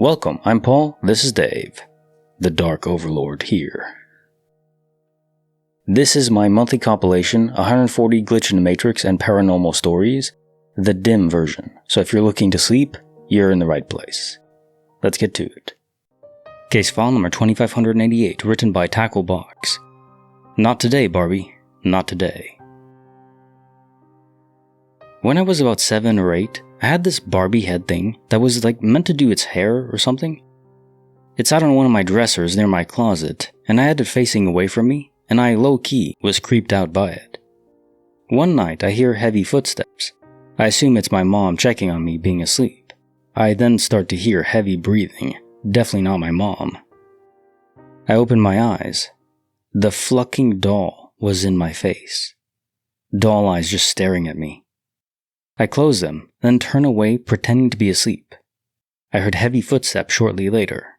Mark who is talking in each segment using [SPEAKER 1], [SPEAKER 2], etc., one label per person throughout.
[SPEAKER 1] Welcome, I'm Paul, this is Dave, the Dark Overlord here. This is my monthly compilation, 140 Glitch in the Matrix and Paranormal Stories, the dim version, so if you're looking to sleep, you're in the right place. Let's get to it. Case file number 2588, written by Tacklebox. Not today, Barbie, not today. When I was about 7 or 8, I had this Barbie Head thing that was meant to do its hair or something. It sat on one of my dressers near my closet, and I had it facing away from me, and I low-key was creeped out by it. One night I hear heavy footsteps. I assume it's my mom checking on me being asleep. I then start to hear heavy breathing, definitely not my mom. I open my eyes. The flucking doll was in my face. Doll eyes just staring at me. I close them, then turn away pretending to be asleep. I heard heavy footsteps shortly later.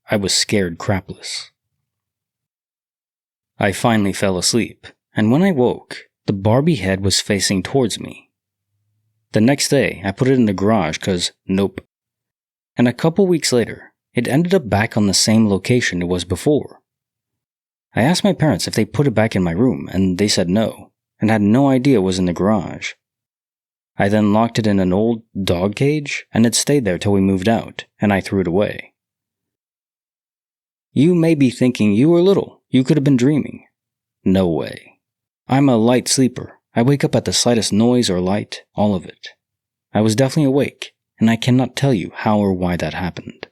[SPEAKER 1] I was scared crapless. I finally fell asleep, and when I woke, the Barbie head was facing towards me. The next day, I put it in the garage cause nope. And a couple weeks later, it ended up back on the same location it was before. I asked my parents if they put it back in my room, and they said no, and had no idea it was in the garage. I then locked it in an old dog cage, and it stayed there till we moved out, and I threw it away. You may be thinking you were little, you could have been dreaming. No way. I'm a light sleeper. I wake up at the slightest noise or light, all of it. I was definitely awake, and I cannot tell you how or why that happened.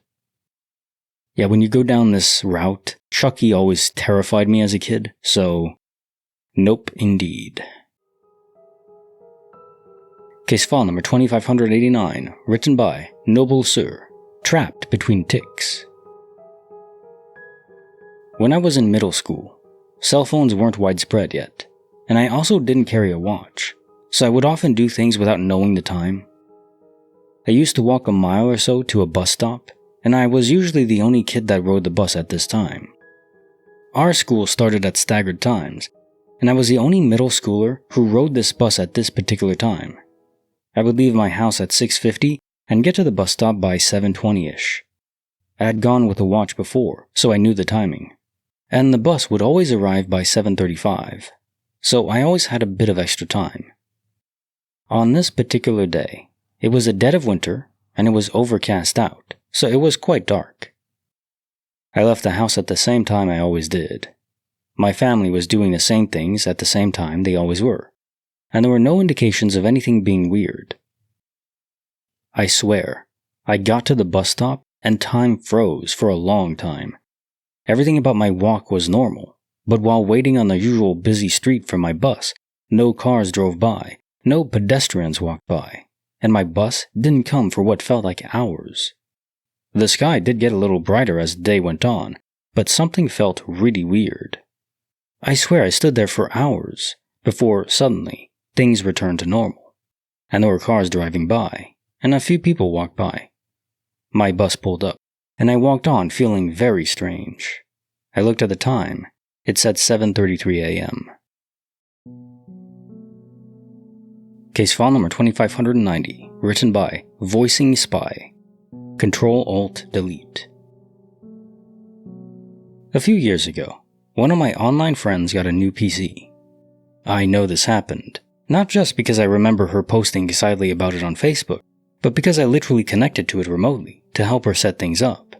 [SPEAKER 1] Yeah, when you go down this route, Chucky always terrified me as a kid, so nope indeed. Case file number 2589, written by Noble Sir, Trapped Between Ticks. When I was in middle school, cell phones weren't widespread yet, and I also didn't carry a watch, so I would often do things without knowing the time. I used to walk a mile or so to a bus stop, and I was usually the only kid that rode the bus at this time. Our school started at staggered times, and I was the only middle schooler who rode this bus at this particular time. I would leave my house at 6:50 and get to the bus stop by 7:20ish. I had gone with a watch before, so I knew the timing. And the bus would always arrive by 7:35, so I always had a bit of extra time. On this particular day, it was a dead of winter, and it was overcast out, so it was quite dark. I left the house at the same time I always did. My family was doing the same things at the same time they always were, and there were no indications of anything being weird. I swear, I got to the bus stop and time froze for a long time. Everything about my walk was normal, but while waiting on the usual busy street for my bus, no cars drove by, no pedestrians walked by, and my bus didn't come for what felt like hours. The sky did get a little brighter as the day went on, but something felt really weird. I swear I stood there for hours, before suddenly, things returned to normal, and there were cars driving by, and a few people walked by. My bus pulled up, and I walked on feeling very strange. I looked at the time. It said 7:33 a.m. Case file number 2590, written by Voicing Spy. Control-Alt-Delete. A few years ago, one of my online friends got a new PC. I know this happened, not just because I remember her posting excitedly about it on Facebook, but because I literally connected to it remotely to help her set things up.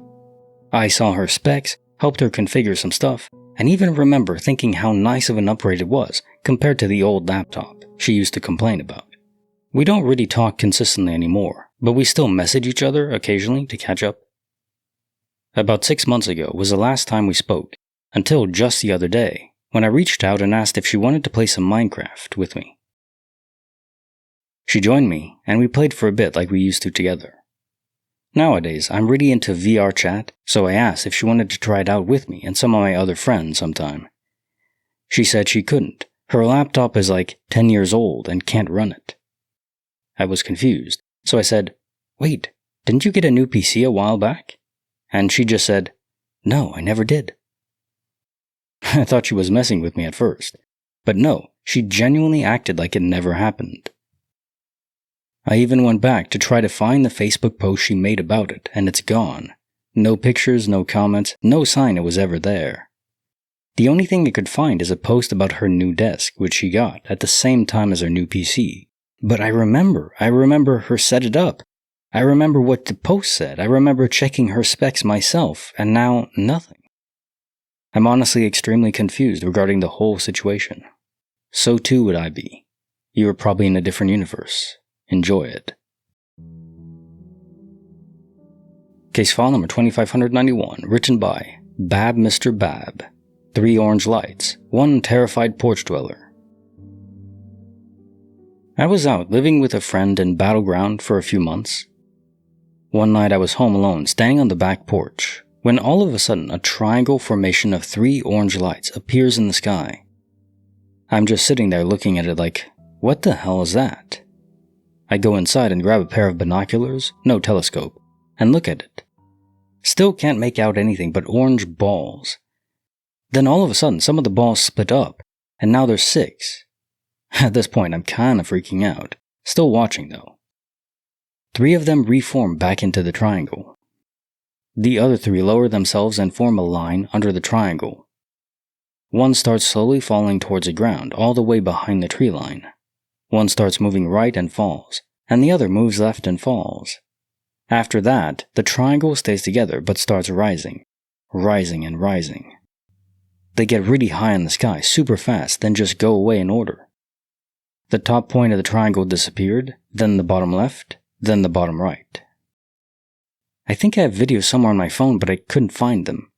[SPEAKER 1] I saw her specs, helped her configure some stuff, and even remember thinking how nice of an upgrade it was compared to the old laptop she used to complain about. We don't really talk consistently anymore, but we still message each other occasionally to catch up. About 6 months ago was the last time we spoke, until just the other day, when I reached out and asked if she wanted to play some Minecraft with me. She joined me, and we played for a bit like we used to together. Nowadays, I'm really into VR chat, so I asked if she wanted to try it out with me and some of my other friends sometime. She said she couldn't. Her laptop is 10 years old and can't run it. I was confused, so I said, "Wait, didn't you get a new PC a while back?" And she just said, "No, I never did." I thought she was messing with me at first, but no, she genuinely acted like it never happened. I even went back to try to find the Facebook post she made about it, and it's gone. No pictures, no comments, no sign it was ever there. The only thing I could find is a post about her new desk, which she got at the same time as her new PC. But I remember her set it up. I remember what the post said. I remember checking her specs myself, and now nothing. I'm honestly extremely confused regarding the whole situation. So too would I be. You are probably in a different universe. Enjoy it. Case file number 2591, written by Bab Mr. Bab. 3 orange lights, 1 terrified porch dweller. I was out living with a friend in Battleground for a few months. One night I was home alone, standing on the back porch, when all of a sudden a triangle formation of 3 orange lights appears in the sky. I'm just sitting there looking at it like, what the hell is that? I go inside and grab a pair of binoculars, no telescope, and look at it. Still can't make out anything but orange balls. Then all of a sudden some of the balls split up, and now there's 6. At this point I'm kinda freaking out, still watching though. 3 of them reform back into the triangle. The other 3 lower themselves and form a line under the triangle. One starts slowly falling towards the ground all the way behind the tree line. One starts moving right and falls, and the other moves left and falls. After that, the triangle stays together but starts rising and rising. They get really high in the sky super fast, then just go away in order. The top point of the triangle disappeared, then the bottom left, then the bottom right. I think I have videos somewhere on my phone, but I couldn't find them.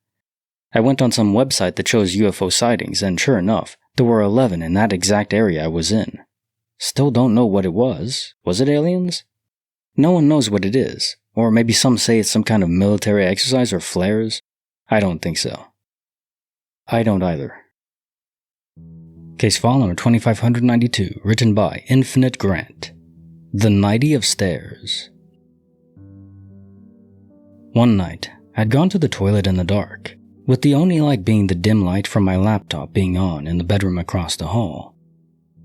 [SPEAKER 1] I went on some website that shows UFO sightings, and sure enough, there were 11 in that exact area I was in. Still don't know what it was. Was it aliens? No one knows what it is, or maybe some say it's some kind of military exercise or flares. I don't think so. I don't either. Case file number 2592, written by Infinite Grant. The Nighty of Stairs. One night, I'd gone to the toilet in the dark, with the only light being the dim light from my laptop being on in the bedroom across the hall.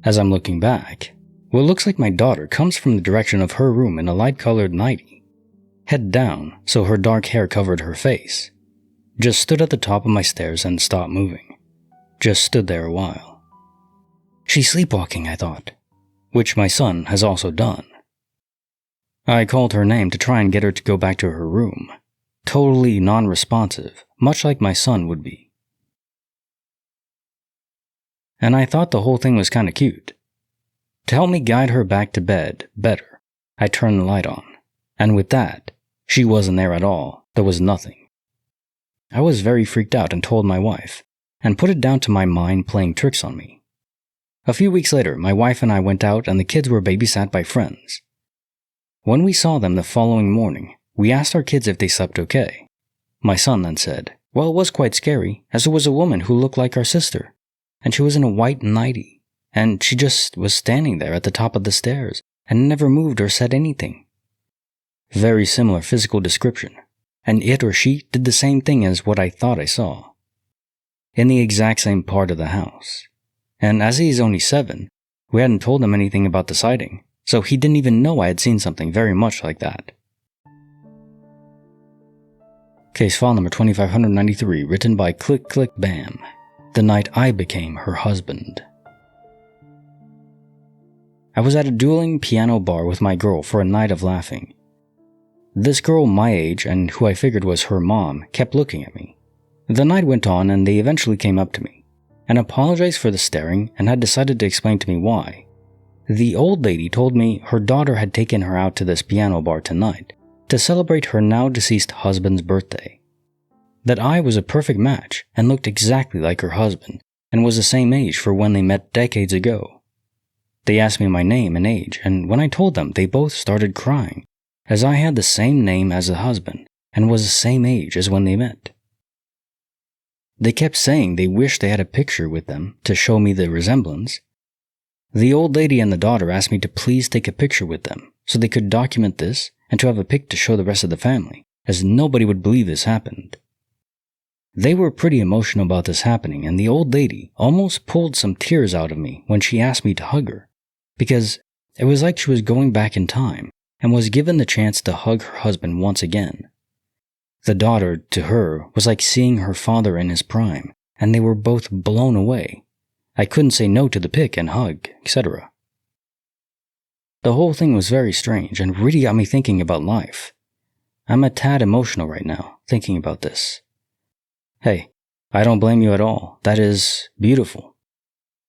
[SPEAKER 1] As I'm looking back, what looks like my daughter comes from the direction of her room in a light-colored nightie, head down so her dark hair covered her face. Just stood at the top of my stairs and stopped moving. Just stood there a while. She's sleepwalking, I thought, which my son has also done. I called her name to try and get her to go back to her room. Totally non-responsive, much like my son would be. And I thought the whole thing was kinda cute. To help me guide her back to bed better, I turned the light on. And with that, she wasn't there at all. There was nothing. I was very freaked out and told my wife, and put it down to my mind playing tricks on me. A few weeks later, my wife and I went out and the kids were babysat by friends. When we saw them the following morning, we asked our kids if they slept okay. My son then said, well, it was quite scary, as it was a woman who looked like our sister, and she was in a white nightie, and she just was standing there at the top of the stairs, and never moved or said anything. Very similar physical description, and it or she did the same thing as what I thought I saw. In the exact same part of the house. And as he's only 7, we hadn't told him anything about the sighting, so he didn't even know I had seen something very much like that. Case file number 2593, written by Click Click Bam. The night I became her husband. I was at a dueling piano bar with my girl for a night of laughing. This girl my age, and who I figured was her mom, kept looking at me. The night went on and they eventually came up to me and apologized for the staring and had decided to explain to me why. The old lady told me her daughter had taken her out to this piano bar tonight to celebrate her now deceased husband's birthday. That I was a perfect match and looked exactly like her husband and was the same age for when they met decades ago. They asked me my name and age, and when I told them, they both started crying, as I had the same name as the husband and was the same age as when they met. They kept saying they wished they had a picture with them to show me the resemblance. The old lady and the daughter asked me to please take a picture with them so they could document this and to have a pic to show the rest of the family, as nobody would believe this happened. They were pretty emotional about this happening, and the old lady almost pulled some tears out of me when she asked me to hug her, because it was like she was going back in time and was given the chance to hug her husband once again. The daughter, to her, was like seeing her father in his prime, and they were both blown away. I couldn't say no to the pic and hug, etc. The whole thing was very strange and really got me thinking about life. I'm a tad emotional right now, thinking about this. Hey, I don't blame you at all. That is beautiful.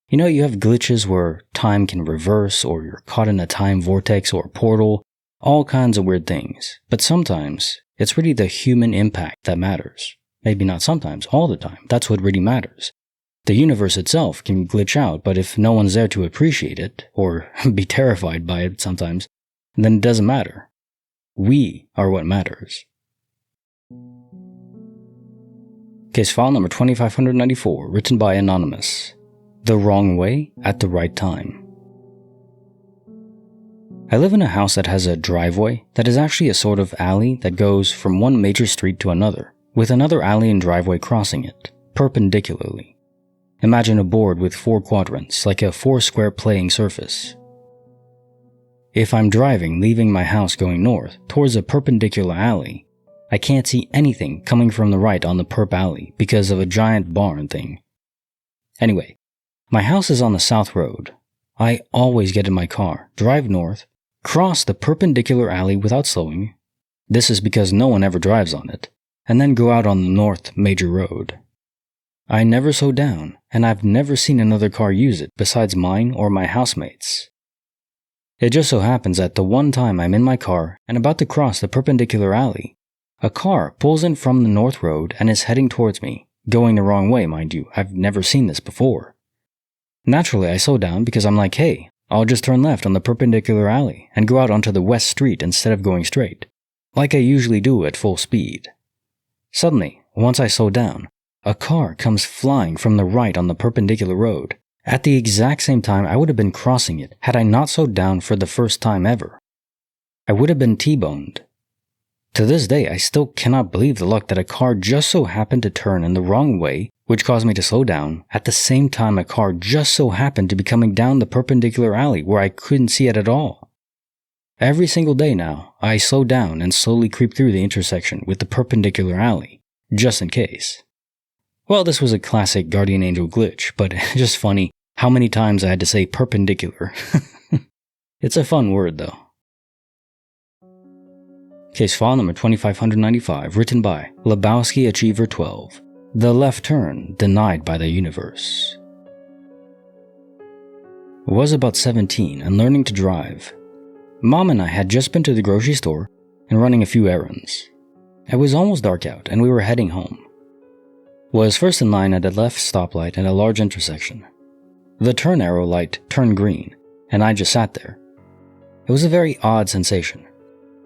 [SPEAKER 1] You know, you have glitches where time can reverse, or you're caught in a time vortex or portal, all kinds of weird things. But sometimes, it's really the human impact that matters. Maybe not sometimes, all the time. That's what really matters. The universe itself can glitch out, but if no one's there to appreciate it, or be terrified by it sometimes, then it doesn't matter. We are what matters. Case file number 2594, written by Anonymous. The wrong way at the right time. I live in a house that has a driveway that is actually a sort of alley that goes from one major street to another, with another alley and driveway crossing it, perpendicularly. Imagine a board with 4 quadrants, like a 4-square playing surface. If I'm driving, leaving my house going north, towards a perpendicular alley, I can't see anything coming from the right on the perp alley because of a giant barn thing. Anyway, my house is on the south road. I always get in my car, drive north, cross the perpendicular alley without slowing. This is because no one ever drives on it, and then go out on the north major road. I never slow down, and I've never seen another car use it besides mine or my housemates. It just so happens that the one time I'm in my car and about to cross the perpendicular alley, a car pulls in from the north road and is heading towards me, going the wrong way, mind you. I've never seen this before. Naturally, I slow down because I'm like, hey, I'll just turn left on the perpendicular alley and go out onto the west street instead of going straight, like I usually do at full speed. Suddenly, once I slow down, a car comes flying from the right on the perpendicular road, at the exact same time I would have been crossing it had I not slowed down for the first time ever. I would have been T-boned. To this day, I still cannot believe the luck that a car just so happened to turn in the wrong way, which caused me to slow down, at the same time a car just so happened to be coming down the perpendicular alley where I couldn't see it at all. Every single day now, I slow down and slowly creep through the intersection with the perpendicular alley, just in case. Well, this was a classic guardian angel glitch, but just funny how many times I had to say perpendicular. It's a fun word though. Case file number 2595, written by Lebowski Achiever 12. The left turn denied by the universe. I was about 17 and learning to drive. Mom and I had just been to the grocery store and running a few errands. It was almost dark out and we were heading home. Was first in line at a left stoplight at a large intersection. The turn arrow light turned green, and I just sat there. It was a very odd sensation.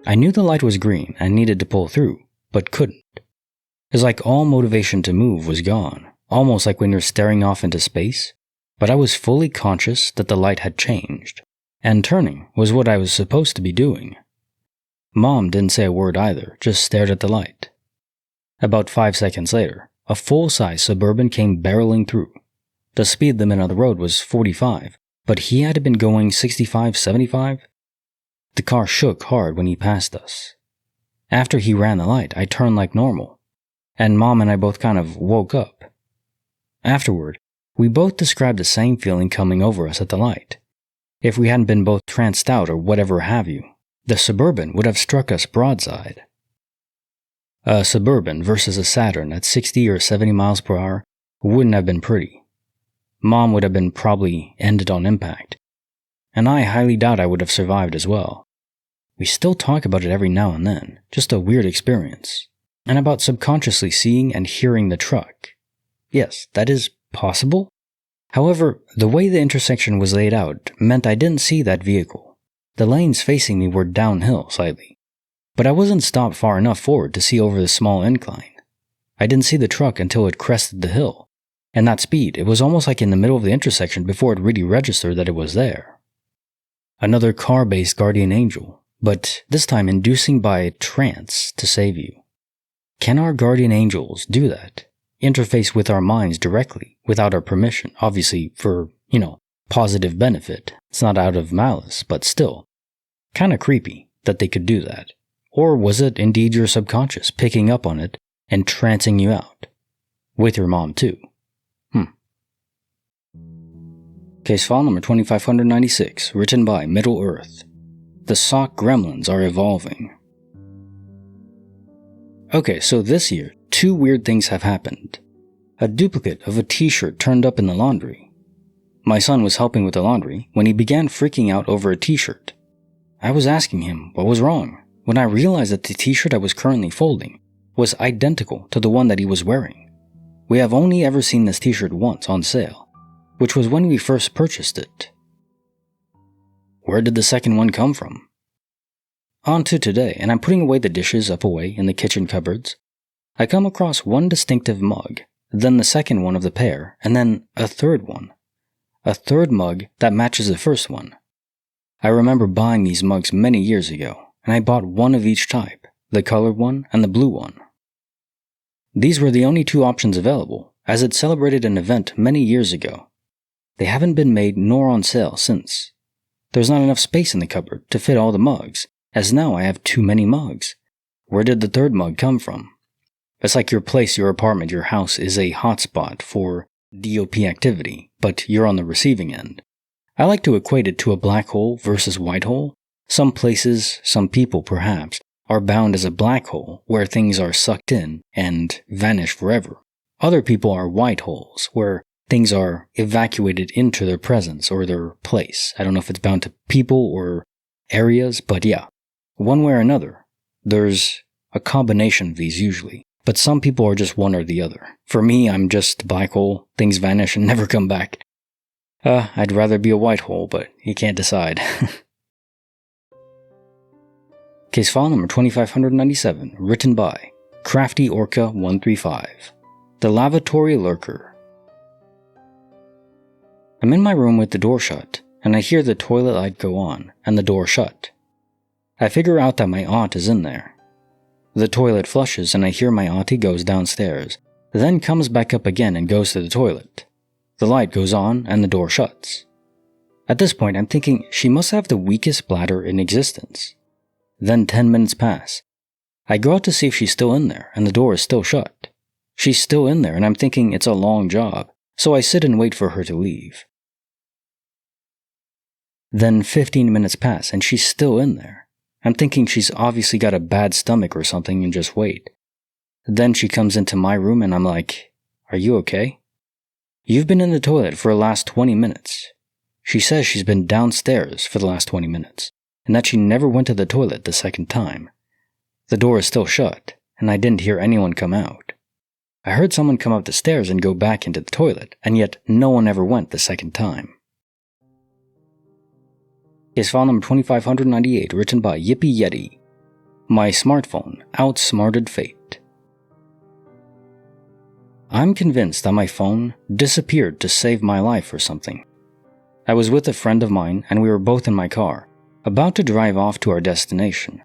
[SPEAKER 1] I knew the light was green and needed to pull through, but couldn't. It's like all motivation to move was gone, almost like when you're staring off into space, but I was fully conscious that the light had changed, and turning was what I was supposed to be doing. Mom didn't say a word either, just stared at the light. About 5 seconds later, a full-size Suburban came barreling through. The speed limit on the road was 45, but he had been going 65, 75. The car shook hard when he passed us. After he ran the light, I turned like normal, and Mom and I both kind of woke up. Afterward, we both described the same feeling coming over us at the light. If we hadn't been both tranced out or whatever have you, the Suburban would have struck us broadside. A Suburban versus a Saturn at 60 or 70 miles per hour wouldn't have been pretty. Mom would have been probably ended on impact, and I highly doubt I would have survived as well. We still talk about it every now and then, just a weird experience, and about subconsciously seeing and hearing the truck. Yes, that is possible. However, the way the intersection was laid out meant I didn't see that vehicle. The lanes facing me were downhill slightly, but I wasn't stopped far enough forward to see over the small incline. I didn't see the truck until it crested the hill, and that speed, it was almost like in the middle of the intersection before it really registered that it was there. Another car-based guardian angel, but this time inducing by a trance to save you. Can our guardian angels do that? Interface with our minds directly, without our permission, obviously for, positive benefit. It's not out of malice, but still, kinda creepy that they could do that. Or was it indeed your subconscious picking up on it and trancing you out? With your mom too. Case file number 2596, written by Middle Earth. The sock gremlins are evolving. Okay, so this year, 2 weird things have happened. A duplicate of a t-shirt turned up in the laundry. My son was helping with the laundry when he began freaking out over a t-shirt. I was asking him what was wrong when I realized that the t-shirt I was currently folding was identical to the one that he was wearing. We have only ever seen this t-shirt once on sale, which was when we first purchased it. Where did the second one come from? On to today, and I'm putting away the dishes up away in the kitchen cupboards. I come across one distinctive mug, then the second one of the pair, and then a third one. A third mug that matches the first one. I remember buying these mugs many years ago, and I bought one of each type, the colored one and the blue one. These were the only 2 options available, as it celebrated an event many years ago. They haven't been made nor on sale since. There's not enough space in the cupboard to fit all the mugs, as now I have too many mugs. Where did the third mug come from? It's like your place, your apartment, your house is a hotspot for DOP activity, but you're on the receiving end. I like to equate it to a black hole versus white hole. Some places, some people perhaps, are bound as a black hole where things are sucked in and vanish forever. Other people are white holes where things are evacuated into their presence or their place. I don't know if it's bound to people or areas, but yeah. One way or another, there's a combination of these usually. But some people are just one or the other. For me, I'm just a black hole, things vanish and never come back. I'd rather be a white hole, but you can't decide. Case file number 2597, written by Crafty Orca 135. The Lavatory Lurker. I'm in my room with the door shut, and I hear the toilet light go on and the door shut. I figure out that my aunt is in there. The toilet flushes and I hear my auntie goes downstairs, then comes back up again and goes to the toilet. The light goes on and the door shuts. At this point I'm thinking she must have the weakest bladder in existence. Then 10 minutes pass. I go out to see if she's still in there and the door is still shut. She's still in there and I'm thinking it's a long job, so I sit and wait for her to leave. Then 15 minutes pass and she's still in there. I'm thinking she's obviously got a bad stomach or something and just wait. Then she comes into my room and I'm like, "Are you okay? You've been in the toilet for the last 20 minutes. She says she's been downstairs for the last 20 minutes and that she never went to the toilet the second time. The door is still shut and I didn't hear anyone come out. I heard someone come up the stairs and go back into the toilet, and yet no one ever went the second time." Case file number 2598, written by Yippee Yeti. My smartphone outsmarted fate. I'm convinced that my phone disappeared to save my life or something. I was with a friend of mine and we were both in my car, about to drive off to our destination.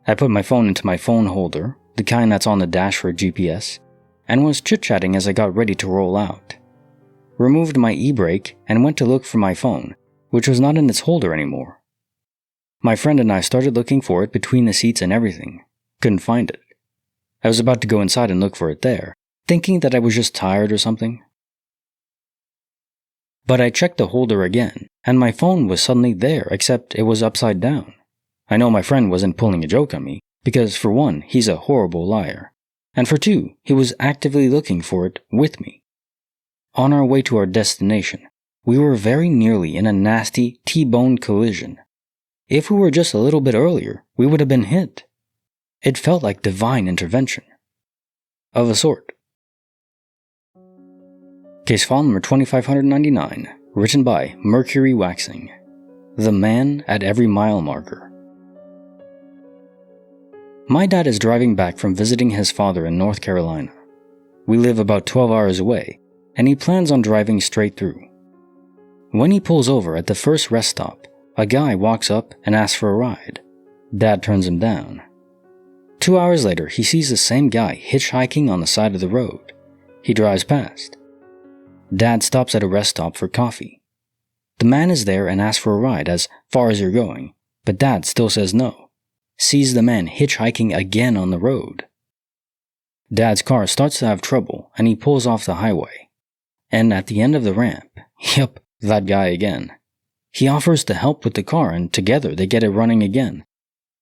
[SPEAKER 1] I put my phone into my phone holder, the kind that's on the dash for GPS, and was chit-chatting as I got ready to roll out. Removed my e-brake and went to look for my phone, which was not in its holder anymore. My friend and I started looking for it between the seats and everything. Couldn't find it. I was about to go inside and look for it there, thinking that I was just tired or something. But I checked the holder again, and my phone was suddenly there, except it was upside down. I know my friend wasn't pulling a joke on me, because for one, he's a horrible liar, and for two, he was actively looking for it with me. On our way to our destination, we were very nearly in a nasty T-bone collision. If we were just a little bit earlier, we would have been hit. It felt like divine intervention. Of a sort. Case file number 2599, written by Mercury Waxing. The Man at Every Mile Marker. My dad is driving back from visiting his father in North Carolina. We live about 12 hours away, and he plans on driving straight through. When he pulls over at the first rest stop, a guy walks up and asks for a ride. Dad turns him down. 2 hours later, he sees the same guy hitchhiking on the side of the road. He drives past. Dad stops at a rest stop for coffee. The man is there and asks for a ride as far as you're going, but Dad still says no. sees the man hitchhiking again on the road. Dad's car starts to have trouble and he pulls off the highway. And at the end of the ramp, yep, that guy again. He offers to help with the car and together they get it running again.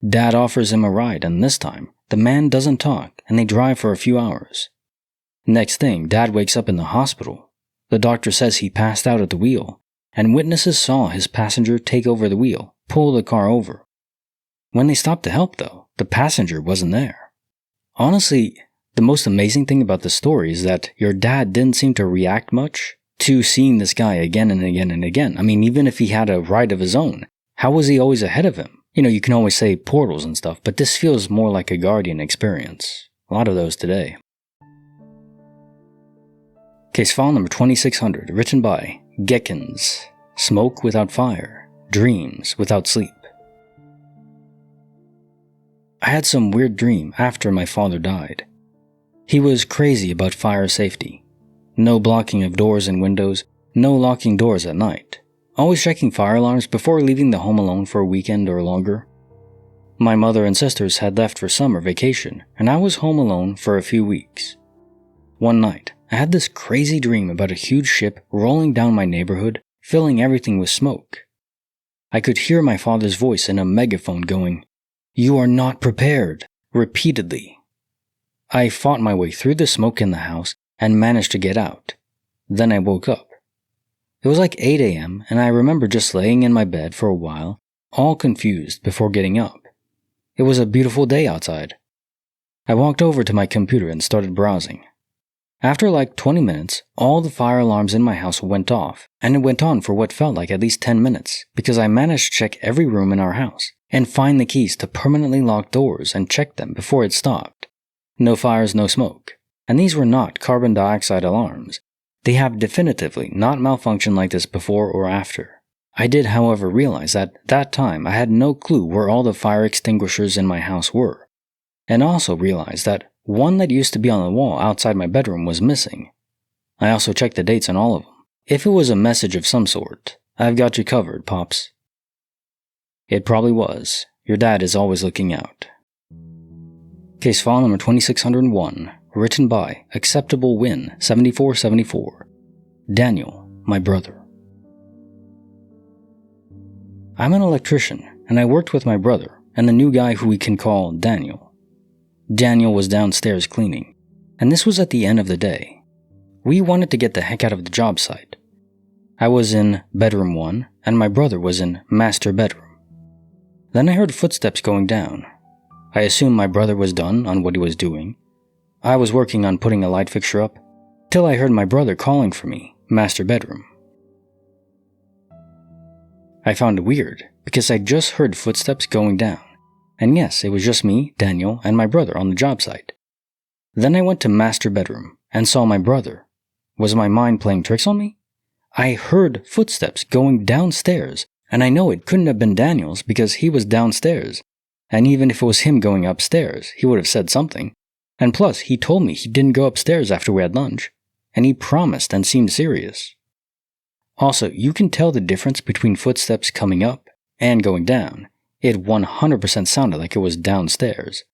[SPEAKER 1] Dad offers him a ride and this time, the man doesn't talk and they drive for a few hours. Next thing, Dad wakes up in the hospital. The doctor says he passed out at the wheel, and witnesses saw his passenger take over the wheel, pull the car over. When they stopped to help though, the passenger wasn't there. Honestly, the most amazing thing about the story is that your dad didn't seem to react much to seeing this guy again and again and again. I mean, even if he had a ride of his own, how was he always ahead of him? You know, you can always say portals and stuff, but this feels more like a guardian experience. A lot of those today. Case file number 2600, written by Gekins. Smoke without fire, dreams without sleep. I had some weird dream after my father died. He was crazy about fire safety. No blocking of doors and windows, no locking doors at night. Always checking fire alarms before leaving the home alone for a weekend or longer. My mother and sisters had left for summer vacation, and I was home alone for a few weeks. One night, I had this crazy dream about a huge ship rolling down my neighborhood, filling everything with smoke. I could hear my father's voice in a megaphone going, "You are not prepared," repeatedly. I fought my way through the smoke in the house and managed to get out. Then I woke up. It was like 8 a.m. and I remember just laying in my bed for a while, all confused before getting up. It was a beautiful day outside. I walked over to my computer and started browsing. After like 20 minutes, all the fire alarms in my house went off, and it went on for what felt like at least 10 minutes, because I managed to check every room in our house, and find the keys to permanently lock doors and check them before it stopped. No fires, no smoke. And these were not carbon dioxide alarms. They have definitively not malfunctioned like this before or after. I did, however, realize that that time I had no clue where all the fire extinguishers in my house were, and also realized that one that used to be on the wall outside my bedroom was missing. I also checked the dates on all of them. If it was a message of some sort, I've got you covered, Pops. It probably was. Your dad is always looking out. Case file number 2601, written by Acceptable Win 7474. Daniel, my brother. I'm an electrician, and I worked with my brother and the new guy who we can call Daniel. Daniel was downstairs cleaning, and this was at the end of the day. We wanted to get the heck out of the job site. I was in bedroom 1, and my brother was in master bedroom. Then I heard footsteps going down. I assumed my brother was done on what he was doing. I was working on putting a light fixture up, till I heard my brother calling for me, master bedroom. I found it weird, because I just heard footsteps going down. And yes, it was just me, Daniel, and my brother on the job site. Then I went to master bedroom and saw my brother. Was my mind playing tricks on me? I heard footsteps going downstairs, and I know it couldn't have been Daniel's because he was downstairs. And even if it was him going upstairs, he would have said something. And plus, he told me he didn't go upstairs after we had lunch, and he promised and seemed serious. Also, you can tell the difference between footsteps coming up and going down. It 100% sounded like it was downstairs.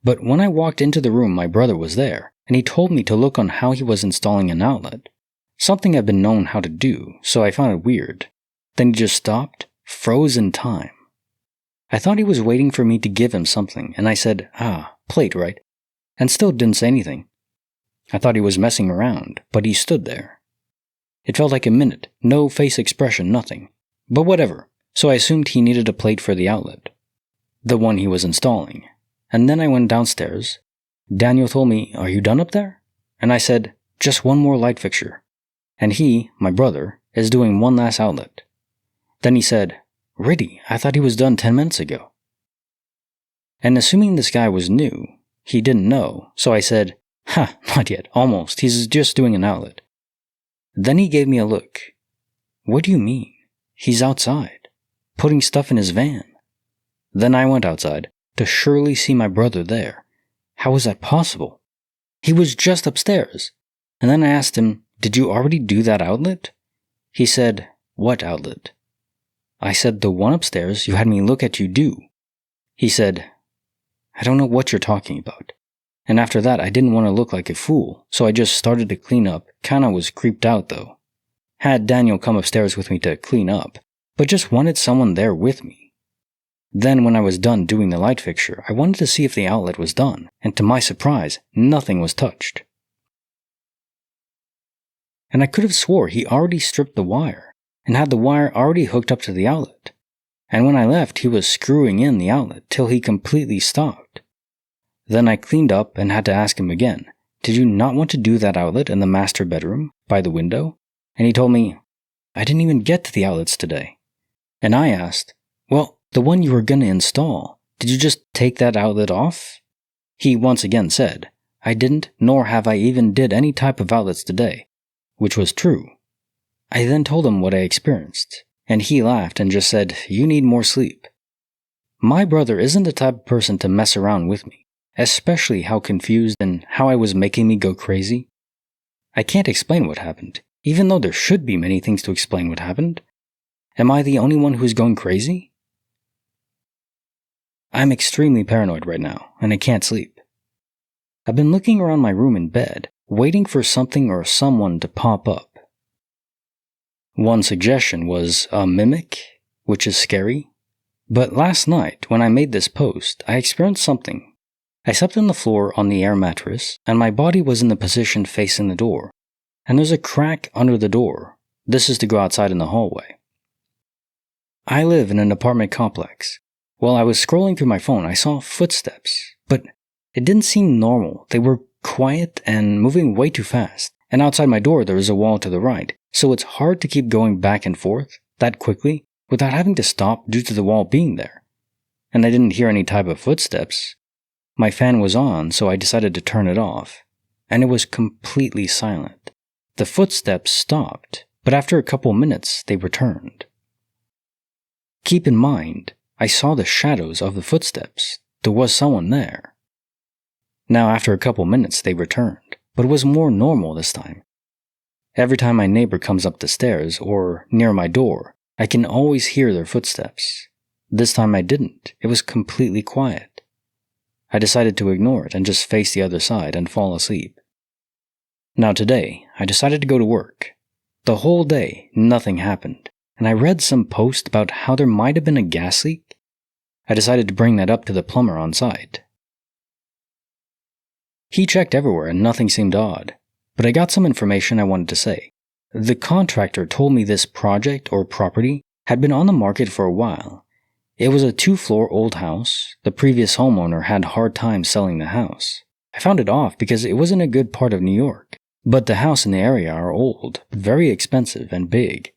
[SPEAKER 1] But when I walked into the room, my brother was there, and he told me to look on how he was installing an outlet. Something I've been known how to do, so I found it weird. Then he just stopped, froze in time. I thought he was waiting for me to give him something, and I said, plate, right? And still didn't say anything. I thought he was messing around, but he stood there. It felt like a minute, no face expression, nothing. But whatever. So I assumed he needed a plate for the outlet, the one he was installing. And then I went downstairs. Daniel told me, "Are you done up there?" And I said, "Just one more light fixture." And he, my brother, is doing one last outlet. Then he said, "Riddy, I thought he was done 10 minutes ago." And assuming this guy was new, he didn't know, so I said, not yet, almost, he's just doing an outlet. Then he gave me a look. "What do you mean? He's outside, putting stuff in his van." Then I went outside to surely see my brother there. How was that possible? He was just upstairs. And then I asked him, "Did you already do that outlet?" He said, "What outlet?" I said, "The one upstairs you had me look at you do." He said, I don't know what you're talking about. And after that, I didn't want to look like a fool, so I just started to clean up. Kinda was creeped out though. Had Daniel come upstairs with me to clean up, but just wanted someone there with me. Then when I was done doing the light fixture, I wanted to see if the outlet was done, and to my surprise, nothing was touched. And I could have swore he already stripped the wire, and had the wire already hooked up to the outlet. And when I left, he was screwing in the outlet till he completely stopped. Then I cleaned up and had to ask him again, did you not want to do that outlet in the master bedroom, by the window? And he told me, I didn't even get to the outlets today. And I asked, well, the one you were gonna install, did you just take that outlet off? He once again said, I didn't, nor have I even did any type of outlets today, which was true. I then told him what I experienced, and he laughed and just said, you need more sleep. My brother isn't the type of person to mess around with me, especially how confused and how I was making me go crazy. I can't explain what happened, even though there should be many things to explain what happened. Am I the only one who's going crazy? I'm extremely paranoid right now, and I can't sleep. I've been looking around my room in bed, waiting for something or someone to pop up. One suggestion was a mimic, which is scary. But last night, when I made this post, I experienced something. I slept on the floor on the air mattress, and my body was in the position facing the door. And there's a crack under the door. This is to go outside in the hallway. I live in an apartment complex. While I was scrolling through my phone, I saw footsteps, but it didn't seem normal. They were quiet and moving way too fast. And outside my door, there is a wall to the right, so it's hard to keep going back and forth that quickly without having to stop due to the wall being there. And I didn't hear any type of footsteps. My fan was on, so I decided to turn it off, and it was completely silent. The footsteps stopped, but after a couple minutes, they returned. Keep in mind, I saw the shadows of the footsteps. There was someone there. Now, after a couple minutes, they returned, but it was more normal this time. Every time my neighbor comes up the stairs or near my door, I can always hear their footsteps. This time I didn't. It was completely quiet. I decided to ignore it and just face the other side and fall asleep. Now today, I decided to go to work. The whole day, nothing happened, and I read some post about how there might have been a gas leak. I decided to bring that up to the plumber on site. He checked everywhere and nothing seemed odd, but I got some information I wanted to say. The contractor told me this project or property had been on the market for a while. It was a 2-floor old house. The previous homeowner had a hard time selling the house. I found it off because it was in a good part of New York. But the houses in the area are old, very expensive and big.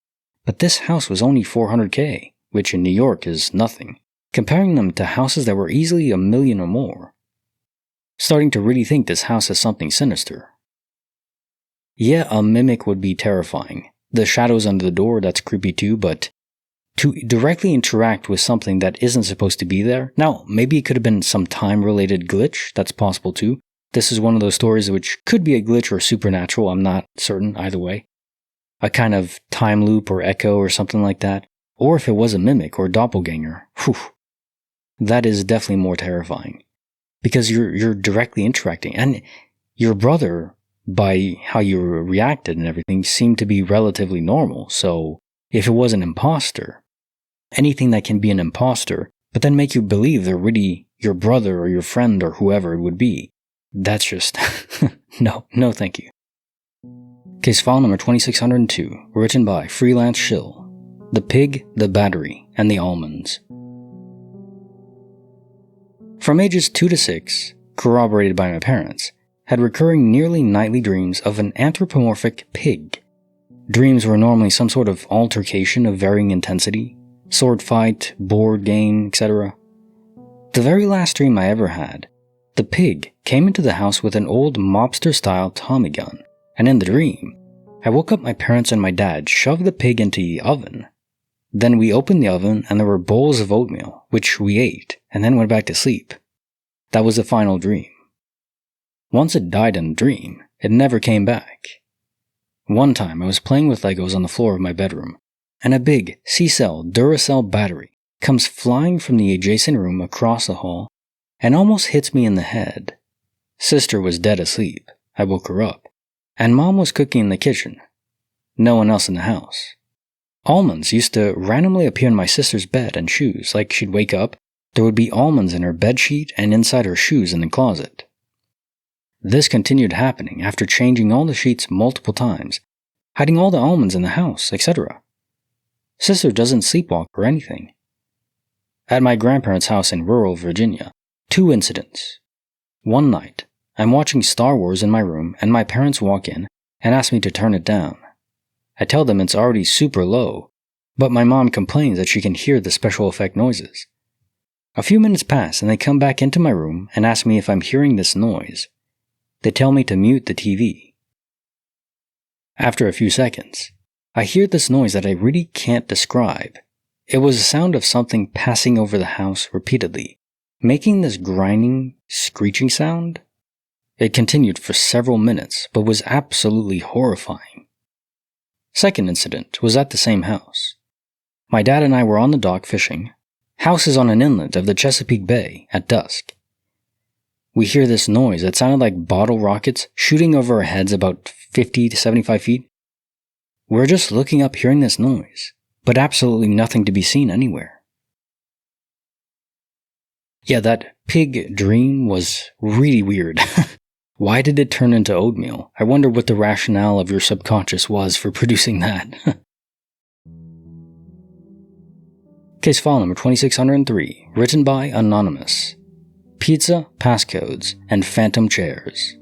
[SPEAKER 1] But this house was only $400K, which in New York is nothing, comparing them to houses that were easily $1 million or more. Starting to really think this house has something sinister. Yeah, a mimic would be terrifying. The shadows under the door, that's creepy too, but to directly interact with something that isn't supposed to be there, now maybe it could have been some time-related glitch, that's possible too. This is one of those stories which could be a glitch or supernatural, I'm not certain either way. A kind of time loop or echo or something like that. Or if it was a mimic or doppelganger, whew, that is definitely more terrifying. Because you're directly interacting, and your brother, by how you reacted and everything, seemed to be relatively normal, so if it was an imposter, anything that can be an imposter, but then make you believe they're really your brother or your friend or whoever it would be, that's just, no thank you. Case file number 2602, written by Freelance Shill. The Pig, the Battery, and the Almonds. From ages 2 to 6, corroborated by my parents, had recurring nearly nightly dreams of an anthropomorphic pig. Dreams were normally some sort of altercation of varying intensity, sword fight, board game, etc. The very last dream I ever had, the pig came into the house with an old mobster-style Tommy gun, and in the dream, I woke up my parents and my dad shoved the pig into the oven. Then we opened the oven and there were bowls of oatmeal, which we ate, and then went back to sleep. That was the final dream. Once it died in the dream, it never came back. One time I was playing with Legos on the floor of my bedroom, and a big C-cell Duracell battery comes flying from the adjacent room across the hall and almost hits me in the head. Sister was dead asleep. I woke her up, and Mom was cooking in the kitchen. No one else in the house. Almonds used to randomly appear in my sister's bed and shoes, like she'd wake up, there would be almonds in her bedsheet and inside her shoes in the closet. This continued happening after changing all the sheets multiple times, hiding all the almonds in the house, etc. Sister doesn't sleepwalk or anything. At my grandparents' house in rural Virginia, 2 incidents. One night, I'm watching Star Wars in my room and my parents walk in and ask me to turn it down. I tell them it's already super low, but my mom complains that she can hear the special effect noises. A few minutes pass and they come back into my room and ask me if I'm hearing this noise. They tell me to mute the TV. After a few seconds, I hear this noise that I really can't describe. It was a sound of something passing over the house repeatedly, making this grinding, screeching sound. It continued for several minutes, but was absolutely horrifying. Second incident was at the same house. My dad and I were on the dock fishing. House is on an inlet of the Chesapeake Bay at dusk. We hear this noise that sounded like bottle rockets shooting over our heads about 50 to 75 feet. We're just looking up hearing this noise, but absolutely nothing to be seen anywhere. Yeah, that pig dream was really weird. Why did it turn into oatmeal? I wonder what the rationale of your subconscious was for producing that. Case file number 2603, written by Anonymous. Pizza, passcodes, and phantom chairs.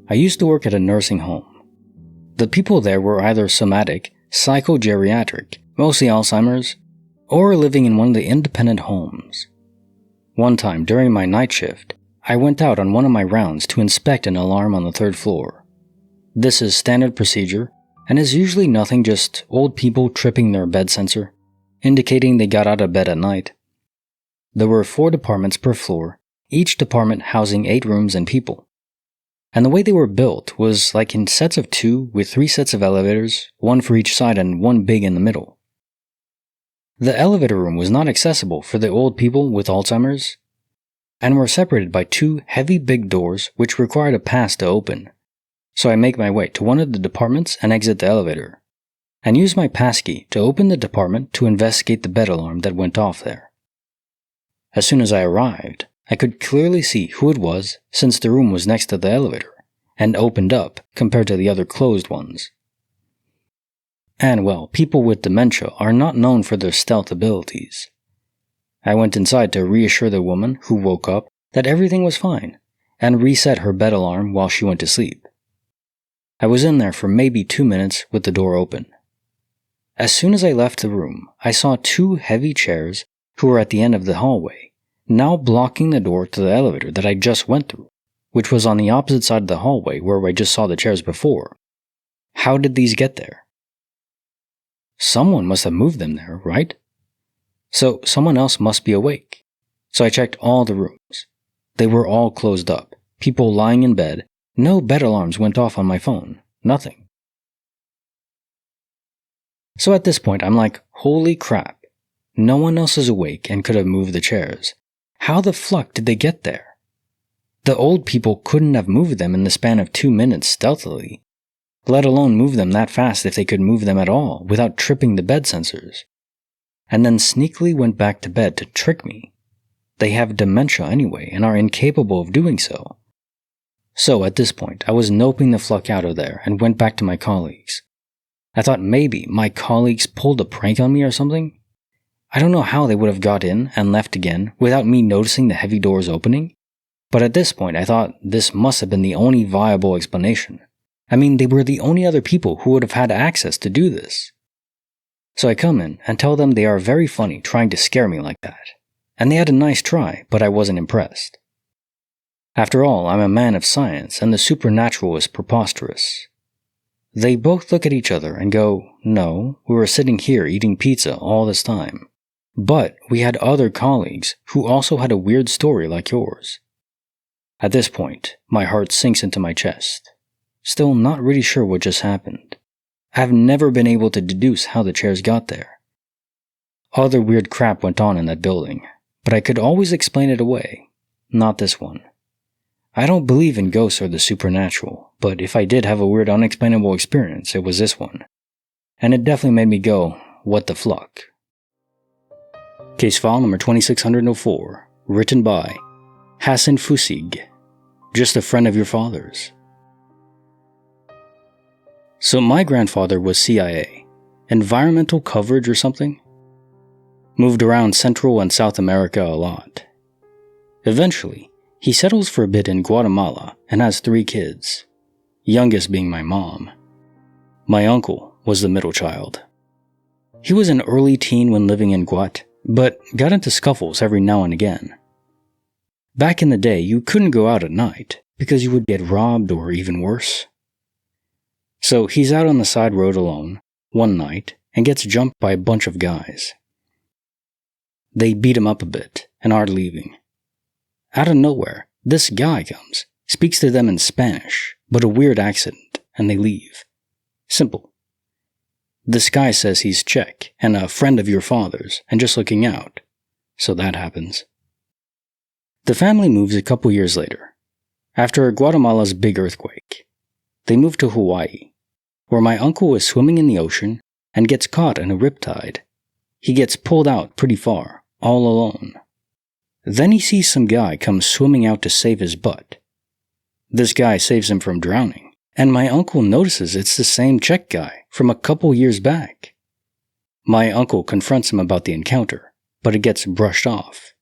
[SPEAKER 1] I used to work at a nursing home. The people there were either somatic, psychogeriatric, mostly Alzheimer's, or living in one of the independent homes. One time during my night shift, I went out on one of my rounds to inspect an alarm on the 3rd floor. This is standard procedure and is usually nothing, just old people tripping their bed sensor, indicating they got out of bed at night. There were 4 departments per floor, each department housing 8 rooms and people. And the way they were built was like in sets of 2 with 3 sets of elevators, 1 for each side and 1 big in the middle. The elevator room was not accessible for the old people with Alzheimer's, and were separated by 2 heavy big doors which required a pass to open. So I make my way to one of the departments and exit the elevator, and use my passkey to open the department to investigate the bed alarm that went off there. As soon as I arrived, I could clearly see who it was since the room was next to the elevator, and opened up compared to the other closed ones. And well, people with dementia are not known for their stealth abilities. I went inside to reassure the woman who woke up that everything was fine, and reset her bed alarm while she went to sleep. I was in there for maybe 2 minutes with the door open. As soon as I left the room, I saw 2 heavy chairs who were at the end of the hallway, now blocking the door to the elevator that I just went through, which was on the opposite side of the hallway where I just saw the chairs before. How did these get there? Someone must have moved them there, right? So someone else must be awake. So I checked all the rooms. They were all closed up, people lying in bed. No bed alarms went off on my phone. Nothing. So at this point, I'm like, holy crap. No one else is awake and could have moved the chairs. How the fuck did they get there? The old people couldn't have moved them in the span of 2 minutes stealthily, let alone move them that fast if they could move them at all without tripping the bed sensors. And then sneakily went back to bed to trick me. They have dementia anyway and are incapable of doing so. So at this point, I was noping the fuck out of there and went back to my colleagues. I thought maybe my colleagues pulled a prank on me or something. I don't know how they would have got in and left again without me noticing the heavy doors opening, but at this point I thought this must have been the only viable explanation. I mean, they were the only other people who would have had access to do this. So I come in and tell them they are very funny trying to scare me like that. And they had a nice try, but I wasn't impressed. After all, I'm a man of science and the supernatural is preposterous. They both look at each other and go, no, we were sitting here eating pizza all this time. But we had other colleagues who also had a weird story like yours. At this point, my heart sinks into my chest. Still not really sure what just happened. I've never been able to deduce how the chairs got there. Other weird crap went on in that building, but I could always explain it away. Not this one. I don't believe in ghosts or the supernatural, but if I did have a weird unexplainable experience, it was this one. And it definitely made me go, what the fluck. Case file number 2604, written by Hassan Fusig, just a friend of your father's. So my grandfather was CIA, environmental coverage or something. Moved around Central and South America a lot. Eventually, he settles for a bit in Guatemala and has 3 kids, youngest being my mom. My uncle was the middle child. He was an early teen when living in Guat, but got into scuffles every now and again. Back in the day, you couldn't go out at night because you would get robbed or even worse. So he's out on the side road alone, one night, and gets jumped by a bunch of guys. They beat him up a bit and are leaving. Out of nowhere, this guy comes, speaks to them in Spanish, but a weird accent, and they leave. Simple. This guy says he's Czech and a friend of your father's and just looking out. So that happens. The family moves a couple years later, after Guatemala's big earthquake. They move to Hawaii, where my uncle is swimming in the ocean and gets caught in a riptide. He gets pulled out pretty far, all alone. Then he sees some guy come swimming out to save his butt. This guy saves him from drowning, and my uncle notices it's the same Czech guy from a couple years back. My uncle confronts him about the encounter, but it gets brushed off.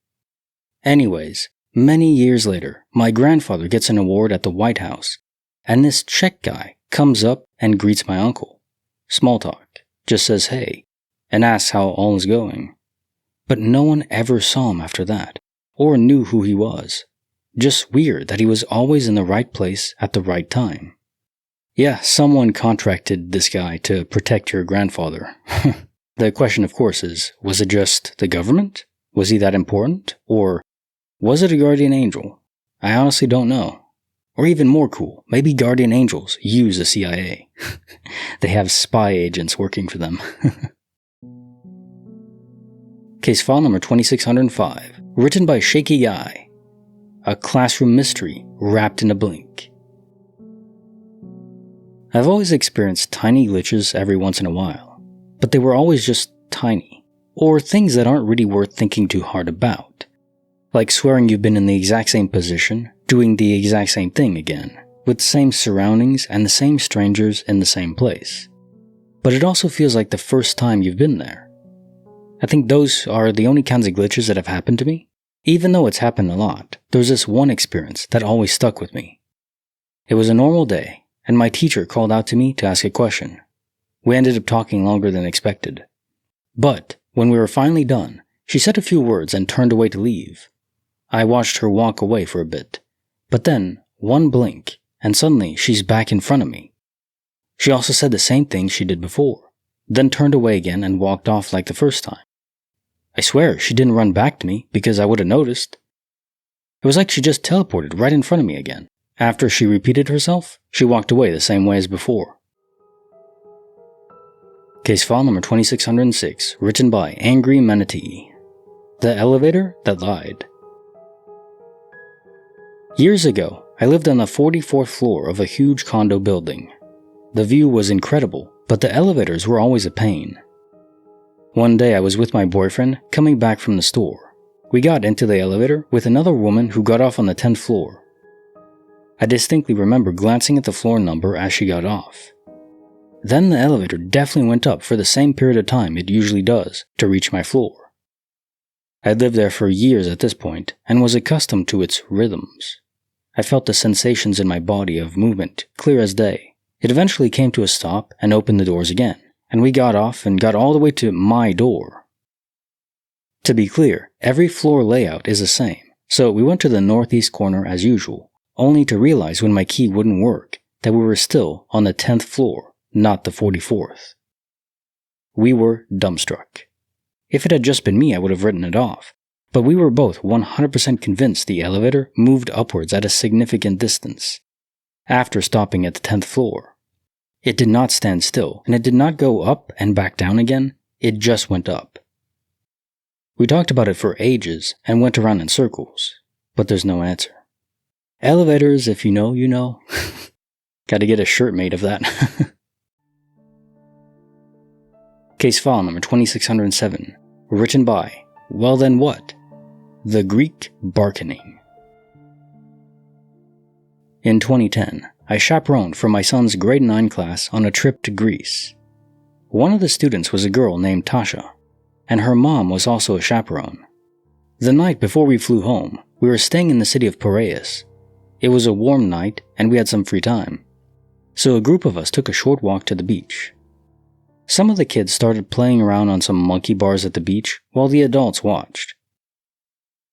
[SPEAKER 1] Anyways, many years later, my grandfather gets an award at the White House, and this Czech guy comes up and greets my uncle. Small talk, just says hey, and asks how all is going. But no one ever saw him after that, or knew who he was. Just weird that he was always in the right place at the right time. Yeah, someone contracted this guy to protect your grandfather. The question, of course, is, was it just the government? Was he that important? Or was it a guardian angel? I honestly don't know. Or even more cool, maybe guardian angels use the CIA. They have spy agents working for them. Case file number 2605, written by Shaky Guy. A classroom mystery wrapped in a blink. I've always experienced tiny glitches every once in a while, but they were always just tiny, or things that aren't really worth thinking too hard about. Like swearing you've been in the exact same position, doing the exact same thing again, with the same surroundings and the same strangers in the same place. But it also feels like the first time you've been there. I think those are the only kinds of glitches that have happened to me. Even though it's happened a lot, there's this one experience that always stuck with me. It was a normal day, and my teacher called out to me to ask a question. We ended up talking longer than expected. But when we were finally done, she said a few words and turned away to leave. I watched her walk away for a bit, but then one blink, and suddenly she's back in front of me. She also said the same thing she did before, then turned away again and walked off like the first time. I swear she didn't run back to me because I would have noticed. It was like she just teleported right in front of me again. After she repeated herself, she walked away the same way as before. Case file number 2606, written by Angry Manatee. The elevator that lied. Years ago, I lived on the 44th floor of a huge condo building. The view was incredible, but the elevators were always a pain. One day I was with my boyfriend coming back from the store. We got into the elevator with another woman who got off on the 10th floor. I distinctly remember glancing at the floor number as she got off. Then the elevator definitely went up for the same period of time it usually does to reach my floor. I'd lived there for years at this point and was accustomed to its rhythms. I felt the sensations in my body of movement clear as day. It eventually came to a stop and opened the doors again, and we got off and got all the way to my door. To be clear, every floor layout is the same, so we went to the northeast corner as usual, only to realize when my key wouldn't work that we were still on the 10th floor, not the 44th. We were dumbstruck. If it had just been me, I would have written it off, but we were both 100% convinced the elevator moved upwards at a significant distance. After stopping at the 10th floor, it did not stand still, and it did not go up and back down again, it just went up. We talked about it for ages and went around in circles, but there's no answer. Elevators, if you know, you know. Gotta get a shirt made of that. Case file number 2607, written by, well then what? The Greek Barkening. In 2010, I chaperoned for my son's grade 9 class on a trip to Greece. One of the students was a girl named Tasha, and her mom was also a chaperone. The night before we flew home, we were staying in the city of Piraeus. It was a warm night and we had some free time, so a group of us took a short walk to the beach. Some of the kids started playing around on some monkey bars at the beach while the adults watched.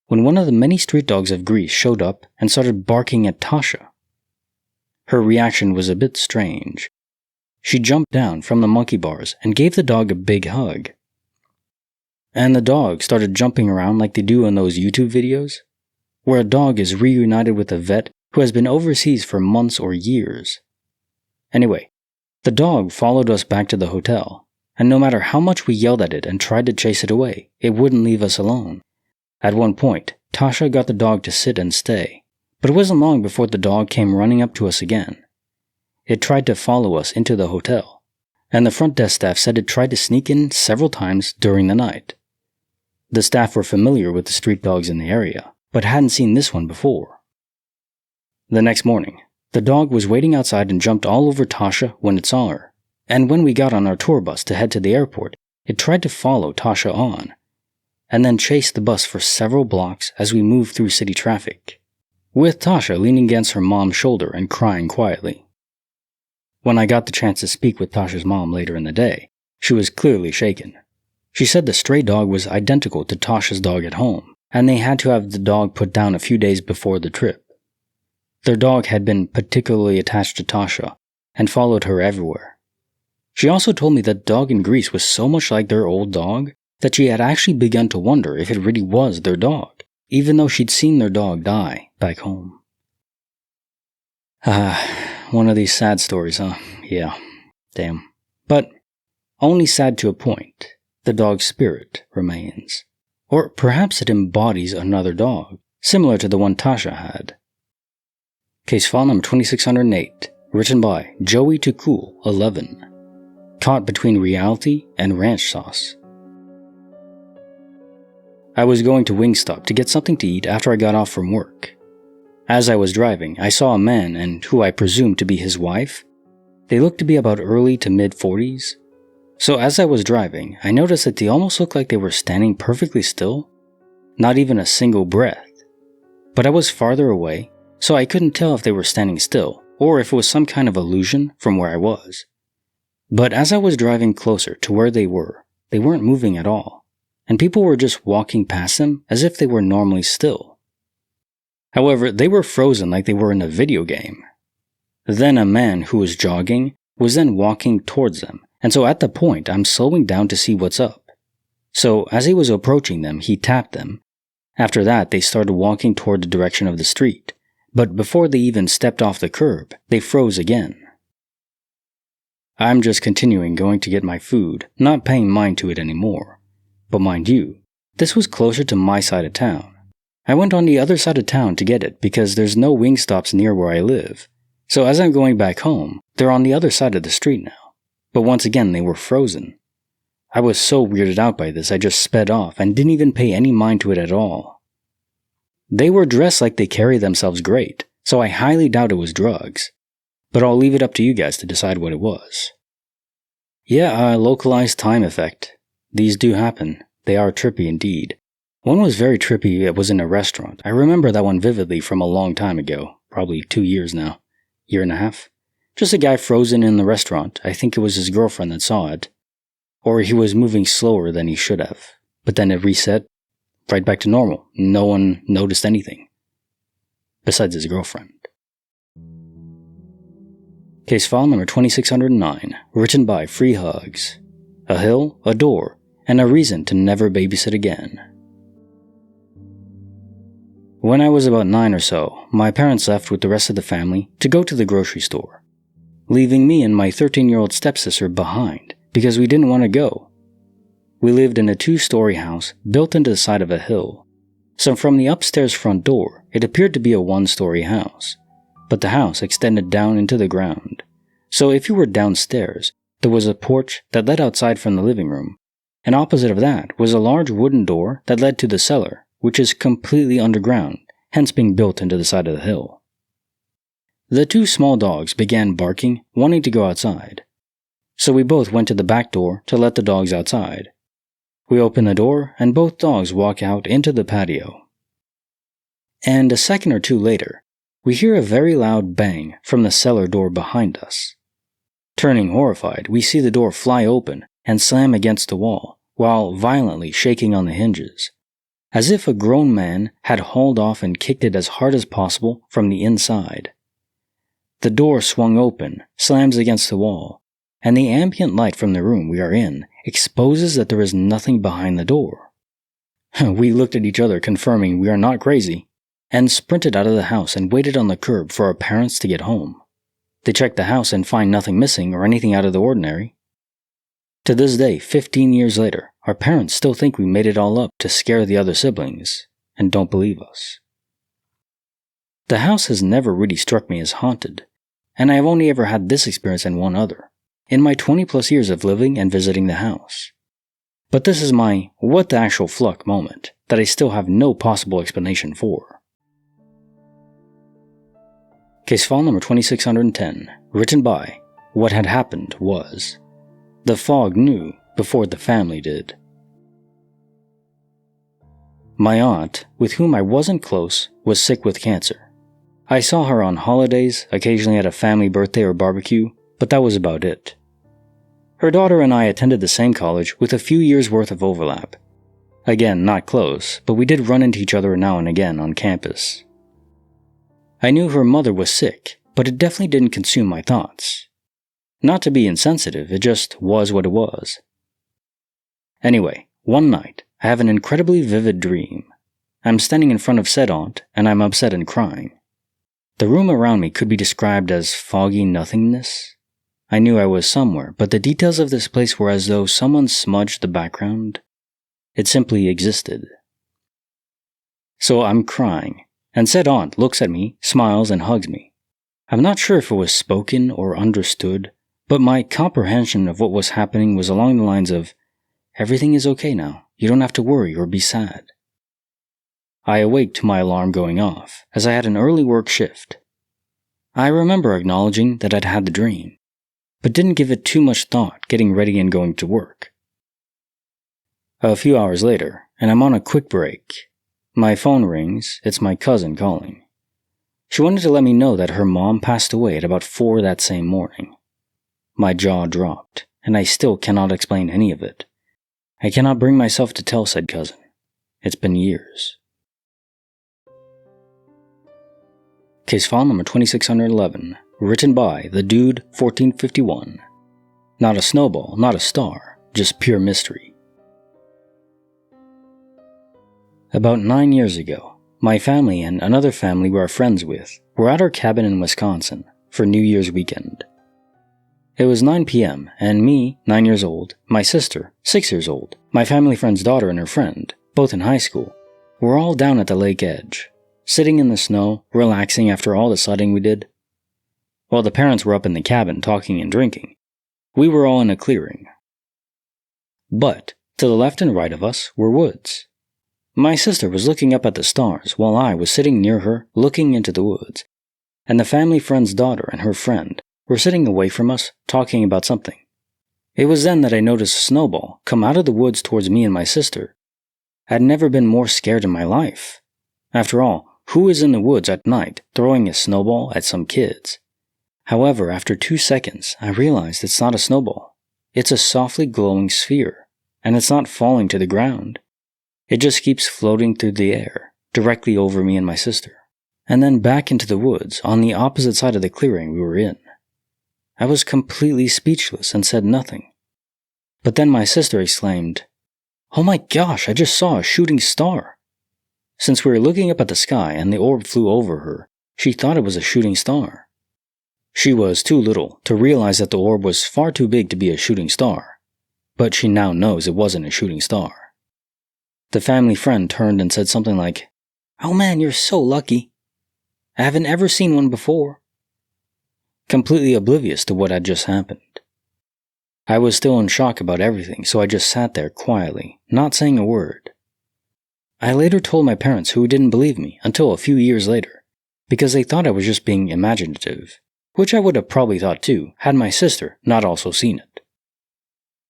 [SPEAKER 1] When one of the many street dogs of Greece showed up and started barking at Tasha. Her reaction was a bit strange. She jumped down from the monkey bars and gave the dog a big hug. And the dog started jumping around like they do in those YouTube videos, where a dog is reunited with a vet who has been overseas for months or years. Anyway, the dog followed us back to the hotel, and no matter how much we yelled at it and tried to chase it away, it wouldn't leave us alone. At one point, Tasha got the dog to sit and stay, but it wasn't long before the dog came running up to us again. It tried to follow us into the hotel, and the front desk staff said it tried to sneak in several times during the night. The staff were familiar with the street dogs in the area, but hadn't seen this one before. The next morning, the dog was waiting outside and jumped all over Tasha when it saw her, and when we got on our tour bus to head to the airport, it tried to follow Tasha on, and then chased the bus for several blocks as we moved through city traffic, with Tasha leaning against her mom's shoulder and crying quietly. When I got the chance to speak with Tasha's mom later in the day, she was clearly shaken. She said the stray dog was identical to Tasha's dog at home, and they had to have the dog put down a few days before the trip. Their dog had been particularly attached to Tasha and followed her everywhere. She also told me that the dog in Greece was so much like their old dog that she had actually begun to wonder if it really was their dog, even though she'd seen their dog die back home. One of these sad stories, huh? Yeah, damn. But only sad to a point. The dog's spirit remains. Or perhaps it embodies another dog, similar to the one Tasha had. Case file number 2608, written by Joey Too Cool 11. Caught between reality and ranch sauce. I was going to Wingstop to get something to eat after I got off from work. As I was driving, I saw a man and who I presumed to be his wife. They looked to be about early to mid-40s. So as I was driving, I noticed that they almost looked like they were standing perfectly still, not even a single breath. But I was farther away, so I couldn't tell if they were standing still or if it was some kind of illusion from where I was. But as I was driving closer to where they weren't moving at all, and people were just walking past them as if they were normally still. However, they were frozen like they were in a video game. Then a man who was jogging was then walking towards them, and so at the point I'm slowing down to see what's up. So as he was approaching them, he tapped them. After that, they started walking toward the direction of the street, but before they even stepped off the curb, they froze again. I'm just continuing going to get my food, not paying mind to it anymore. But mind you, this was closer to my side of town. I went on the other side of town to get it because there's no Wingstops near where I live. So as I'm going back home, they're on the other side of the street now. But once again, they were frozen. I was so weirded out by this, I just sped off and didn't even pay any mind to it at all. They were dressed like they carry themselves great, so I highly doubt it was drugs. But I'll leave it up to you guys to decide what it was. Yeah, a localized time effect. These do happen. They are trippy indeed. One was very trippy. It was in a restaurant. I remember that one vividly from a long time ago. Probably 2 years now. Year and a half. Just a guy frozen in the restaurant. I think it was his girlfriend that saw it. Or he was moving slower than he should have. But then it reset right back to normal. No one noticed anything. Besides his girlfriend. Case file number 2609. Written by Free Hugs. A hill, a door, and a reason to never babysit again. When I was about 9 or so, my parents left with the rest of the family to go to the grocery store, leaving me and my 13-year-old stepsister behind because we didn't want to go. We lived in a 2-story house built into the side of a hill. So from the upstairs front door, it appeared to be a 1-story house. But the house extended down into the ground. So if you were downstairs, there was a porch that led outside from the living room, and opposite of that was a large wooden door that led to the cellar, which is completely underground, hence being built into the side of the hill. The 2 small dogs began barking, wanting to go outside. So we both went to the back door to let the dogs outside. We opened the door, and both dogs walk out into the patio. And a second or two later, we hear a very loud bang from the cellar door behind us. Turning horrified, we see the door fly open and slam against the wall, while violently shaking on the hinges, as if a grown man had hauled off and kicked it as hard as possible from the inside. The door swung open, slams against the wall, and the ambient light from the room we are in exposes that there is nothing behind the door. We looked at each other, confirming we are not crazy, and sprinted out of the house and waited on the curb for our parents to get home. They checked the house and find nothing missing or anything out of the ordinary. To this day, 15 years later, our parents still think we made it all up to scare the other siblings, and don't believe us. The house has never really struck me as haunted, and I have only ever had this experience and one other, in my 20+ years of living and visiting the house. But this is my what the actual fluck moment that I still have no possible explanation for. Case file number 2610, written by What Had Happened Was. The fog knew before the family did. My aunt, with whom I wasn't close, was sick with cancer. I saw her on holidays, occasionally at a family birthday or barbecue, but that was about it. Her daughter and I attended the same college with a few years' worth of overlap. Again, not close, but we did run into each other now and again on campus. I knew her mother was sick, but it definitely didn't consume my thoughts. Not to be insensitive, it just was what it was. Anyway, one night, I have an incredibly vivid dream. I'm standing in front of said aunt, and I'm upset and crying. The room around me could be described as foggy nothingness. I knew I was somewhere, but the details of this place were as though someone smudged the background. It simply existed. So I'm crying, and said aunt looks at me, smiles, and hugs me. I'm not sure if it was spoken or understood, but my comprehension of what was happening was along the lines of, "Everything is okay now, you don't have to worry or be sad." I awake to my alarm going off, as I had an early work shift. I remember acknowledging that I'd had the dream, but didn't give it too much thought getting ready and going to work. A few hours later, and I'm on a quick break. My phone rings, it's my cousin calling. She wanted to let me know that her mom passed away at about 4 that same morning. My jaw dropped, and I still cannot explain any of it. I cannot bring myself to tell said cousin. It's been years. Case file number 2611, written by The Dude 1451. Not a snowball, not a star, just pure mystery. About 9 years ago, my family and another family we are friends with were at our cabin in Wisconsin for New Year's weekend. It was 9 p.m. and me, 9 years old, my sister, 6 years old, my family friend's daughter and her friend, both in high school, were all down at the lake edge, sitting in the snow, relaxing after all the sledding we did. While the parents were up in the cabin talking and drinking, we were all in a clearing. But to the left and right of us were woods. My sister was looking up at the stars while I was sitting near her looking into the woods, and the family friend's daughter and her friend were sitting away from us talking about something. It was then that I noticed Snowball come out of the woods towards me and my sister. I had never been more scared in my life. After all, who is in the woods at night throwing a snowball at some kids? However, after 2 seconds, I realized it's not a snowball. It's a softly glowing sphere, and it's not falling to the ground. It just keeps floating through the air, directly over me and my sister, and then back into the woods on the opposite side of the clearing we were in. I was completely speechless and said nothing. But then my sister exclaimed, "Oh my gosh, I just saw a shooting star." Since we were looking up at the sky and the orb flew over her, she thought it was a shooting star. She was too little to realize that the orb was far too big to be a shooting star. but she now knows it wasn't a shooting star. The family friend turned and said something like, "Oh man, you're so lucky. I haven't ever seen one before." Completely oblivious to what had just happened. I was still in shock about everything, so I just sat there quietly, not saying a word. I later told my parents, who didn't believe me until a few years later, because they thought I was just being imaginative, which I would have probably thought too, had my sister not also seen it.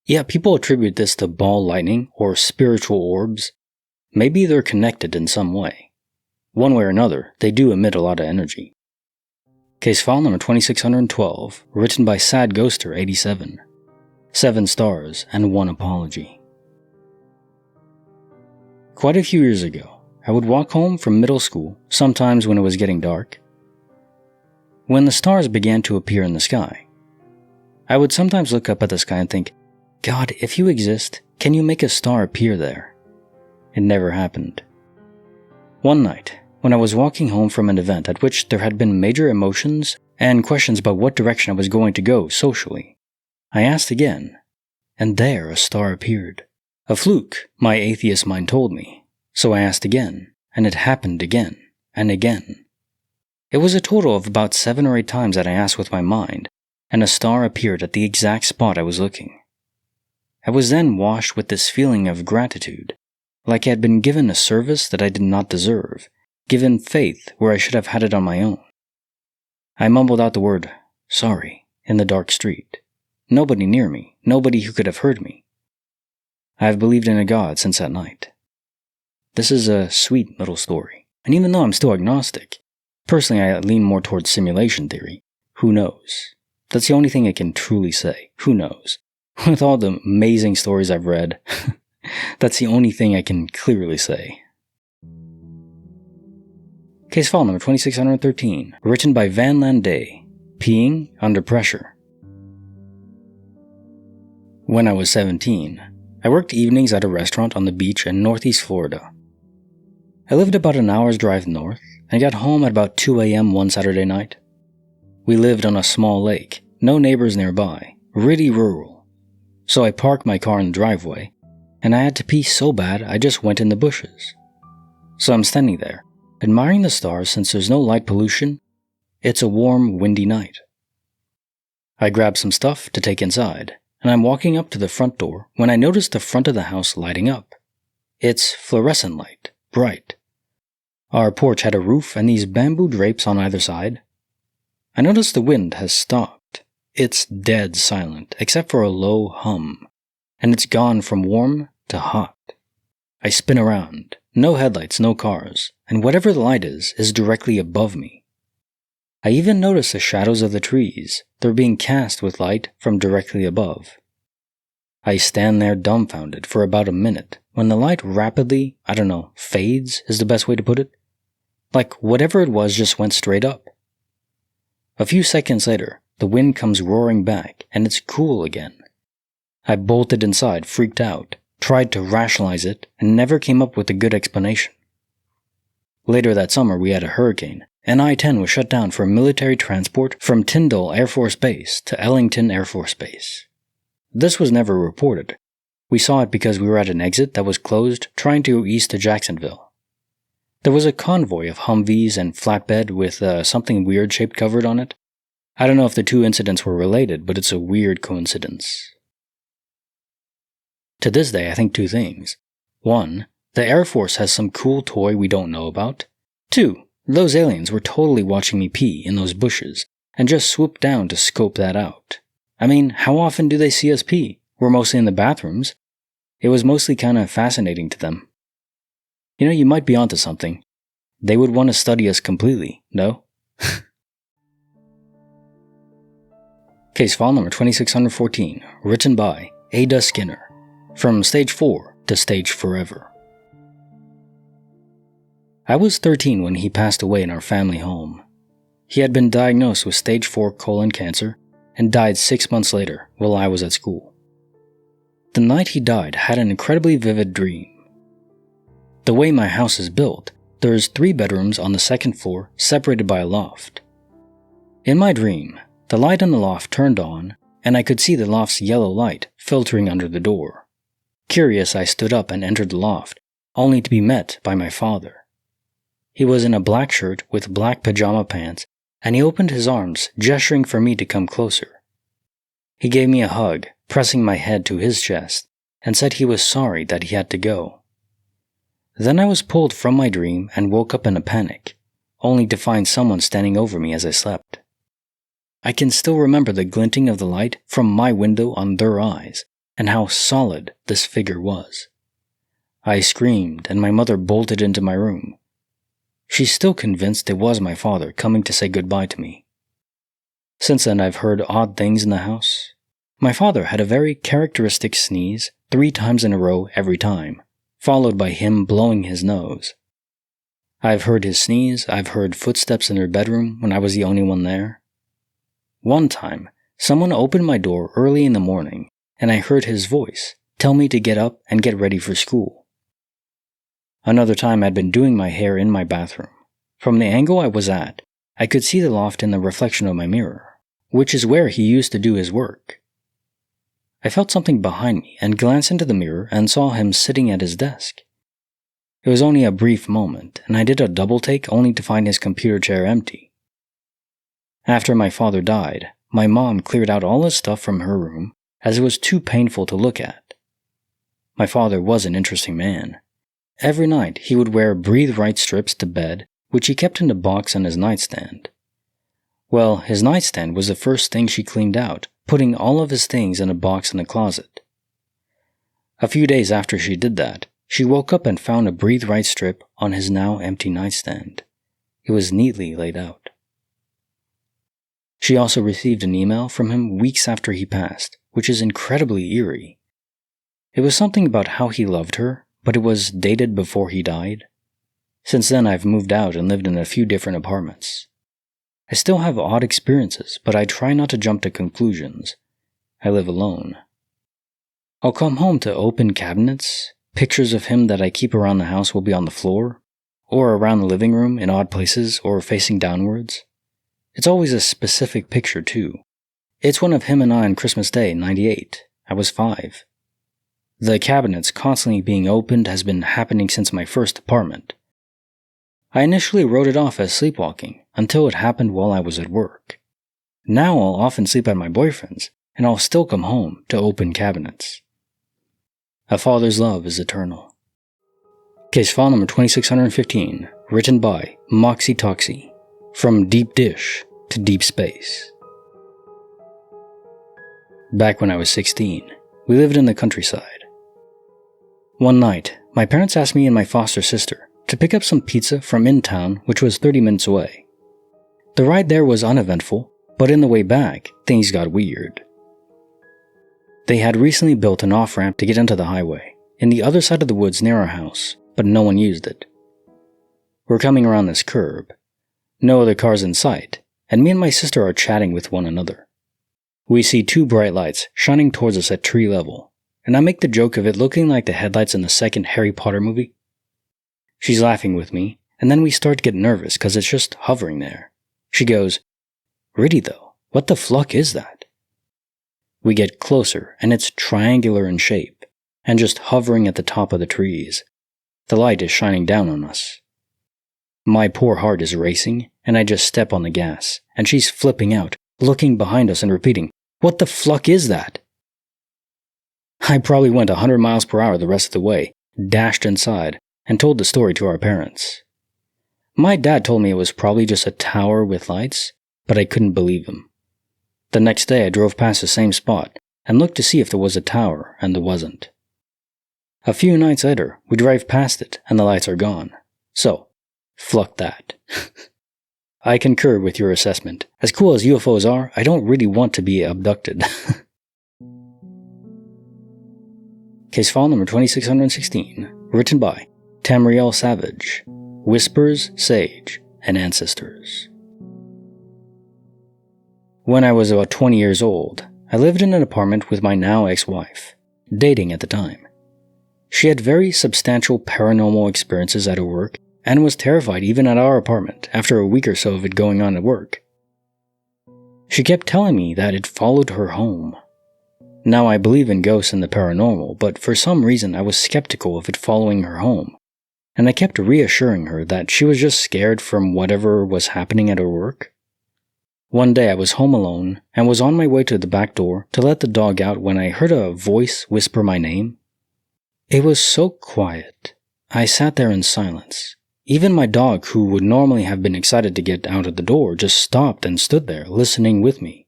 [SPEAKER 1] Yeah, people attribute this to ball lightning or spiritual orbs. Maybe they're connected in some way. One way or another, they do emit a lot of energy. Case file number 2612, written by Sad Ghoster 87. 7 stars and 1 apology. Quite a few years ago, I would walk home from middle school, sometimes when it was getting dark. When the stars began to appear in the sky, I would sometimes look up at the sky and think, "God, if you exist, can you make a star appear there?" It never happened. One night, when I was walking home from an event at which there had been major emotions and questions about what direction I was going to go socially, I asked again, and there a star appeared. A fluke, my atheist mind told me, so I asked again, and it happened again and again. It was a total of about 7 or 8 times that I asked with my mind, and a star appeared at the exact spot I was looking. I was then washed with this feeling of gratitude, like I had been given a service that I did not deserve, given faith where I should have had it on my own. I mumbled out the word, "sorry," in the dark street. Nobody near me, nobody who could have heard me. I have believed in a God since that night. This is a sweet little story, and even though I'm still agnostic, personally I lean more towards simulation theory. Who knows? That's the only thing I can truly say. Who knows? With all the amazing stories I've read, that's the only thing I can clearly say. Case file number 2613, written by Van Landay, Peeing Under Pressure. When I was 17, I worked evenings at a restaurant on the beach in Northeast Florida. I lived about an hour's drive north and got home at about 2 a.m. one Saturday night. We lived on a small lake, no neighbors nearby, really rural. So I parked my car in the driveway, and I had to pee so bad I just went in the bushes. So I'm standing there, admiring the stars since there's no light pollution. It's a warm, windy night. I grabbed some stuff to take inside, and I'm walking up to the front door when I notice the front of the house lighting up. It's fluorescent light, bright. Our porch had a roof and these bamboo drapes on either side. I notice the wind has stopped. It's dead silent, except for a low hum, and it's gone from warm to hot. I spin around, no headlights, no cars, and whatever the light is directly above me. I even notice the shadows of the trees. They're being cast with light from directly above. I stand there dumbfounded for about a minute when the light rapidly, fades is the best way to put it. Like whatever it was just went straight up. A few seconds later, the wind comes roaring back and it's cool again. I bolted inside, freaked out, tried to rationalize it, and never came up with a good explanation. Later that summer we had a hurricane, and I-10 was shut down for military transport from Tyndall Air Force Base to Ellington Air Force Base. This was never reported. We saw it because we were at an exit that was closed trying to go east to Jacksonville. There was a convoy of Humvees and flatbed with something weird shaped covered on it. I don't know if the two incidents were related, but it's a weird coincidence. To this day, I think 2 things. 1, the Air Force has some cool toy we don't know about. 2, those aliens were totally watching me pee in those bushes and just swooped down to scope that out. I mean, how often do they see us pee? We're mostly in the bathrooms. It was mostly kind of fascinating to them. You might be onto something. They would want to study us completely, no? Case file number 2614, written by Ada Skinner. From Stage 4 to Stage Forever. I was 13 when he passed away in our family home. He had been diagnosed with Stage 4 colon cancer and died 6 months later while I was at school. The night he died, I had an incredibly vivid dream. The way my house is built, there's 3 bedrooms on the 2nd floor separated by a loft. In my dream, the light in the loft turned on and I could see the loft's yellow light filtering under the door. Curious, I stood up and entered the loft, only to be met by my father. He was in a black shirt with black pajama pants, and he opened his arms, gesturing for me to come closer. He gave me a hug, pressing my head to his chest, and said he was sorry that he had to go. Then I was pulled from my dream and woke up in a panic, only to find someone standing over me as I slept. I can still remember the glinting of the light from my window on their eyes, and how solid this figure was. I screamed, and my mother bolted into my room. She's still convinced it was my father coming to say goodbye to me. Since then, I've heard odd things in the house. My father had a very characteristic sneeze 3 times in a row every time, followed by him blowing his nose. I've heard his sneeze, I've heard footsteps in their bedroom when I was the only one there. One time, someone opened my door early in the morning, and I heard his voice tell me to get up and get ready for school. Another time I'd been doing my hair in my bathroom. From the angle I was at, I could see the loft in the reflection of my mirror, which is where he used to do his work. I felt something behind me and glanced into the mirror and saw him sitting at his desk. It was only a brief moment, and I did a double take only to find his computer chair empty. After my father died, my mom cleared out all his stuff from her room as it was too painful to look at. My father was an interesting man. Every night he would wear breathe right strips to bed, which he kept in a box on his nightstand. Well, his nightstand was the first thing she cleaned out, putting all of his things in a box in the closet. A few days after she did that, she woke up and found a breathe right strip on his now empty nightstand. It was neatly laid out. She also received an email from him weeks after he passed, which is incredibly eerie. It was something about how he loved her, but it was dated before he died. Since then, I've moved out and lived in a few different apartments. I still have odd experiences, but I try not to jump to conclusions. I live alone. I'll come home to open cabinets. Pictures of him that I keep around the house will be on the floor, or around the living room in odd places or facing downwards. It's always a specific picture, too. It's one of him and I on Christmas Day, 98. I was 5. The cabinets constantly being opened has been happening since my first apartment. I initially wrote it off as sleepwalking until it happened while I was at work. Now I'll often sleep at my boyfriend's, and I'll still come home to open cabinets. A father's love is eternal. Case file number 2615, written by Moxie Toxie. From deep dish to deep space. Back when I was 16, we lived in the countryside. One night, my parents asked me and my foster sister to pick up some pizza from in town, which was 30 minutes away. The ride there was uneventful, but in the way back, things got weird. They had recently built an off-ramp to get onto the highway, in the other side of the woods near our house, but no one used it. We're coming around this curb. No other cars in sight, and me and my sister are chatting with one another. We see 2 bright lights shining towards us at tree level, and I make the joke of it looking like the headlights in the second Harry Potter movie. She's laughing with me, and then we start to get nervous because it's just hovering there. She goes, "Really though, what the fluck is that?" We get closer, and it's triangular in shape, and just hovering at the top of the trees. The light is shining down on us. My poor heart is racing, and I just step on the gas, and she's flipping out, looking behind us and repeating, "What the fluck is that?" I probably went 100 miles per hour the rest of the way, dashed inside, and told the story to our parents. My dad told me it was probably just a tower with lights, but I couldn't believe him. The next day I drove past the same spot and looked to see if there was a tower, and there wasn't. A few nights later, we drive past it and the lights are gone. So, fluck that. I concur with your assessment. As cool as UFOs are, I don't really want to be abducted. Case file number 2616, written by Tamriel Savage, Whispers, Sage, and Ancestors. When I was about 20 years old, I lived in an apartment with my now ex-wife, dating at the time. She had very substantial paranormal experiences at her work and was terrified even at our apartment after a week or so of it going on at work. She kept telling me that it followed her home. Now I believe in ghosts and the paranormal, but for some reason I was skeptical of it following her home, and I kept reassuring her that she was just scared from whatever was happening at her work. One day I was home alone and was on my way to the back door to let the dog out when I heard a voice whisper my name. It was so quiet. I sat there in silence. Even my dog, who would normally have been excited to get out of the door, just stopped and stood there, listening with me.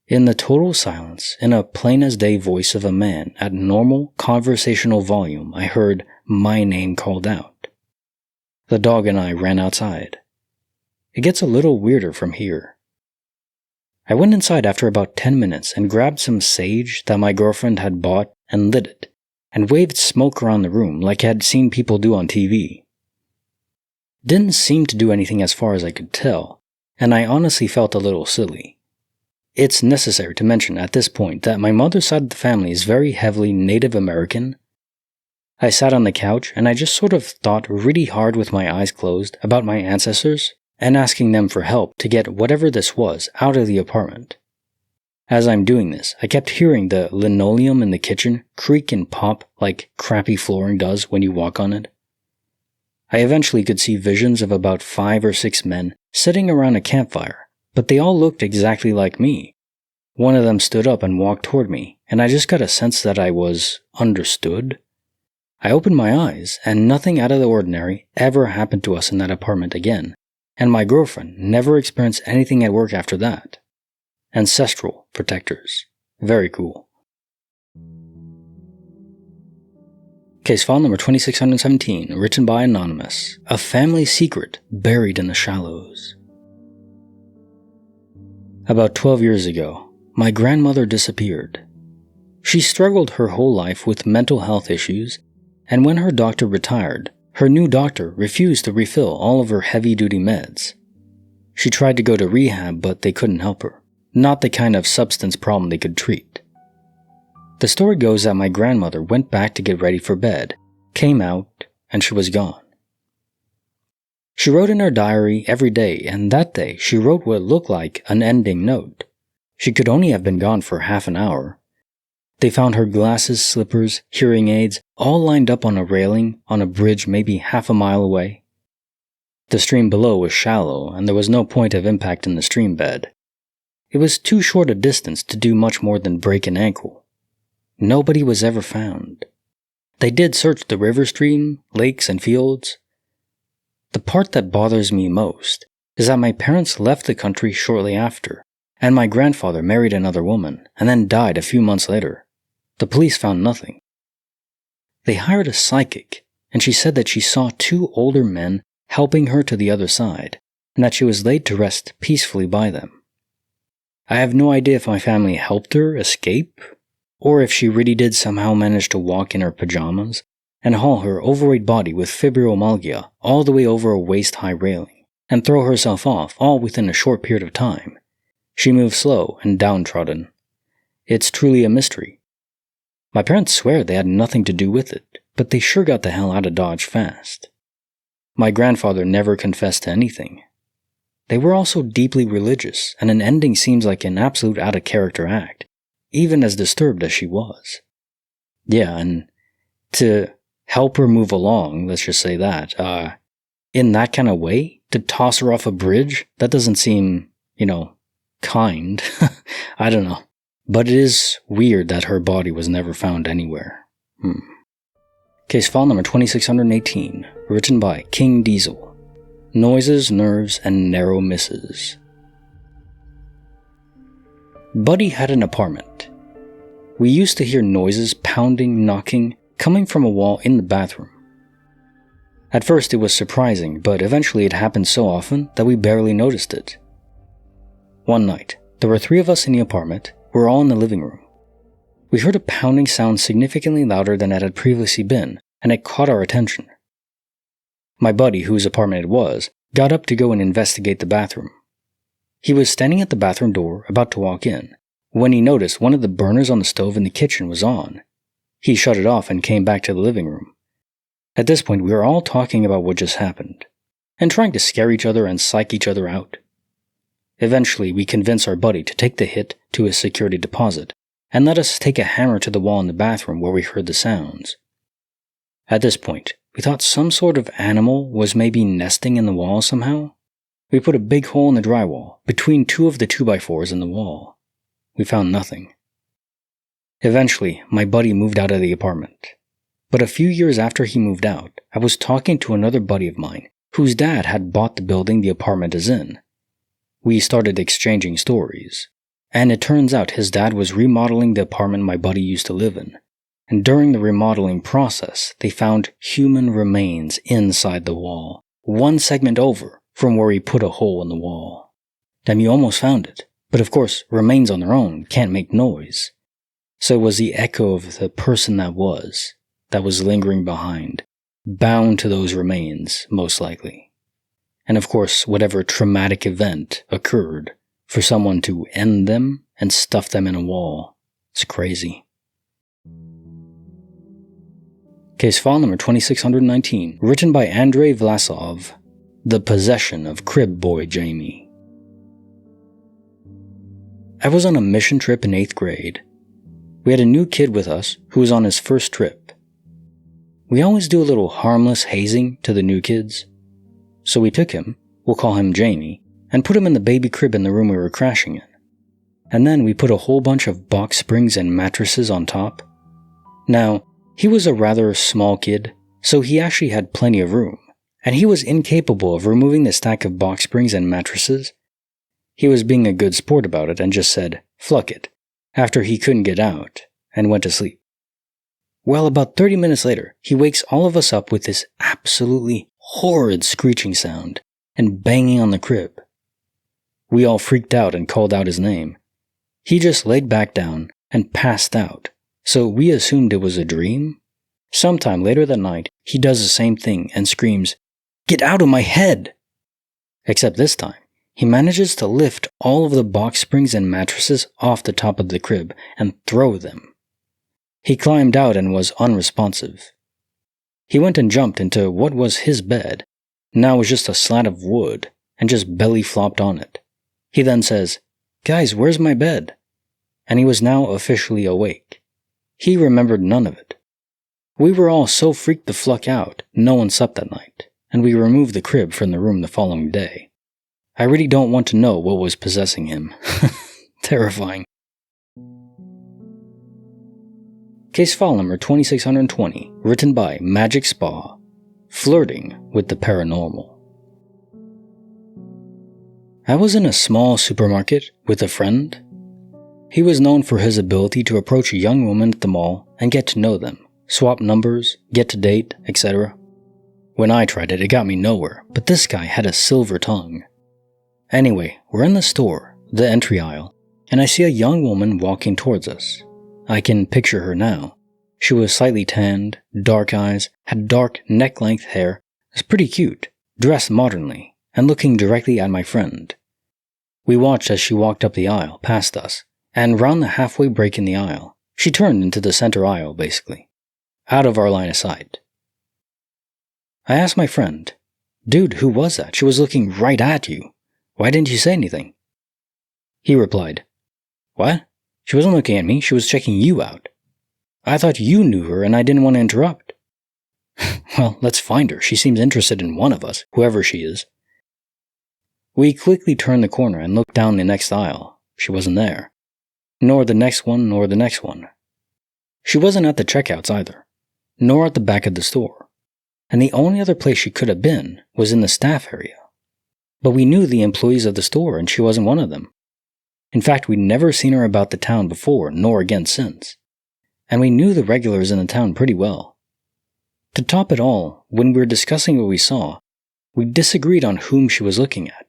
[SPEAKER 1] In the total silence, in a plain-as-day voice of a man at normal conversational volume, I heard my name called out. The dog and I ran outside. It gets a little weirder from here. I went inside after about 10 minutes and grabbed some sage that my girlfriend had bought and lit it, and waved smoke around the room like I had seen people do on TV. Didn't seem to do anything as far as I could tell, and I honestly felt a little silly. It's necessary to mention at this point that my mother's side of the family is very heavily Native American. I sat on the couch and I just sort of thought really hard with my eyes closed about my ancestors and asking them for help to get whatever this was out of the apartment. As I'm doing this, I kept hearing the linoleum in the kitchen creak and pop like crappy flooring does when you walk on it. I eventually could see visions of about 5 or 6 men sitting around a campfire, but they all looked exactly like me. One of them stood up and walked toward me, and I just got a sense that I was understood. I opened my eyes, and nothing out of the ordinary ever happened to us in that apartment again, and my girlfriend never experienced anything at work after that. Ancestral protectors. Very cool. Case file number 2617, written by Anonymous. A family secret buried in the shallows. About 12 years ago, my grandmother disappeared. She struggled her whole life with mental health issues, and when her doctor retired, her new doctor refused to refill all of her heavy-duty meds. She tried to go to rehab, but they couldn't help her. Not the kind of substance problem they could treat. The story goes that my grandmother went back to get ready for bed, came out, and she was gone. She wrote in her diary every day, and that day she wrote what looked like an ending note. She could only have been gone for half an hour. They found her glasses, slippers, hearing aids, all lined up on a railing on a bridge maybe half a mile away. The stream below was shallow, and there was no point of impact in the stream bed. It was too short a distance to do much more than break an ankle. Nobody was ever found. They did search the river stream, lakes, and fields. The part that bothers me most is that my parents left the country shortly after, and my grandfather married another woman and then died a few months later. The police found nothing. They hired a psychic, and she said that she saw 2 older men helping her to the other side, and that she was laid to rest peacefully by them. I have no idea if my family helped her escape, or if she really did somehow manage to walk in her pajamas and haul her overweight body with fibromyalgia all the way over a waist-high railing, and throw herself off all within a short period of time. She moved slow and downtrodden. It's truly a mystery. My parents swear they had nothing to do with it, but they sure got the hell out of Dodge fast. My grandfather never confessed to anything. They were also deeply religious, and an ending seems like an absolute out-of-character act, even as disturbed as she was. Yeah, and to help her move along, let's just say that, in that kind of way, to toss her off a bridge, that doesn't seem, kind. I don't know. But it is weird that her body was never found anywhere. Case file number 2618, written by King Diesel. Noises, nerves, and narrow misses. Buddy had an apartment. We used to hear noises, pounding, knocking, coming from a wall in the bathroom. At first it was surprising, but eventually it happened so often that we barely noticed it. One night, there were 3 of us in the apartment. We were all in the living room. We heard a pounding sound significantly louder than it had previously been, and it caught our attention. My buddy, whose apartment it was, got up to go and investigate the bathroom. He was standing at the bathroom door, about to walk in, when he noticed one of the burners on the stove in the kitchen was on. He shut it off and came back to the living room. At this point, we were all talking about what just happened, and trying to scare each other and psych each other out. Eventually, we convince our buddy to take the hit to his security deposit and let us take a hammer to the wall in the bathroom where we heard the sounds. At this point, we thought some sort of animal was maybe nesting in the wall somehow. We put a big hole in the drywall between two of the 2x4s in the wall. We found nothing. Eventually, my buddy moved out of the apartment. But a few years after he moved out, I was talking to another buddy of mine whose dad had bought the building the apartment is in. We started exchanging stories, and it turns out his dad was remodeling the apartment my buddy used to live in. And during the remodeling process, they found human remains inside the wall, one segment over from where he put a hole in the wall. Damn, you almost found it. But of course, remains on their own can't make noise. So it was the echo of the person that was lingering behind, bound to those remains, most likely. And of course, whatever traumatic event occurred for someone to end them and stuff them in a wall. It's crazy. Case file number 2619, written by Andrei Vlasov, The Possession of Crib Boy Jamie. I was on a mission trip in 8th grade. We had a new kid with us who was on his first trip. We always do a little harmless hazing to the new kids. So we took him, we'll call him Jamie, and put him in the baby crib in the room we were crashing in. And then we put a whole bunch of box springs and mattresses on top. Now, he was a rather small kid, so he actually had plenty of room, and he was incapable of removing the stack of box springs and mattresses. He was being a good sport about it and just said, "Fluck it," after he couldn't get out, and went to sleep. Well, about 30 minutes later, he wakes all of us up with this absolutely horrid screeching sound and banging on the crib. We all freaked out and called out his name. He just laid back down and passed out, so we assumed it was a dream. Sometime later that night, he does the same thing and screams, "Get out of my head!" Except this time, he manages to lift all of the box springs and mattresses off the top of the crib and throw them. He climbed out and was unresponsive. He went and jumped into what was his bed. Now it was just a slat of wood, and just belly flopped on it. He then says, "Guys, where's my bed?" And he was now officially awake. He remembered none of it. We were all so freaked the fluck out, no one slept that night, and we removed the crib from the room the following day. I really don't want to know what was possessing him. Terrifying. Case file number 2620, written by Magic Spa, Flirting with the Paranormal. I was in a small supermarket with a friend. He was known for his ability to approach a young woman at the mall and get to know them, swap numbers, get to date, etc. When I tried it, it got me nowhere, but this guy had a silver tongue. Anyway, we're in the store, the entry aisle, and I see a young woman walking towards us. I can picture her now. She was slightly tanned, dark eyes, had dark neck-length hair, was pretty cute, dressed modernly, and looking directly at my friend. We watched as she walked up the aisle, past us, and round the halfway break in the aisle. She turned into the center aisle, basically, out of our line of sight. I asked my friend, "Dude, who was that? She was looking right at you. Why didn't you say anything?" He replied, "What? She wasn't looking at me, she was checking you out. I thought you knew her and I didn't want to interrupt." Well, let's find her. She seems interested in one of us, whoever she is. We quickly turned the corner and looked down the next aisle. She wasn't there. Nor the next one, nor the next one. She wasn't at the checkouts either, nor at the back of the store. And the only other place she could have been was in the staff area. But we knew the employees of the store and she wasn't one of them. In fact, we'd never seen her about the town before, nor again since. And we knew the regulars in the town pretty well. To top it all, when we were discussing what we saw, we disagreed on whom she was looking at.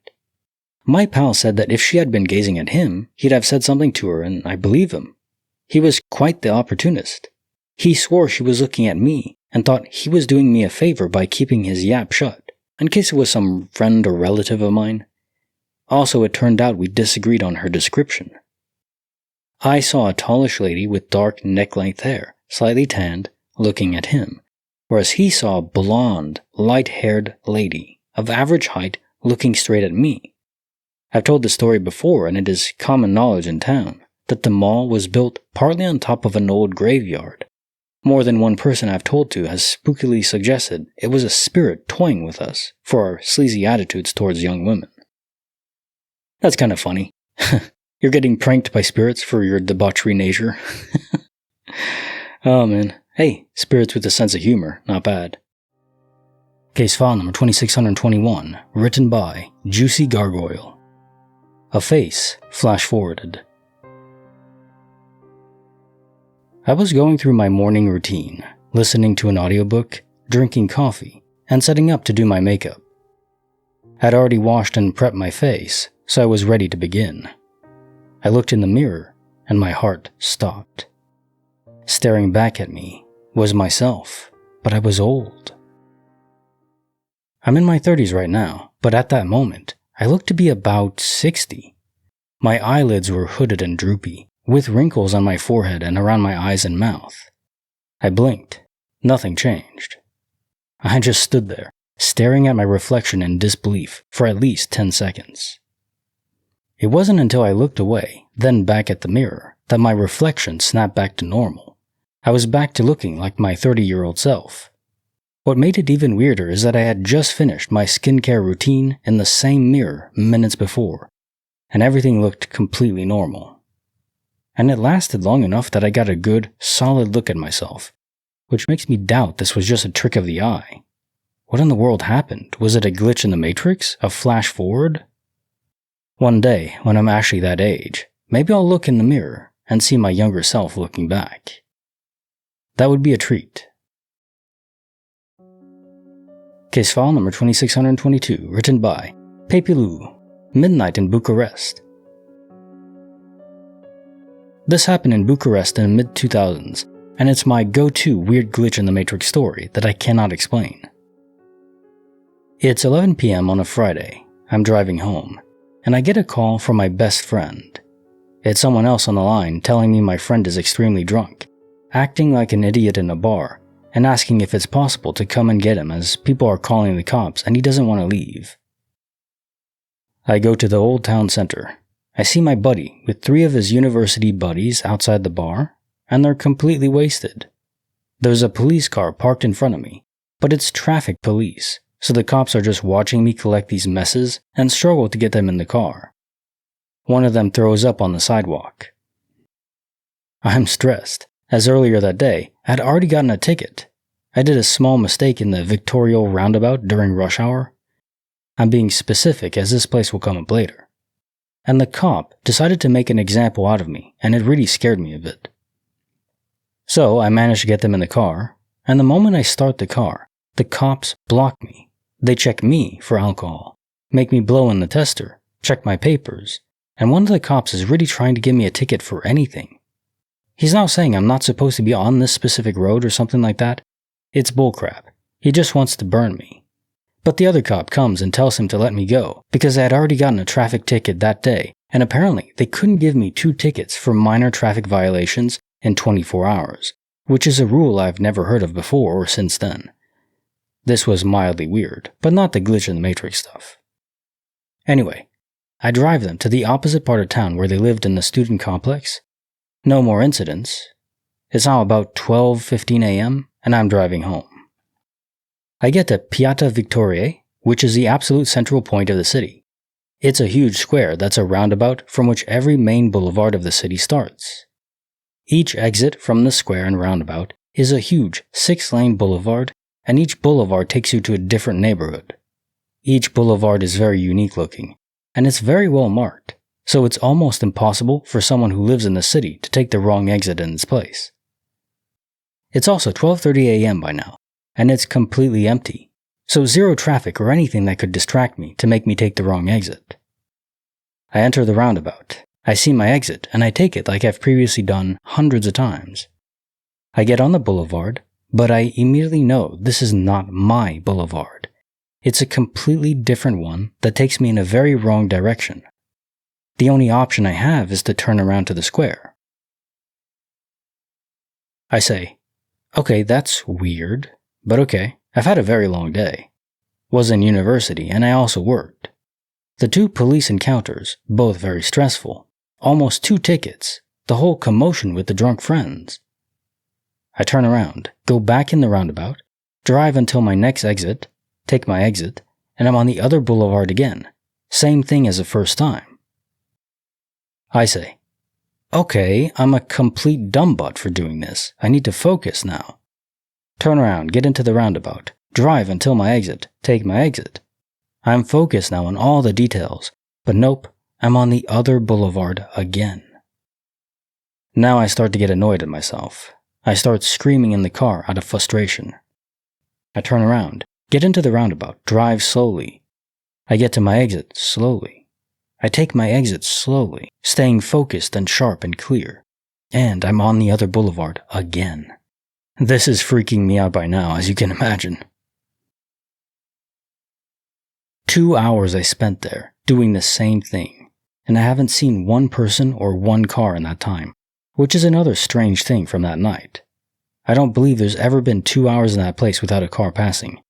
[SPEAKER 1] My pal said that if she had been gazing at him, he'd have said something to her, and I believe him. He was quite the opportunist. He swore she was looking at me, and thought he was doing me a favor by keeping his yap shut, in case it was some friend or relative of mine. Also, it turned out we disagreed on her description. I saw a tallish lady with dark neck-length hair, slightly tanned, looking at him, whereas he saw a blonde, light-haired lady, of average height, looking straight at me. I've told this story before, and it is common knowledge in town that the mall was built partly on top of an old graveyard. More than one person I've told to has spookily suggested it was a spirit toying with us for our sleazy attitudes towards young women. That's kind of funny. You're getting pranked by spirits for your debauchery nature. Oh man. Hey, spirits with a sense of humor, not bad. Case file number 2621, written by Juicy Gargoyle. A face flash forwarded. I was going through my morning routine, listening to an audiobook, drinking coffee, and setting up to do my makeup. I'd already washed and prepped my face, so I was ready to begin. I looked in the mirror, and my heart stopped. Staring back at me was myself, but I was old. I'm in my 30s right now, but at that moment, I looked to be about 60. My eyelids were hooded and droopy, with wrinkles on my forehead and around my eyes and mouth. I blinked. Nothing changed. I just stood there, staring at my reflection in disbelief for at least 10 seconds. It wasn't until I looked away, then back at the mirror, that my reflection snapped back to normal. I was back to looking like my 30-year-old self. What made it even weirder is that I had just finished my skincare routine in the same mirror minutes before, and everything looked completely normal. And it lasted long enough that I got a good, solid look at myself, which makes me doubt this was just a trick of the eye. What in the world happened? Was it a glitch in the Matrix? A flash forward? One day, when I'm actually that age, maybe I'll look in the mirror and see my younger self looking back. That would be a treat. Case file number 2622, written by Pepilou, Midnight in Bucharest. This happened in Bucharest in the mid-2000s, and it's my go-to weird glitch in the Matrix story that I cannot explain. It's 11 p.m. on a Friday. I'm driving home, and I get a call from my best friend. It's someone else on the line telling me my friend is extremely drunk, acting like an idiot in a bar, and asking if it's possible to come and get him as people are calling the cops and he doesn't want to leave. I go to the old town center. I see my buddy with 3 of his university buddies outside the bar, and they're completely wasted. There's a police car parked in front of me, but it's traffic police, so the cops are just watching me collect these messes and struggle to get them in the car. One of them throws up on the sidewalk. I'm stressed, as earlier that day, I'd already gotten a ticket. I did a small mistake in the Victorial roundabout during rush hour. I'm being specific as this place will come up later. And the cop decided to make an example out of me, and it really scared me a bit. So I managed to get them in the car, and the moment I start the car, the cops block me. They check me for alcohol, make me blow in the tester, check my papers, and one of the cops is really trying to give me a ticket for anything. He's now saying I'm not supposed to be on this specific road or something like that. It's bullcrap. He just wants to burn me. But the other cop comes and tells him to let me go because I had already gotten a traffic ticket that day, and apparently they couldn't give me 2 tickets for minor traffic violations in 24 hours, which is a rule I've never heard of before or since then. This was mildly weird, but not the glitch in the Matrix stuff. Anyway, I drive them to the opposite part of town where they lived in the student complex. No more incidents. It's now about 12:15 a.m. and I'm driving home. I get to Piazza Victoriae, which is the absolute central point of the city. It's a huge square that's a roundabout from which every main boulevard of the city starts. Each exit from the square and roundabout is a huge 6-lane boulevard, and each boulevard takes you to a different neighborhood. Each boulevard is very unique looking, and it's very well marked, so it's almost impossible for someone who lives in the city to take the wrong exit in this place. It's also 12:30 a.m. by now, and it's completely empty, so zero traffic or anything that could distract me to make me take the wrong exit. I enter the roundabout. I see my exit, and I take it like I've previously done hundreds of times. I get on the boulevard, but I immediately know this is not my boulevard. It's a completely different one that takes me in a very wrong direction. The only option I have is to turn around to the square. I say, okay, that's weird, but okay, I've had a very long day. Was in university and I also worked. The 2 police encounters, both very stressful. Almost 2 tickets. The whole commotion with the drunk friends. I turn around, go back in the roundabout, drive until my next exit, take my exit, and I'm on the other boulevard again. Same thing as the first time. I say, okay, I'm a complete dumbbutt for doing this. I need to focus now. Turn around, get into the roundabout, drive until my exit, take my exit. I'm focused now on all the details, but nope, I'm on the other boulevard again. Now I start to get annoyed at myself. I start screaming in the car out of frustration. I turn around, get into the roundabout, drive slowly. I get to my exit slowly. I take my exit slowly, staying focused and sharp and clear. And I'm on the other boulevard again. This is freaking me out by now, as you can imagine. 2 hours I spent there, doing the same thing, and I haven't seen one person or one car in that time, which is another strange thing from that night. I don't believe there's ever been 2 hours in that place without a car passing.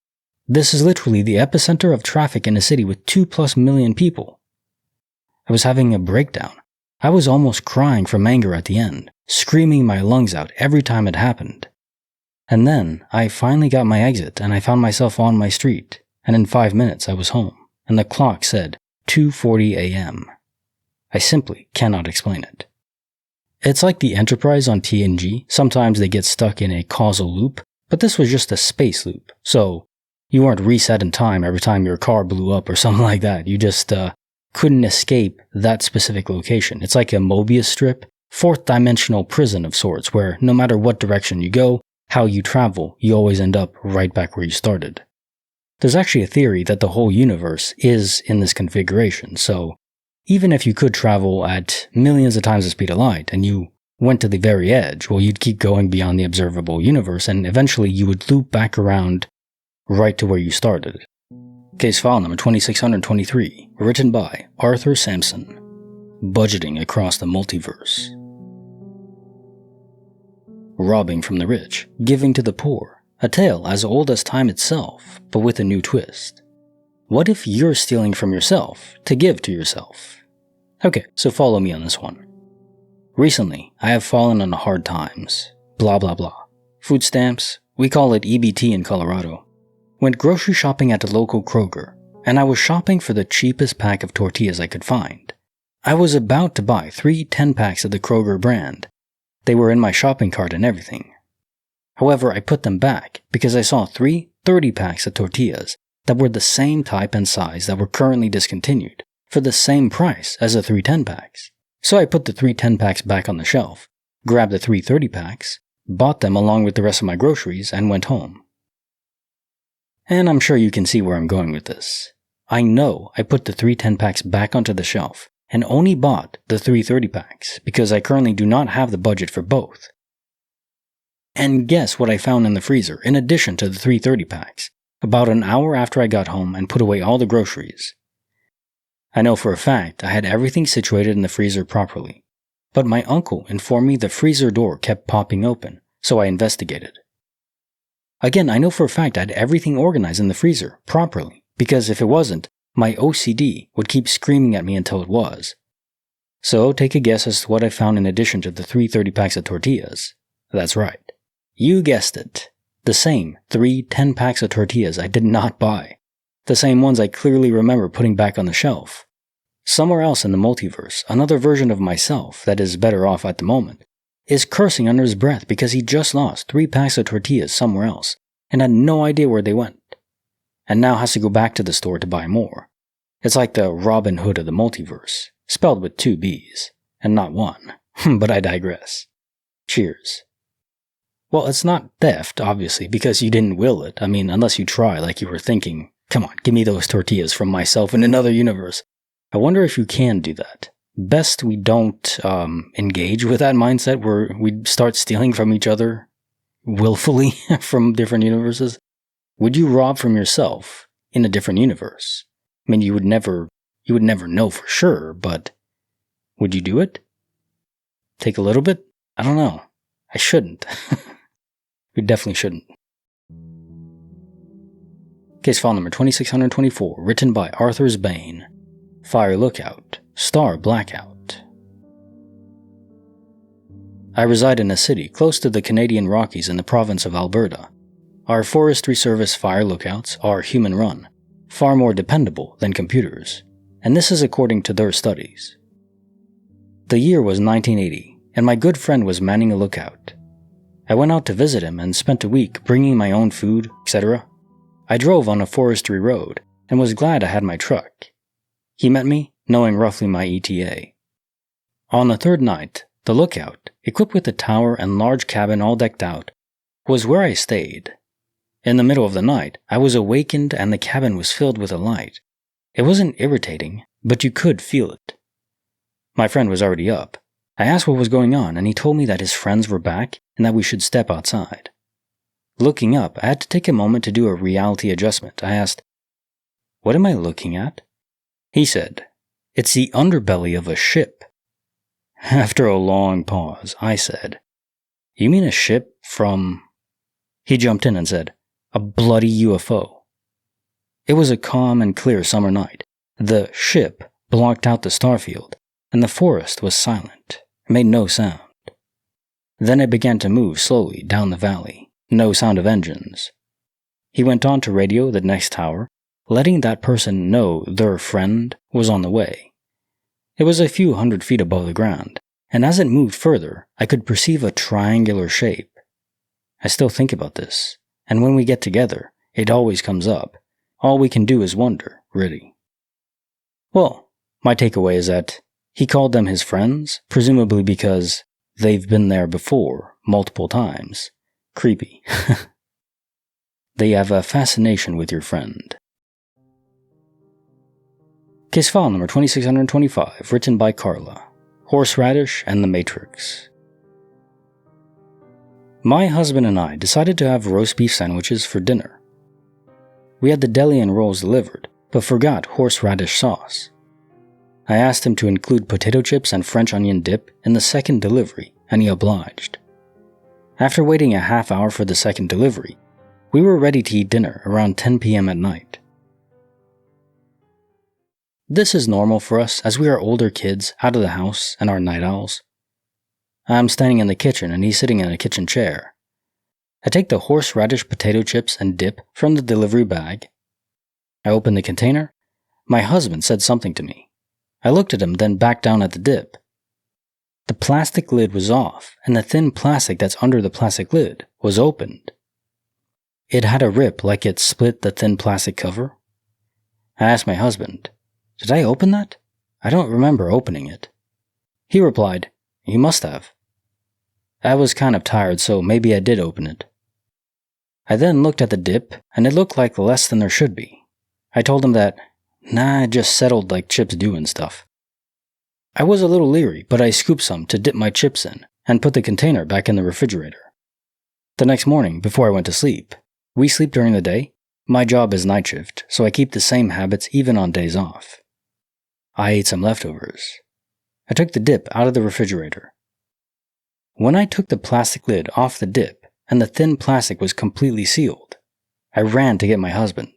[SPEAKER 1] This is literally the epicenter of traffic in a city with 2+ million people. I was having a breakdown. I was almost crying from anger at the end, screaming my lungs out every time it happened. And then I finally got my exit and I found myself on my street, and in 5 minutes I was home, and the clock said 2:40 a.m. I simply cannot explain it. It's like the Enterprise on TNG. Sometimes they get stuck in a causal loop, but this was just a space loop, so you weren't reset in time every time your car blew up or something like that. You just couldn't escape that specific location. It's like a Mobius strip, 4th dimensional prison of sorts, where no matter what direction you go, how you travel, you always end up right back where you started. There's actually a theory that the whole universe is in this configuration, so even if you could travel at millions of times the speed of light and you went to the very edge, well, you'd keep going beyond the observable universe and eventually you would loop back around right to where you started. Case file number 2623, written by Arthur Sampson. Budgeting across the multiverse. Robbing from the rich, giving to the poor. A tale as old as time itself, but with a new twist. What if you're stealing from yourself to give to yourself? Okay, so follow me on this one. Recently, I have fallen on hard times. Blah blah blah. Food stamps, we call it EBT in Colorado. Went grocery shopping at the local Kroger, and I was shopping for the cheapest pack of tortillas I could find. I was about to buy 3 10-packs of the Kroger brand. They were in my shopping cart and everything. However, I put them back because I saw 3 30-packs of tortillas that were the same type and size that were currently discontinued for the same price as the 3 10-packs. So I put the 3 10-packs back on the shelf, grabbed the 3 30-packs, bought them along with the rest of my groceries, and went home. And I'm sure you can see where I'm going with this. I know I put the 3 10-packs back onto the shelf and only bought the 3 30-packs because I currently do not have the budget for both. And guess what I found in the freezer in addition to the 3 30-packs, about an hour after I got home and put away all the groceries. I know for a fact I had everything situated in the freezer properly, but my uncle informed me the freezer door kept popping open, so I investigated. Again, I know for a fact I had everything organized in the freezer properly, because if it wasn't, my OCD would keep screaming at me until it was. So take a guess as to what I found in addition to the 3 30-packs of tortillas. That's right. You guessed it. The same 3 10-packs of tortillas I did not buy. The same ones I clearly remember putting back on the shelf. Somewhere else in the multiverse, another version of myself that is better off at the moment is cursing under his breath because he just lost 3 packs of tortillas somewhere else and had no idea where they went, and now has to go back to the store to buy more. It's like the Robin Hood of the multiverse, spelled with 2 B's, and not 1. But I digress. Cheers. Well, it's not theft, obviously, because you didn't will it. I mean, unless you try like you were thinking, come on, give me those tortillas from myself in another universe. I wonder if you can do that. Best we don't engage with that mindset where we start stealing from each other willfully from different universes. Would you rob from yourself in a different universe? I mean, you would never know for sure, but would you do it? Take a little bit? I don't know. I shouldn't. We definitely shouldn't. Case file number 2624, written by Arthur's Bane. Fire Lookout, Star Blackout. I reside in a city close to the Canadian Rockies in the province of Alberta. Our Forestry Service fire lookouts are human-run, far more dependable than computers, and this is according to their studies. The year was 1980, and my good friend was manning a lookout. I went out to visit him and spent a week bringing my own food, etc. I drove on a forestry road and was glad I had my truck. He met me, knowing roughly my ETA. On the third night, the lookout, equipped with a tower and large cabin all decked out, was where I stayed. In the middle of the night, I was awakened and the cabin was filled with a light. It wasn't irritating, but you could feel it. My friend was already up. I asked what was going on, and he told me that his friends were back and that we should step outside. Looking up, I had to take a moment to do a reality adjustment. I asked, "What am I looking at?" He said, "It's the underbelly of a ship." After a long pause, I said, "You mean a ship from..." He jumped in and said, "A bloody UFO." It was a calm and clear summer night. The ship blocked out the starfield, and the forest was silent. It made no sound. Then it began to move slowly down the valley. No sound of engines. He went on to radio the next tower, letting that person know their friend was on the way. It was a few hundred feet above the ground, and as it moved further, I could perceive a triangular shape. I still think about this, and when we get together, it always comes up. All we can do is wonder, really. Well, my takeaway is that he called them his friends, presumably because they've been there before, multiple times. Creepy. They have a fascination with your friend. Case file number 2625, written by Carla. Horseradish and the Matrix. My husband and I decided to have roast beef sandwiches for dinner. We had the deli and rolls delivered, but forgot horseradish sauce. I asked him to include potato chips and French onion dip in the second delivery, and he obliged. After waiting a half hour for the second delivery, we were ready to eat dinner around 10 p.m. at night. This is normal for us as we are older kids out of the house and are night owls. I'm standing in the kitchen and he's sitting in a kitchen chair. I take the horseradish potato chips and dip from the delivery bag. I open the container. My husband said something to me. I looked at him, then back down at the dip. The plastic lid was off, and the thin plastic that's under the plastic lid was opened. It had a rip like it split the thin plastic cover. I asked my husband, "Did I open that? I don't remember opening it." He replied, "You must have." I was kind of tired, so maybe I did open it. I then looked at the dip, and it looked like less than there should be. I told him that, "Nah, it just settled like chips do and stuff." I was a little leery, but I scooped some to dip my chips in and put the container back in the refrigerator. The next morning, before I went to sleep, we sleep during the day. My job is night shift, so I keep the same habits even on days off. I ate some leftovers. I took the dip out of the refrigerator. When I took the plastic lid off the dip and the thin plastic was completely sealed, I ran to get my husband.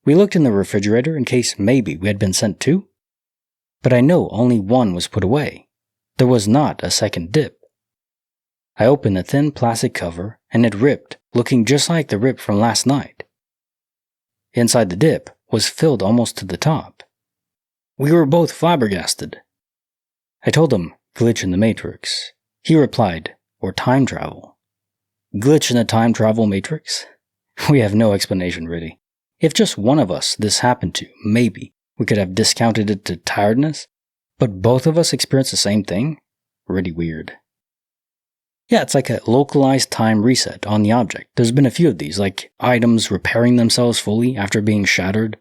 [SPEAKER 1] We looked in the refrigerator in case maybe we had been sent two. But I know only one was put away. There was not a second dip. I opened the thin plastic cover and it ripped, looking just like the rip from last night. Inside the dip was filled almost to the top. We were both flabbergasted. I told him, "Glitch in the Matrix." He replied, "Or time travel." Glitch in the time travel matrix? We have no explanation really. If just one of us this happened to, maybe we could have discounted it to tiredness, but both of us experienced the same thing? Really weird. Yeah, it's like a localized time reset on the object. There's been a few of these, like items repairing themselves fully after being shattered.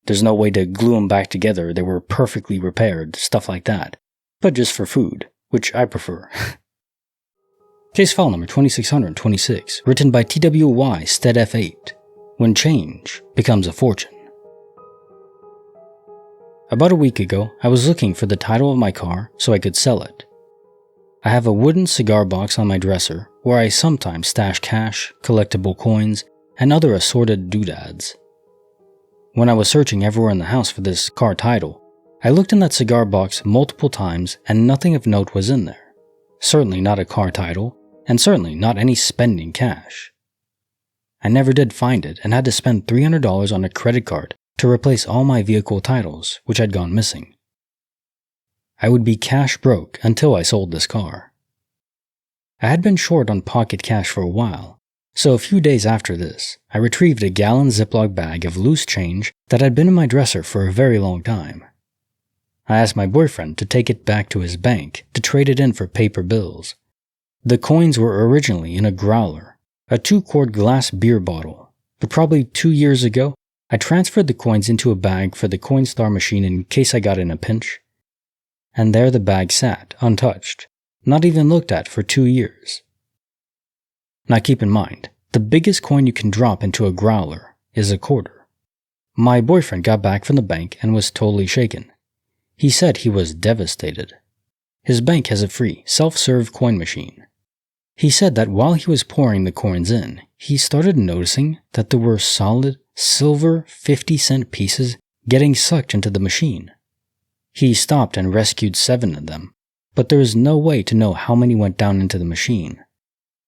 [SPEAKER 1] There's no way to glue them back together, they were perfectly repaired, stuff like that. But just for food, which I prefer. Case file number 2626, written by TWY Stead F8. When change becomes a fortune. About a week ago, I was looking for the title of my car so I could sell it. I have a wooden cigar box on my dresser where I sometimes stash cash, collectible coins, and other assorted doodads. When I was searching everywhere in the house for this car title, I looked in that cigar box multiple times and nothing of note was in there. Certainly not a car title, and certainly not any spending cash. I never did find it and had to spend $300 on a credit card to replace all my vehicle titles, which had gone missing. I would be cash broke until I sold this car. I had been short on pocket cash for a while, so a few days after this, I retrieved a gallon Ziploc bag of loose change that had been in my dresser for a very long time. I asked my boyfriend to take it back to his bank to trade it in for paper bills. The coins were originally in a growler, a 2-quart glass beer bottle, but probably 2 years ago, I transferred the coins into a bag for the Coinstar machine in case I got in a pinch. And there the bag sat, untouched, not even looked at for 2 years. Now keep in mind, the biggest coin you can drop into a growler is a quarter. My boyfriend got back from the bank and was totally shaken. He said he was devastated. His bank has a free, self-serve coin machine. He said that while he was pouring the coins in, he started noticing that there were solid, silver 50-cent pieces getting sucked into the machine. He stopped and rescued 7 of them, but there is no way to know how many went down into the machine.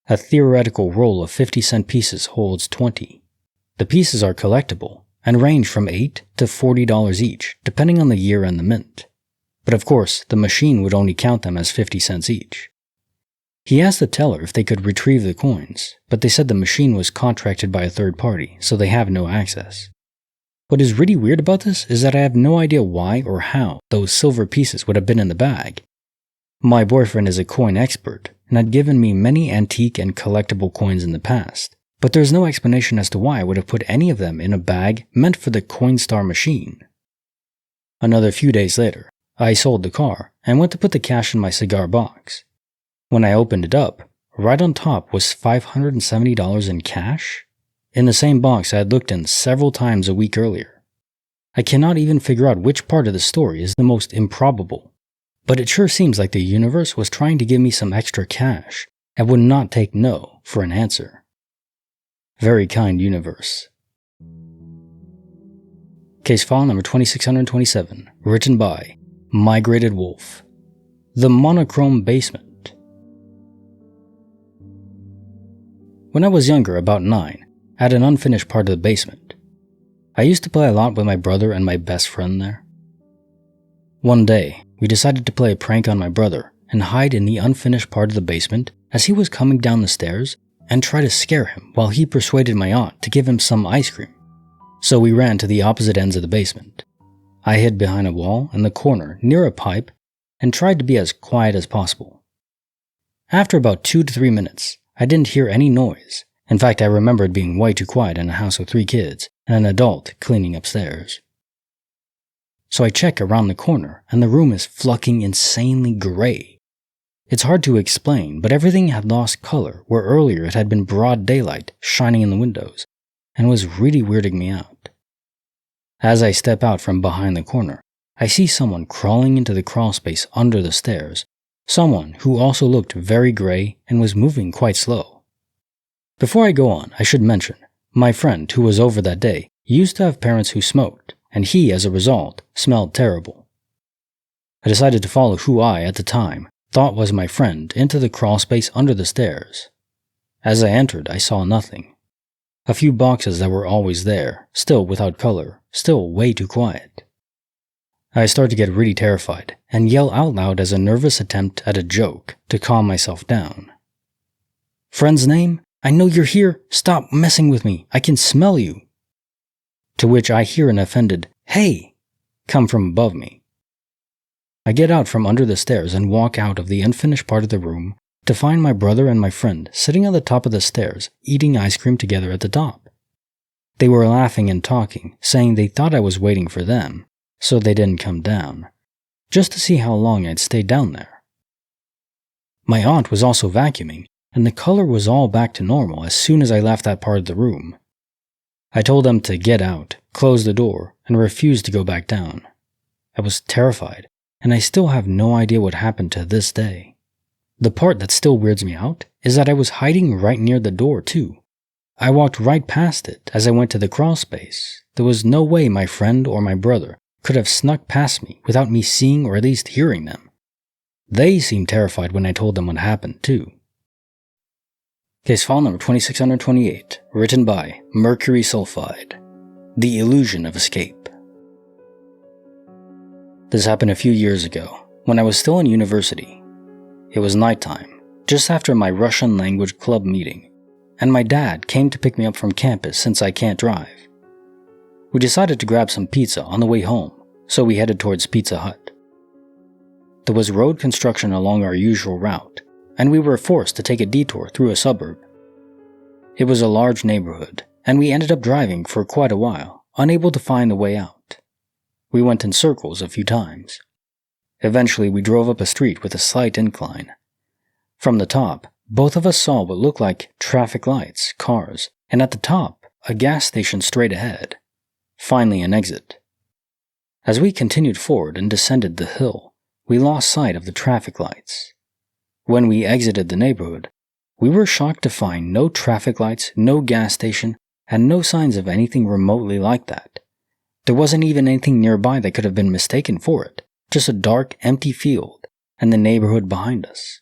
[SPEAKER 1] A theoretical roll of 50-cent pieces holds 20. The pieces are collectible and range from $8 to $40 each, depending on the year and the mint. But of course, the machine would only count them as 50 cents each. He asked the teller if they could retrieve the coins, but they said the machine was contracted by a third party, so they have no access. What is really weird about this is that I have no idea why or how those silver pieces would have been in the bag. My boyfriend is a coin expert and had given me many antique and collectible coins in the past, but there's no explanation as to why I would have put any of them in a bag meant for the Coinstar machine. Another few days later, I sold the car and went to put the cash in my cigar box. When I opened it up, right on top was $570 in cash, in the same box I had looked in several times a week earlier. I cannot even figure out which part of the story is the most improbable, but it sure seems like the universe was trying to give me some extra cash and would not take no for an answer. Very kind universe. Case file number 2627, written by Migrated Wolf. The Monochrome Basement. When I was younger, about 9, I had an unfinished part of the basement. I used to play a lot with my brother and my best friend there. One day, we decided to play a prank on my brother and hide in the unfinished part of the basement as he was coming down the stairs and try to scare him while he persuaded my aunt to give him some ice cream. So we ran to the opposite ends of the basement. I hid behind a wall in the corner near a pipe and tried to be as quiet as possible. After about 2 to 3 minutes, I didn't hear any noise. In fact, I remembered being way too quiet in a house with 3 kids and an adult cleaning upstairs. So I check around the corner and the room is fucking insanely gray. It's hard to explain, but everything had lost color where earlier it had been broad daylight shining in the windows and was really weirding me out. As I step out from behind the corner, I see someone crawling into the crawl space under the stairs, someone who also looked very gray and was moving quite slow. Before I go on, I should mention, my friend who was over that day used to have parents who smoked, and he, as a result, smelled terrible. I decided to follow who I, at the time, thought was my friend into the crawl space under the stairs. As I entered, I saw nothing. A few boxes that were always there, still without color, still way too quiet. I start to get really terrified and yell out loud as a nervous attempt at a joke to calm myself down. Friend's name? I know you're here. Stop messing with me. I can smell you. To which I hear an offended, "Hey!" come from above me. I get out from under the stairs and walk out of the unfinished part of the room to find my brother and my friend sitting on the top of the stairs eating ice cream together at the top. They were laughing and talking, saying they thought I was waiting for them, so they didn't come down, just to see how long I'd stay down there. My aunt was also vacuuming, and the color was all back to normal as soon as I left that part of the room. I told them to get out, close the door, and refuse to go back down. I was terrified, and I still have no idea what happened to this day. The part that still weirds me out is that I was hiding right near the door too. I walked right past it as I went to the crawl space. There was no way my friend or my brother could have snuck past me without me seeing or at least hearing them. They seemed terrified when I told them what happened, too. Case file number 2628, written by Mercury Sulfide. The Illusion of Escape. This happened a few years ago, when I was still in university. It was nighttime, just after my Russian language club meeting, and my dad came to pick me up from campus since I can't drive. We decided to grab some pizza on the way home, so we headed towards Pizza Hut. There was road construction along our usual route, and we were forced to take a detour through a suburb. It was a large neighborhood, and we ended up driving for quite a while, unable to find the way out. We went in circles a few times. Eventually, we drove up a street with a slight incline. From the top, both of us saw what looked like traffic lights, cars, and at the top, a gas station straight ahead. Finally, an exit. As we continued forward and descended the hill, we lost sight of the traffic lights. When we exited the neighborhood, we were shocked to find no traffic lights, no gas station, and no signs of anything remotely like that. There wasn't even anything nearby that could have been mistaken for it, just a dark, empty field, and the neighborhood behind us.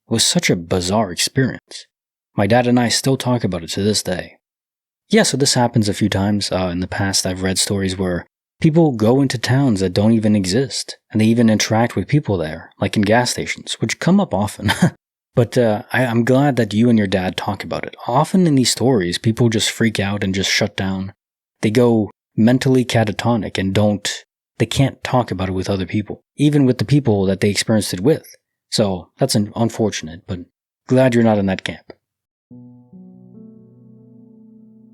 [SPEAKER 1] It was such a bizarre experience. My dad and I still talk about it to this day. Yeah, so this happens a few times. In the past, I've read stories where people go into towns that don't even exist, and they even interact with people there, like in gas stations, which come up often. But I'm glad that you and your dad talk about it. Often in these stories, people just freak out and just shut down. They go mentally catatonic and they can't talk about it with other people, even with the people that they experienced it with. So that's unfortunate, but glad you're not in that camp.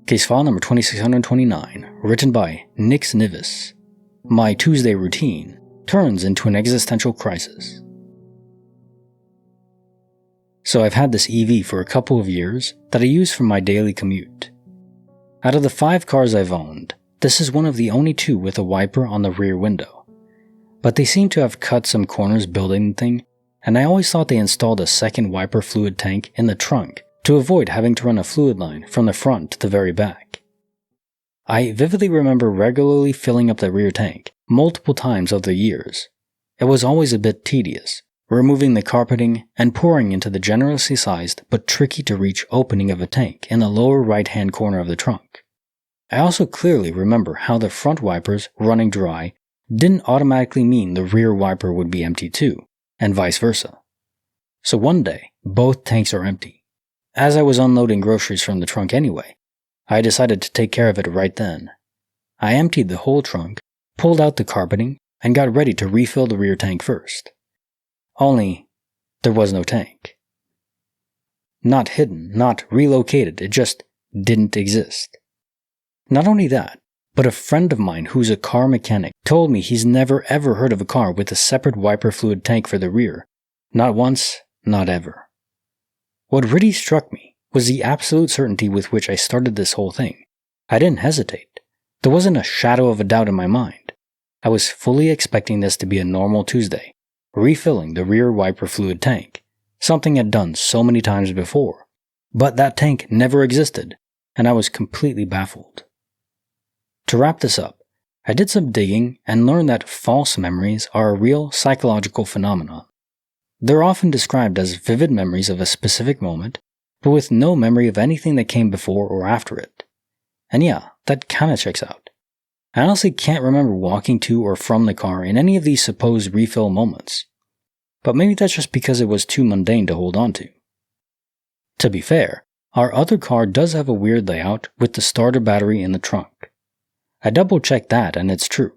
[SPEAKER 1] Case file number 2629, written by Nix Nivis. My Tuesday routine turns into an existential crisis. So I've had this EV for a couple of years that I use for my daily commute. Out of the 5 cars I've owned, this is one of the only 2 with a wiper on the rear window. But they seem to have cut some corners building the thing, and I always thought they installed a second wiper fluid tank in the trunk to avoid having to run a fluid line from the front to the very back. I vividly remember regularly filling up the rear tank multiple times over the years. It was always a bit tedious, removing the carpeting and pouring into the generously sized but tricky to reach opening of a tank in the lower right-hand corner of the trunk. I also clearly remember how the front wipers running dry didn't automatically mean the rear wiper would be empty too, and vice versa. So one day, both tanks are empty. As I was unloading groceries from the trunk anyway, I decided to take care of it right then. I emptied the whole trunk, pulled out the carpeting, and got ready to refill the rear tank first. Only, there was no tank. Not hidden, not relocated, it just didn't exist. Not only that, but a friend of mine who's a car mechanic told me he's never ever heard of a car with a separate wiper fluid tank for the rear. Not once, not ever. What really struck me was the absolute certainty with which I started this whole thing. I didn't hesitate. There wasn't a shadow of a doubt in my mind. I was fully expecting this to be a normal Tuesday, refilling the rear wiper fluid tank, something I'd done so many times before. But that tank never existed, and I was completely baffled. To wrap this up, I did some digging and learned that false memories are a real psychological phenomenon. They're often described as vivid memories of a specific moment, but with no memory of anything that came before or after it. And yeah, that kinda checks out. I honestly can't remember walking to or from the car in any of these supposed refill moments. But maybe that's just because it was too mundane to hold on to. To be fair, our other car does have a weird layout with the starter battery in the trunk. I double-checked that and it's true.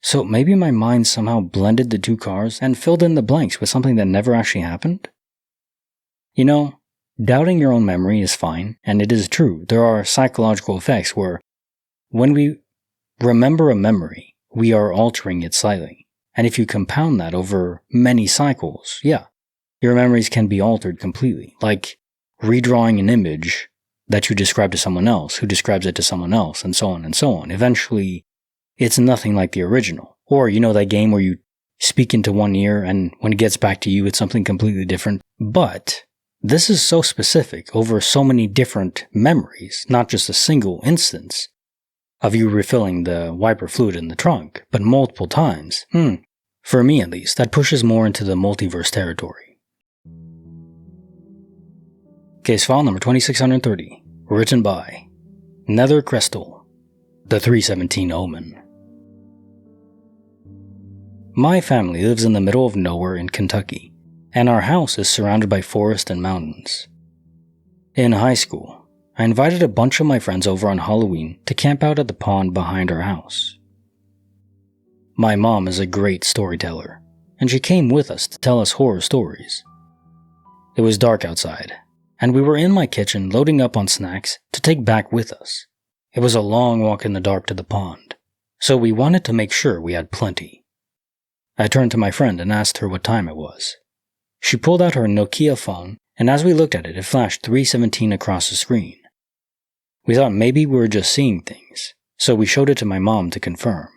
[SPEAKER 1] So maybe my mind somehow blended the 2 cars and filled in the blanks with something that never actually happened? You know, doubting your own memory is fine, and it is true. There are psychological effects where, when we remember a memory, we are altering it slightly. And if you compound that over many cycles, yeah, your memories can be altered completely. Like redrawing an image that you describe to someone else, who describes it to someone else, and so on and so on. Eventually, it's nothing like the original. Or, you know, that game where you speak into one ear and when it gets back to you, it's something completely different. But this is so specific over so many different memories, not just a single instance. of you refilling the wiper fluid in the trunk, but multiple times. For me at least, that pushes more into the multiverse territory. Case file number 2630, written by Nether Crystal, the 317 Omen. My family lives in the middle of nowhere in Kentucky, and our house is surrounded by forest and mountains. In high school, I invited a bunch of my friends over on Halloween to camp out at the pond behind our house. My mom is a great storyteller, and she came with us to tell us horror stories. It was dark outside, and we were in my kitchen loading up on snacks to take back with us. It was a long walk in the dark to the pond, so we wanted to make sure we had plenty. I turned to my friend and asked her what time it was. She pulled out her Nokia phone, and as we looked at it, it flashed 3:17 across the screen. We thought maybe we were just seeing things, so we showed it to my mom to confirm.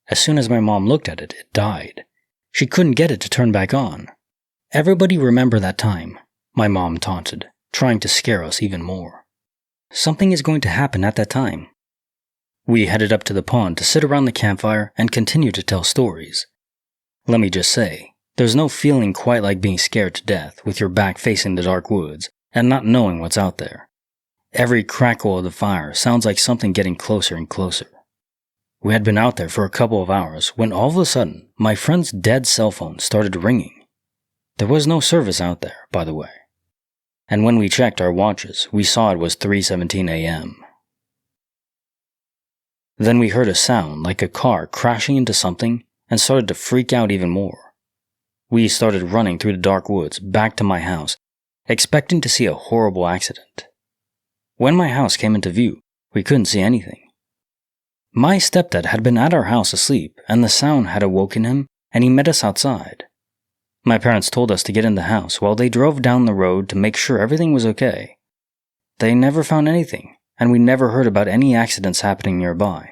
[SPEAKER 1] As soon as my mom looked at it, it died. She couldn't get it to turn back on. "Everybody remember that time," my mom taunted, trying to scare us even more. "Something is going to happen at that time." We headed up to the pond to sit around the campfire and continue to tell stories. Let me just say, there's no feeling quite like being scared to death with your back facing the dark woods and not knowing what's out there. Every crackle of the fire sounds like something getting closer and closer. We had been out there for a couple of hours when all of a sudden, my friend's dead cell phone started ringing. There was no service out there, by the way. And when we checked our watches, we saw it was 3:17 a.m. Then we heard a sound like a car crashing into something and started to freak out even more. We started running through the dark woods back to my house, expecting to see a horrible accident. When my house came into view, we couldn't see anything. My stepdad had been at our house asleep, and the sound had awoken him, and he met us outside. My parents told us to get in the house while they drove down the road to make sure everything was okay. They never found anything, and we never heard about any accidents happening nearby.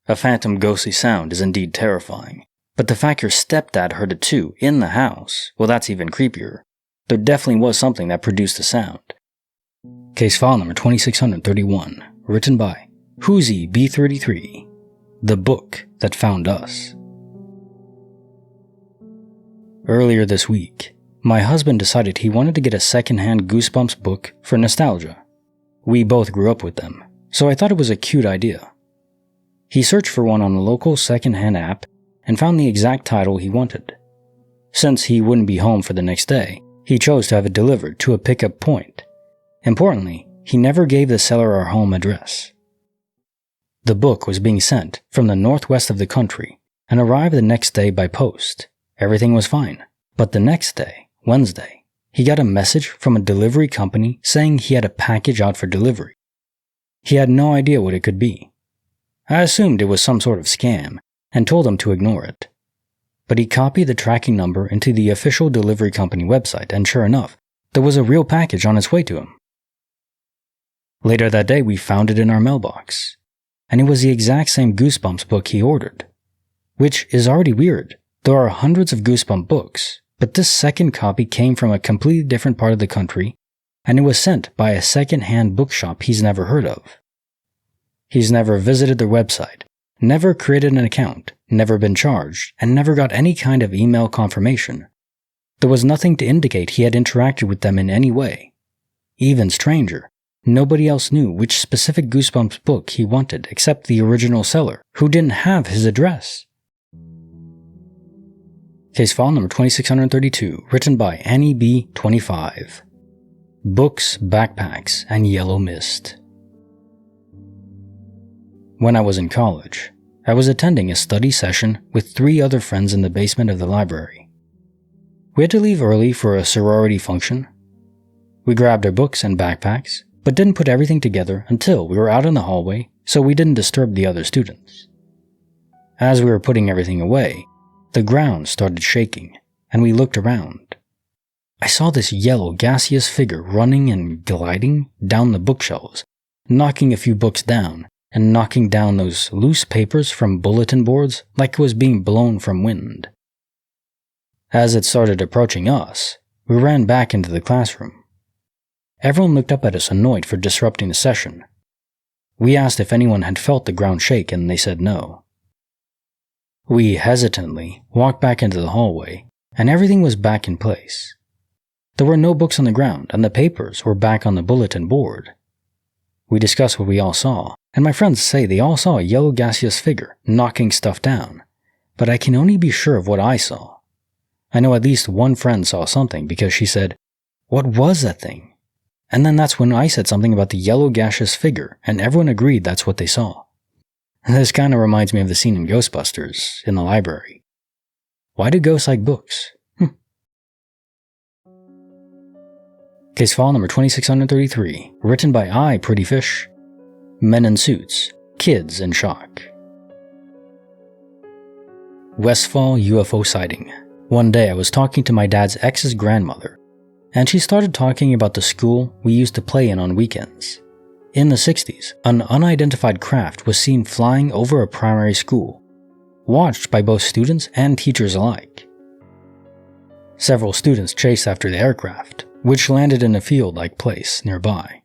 [SPEAKER 1] A phantom ghostly sound is indeed terrifying, but the fact your stepdad heard it too, in the house, well, that's even creepier. There definitely was something that produced the sound. Case file number 2631, written by Whoozy B33, The Book That Found Us. Earlier this week, my husband decided he wanted to get a second-hand Goosebumps book for nostalgia. We both grew up with them, so I thought it was a cute idea. He searched for one on a local second-hand app and found the exact title he wanted. Since he wouldn't be home for the next day, he chose to have it delivered to a pickup point. Importantly, he never gave the seller our home address. The book was being sent from the northwest of the country and arrived the next day by post. Everything was fine, but the next day, Wednesday, he got a message from a delivery company saying he had a package out for delivery. He had no idea what it could be. I assumed it was some sort of scam and told him to ignore it. But he copied the tracking number into the official delivery company website, and sure enough, there was a real package on its way to him. Later that day, we found it in our mailbox, and it was the exact same Goosebumps book he ordered. Which is already weird. There are hundreds of Goosebumps books, but this second copy came from a completely different part of the country, and it was sent by a second-hand bookshop he's never heard of. He's never visited their website, never created an account, never been charged, and never got any kind of email confirmation. There was nothing to indicate he had interacted with them in any way. Even stranger, nobody else knew which specific Goosebumps book he wanted except the original seller, who didn't have his address. Case file number 2632, written by Annie B. 25. Books, Backpacks, and Yellow Mist. When I was in college, I was attending a study session with 3 other friends in the basement of the library. We had to leave early for a sorority function. We grabbed our books and backpacks, but didn't put everything together until we were out in the hallway, so we didn't disturb the other students. As we were putting everything away, the ground started shaking, and we looked around. I saw this yellow, gaseous figure running and gliding down the bookshelves, knocking a few books down, and knocking down those loose papers from bulletin boards like it was being blown from wind. As it started approaching us, we ran back into the classroom. Everyone looked up at us annoyed for disrupting the session. We asked if anyone had felt the ground shake and they said no. We hesitantly walked back into the hallway and everything was back in place. There were no books on the ground and the papers were back on the bulletin board. We discussed what we all saw, and my friends say they all saw a yellow gaseous figure knocking stuff down, but I can only be sure of what I saw. I know at least one friend saw something because she said, "What was that thing?" And then that's when I said something about the yellow gaseous figure, and everyone agreed that's what they saw. This kind of reminds me of the scene in Ghostbusters, in the library. Why do ghosts like books? Case file number 2633, written by I, Pretty Fish. Men in suits, kids in shock. Westfall UFO sighting. One day I was talking to my dad's ex's grandmother, and she started talking about the school we used to play in on weekends. In the 60s, an unidentified craft was seen flying over a primary school, watched by both students and teachers alike. Several students chased after the aircraft, which landed in a field-like place nearby.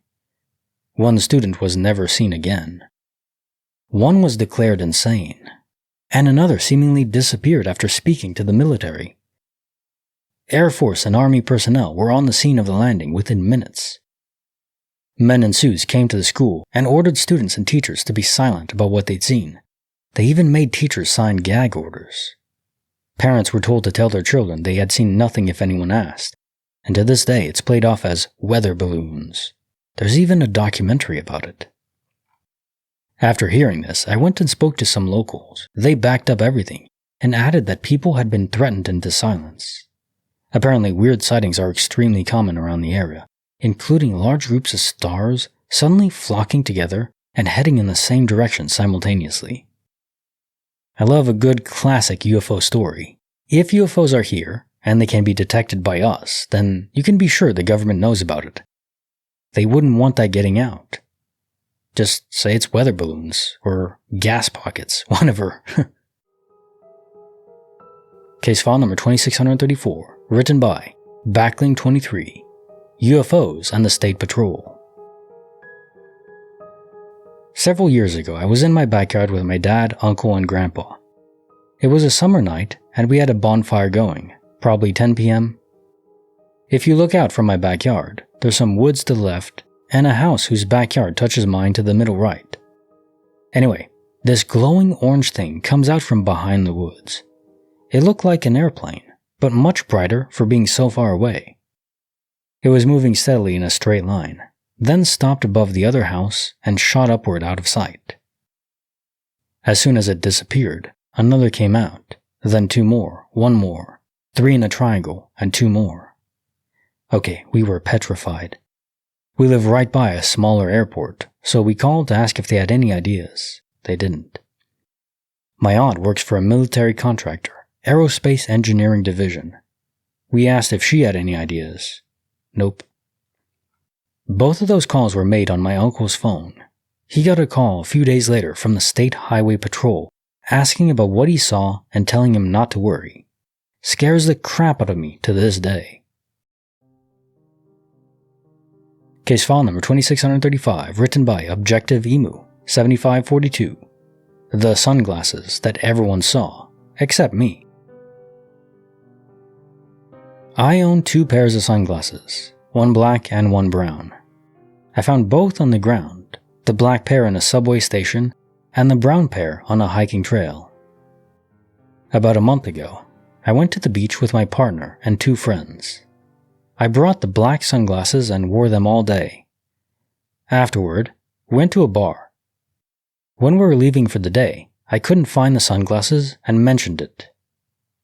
[SPEAKER 1] One student was never seen again. One was declared insane, and another seemingly disappeared after speaking to the military. Air Force and Army personnel were on the scene of the landing within minutes. Men in suits came to the school and ordered students and teachers to be silent about what they'd seen. They even made teachers sign gag orders. Parents were told to tell their children they had seen nothing if anyone asked, and to this day it's played off as weather balloons. There's even a documentary about it. After hearing this, I went and spoke to some locals. They backed up everything and added that people had been threatened into silence. Apparently, weird sightings are extremely common around the area, including large groups of stars suddenly flocking together and heading in the same direction simultaneously. I love a good classic UFO story. If UFOs are here, and they can be detected by us, then you can be sure the government knows about it. They wouldn't want that getting out. Just say it's weather balloons, or gas pockets, whatever. Case file number 2634, written by Backling23, UFOs and the State Patrol. Several years ago, I was in my backyard with my dad, uncle, and grandpa. It was a summer night, and we had a bonfire going, probably 10 p.m. If you look out from my backyard, there's some woods to the left, and a house whose backyard touches mine to the middle right. Anyway, this glowing orange thing comes out from behind the woods. It looked like an airplane, but much brighter for being so far away. It was moving steadily in a straight line, then stopped above the other house and shot upward out of sight. As soon as it disappeared, another came out, then two more, one more, three in a triangle, and two more. Okay, we were petrified. We live right by a smaller airport, so we called to ask if they had any ideas. They didn't. My aunt works for a military contractor, Aerospace Engineering Division. We asked if she had any ideas. Nope. Both of those calls were made on my uncle's phone. He got a call a few days later from the State Highway Patrol asking about what he saw and telling him not to worry. Scares the crap out of me to this day. Case file number 2635, written by Objective Emu, 7542. The sunglasses that everyone saw, except me. I own two pairs of sunglasses, one black and one brown. I found both on the ground, the black pair in a subway station and the brown pair on a hiking trail. About a month ago, I went to the beach with my partner and two friends. I brought the black sunglasses and wore them all day. Afterward, we went to a bar. When we were leaving for the day, I couldn't find the sunglasses and mentioned it.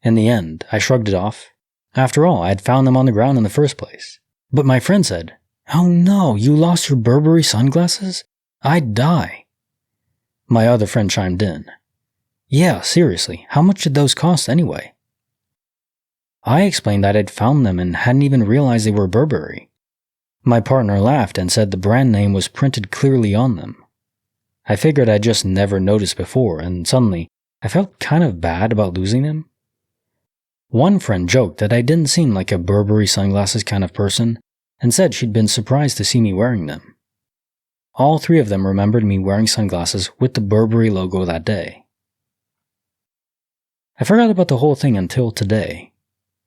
[SPEAKER 1] In the end, I shrugged it off. After all, I had found them on the ground in the first place. But my friend said, "Oh no, you lost your Burberry sunglasses? I'd die." My other friend chimed in, "Yeah, seriously, how much did those cost anyway?" I explained that I'd found them and hadn't even realized they were Burberry. My partner laughed and said the brand name was printed clearly on them. I figured I'd just never noticed before, and suddenly, I felt kind of bad about losing them. One friend joked that I didn't seem like a Burberry sunglasses kind of person, and said she'd been surprised to see me wearing them. all three of them remembered me wearing sunglasses with the Burberry logo that day. I forgot about the whole thing until today.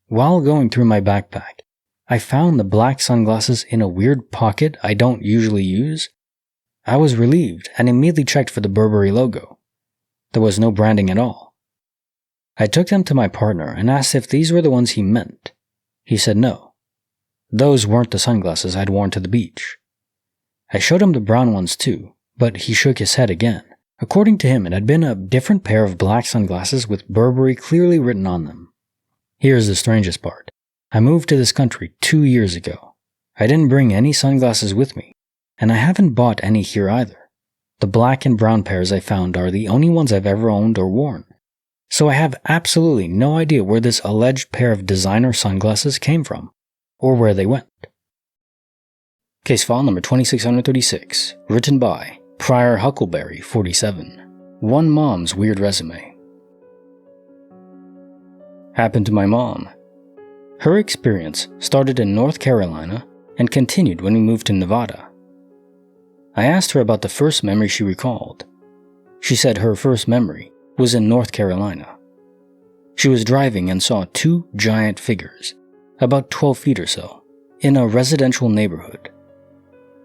[SPEAKER 1] While going through my backpack, I found the black sunglasses in a weird pocket I don't usually use. I was relieved and immediately checked for the Burberry logo. There was no branding at all. I took them to my partner and asked if these were the ones he meant. He said no. Those weren't the sunglasses I'd worn to the beach. I showed him the brown ones too, but he shook his head again. According to him, it had been a different pair of black sunglasses with Burberry clearly written on them. Here's the strangest part. I moved to this country 2 years ago. I didn't bring any sunglasses with me, and I haven't bought any here either. The black and brown pairs I found are the only ones I've ever owned or worn. So I have absolutely no idea where this alleged pair of designer sunglasses came from, or where they went. Case file number 2636, written by Prior Huckleberry 47. One mom's weird resume. Happened to my mom. Her experience started in North Carolina and continued when we moved to Nevada. I asked her about the first memory she recalled. She said her first memory was in North Carolina. She was driving and saw two giant figures, about 12 feet or so, in a residential neighborhood.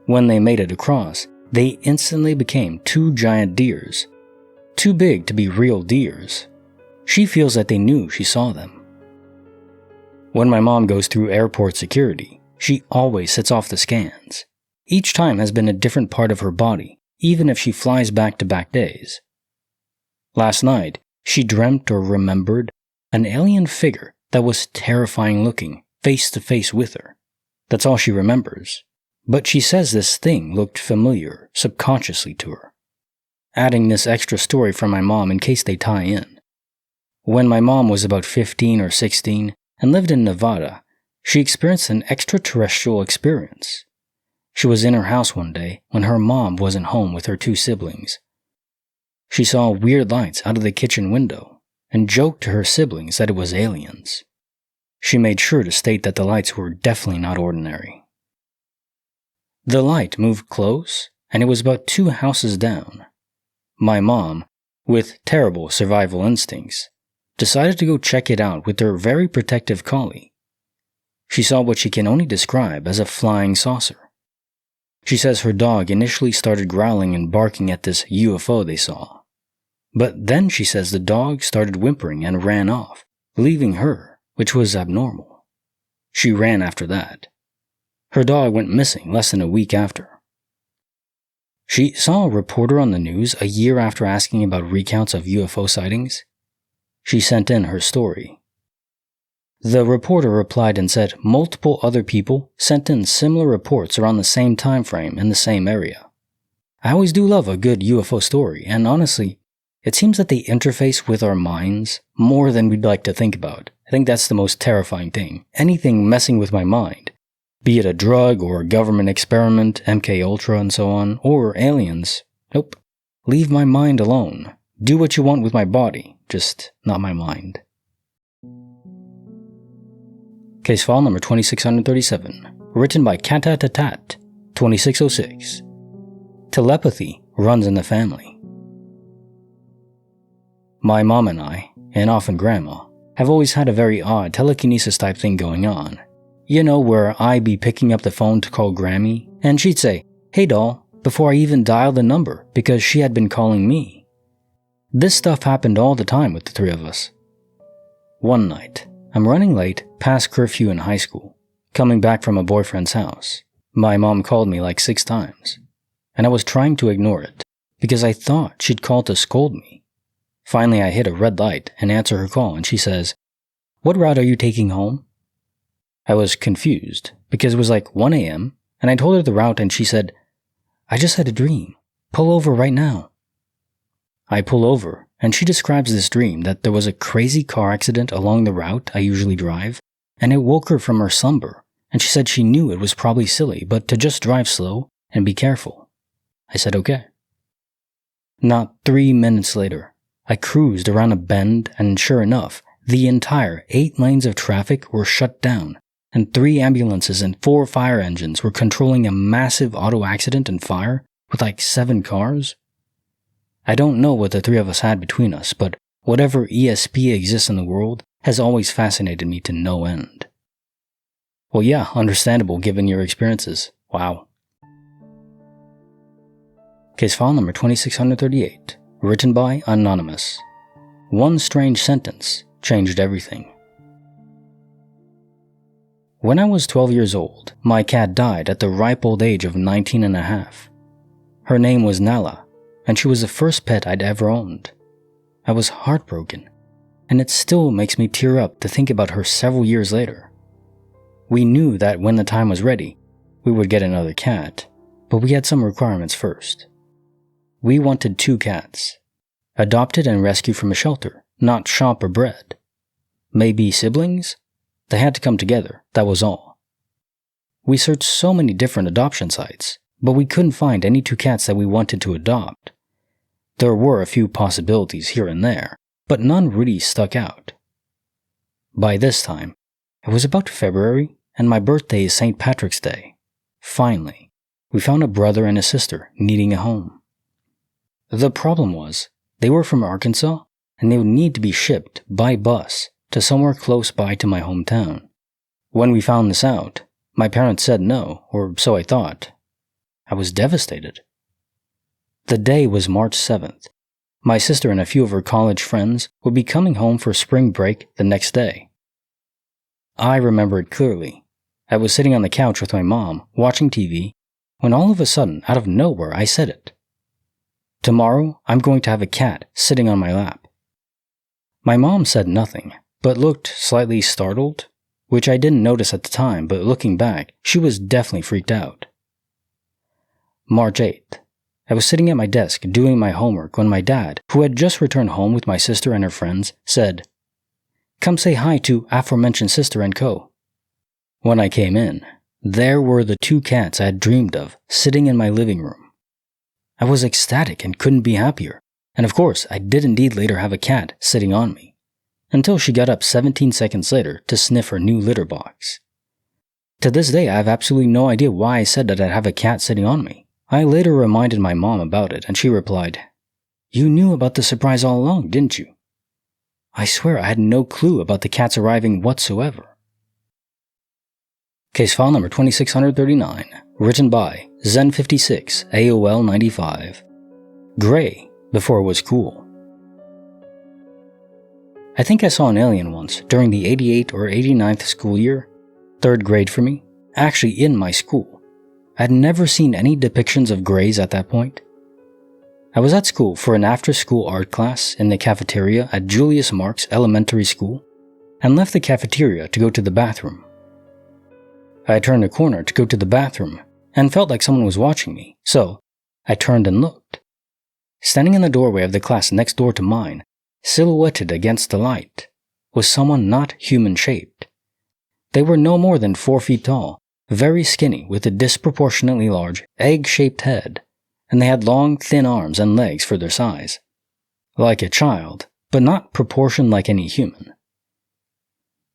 [SPEAKER 1] When they made it across, they instantly became two giant deers, too big to be real deers. She feels that they knew she saw them. When my mom goes through airport security, she always sets off the scans. Each time has been a different part of her body, even if she flies back-to-back days. Last night, she dreamt or remembered an alien figure that was terrifying looking, face to face with her. That's all she remembers. But she says this thing looked familiar subconsciously to her. Adding this extra story from my mom in case they tie in. When my mom was about 15 or 16 and lived in Nevada, she experienced an extraterrestrial experience. She was in her house one day when her mom wasn't home with her two siblings. She saw weird lights out of the kitchen window and joked to her siblings that it was aliens. She made sure to state that the lights were definitely not ordinary. The light moved close, and it was about 2 houses down. My mom, with terrible survival instincts, decided to go check it out with her very protective collie. She saw what she can only describe as a flying saucer. She says her dog initially started growling and barking at this UFO they saw. But then she says the dog started whimpering and ran off, leaving her, which was abnormal. She ran after that. Her dog went missing less than a week after. She saw a reporter on the news a year after asking about recounts of UFO sightings. She sent in her story. The reporter replied and said multiple other people sent in similar reports around the same time frame in the same area. I always do love a good UFO story, and honestly, it seems that they interface with our minds more than we'd like to think about. I think that's the most terrifying thing. Anything messing with my mind, be it a drug or a government experiment, MK Ultra and so on, or aliens. Nope. Leave my mind alone. Do what you want with my body, just not my mind. Case file number 2637, written by Catatatat 2606. Telepathy runs in the family. My mom and I, and often Grandma, have always had a very odd telekinesis type thing going on. You know, where I'd be picking up the phone to call Grammy, and she'd say, "Hey doll," before I even dialed the number because she had been calling me. This stuff happened all the time with the three of us. One night, I'm running late past curfew in high school, coming back from a boyfriend's house. My mom called me like 6 times, and I was trying to ignore it because I thought she'd called to scold me. Finally, I hit a red light and answer her call, and she says, "What route are you taking home?" I was confused because it was like 1 a.m. and I told her the route and she said, "I just had a dream. Pull over right now." I pull over and she describes this dream that there was a crazy car accident along the route I usually drive, and it woke her from her slumber, and she said she knew it was probably silly, but to just drive slow and be careful. I said okay. Not 3 minutes later, I cruised around a bend, and sure enough, the entire 8 lanes of traffic were shut down, and 3 ambulances and 4 fire engines were controlling a massive auto accident and fire with like 7 cars? I don't know what the 3 of us had between us, but whatever ESP exists in the world has always fascinated me to no end. Well, yeah, understandable given your experiences. Wow. Case file number 2638, written by Anonymous. One strange sentence changed everything. When I was 12 years old, my cat died at the ripe old age of 19 and a half. Her name was Nala, and she was the first pet I'd ever owned. I was heartbroken, and it still makes me tear up to think about her several years later. We knew that when the time was ready, we would get another cat, but we had some requirements first. We wanted 2 cats, adopted and rescued from a shelter, not shop or bred. Maybe siblings? They had to come together, that was all. We searched so many different adoption sites, but we couldn't find any 2 cats that we wanted to adopt. There were a few possibilities here and there, but none really stuck out. By this time, it was about February, and my birthday is St. Patrick's Day. Finally, we found a brother and a sister needing a home. The problem was, they were from Arkansas, and they would need to be shipped by bus to somewhere close by to my hometown. When we found this out, my parents said no, or so I thought. I was devastated. The day was March 7th. My sister and a few of her college friends would be coming home for spring break the next day. I remember it clearly. I was sitting on the couch with my mom, watching TV, when all of a sudden, out of nowhere, I said it. Tomorrow, I'm going to have a cat sitting on my lap. My mom said nothing, but looked slightly startled, which I didn't notice at the time, but looking back, she was definitely freaked out. March 8th. I was sitting at my desk doing my homework when my dad, who had just returned home with my sister and her friends, said, "Come say hi to aforementioned sister and co." When I came in, there were the 2 cats I had dreamed of sitting in my living room. I was ecstatic and couldn't be happier, and of course I did indeed later have a cat sitting on me, until she got up 17 seconds later to sniff her new litter box. To this day I have absolutely no idea why I said that I'd have a cat sitting on me. I later reminded my mom about it and she replied, "You knew about the surprise all along, didn't you?" I swear I had no clue about the cats arriving whatsoever. Case file number 2639, written by Zen56 AOL 95. Gray before it was cool. I think I saw an alien once during the 88 or 89th school year, 3rd grade for me, actually in my school. I had never seen any depictions of grays at that point. I was at school for an after-school art class in the cafeteria at Julius Marks Elementary School and left the cafeteria to go to the bathroom. I turned a corner to go to the bathroom and felt like someone was watching me, so I turned and looked. Standing in the doorway of the class next door to mine, silhouetted against the light, was someone not human-shaped. They were no more than 4 feet tall, very skinny with a disproportionately large, egg-shaped head, and they had long, thin arms and legs for their size. Like a child, but not proportioned like any human.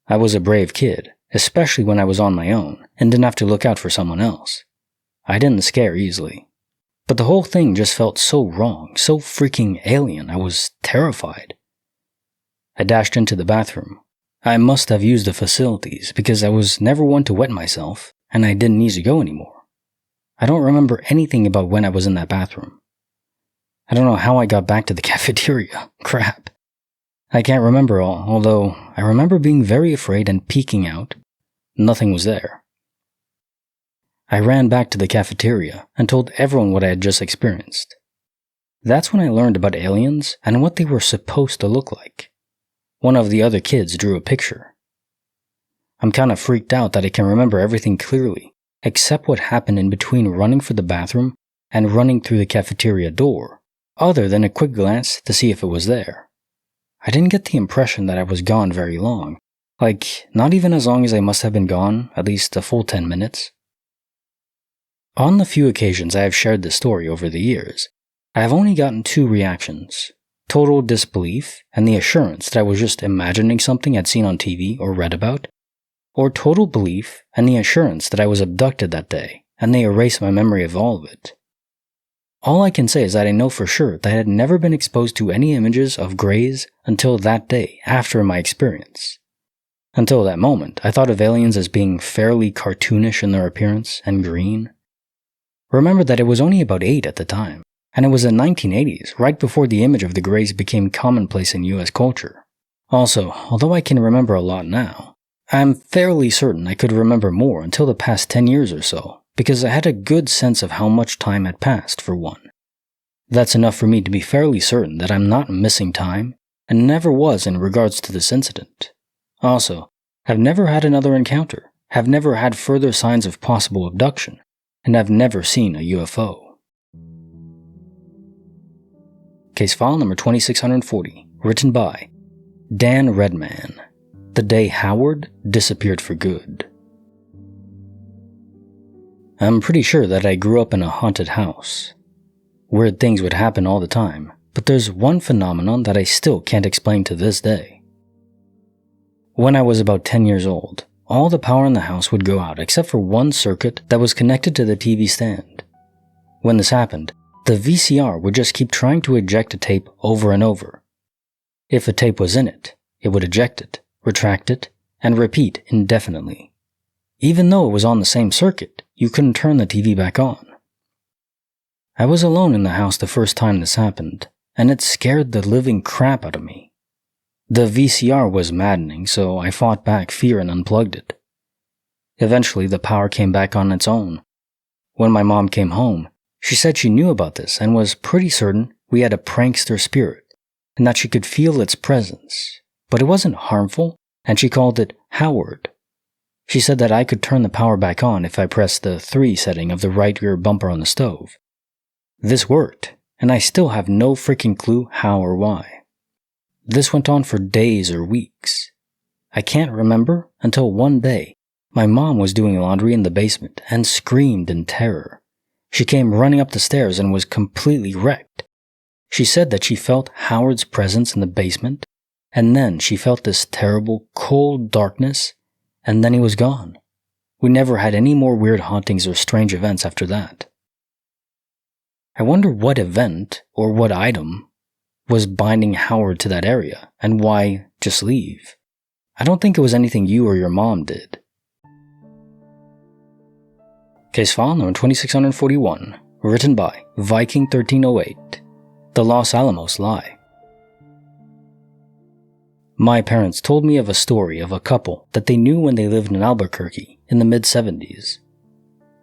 [SPEAKER 1] I was a brave kid, especially when I was on my own and didn't have to look out for someone else. I didn't scare easily. But the whole thing just felt so wrong, so freaking alien, I was terrified. I dashed into the bathroom. I must have used the facilities because I was never one to wet myself, and I didn't need to go anymore. I don't remember anything about when I was in that bathroom. I don't know how I got back to the cafeteria. Crap. I can't remember all, although I remember being very afraid and peeking out. Nothing was there. I ran back to the cafeteria and told everyone what I had just experienced. That's when I learned about aliens and what they were supposed to look like. One of the other kids drew a picture. I'm kind of freaked out that I can remember everything clearly, except what happened in between running for the bathroom and running through the cafeteria door, other than a quick glance to see if it was there. I didn't get the impression that I was gone very long, like not even as long as I must have been gone, at least a full 10 minutes. On the few occasions I have shared this story over the years, I have only gotten 2 reactions: total disbelief and the assurance that I was just imagining something I'd seen on TV or read about, or total belief and the assurance that I was abducted that day and they erased my memory of all of it. All I can say is that I know for sure that I had never been exposed to any images of greys until that day after my experience. Until that moment, I thought of aliens as being fairly cartoonish in their appearance and green. Remember that it was only about 8 at the time, and it was the 1980s, right before the image of the greys became commonplace in US culture. Also, although I can remember a lot now, I'm fairly certain I could remember more until the past 10 years or so, because I had a good sense of how much time had passed, for one. That's enough for me to be fairly certain that I'm not missing time, and never was in regards to this incident. Also, I've never had another encounter, have never had further signs of possible abduction, and I've never seen a UFO. Case file number 2640, written by Dan Redman. The day Howard disappeared for good. I'm pretty sure that I grew up in a haunted house. Weird things would happen all the time, but there's one phenomenon that I still can't explain to this day. When I was about 10 years old, all the power in the house would go out except for one circuit that was connected to the TV stand. When this happened, the VCR would just keep trying to eject a tape over and over. If a tape was in it, it would eject it, retract it, and repeat indefinitely. Even though it was on the same circuit, you couldn't turn the TV back on. I was alone in the house the first time this happened, and it scared the living crap out of me. The VCR was maddening, so I fought back fear and unplugged it. Eventually, the power came back on its own. When my mom came home, she said she knew about this and was pretty certain we had a prankster spirit, and that she could feel its presence. But it wasn't harmful, and she called it Howard. She said that I could turn the power back on if I pressed the 3 setting of the right rear bumper on the stove. This worked, and I still have no freaking clue how or why. This went on for days or weeks. I can't remember until one day, my mom was doing laundry in the basement and screamed in terror. She came running up the stairs and was completely wrecked. She said that she felt Howard's presence in the basement, and then she felt this terrible, cold darkness, and then he was gone. We never had any more weird hauntings or strange events after that. I wonder what event, or what item, was binding Howard to that area, and why just leave. I don't think it was anything you or your mom did. Case file number 2641, written by Viking1308, The Los Alamos Lie. My parents told me of a story of a couple that they knew when they lived in Albuquerque in the mid-70s.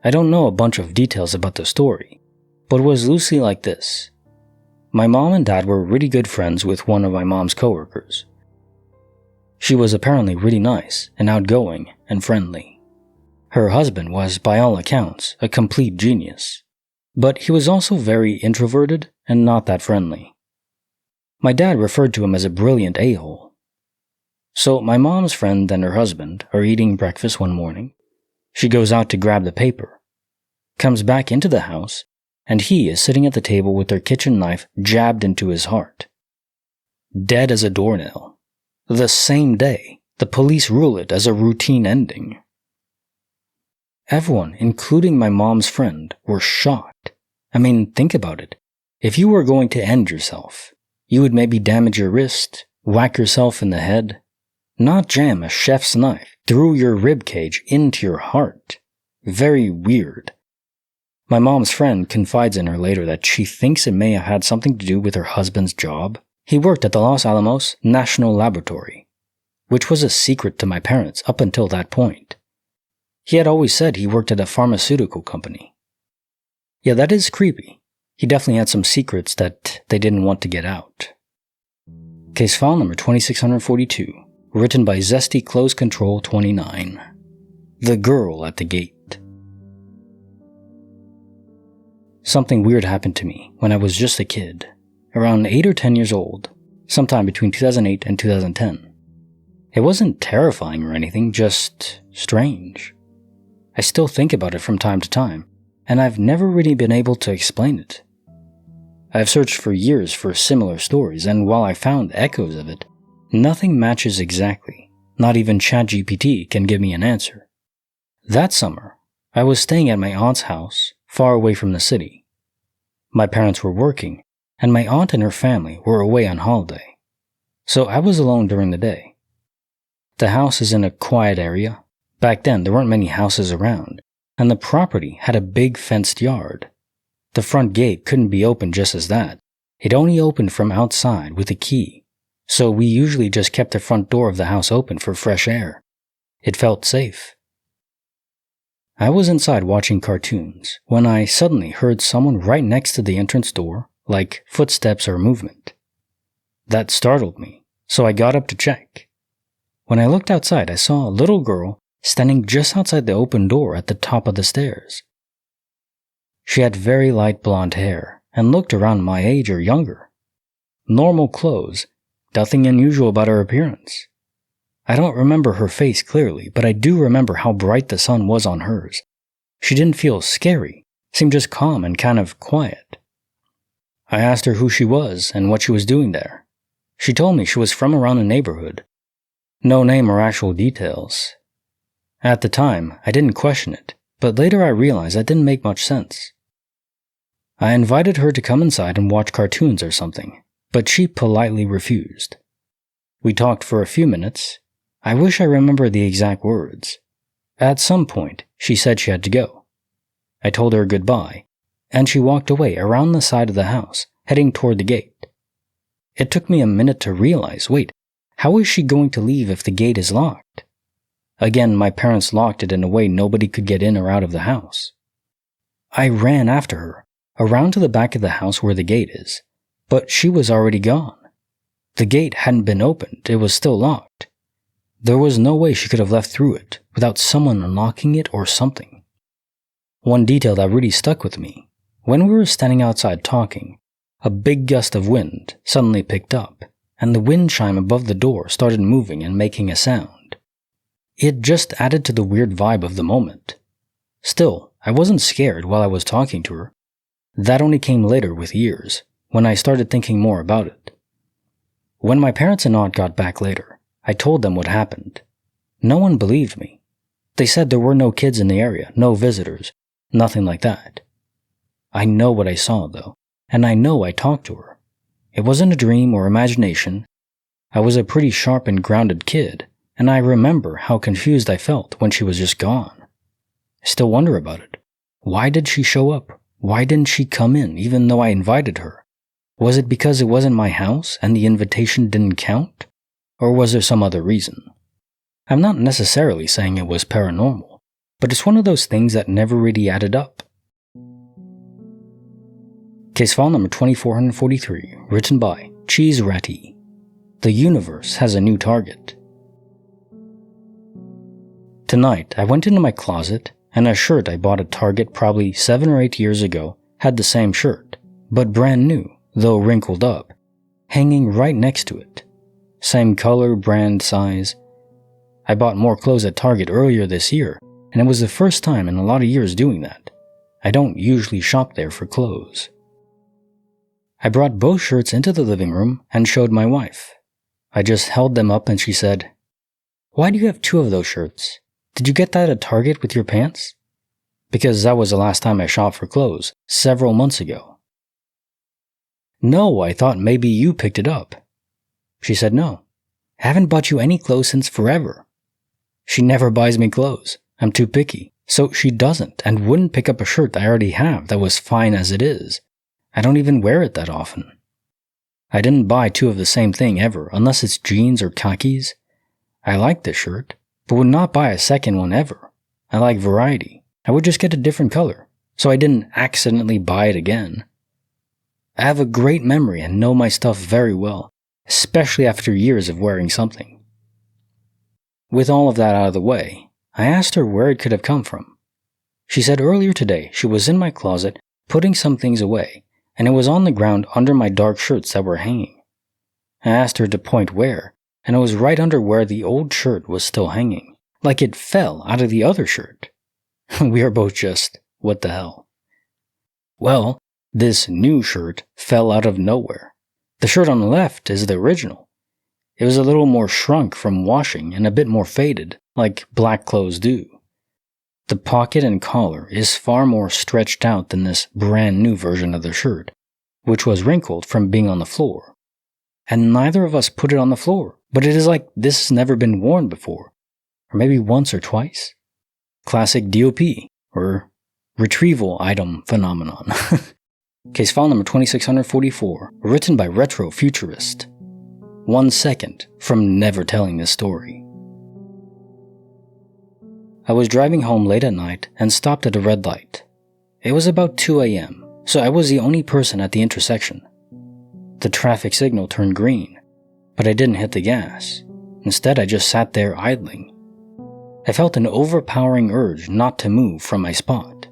[SPEAKER 1] I don't know a bunch of details about the story, but it was loosely like this. My mom and dad were really good friends with one of my mom's coworkers. She was apparently really nice and outgoing and friendly. Her husband was, by all accounts, a complete genius, but he was also very introverted and not that friendly. My dad referred to him as a brilliant a-hole. So my mom's friend and her husband are eating breakfast one morning. She goes out to grab the paper, comes back into the house, and he is sitting at the table with their kitchen knife jabbed into his heart. Dead as a doornail. The same day, the police rule it as a routine ending. Everyone, including my mom's friend, were shocked. I mean, think about it. If you were going to end yourself, you would maybe damage your wrist, whack yourself in the head, not jam a chef's knife through your ribcage into your heart. Very weird. My mom's friend confides in her later that she thinks it may have had something to do with her husband's job. He worked at the Los Alamos National Laboratory, which was a secret to my parents up until that point. He had always said he worked at a pharmaceutical company. Yeah, that is creepy. He definitely had some secrets that they didn't want to get out. Case file number 2642, written by Zesty Close Control 29. The Girl at the Gate. Something weird happened to me when I was just a kid, around 8 or 10 years old, sometime between 2008 and 2010. It wasn't terrifying or anything, just strange. I still think about it from time to time, and I've never really been able to explain it. I've searched for years for similar stories, and while I found echoes of it, nothing matches exactly. Not even ChatGPT can give me an answer. That summer, I was staying at my aunt's house, far away from the city. My parents were working, and my aunt and her family were away on holiday, so I was alone during the day. The house is in a quiet area. Back then, there weren't many houses around, and the property had a big fenced yard. The front gate couldn't be opened just as that. It only opened from outside with a key, so we usually just kept the front door of the house open for fresh air. It felt safe. I was inside watching cartoons when I suddenly heard someone right next to the entrance door, like footsteps or movement. That startled me, so I got up to check. When I looked outside, I saw a little girl standing just outside the open door at the top of the stairs. She had very light blonde hair and looked around my age or younger. Normal clothes, nothing unusual about her appearance. I don't remember her face clearly, but I do remember how bright the sun was on hers. She didn't feel scary, seemed just calm and kind of quiet. I asked her who she was and what she was doing there. She told me she was from around the neighborhood. No name or actual details. At the time, I didn't question it, but later I realized that didn't make much sense. I invited her to come inside and watch cartoons or something, but she politely refused. We talked for a few minutes. I wish I remember the exact words. At some point, she said she had to go. I told her goodbye, and she walked away around the side of the house, heading toward the gate. It took me a minute to realize, wait, how is she going to leave if the gate is locked? Again, my parents locked it in a way nobody could get in or out of the house. I ran after her, around to the back of the house where the gate is, but she was already gone. The gate hadn't been opened, it was still locked. There was no way she could have left through it without someone unlocking it or something. One detail that really stuck with me, when we were standing outside talking, a big gust of wind suddenly picked up, and the wind chime above the door started moving and making a sound. It just added to the weird vibe of the moment. Still, I wasn't scared while I was talking to her. That only came later with years, when I started thinking more about it. When my parents and aunt got back later, I told them what happened. No one believed me. They said there were no kids in the area, no visitors, nothing like that. I know what I saw, though, and I know I talked to her. It wasn't a dream or imagination. I was a pretty sharp and grounded kid, and I remember how confused I felt when she was just gone. I still wonder about it. Why did she show up? Why didn't she come in even though I invited her? Was it because it wasn't my house and the invitation didn't count? Or was there some other reason? I'm not necessarily saying it was paranormal, but it's one of those things that never really added up. Case file number 2443, written by Cheese Ratty. The universe has a new target. Tonight, I went into my closet, and a shirt I bought at Target probably 7 or 8 years ago had the same shirt, but brand new, though wrinkled up, hanging right next to it. Same color, brand, size. I bought more clothes at Target earlier this year, and it was the first time in a lot of years doing that. I don't usually shop there for clothes. I brought both shirts into the living room and showed my wife. I just held them up and she said, "Why do you have 2 of those shirts? Did you get that at Target with your pants?" Because that was the last time I shopped for clothes, several months ago. "No, I thought maybe you picked it up." She said, "No, I haven't bought you any clothes since forever." She never buys me clothes. I'm too picky. So she doesn't and wouldn't pick up a shirt I already have that was fine as it is. I don't even wear it that often. I didn't buy 2 of the same thing ever unless it's jeans or khakis. I like this shirt, but would not buy a second one ever. I like variety. I would just get a different color, so I didn't accidentally buy it again. I have a great memory and know my stuff very well, especially after years of wearing something. With all of that out of the way, I asked her where it could have come from. She said earlier today she was in my closet putting some things away, and it was on the ground under my dark shirts that were hanging. I asked her to point where, and it was right under where the old shirt was still hanging, like it fell out of the other shirt. We are both just, what the hell? Well, this new shirt fell out of nowhere. The shirt on the left is the original. It was a little more shrunk from washing and a bit more faded, like black clothes do. The pocket and collar is far more stretched out than this brand new version of the shirt, which was wrinkled from being on the floor. And neither of us put it on the floor, but it is like this has never been worn before, or maybe once or twice. Classic DOP, or retrieval item phenomenon. Case file number 2644, written by Retro Futurist. 1 second from never telling this story. I was driving home late at night and stopped at a red light. It was about 2 a.m., so I was the only person at the intersection. The traffic signal turned green, but I didn't hit the gas. Instead, I just sat there idling. I felt an overpowering urge not to move from my spot.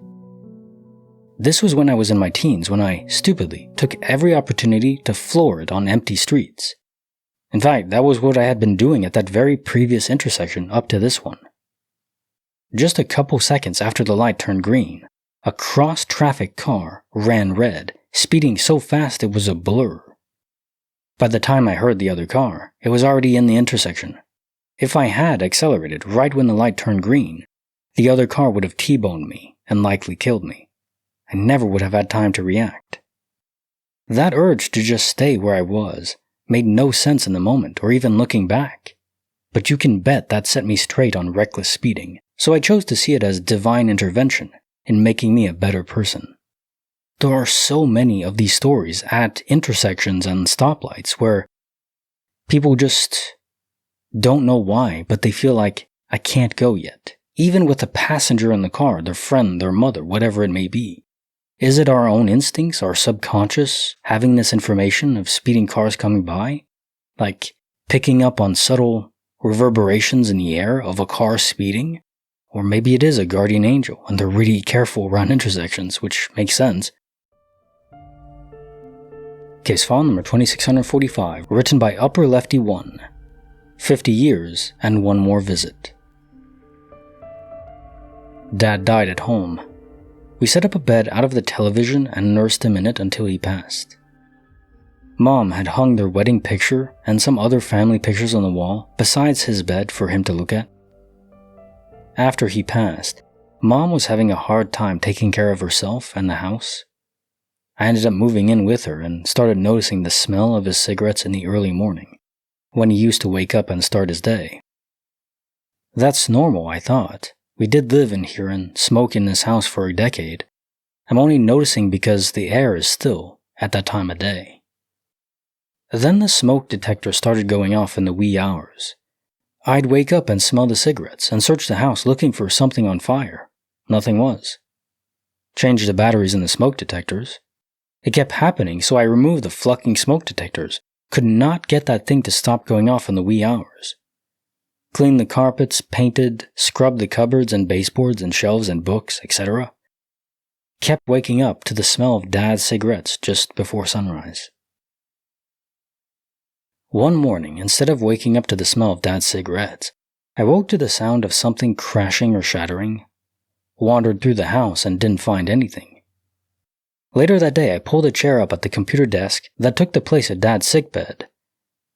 [SPEAKER 1] This was when I was in my teens, when I, stupidly, took every opportunity to floor it on empty streets. In fact, that was what I had been doing at that very previous intersection up to this one. Just a couple seconds after the light turned green, a cross-traffic car ran red, speeding so fast it was a blur. By the time I heard the other car, it was already in the intersection. If I had accelerated right when the light turned green, the other car would have T-boned me and likely killed me. I never would have had time to react. That urge to just stay where I was made no sense in the moment or even looking back. But you can bet that set me straight on reckless speeding, so I chose to see it as divine intervention in making me a better person. There are so many of these stories at intersections and stoplights where people just don't know why, but they feel like, I can't go yet. Even with a passenger in the car, their friend, their mother, whatever it may be. Is it our own instincts, our subconscious, having this information of speeding cars coming by? Like picking up on subtle reverberations in the air of a car speeding? Or maybe it is a guardian angel and they're really careful around intersections, which makes sense. Case file number 2645, written by Upper Lefty 1. 50 years and one more visit. Dad died at home. We set up a bed out of the television and nursed him in it until he passed. Mom had hung their wedding picture and some other family pictures on the wall besides his bed for him to look at. After he passed, Mom was having a hard time taking care of herself and the house. I ended up moving in with her and started noticing the smell of his cigarettes in the early morning, when he used to wake up and start his day. That's normal, I thought. We did live in here and smoke in this house for a decade. I'm only noticing because the air is still at that time of day. Then the smoke detector started going off in the wee hours. I'd wake up and smell the cigarettes and search the house looking for something on fire. Nothing was. Changed the batteries in the smoke detectors. It kept happening, so I removed the flucking smoke detectors. Could not get that thing to stop going off in the wee hours. Cleaned the carpets, painted, scrubbed the cupboards and baseboards and shelves and books, etc. Kept waking up to the smell of Dad's cigarettes just before sunrise. One morning, instead of waking up to the smell of Dad's cigarettes, I woke to the sound of something crashing or shattering. Wandered through the house and didn't find anything. Later that day, I pulled a chair up at the computer desk that took the place of Dad's sickbed.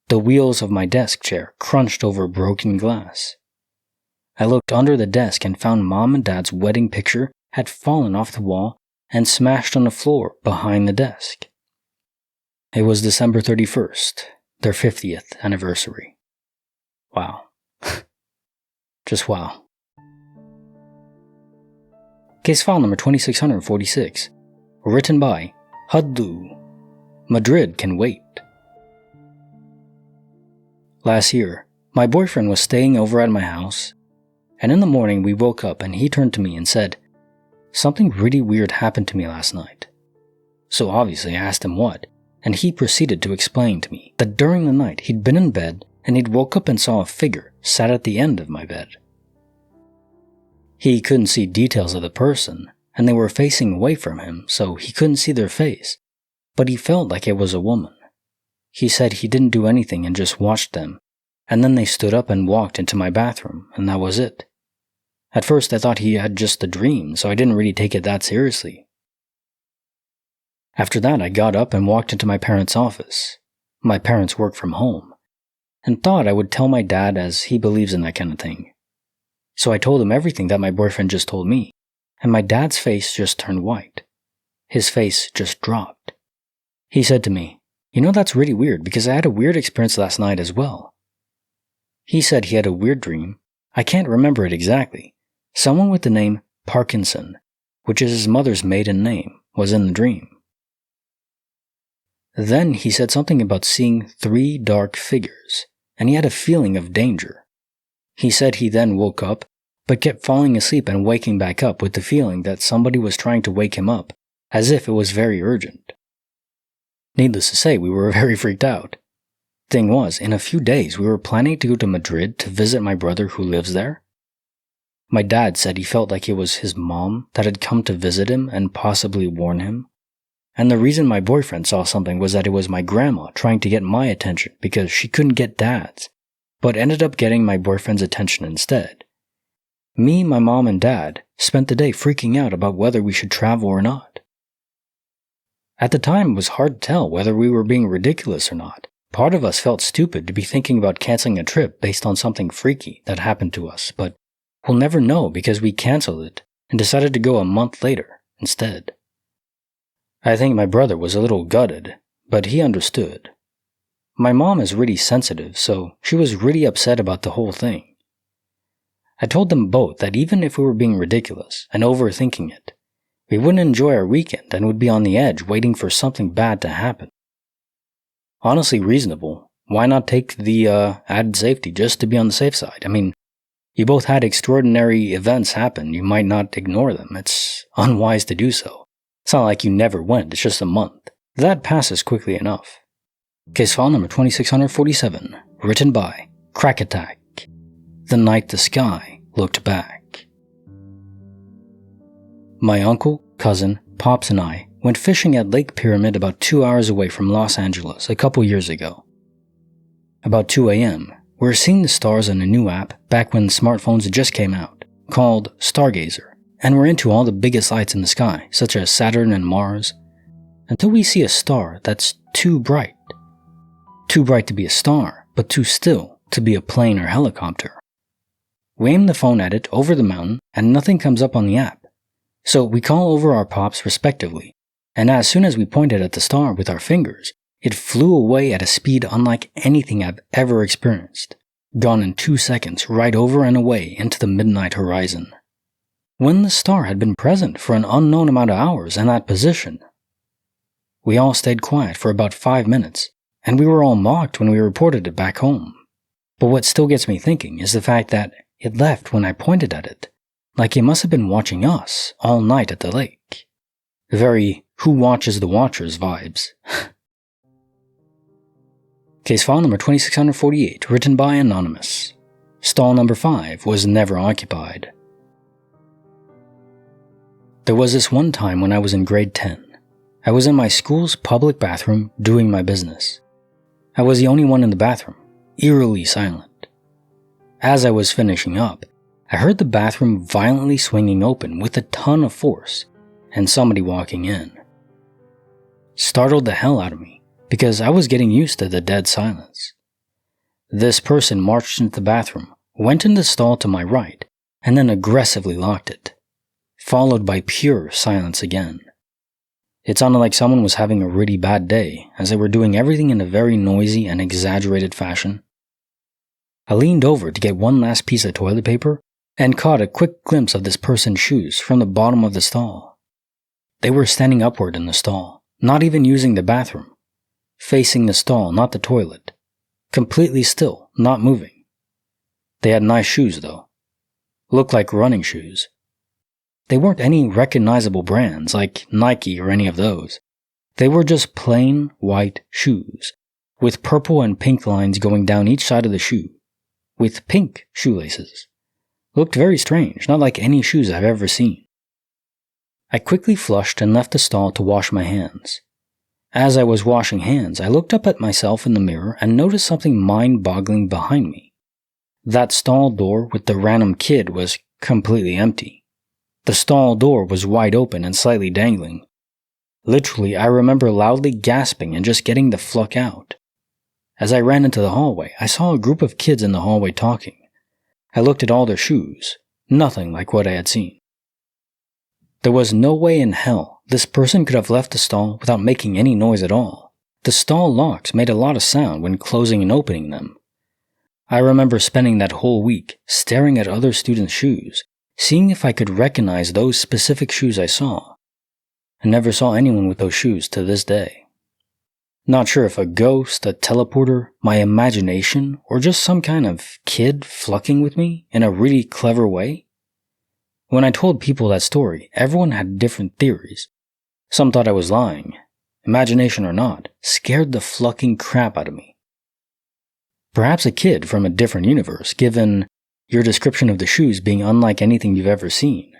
[SPEAKER 1] The wheels of my desk chair crunched over broken glass. I looked under the desk and found Mom and Dad's wedding picture had fallen off the wall and smashed on the floor behind the desk. It was December 31st, their 50th anniversary. Wow. Just wow. Case file number 2646, written by Hudlu. Madrid can wait. Last year, my boyfriend was staying over at my house, and in the morning we woke up and he turned to me and said, "Something really weird happened to me last night." So obviously I asked him what, and he proceeded to explain to me that during the night he'd been in bed and he'd woke up and saw a figure sat at the end of my bed. He couldn't see details of the person, and they were facing away from him, so he couldn't see their face, but he felt like it was a woman. He said he didn't do anything and just watched them, and then they stood up and walked into my bathroom, and that was it. At first I thought he had just a dream, so I didn't really take it that seriously. After that I got up and walked into my parents' office. My parents work from home, and thought I would tell my dad as he believes in that kind of thing. So I told him everything that my boyfriend just told me, and my dad's face just turned white. His face just dropped. He said to me, "You know, that's really weird because I had a weird experience last night as well." He said he had a weird dream. I can't remember it exactly. Someone with the name Parkinson, which is his mother's maiden name, was in the dream. Then he said something about seeing 3 dark figures, and he had a feeling of danger. He said he then woke up, but kept falling asleep and waking back up with the feeling that somebody was trying to wake him up, as if it was very urgent. Needless to say, we were very freaked out. Thing was, in a few days we were planning to go to Madrid to visit my brother who lives there. My dad said he felt like it was his mom that had come to visit him and possibly warn him. And the reason my boyfriend saw something was that it was my grandma trying to get my attention because she couldn't get dad's, but ended up getting my boyfriend's attention instead. Me, my mom, and dad spent the day freaking out about whether we should travel or not. At the time, it was hard to tell whether we were being ridiculous or not. Part of us felt stupid to be thinking about canceling a trip based on something freaky that happened to us, but we'll never know because we canceled it and decided to go a month later instead. I think my brother was a little gutted, but he understood. My mom is really sensitive, so she was really upset about the whole thing. I told them both that even if we were being ridiculous and overthinking it, we wouldn't enjoy our weekend and would be on the edge waiting for something bad to happen. Honestly reasonable. Why not take the added safety just to be on the safe side? I mean, you both had extraordinary events happen. You might not ignore them. It's unwise to do so. It's not like you never went. It's just a month. That passes quickly enough. Case file number 2647, written by Crack Attack. The night the sky looked back. My uncle, cousin, pops and I went fishing at Lake Pyramid about 2 hours away from Los Angeles a couple years ago. About 2 a.m., we were seeing the stars on a new app back when smartphones just came out, called Stargazer, and we're into all the biggest lights in the sky, such as Saturn and Mars, until we see a star that's too bright. Too bright to be a star, but too still to be a plane or helicopter. We aim the phone at it over the mountain, and nothing comes up on the app. So we call over our pops respectively, and as soon as we pointed at the star with our fingers, it flew away at a speed unlike anything I've ever experienced, gone in 2 seconds right over and away into the midnight horizon. When the star had been present for an unknown amount of hours in that position. We all stayed quiet for about 5 minutes, and we were all mocked when we reported it back home. But what still gets me thinking is the fact that it left when I pointed at it, like it must have been watching us all night at the lake. Very Who Watches the Watchers vibes. Case file number 2648, written by Anonymous. Stall number 5 was never occupied. There was this one time when I was in grade 10. I was in my school's public bathroom doing my business. I was the only one in the bathroom, eerily silent. As I was finishing up, I heard the bathroom violently swinging open with a ton of force and somebody walking in. Startled the hell out of me because I was getting used to the dead silence. This person marched into the bathroom, went in the stall to my right, and then aggressively locked it, followed by pure silence again. It sounded like someone was having a really bad day, as they were doing everything in a very noisy and exaggerated fashion. I leaned over to get one last piece of toilet paper and caught a quick glimpse of this person's shoes from the bottom of the stall. They were standing upward in the stall, not even using the bathroom, facing the stall, not the toilet, completely still, not moving. They had nice shoes though. Looked like running shoes. They weren't any recognizable brands like Nike or any of those. They were just plain white shoes, with purple and pink lines going down each side of the shoe, with pink shoelaces. Looked very strange, not like any shoes I've ever seen. I quickly flushed and left the stall to wash my hands. As I was washing hands, I looked up at myself in the mirror and noticed something mind-boggling behind me. That stall door with the random kid was completely empty. The stall door was wide open and slightly dangling. Literally, I remember loudly gasping and just getting the fuck out. As I ran into the hallway, I saw a group of kids in the hallway talking. I looked at all their shoes, Nothing like what I had seen. There was no way in hell this person could have left the stall without making any noise at all. The stall locks made a lot of sound when closing and opening them. I remember spending that whole week staring at other students' shoes, seeing if I could recognize those specific shoes I saw. I never saw anyone with those shoes to this day. Not sure if a ghost, a teleporter, my imagination, or just some kind of kid fucking with me in a really clever way. When I told people that story, everyone had different theories. Some thought I was lying. Imagination or not, scared the fucking crap out of me. Perhaps a kid from a different universe, given your description of the shoes being unlike anything you've ever seen.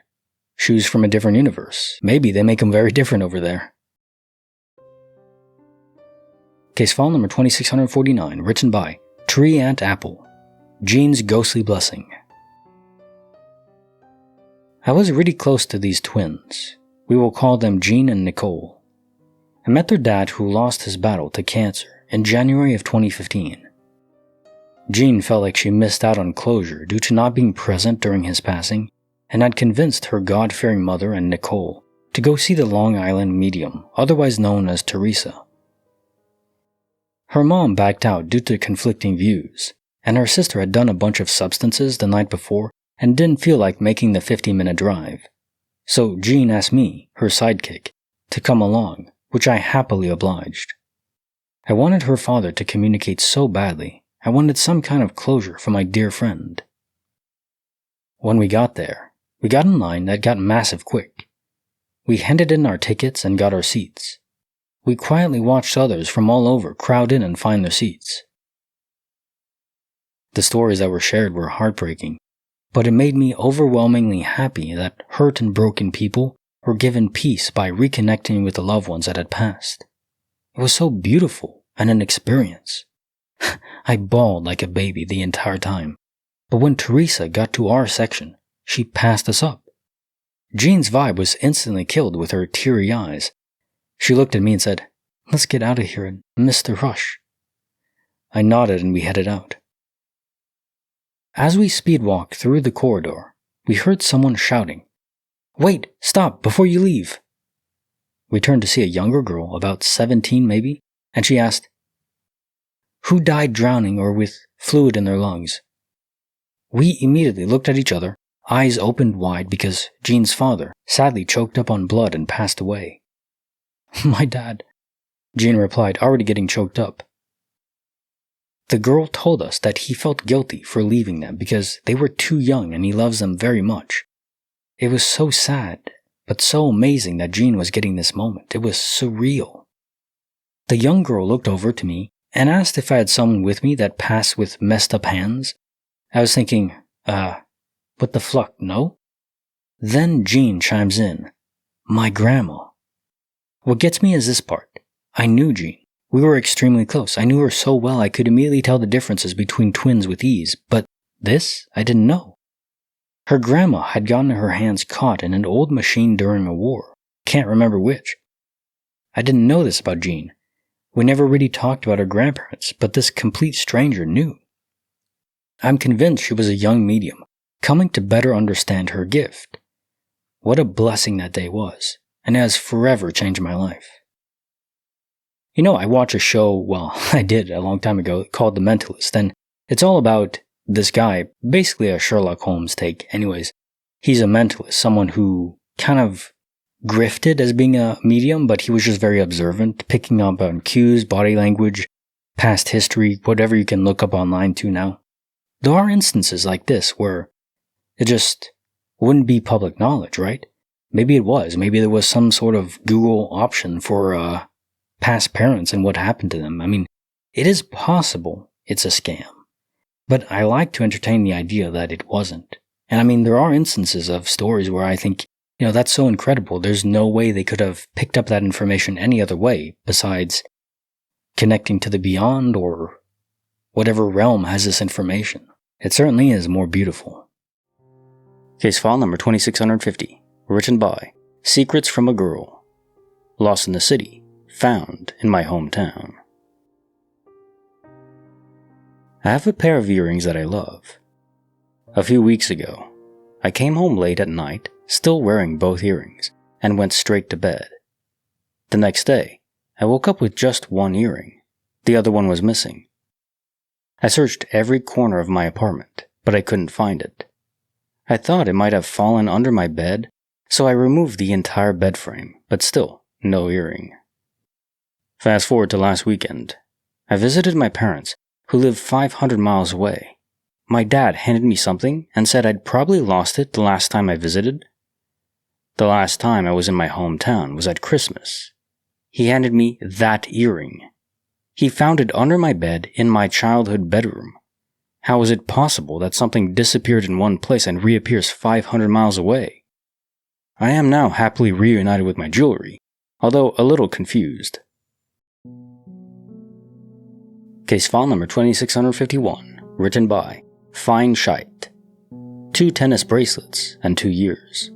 [SPEAKER 1] Shoes from a different universe. Maybe they make them very different over there. Case file number 2649, written by Tree Ant Apple. Jean's Ghostly Blessing. I was really close to these twins. We will call them Jean and Nicole. I met their dad, who lost his battle to cancer in January of 2015. Jean felt like she missed out on closure due to not being present during his passing, and had convinced her God-fearing mother and Nicole to go see the Long Island medium, otherwise known as Teresa. Her mom backed out due to conflicting views, and her sister had done a bunch of substances the night before and didn't feel like making the 50-minute drive. So Jean asked me, her sidekick, to come along, which I happily obliged. I wanted her father to communicate so badly. I wanted some kind of closure for my dear friend. When we got there, we got in line that got massive quick. We handed in our tickets and got our seats. We quietly watched others from all over crowd in and find their seats. The stories that were shared were heartbreaking, but it made me overwhelmingly happy that hurt and broken people were given peace by reconnecting with the loved ones that had passed. It was so beautiful and an experience. I bawled like a baby the entire time, but when Teresa got to our section, she passed us up. Jean's vibe was instantly killed with her teary eyes. She looked at me and said, "Let's get out of here and miss the rush." I nodded and we headed out. As we speedwalked through the corridor, we heard someone shouting, "Wait, stop, before you leave." We turned to see a younger girl, about 17 maybe, and she asked, "Who died drowning or with fluid in their lungs?" We immediately looked at each other, eyes opened wide because Jean's father sadly choked up on blood and passed away. "My dad," Jean replied, already getting choked up. The girl told us that he felt guilty for leaving them because they were too young and he loves them very much. It was so sad, but so amazing that Jean was getting this moment. It was surreal. The young girl looked over to me and asked if I had someone with me that passed with messed up hands. I was thinking, what the fuck, no? Then Jean chimes in, "My grandma." What gets me is this part. I knew Jean. We were extremely close. I knew her so well I could immediately tell the differences between twins with ease, but this I didn't know. Her grandma had gotten her hands caught in an old machine during a war. Can't remember which. I didn't know this about Jean. We never really talked about her grandparents, but this complete stranger knew. I'm convinced she was a young medium, coming to better understand her gift. What a blessing that day was, and it has forever changed my life. You know, I watch a show, well, I did a long time ago, called The Mentalist, and it's all about this guy, basically a Sherlock Holmes take. Anyways, he's a mentalist, someone who kind of grifted as being a medium, but he was just very observant, picking up on cues, body language, past history, whatever you can look up online too now. There are instances like this where it just wouldn't be public knowledge, right? Maybe it was. Maybe there was some sort of Google option for past parents and what happened to them. I mean, it is possible it's a scam. But I like to entertain the idea that it wasn't. And I mean, there are instances of stories where I think, that's so incredible. There's no way they could have picked up that information any other way besides connecting to the beyond or whatever realm has this information. It certainly is more beautiful. Case file number 2650, written by Secrets from a Girl. Lost in the City, found in my hometown. I have a pair of earrings that I love. A few weeks ago, I came home late at night, still wearing both earrings, and went straight to bed. The next day, I woke up with just one earring. The other one was missing. I searched every corner of my apartment, but I couldn't find it. I thought it might have fallen under my bed, so I removed the entire bed frame, but still, no earring. Fast forward to last weekend. I visited my parents, who live 500 miles away. My dad handed me something and said I'd probably lost it the last time I visited. The last time I was in my hometown was at Christmas. He handed me that earring. He found it under my bed in my childhood bedroom. How is it possible that something disappeared in one place and reappears 500 miles away? I am now happily reunited with my jewelry, although a little confused. Case file number 2651, written by Fine Shite. 2 tennis bracelets and 2 years.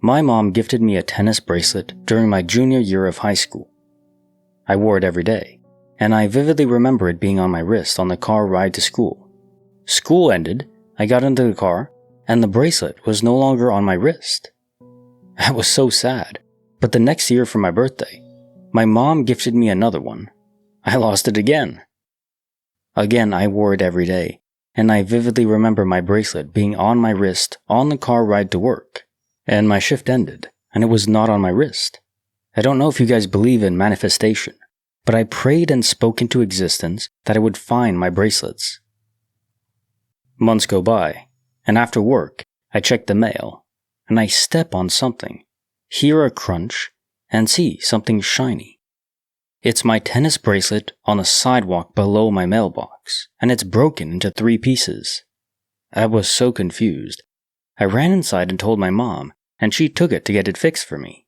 [SPEAKER 1] My mom gifted me a tennis bracelet during my junior year of high school. I wore it every day, and I vividly remember it being on my wrist on the car ride to school. School ended, I got into the car, and the bracelet was no longer on my wrist. I was so sad, but the next year for my birthday, my mom gifted me another one. I lost it again. Again, I wore it every day, and I vividly remember my bracelet being on my wrist on the car ride to work, and my shift ended, and it was not on my wrist. I don't know if you guys believe in manifestation, but I prayed and spoke into existence that I would find my bracelets. Months go by, and after work, I check the mail, and I step on something, hear a crunch, and see something shiny. It's my tennis bracelet on the sidewalk below my mailbox, and it's broken into 3 pieces. I was so confused. I ran inside and told my mom, and she took it to get it fixed for me.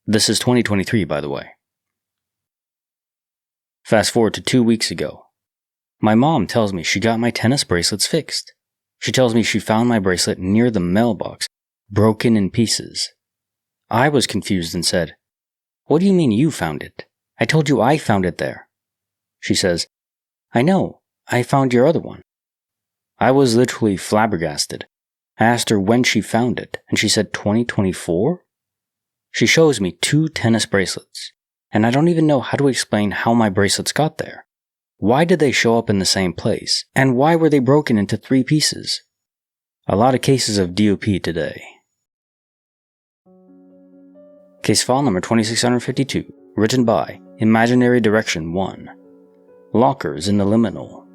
[SPEAKER 1] This is 2023, by the way. Fast forward to 2 weeks ago. My mom tells me she got my tennis bracelets fixed. She tells me she found my bracelet near the mailbox, broken in pieces. I was confused and said, "What do you mean you found it? I told you I found it there." She says, "I know, I found your other one." I was literally flabbergasted. I asked her when she found it, and she said 2024? She shows me 2 tennis bracelets, and I don't even know how to explain how my bracelets got there. Why did they show up in the same place, and why were they broken into 3 pieces? A lot of cases of DOP today. Case file number 2652, written by Imaginary Direction 1. Lockers in the Liminal.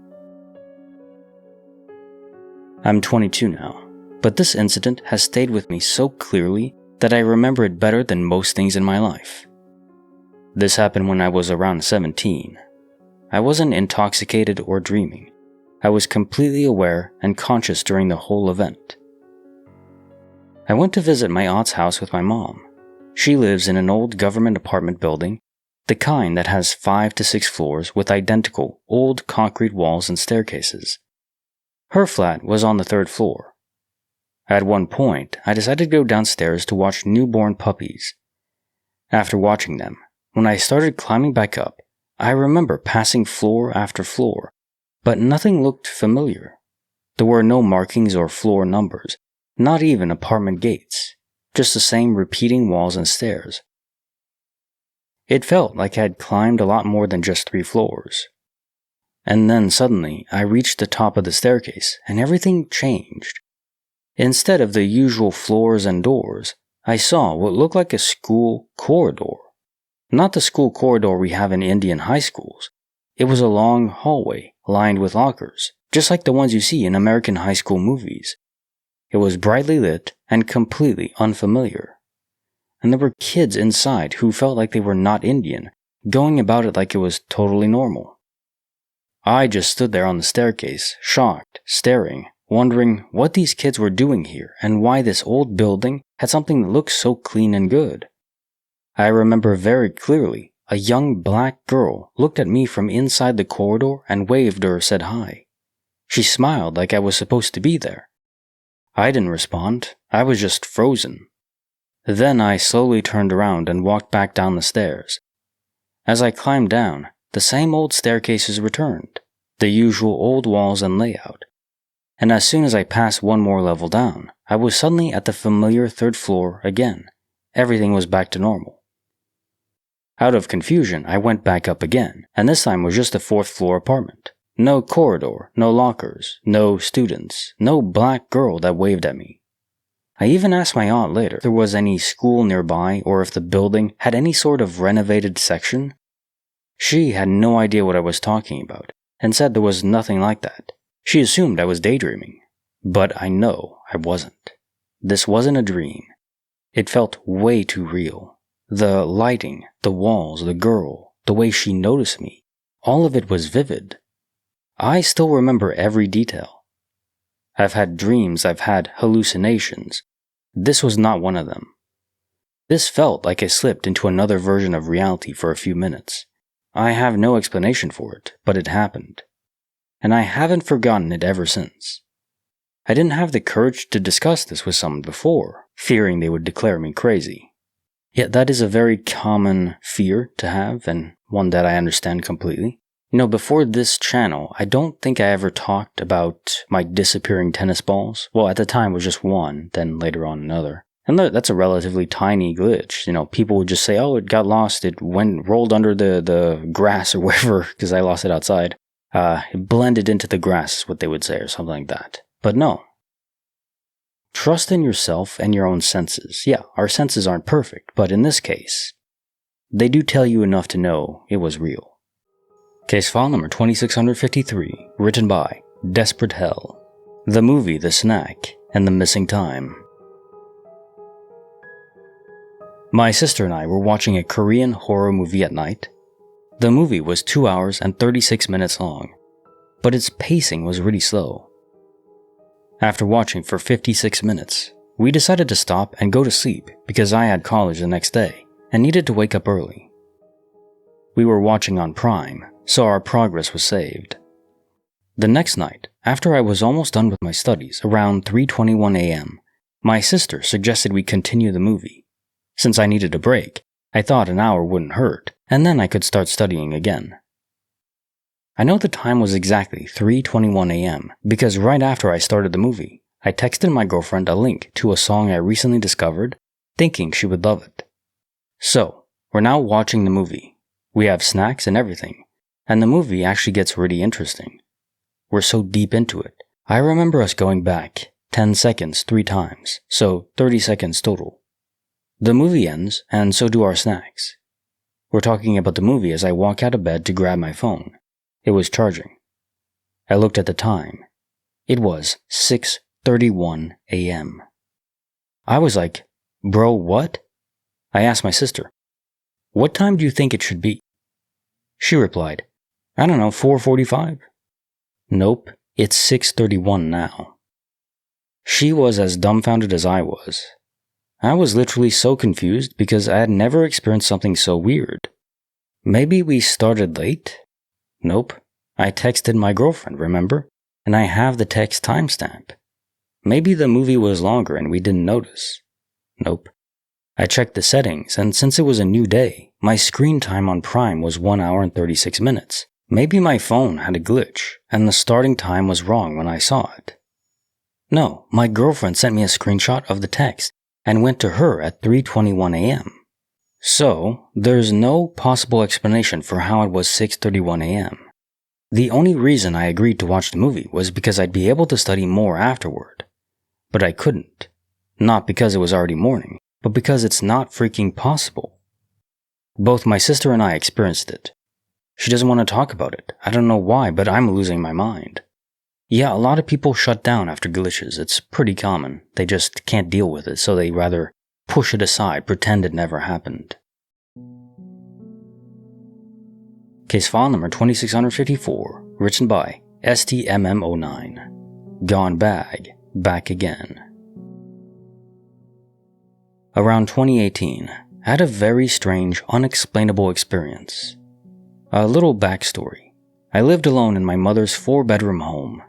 [SPEAKER 1] I'm 22 now, but this incident has stayed with me so clearly that I remember it better than most things in my life. This happened when I was around 17. I wasn't intoxicated or dreaming. I was completely aware and conscious during the whole event. I went to visit my aunt's house with my mom. She lives in an old government apartment building, the kind that has 5 to 6 floors with identical old concrete walls and staircases. Her flat was on the 3rd floor. At one point, I decided to go downstairs to watch newborn puppies. After watching them, when I started climbing back up, I remember passing floor after floor, but nothing looked familiar. There were no markings or floor numbers, not even apartment gates, just the same repeating walls and stairs. It felt like I had climbed a lot more than just 3 floors. And then suddenly, I reached the top of the staircase, and everything changed. Instead of the usual floors and doors, I saw what looked like a school corridor. Not the school corridor we have in Indian high schools. It was a long hallway lined with lockers, just like the ones you see in American high school movies. It was brightly lit and completely unfamiliar. And there were kids inside who felt like they were not Indian, going about it like it was totally normal. I just stood there on the staircase, shocked, staring, wondering what these kids were doing here and why this old building had something that looked so clean and good. I remember very clearly a young black girl looked at me from inside the corridor and waved or said hi. She smiled like I was supposed to be there. I didn't respond, I was just frozen. Then I slowly turned around and walked back down the stairs. As I climbed down, the same old staircases returned, the usual old walls and layout. and as soon as I passed one more level down, I was suddenly at the familiar third floor again. Everything was back to normal. Out of confusion, I went back up again, and this time was just a fourth floor apartment. No corridor, no lockers, no students, no black girl that waved at me. I even asked my aunt later if there was any school nearby or if the building had any sort of renovated section. She had no idea what I was talking about and said there was nothing like that. She assumed I was daydreaming. But I know I wasn't. This wasn't a dream. It felt way too real. The lighting, the walls, the girl, the way she noticed me, all of it was vivid. I still remember every detail. I've had dreams, I've had hallucinations. This was not one of them. This felt like I slipped into another version of reality for a few minutes. I have no explanation for it, but it happened. And I haven't forgotten it ever since. I didn't have the courage to discuss this with someone before, fearing they would declare me crazy. Yet that is a very common fear to have, and one that I understand completely. Before this channel, I don't think I ever talked about my disappearing tennis balls. Well, at the time it was just one, then later on another. And that's a relatively tiny glitch. People would just say, oh, it got lost, it rolled under the grass or wherever, because I lost it outside. It blended into the grass is what they would say, or something like that. But no. Trust in yourself and your own senses. Yeah, our senses aren't perfect, but in this case, they do tell you enough to know it was real. Case file number 2653, written by Desperate Hell. The movie, the snack, and the missing time. My sister and I were watching a Korean horror movie at night. The movie was 2 hours and 36 minutes long, but its pacing was really slow. After watching for 56 minutes, we decided to stop and go to sleep because I had college the next day and needed to wake up early. We were watching on Prime, so our progress was saved. The next night, after I was almost done with my studies, around 3:21 a.m., my sister suggested we continue the movie. Since I needed a break, I thought an hour wouldn't hurt, and then I could start studying again. I know the time was exactly 3:21 a.m. because right after I started the movie, I texted my girlfriend a link to a song I recently discovered, thinking she would love it. So, we're now watching the movie. We have snacks and everything, and the movie actually gets really interesting. We're so deep into it. I remember us going back 10 seconds 3 times, so 30 seconds total. The movie ends, and so do our snacks. We're talking about the movie as I walk out of bed to grab my phone. It was charging. I looked at the time. It was 6:31 a.m. I was like, bro, what? I asked my sister, what time do you think it should be? She replied, I don't know, 4:45? Nope, it's 6:31 now. She was as dumbfounded as I was. I was literally so confused because I had never experienced something so weird. Maybe we started late? Nope. I texted my girlfriend, remember? And I have the text timestamp. Maybe the movie was longer and we didn't notice. Nope. I checked the settings, and since it was a new day, my screen time on Prime was 1 hour and 36 minutes. Maybe my phone had a glitch, and the starting time was wrong when I saw it. No, my girlfriend sent me a screenshot of the text, and went to her at 3:21 a.m. So, there's no possible explanation for how it was 6:31 a.m. The only reason I agreed to watch the movie was because I'd be able to study more afterward. But I couldn't. Not because it was already morning, but because it's not freaking possible. Both my sister and I experienced it. She doesn't want to talk about it. I don't know why, but I'm losing my mind. Yeah, a lot of people shut down after glitches. It's pretty common. They just can't deal with it, so they rather push it aside, pretend it never happened. Case file number 2654, written by STMM09. Gone Bag, Back Again. Around 2018, I had a very strange, unexplainable experience. A little backstory. I lived alone in my mother's 4-bedroom home.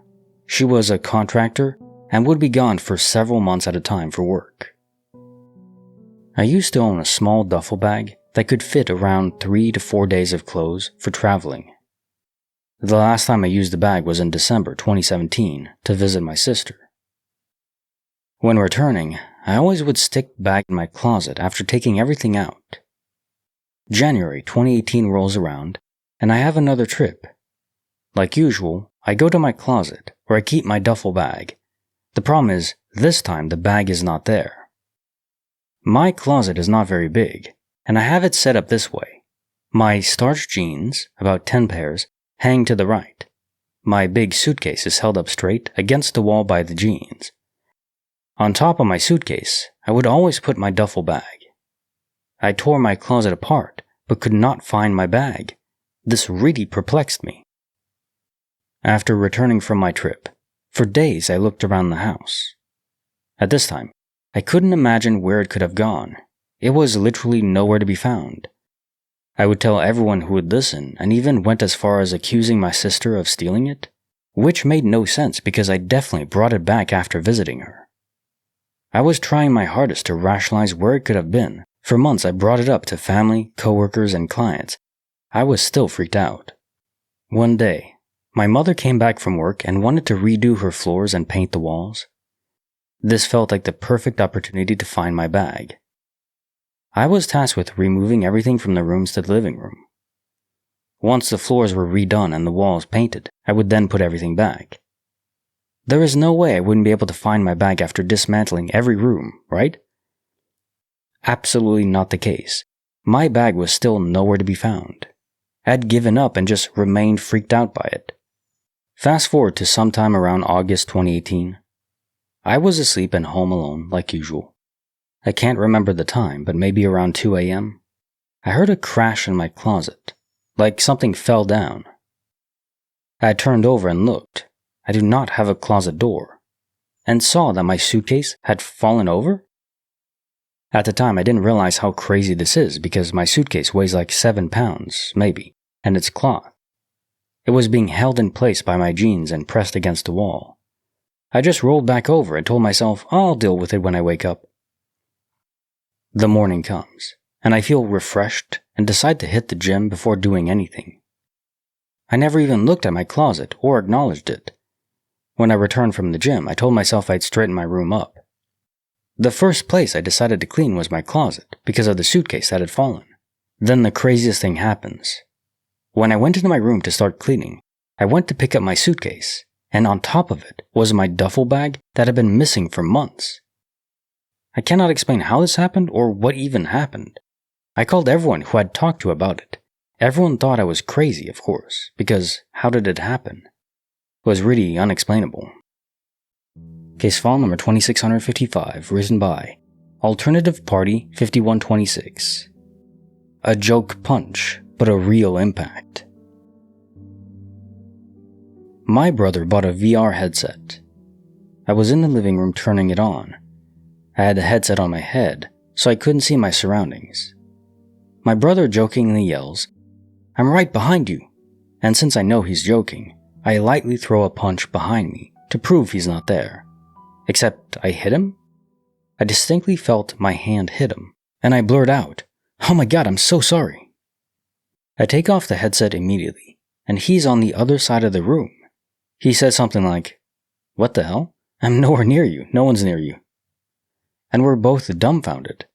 [SPEAKER 1] She was a contractor and would be gone for several months at a time for work. I used to own a small duffel bag that could fit around 3 to 4 days of clothes for traveling. The last time I used the bag was in December 2017 to visit my sister. When returning, I always would stick the bag in my closet after taking everything out. January 2018 rolls around, and I have another trip. Like usual, I go to my closet, where I keep my duffel bag. The problem is, this time the bag is not there. My closet is not very big, and I have it set up this way. My starched jeans, about 10 pairs, hang to the right. My big suitcase is held up straight against the wall by the jeans. On top of my suitcase, I would always put my duffel bag. I tore my closet apart, but could not find my bag. This really perplexed me. After returning from my trip, for days I looked around the house. At this time, I couldn't imagine where it could have gone. It was literally nowhere to be found. I would tell everyone who would listen, and even went as far as accusing my sister of stealing it, which made no sense because I definitely brought it back after visiting her. I was trying my hardest to rationalize where it could have been. For months I brought it up to family, coworkers, and clients. I was still freaked out. One day, my mother came back from work and wanted to redo her floors and paint the walls. This felt like the perfect opportunity to find my bag. I was tasked with removing everything from the rooms to the living room. Once the floors were redone and the walls painted, I would then put everything back. There is no way I wouldn't be able to find my bag after dismantling every room, right? Absolutely not the case. My bag was still nowhere to be found. I had given up and just remained freaked out by it. Fast forward to sometime around August 2018. I was asleep and home alone like usual. I can't remember the time, but maybe around 2 a.m. I heard a crash in my closet, like something fell down. I turned over and looked. I do not have a closet door, and saw that my suitcase had fallen over. At the time, I didn't realize how crazy this is because my suitcase weighs like 7 pounds, maybe, and it's cloth. It was being held in place by my jeans and pressed against the wall. I just rolled back over and told myself I'll deal with it when I wake up. The morning comes, and I feel refreshed and decide to hit the gym before doing anything. I never even looked at my closet or acknowledged it. When I returned from the gym, I told myself I'd straighten my room up. The first place I decided to clean was my closet because of the suitcase that had fallen. Then the craziest thing happens. When I went into my room to start cleaning, I went to pick up my suitcase, and on top of it was my duffel bag that had been missing for months. I cannot explain how this happened or what even happened. I called everyone who I'd talked to about it. Everyone thought I was crazy, of course, because how did it happen? It was really unexplainable. Case file number 2655, written by Alternative Party 5126. A joke punch, but a real impact. My brother bought a VR headset. I was in the living room turning it on. I had the headset on my head, so I couldn't see my surroundings. My brother jokingly yells, "I'm right behind you," and since I know he's joking, I lightly throw a punch behind me to prove he's not there. Except I hit him? I distinctly felt my hand hit him, and I blurt out, "Oh my god, I'm so sorry." I take off the headset immediately, and he's on the other side of the room. He says something like, "What the hell? I'm nowhere near you, no one's near you." And we're both dumbfounded.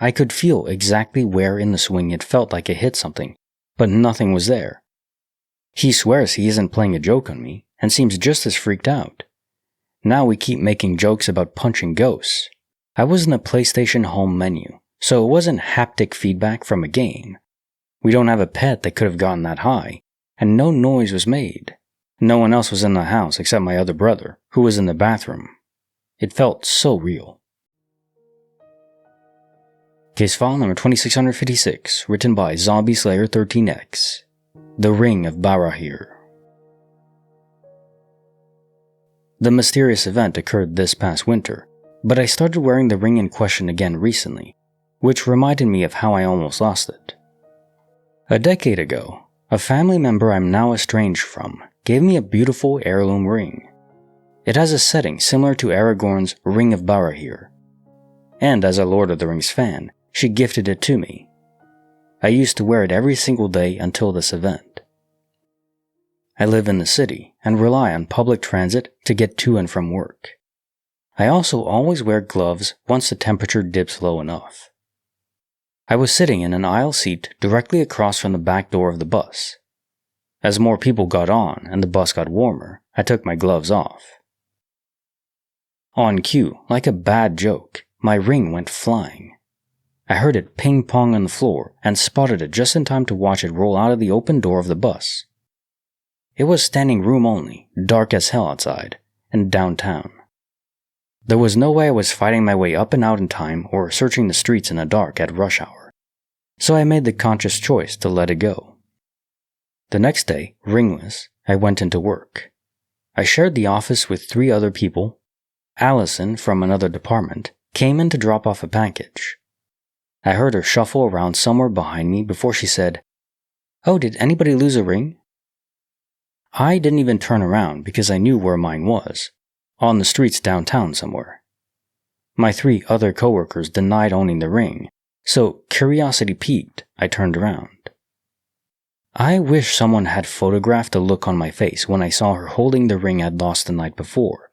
[SPEAKER 1] I could feel exactly where in the swing it felt like it hit something, but nothing was there. He swears he isn't playing a joke on me, and seems just as freaked out. Now we keep making jokes about punching ghosts. I was in the PlayStation home menu, so it wasn't haptic feedback from a game. We don't have a pet that could have gotten that high, and no noise was made. No one else was in the house except my other brother, who was in the bathroom. It felt so real. Case file number 2656, written by Zombie Slayer 13X. The Ring of Barahir. The mysterious event occurred this past winter, but I started wearing the ring in question again recently, which reminded me of how I almost lost it. A decade ago, a family member I'm now estranged from gave me a beautiful heirloom ring. It has a setting similar to Aragorn's Ring of Barahir, and as a Lord of the Rings fan, she gifted it to me. I used to wear it every single day until this event. I live in the city and rely on public transit to get to and from work. I also always wear gloves once the temperature dips low enough. I was sitting in an aisle seat directly across from the back door of the bus. As more people got on and the bus got warmer, I took my gloves off. On cue, like a bad joke, my ring went flying. I heard it ping-pong on the floor and spotted it just in time to watch it roll out of the open door of the bus. It was standing room only, dark as hell outside, and downtown. There was no way I was fighting my way up and out in time or searching the streets in the dark at rush hour, so I made the conscious choice to let it go. The next day, ringless, I went into work. I shared the office with 3 other people. Allison, from another department, came in to drop off a package. I heard her shuffle around somewhere behind me before she said, "Oh, did anybody lose a ring?" I didn't even turn around because I knew where mine was, on the streets downtown somewhere. My 3 other coworkers denied owning the ring, so curiosity piqued, I turned around. I wish someone had photographed the look on my face when I saw her holding the ring I'd lost the night before.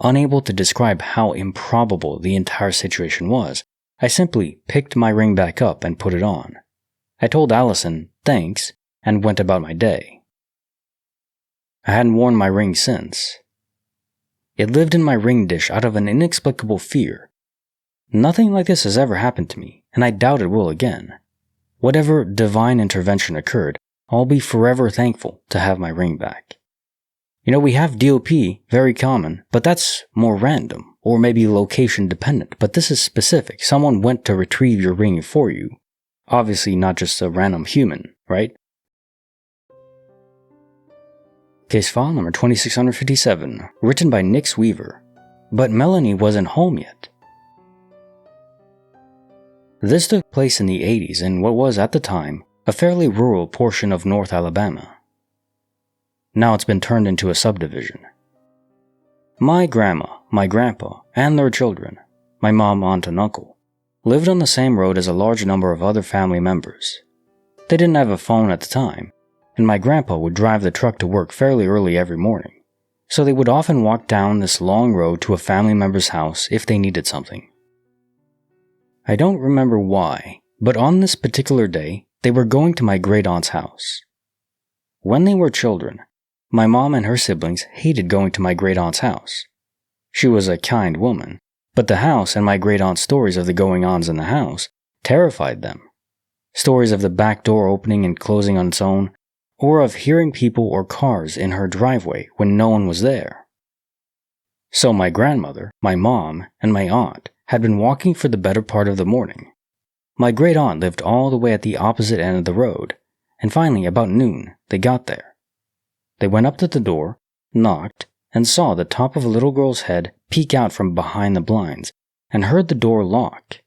[SPEAKER 1] Unable to describe how improbable the entire situation was, I simply picked my ring back up and put it on. I told Allison, thanks, and went about my day. I hadn't worn my ring since. It lived in my ring dish out of an inexplicable fear. Nothing like this has ever happened to me, and I doubt it will again. Whatever divine intervention occurred, I'll be forever thankful to have my ring back. You know, we have DOP, very common, but that's more random, or maybe location dependent, but this is specific. Someone went to retrieve your ring for you. Obviously not just a random human, right? Case file number 2657, written by Nix Weaver. But Melanie wasn't home yet. This took place in the 80s in what was, at the time, a fairly rural portion of North Alabama. Now it's been turned into a subdivision. My grandma, my grandpa, and their children, my mom, aunt, and uncle, lived on the same road as a large number of other family members. They didn't have a phone at the time, and my grandpa would drive the truck to work fairly early every morning, so they would often walk down this long road to a family member's house if they needed something. I don't remember why, but on this particular day, they were going to my great-aunt's house. When they were children, my mom and her siblings hated going to my great-aunt's house. She was a kind woman, but the house and my great-aunt's stories of the going-ons in the house terrified them. Stories of the back door opening and closing on its own, or of hearing people or cars in her driveway when no one was there. So my grandmother, my mom, and my aunt had been walking for the better part of the morning. My great-aunt lived all the way at the opposite end of the road, and finally, about noon, they got there. They went up to the door, knocked, and saw the top of a little girl's head peek out from behind the blinds, and heard the door lock.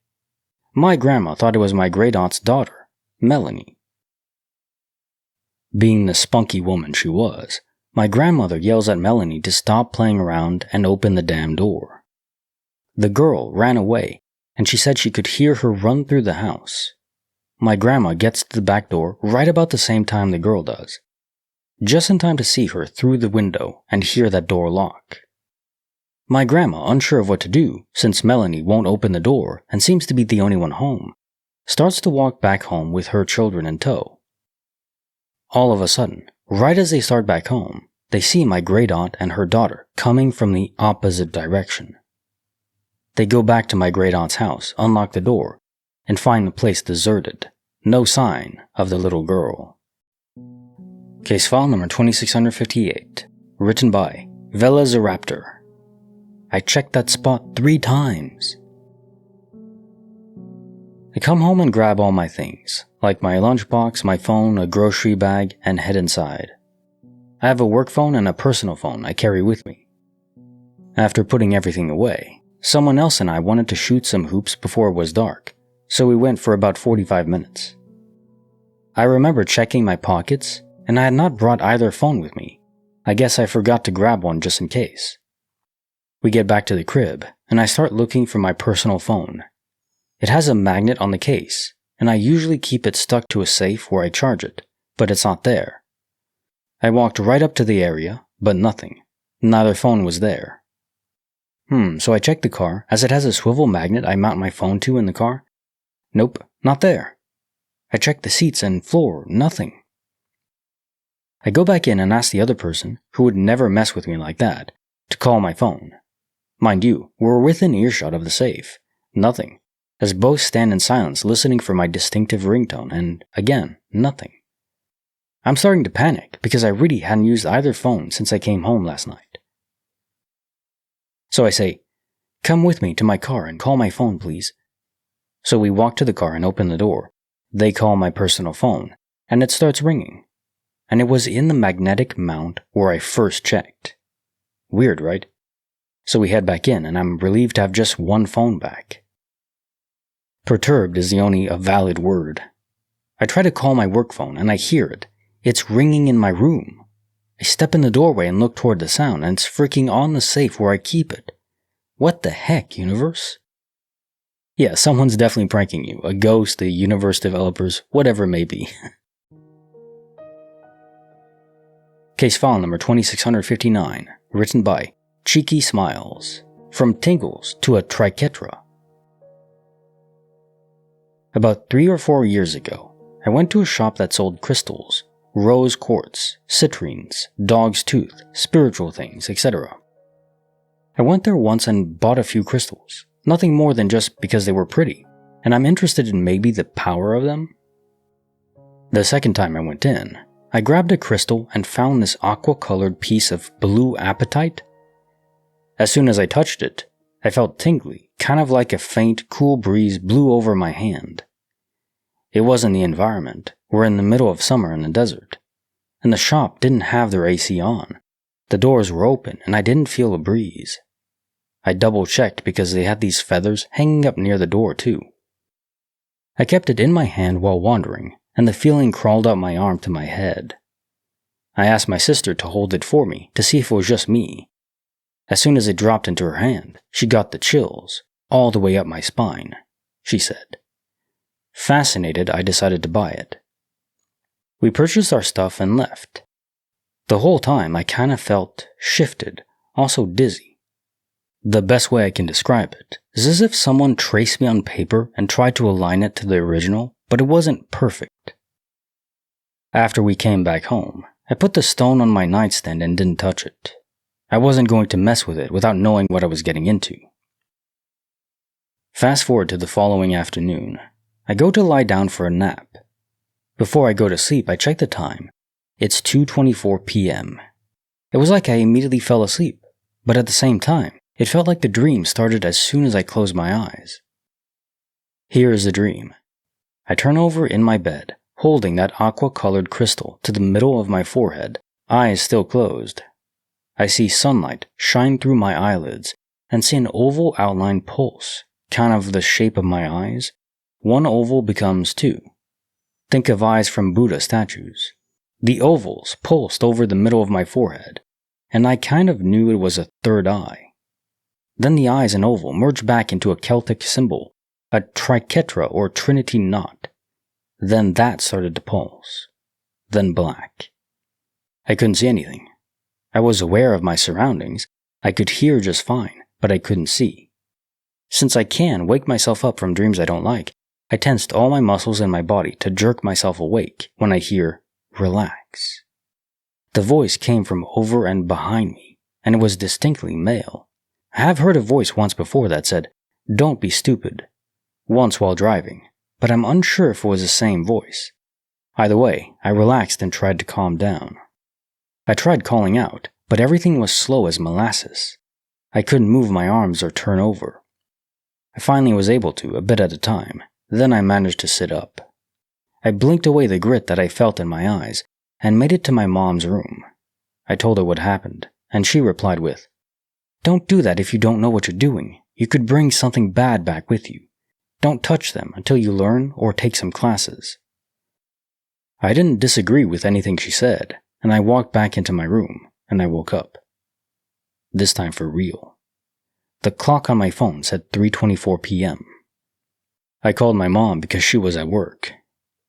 [SPEAKER 1] My grandma thought it was my great-aunt's daughter, Melanie. Being the spunky woman she was, my grandmother yells at Melanie to stop playing around and open the damn door. The girl ran away, and she said she could hear her run through the house. My grandma gets to the back door right about the same time the girl does, just in time to see her through the window and hear that door lock. My grandma, unsure of what to do, since Melanie won't open the door and seems to be the only one home, starts to walk back home with her children in tow. All of a sudden, right as they start back home, they see my great-aunt and her daughter coming from the opposite direction. They go back to my great-aunt's house, unlock the door, and find the place deserted. No sign of the little girl. Case file number 2658, written by Velociraptor. I checked that spot 3 times. I come home and grab all my things, like my lunchbox, my phone, a grocery bag, and head inside. I have a work phone and a personal phone I carry with me. After putting everything away, someone else and I wanted to shoot some hoops before it was dark, so we went for about 45 minutes. I remember checking my pockets, and I had not brought either phone with me. I guess I forgot to grab one just in case. We get back to the crib, and I start looking for my personal phone. It has a magnet on the case, and I usually keep it stuck to a safe where I charge it, but it's not there. I walked right up to the area, but nothing. Neither phone was there. So I checked the car, as it has a swivel magnet I mount my phone to in the car. Nope, not there. I checked the seats and floor, nothing. I go back in and ask the other person, who would never mess with me like that, to call my phone. Mind you, we're within earshot of the safe. Nothing, as both stand in silence listening for my distinctive ringtone, and again, nothing. I'm starting to panic because I really hadn't used either phone since I came home last night. So I say, "Come with me to my car and call my phone, please." So we walk to the car and open the door. They call my personal phone, and it starts ringing. And it was in the magnetic mount where I first checked. Weird, right? So we head back in, and I'm relieved to have just one phone back. Perturbed is the only valid word. I try to call my work phone, and I hear it. It's ringing in my room. I step in the doorway and look toward the sound, and it's freaking on the safe where I keep it. What the heck, universe? Yeah, someone's definitely pranking you. A ghost, the universe developers, whatever it may be. Case file number 2659, written by Cheeky Smiles. From tingles to a triquetra. About 3 or 4 years ago, I went to a shop that sold crystals, rose quartz, citrines, dog's tooth, spiritual things, etc. I went there once and bought a few crystals, nothing more than just because they were pretty, and I'm interested in maybe the power of them. The second time I went in, I grabbed a crystal and found this aqua-colored piece of blue apatite. As soon as I touched it, I felt tingly, kind of like a faint, cool breeze blew over my hand. It wasn't the environment. We're in the middle of summer in the desert, and the shop didn't have their AC on. The doors were open, and I didn't feel a breeze. I double-checked because they had these feathers hanging up near the door too. I kept it in my hand while wandering, and the feeling crawled up my arm to my head. I asked my sister to hold it for me to see if it was just me. As soon as it dropped into her hand, she got the chills, all the way up my spine, she said. Fascinated, I decided to buy it. We purchased our stuff and left. The whole time I kind of felt shifted, also dizzy. The best way I can describe it is as if someone traced me on paper and tried to align it to the original, but it wasn't perfect. After we came back home, I put the stone on my nightstand and didn't touch it. I wasn't going to mess with it without knowing what I was getting into. Fast forward to the following afternoon. I go to lie down for a nap. Before I go to sleep, I check the time. It's 2:24 p.m. It was like I immediately fell asleep, but at the same time, it felt like the dream started as soon as I closed my eyes. Here is the dream. I turn over in my bed, holding that aqua-colored crystal to the middle of my forehead, eyes still closed. I see sunlight shine through my eyelids and see an oval outline pulse, kind of the shape of my eyes. One oval becomes 2. Think of eyes from Buddha statues. The ovals pulsed over the middle of my forehead, and I kind of knew it was a third eye. Then the eyes and oval merged back into a Celtic symbol, a triquetra or trinity knot. Then that started to pulse. Then black. I couldn't see anything. I was aware of my surroundings. I could hear just fine, but I couldn't see. Since I can wake myself up from dreams I don't like, I tensed all my muscles in my body to jerk myself awake when I hear, "Relax." The voice came from over and behind me, and it was distinctly male. I have heard a voice once before that said, "Don't be stupid," once while driving, but I'm unsure if it was the same voice. Either way, I relaxed and tried to calm down. I tried calling out, but everything was slow as molasses. I couldn't move my arms or turn over. I finally was able to, a bit at a time. Then I managed to sit up. I blinked away the grit that I felt in my eyes and made it to my mom's room. I told her what happened, and she replied with, "Don't do that if you don't know what you're doing. You could bring something bad back with you. Don't touch them until you learn or take some classes." I didn't disagree with anything she said, and I walked back into my room, and I woke up. This time for real. The clock on my phone said 3:24 p.m. I called my mom because she was at work.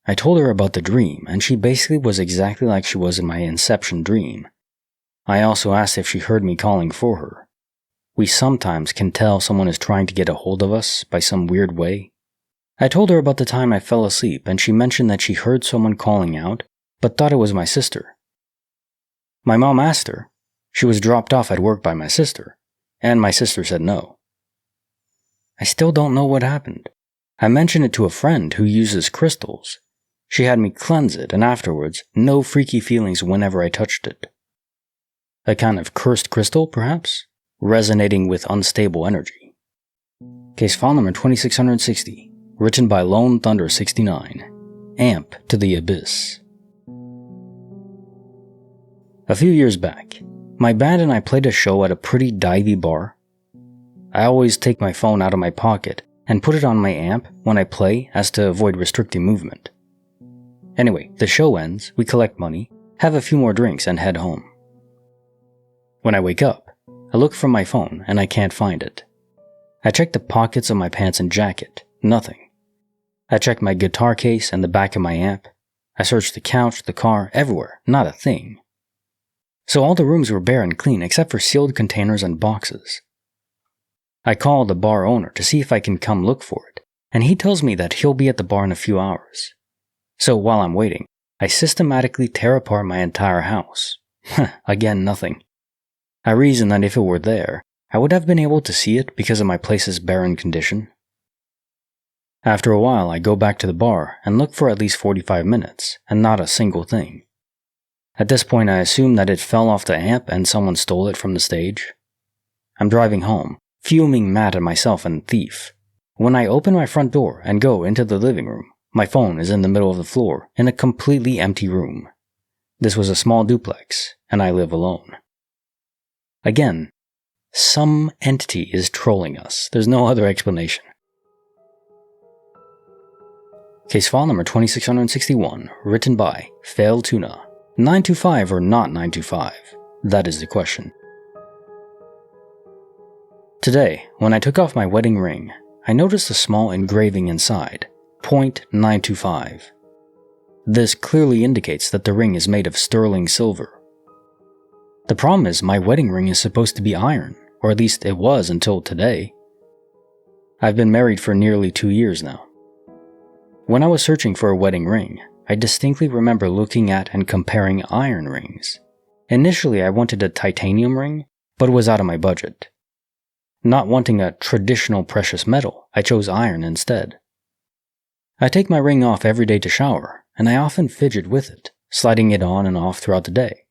[SPEAKER 1] I told her about the dream, and she basically was exactly like she was in my Inception dream. I also asked if she heard me calling for her. We sometimes can tell someone is trying to get a hold of us by some weird way. I told her about the time I fell asleep, and she mentioned that she heard someone calling out, but thought it was my sister. My mom asked her. She was dropped off at work by my sister, and my sister said no. I still don't know what happened. I mentioned it to a friend who uses crystals. She had me cleanse it, and afterwards, no freaky feelings whenever I touched it. A kind of cursed crystal, perhaps? Resonating with unstable energy. Case file number 2660, written by Lone Thunder 69. Amp to the Abyss. A few years back, my band and I played a show at a pretty divey bar. I always take my phone out of my pocket and put it on my amp when I play as to avoid restricting movement. Anyway, the show ends, we collect money, have a few more drinks, and head home. When I wake up, I look for my phone and I can't find it. I check the pockets of my pants and jacket, nothing. I check my guitar case and the back of my amp. I search the couch, the car, everywhere, not a thing. So all the rooms were bare and clean except for sealed containers and boxes. I call the bar owner to see if I can come look for it, and he tells me that he'll be at the bar in a few hours. So while I'm waiting, I systematically tear apart my entire house. Again, nothing. I reason that if it were there, I would have been able to see it because of my place's barren condition. After a while, I go back to the bar and look for at least 45 minutes, and not a single thing. At this point, I assume that it fell off the amp and someone stole it from the stage. I'm driving home, fuming mad at myself and thief. When I open my front door and go into the living room, my phone is in the middle of the floor in a completely empty room. This was a small duplex, and I live alone. Again, some entity is trolling us. There's no other explanation. Case file number 2661, written by Fail Tuna. 925 or not 925? That is the question. Today, when I took off my wedding ring, I noticed a small engraving inside, .925. This clearly indicates that the ring is made of sterling silver. The problem is my wedding ring is supposed to be iron, or at least it was until today. I've been married for nearly 2 years now. When I was searching for a wedding ring, I distinctly remember looking at and comparing iron rings. Initially, I wanted a titanium ring, but was out of my budget. Not wanting a traditional precious metal, I chose iron instead. I take my ring off every day to shower, and I often fidget with it, sliding it on and off throughout the day.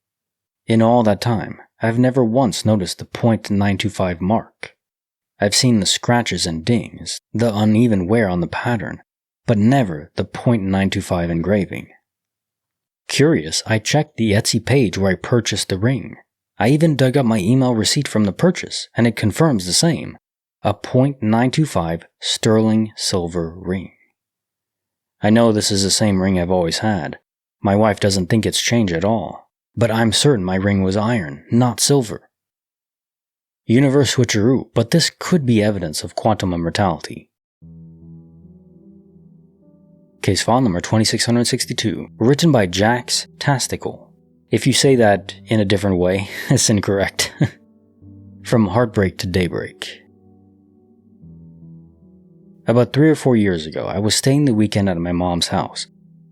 [SPEAKER 1] In all that time, I've never once noticed the .925 mark. I've seen the scratches and dings, the uneven wear on the pattern, but never the .925 engraving. Curious, I checked the Etsy page where I purchased the ring. I even dug up my email receipt from the purchase, and it confirms the same. A .925 sterling silver ring. I know this is the same ring I've always had. My wife doesn't think it's changed at all, but I'm certain my ring was iron, not silver. Universe switcheroo, but this could be evidence of quantum immortality. Case file number 2662, written by Jax Tastical. If you say that in a different way, it's incorrect. From heartbreak to daybreak. About 3 or 4 years ago, I was staying the weekend at my mom's house.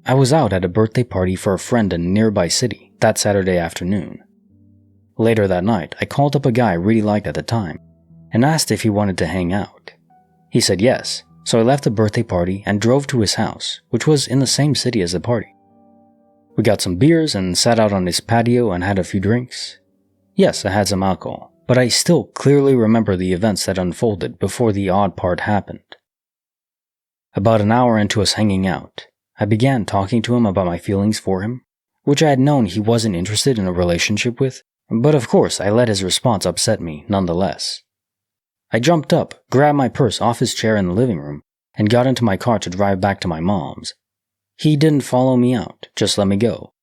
[SPEAKER 1] I was out at a birthday party for a friend in a nearby city that Saturday afternoon. Later that night, I called up a guy I really liked at the time and asked if he wanted to hang out. He said yes, so I left the birthday party and drove to his house, which was in the same city as the party. We got some beers and sat out on his patio and had a few drinks. Yes, I had some alcohol, but I still clearly remember the events that unfolded before the odd part happened. About an hour into us hanging out, I began talking to him about my feelings for him, which I had known he wasn't interested in a relationship with, but of course I let his response upset me nonetheless. I jumped up, grabbed my purse off his chair in the living room, and got into my car to drive back to my mom's. He didn't follow me out, just let me go,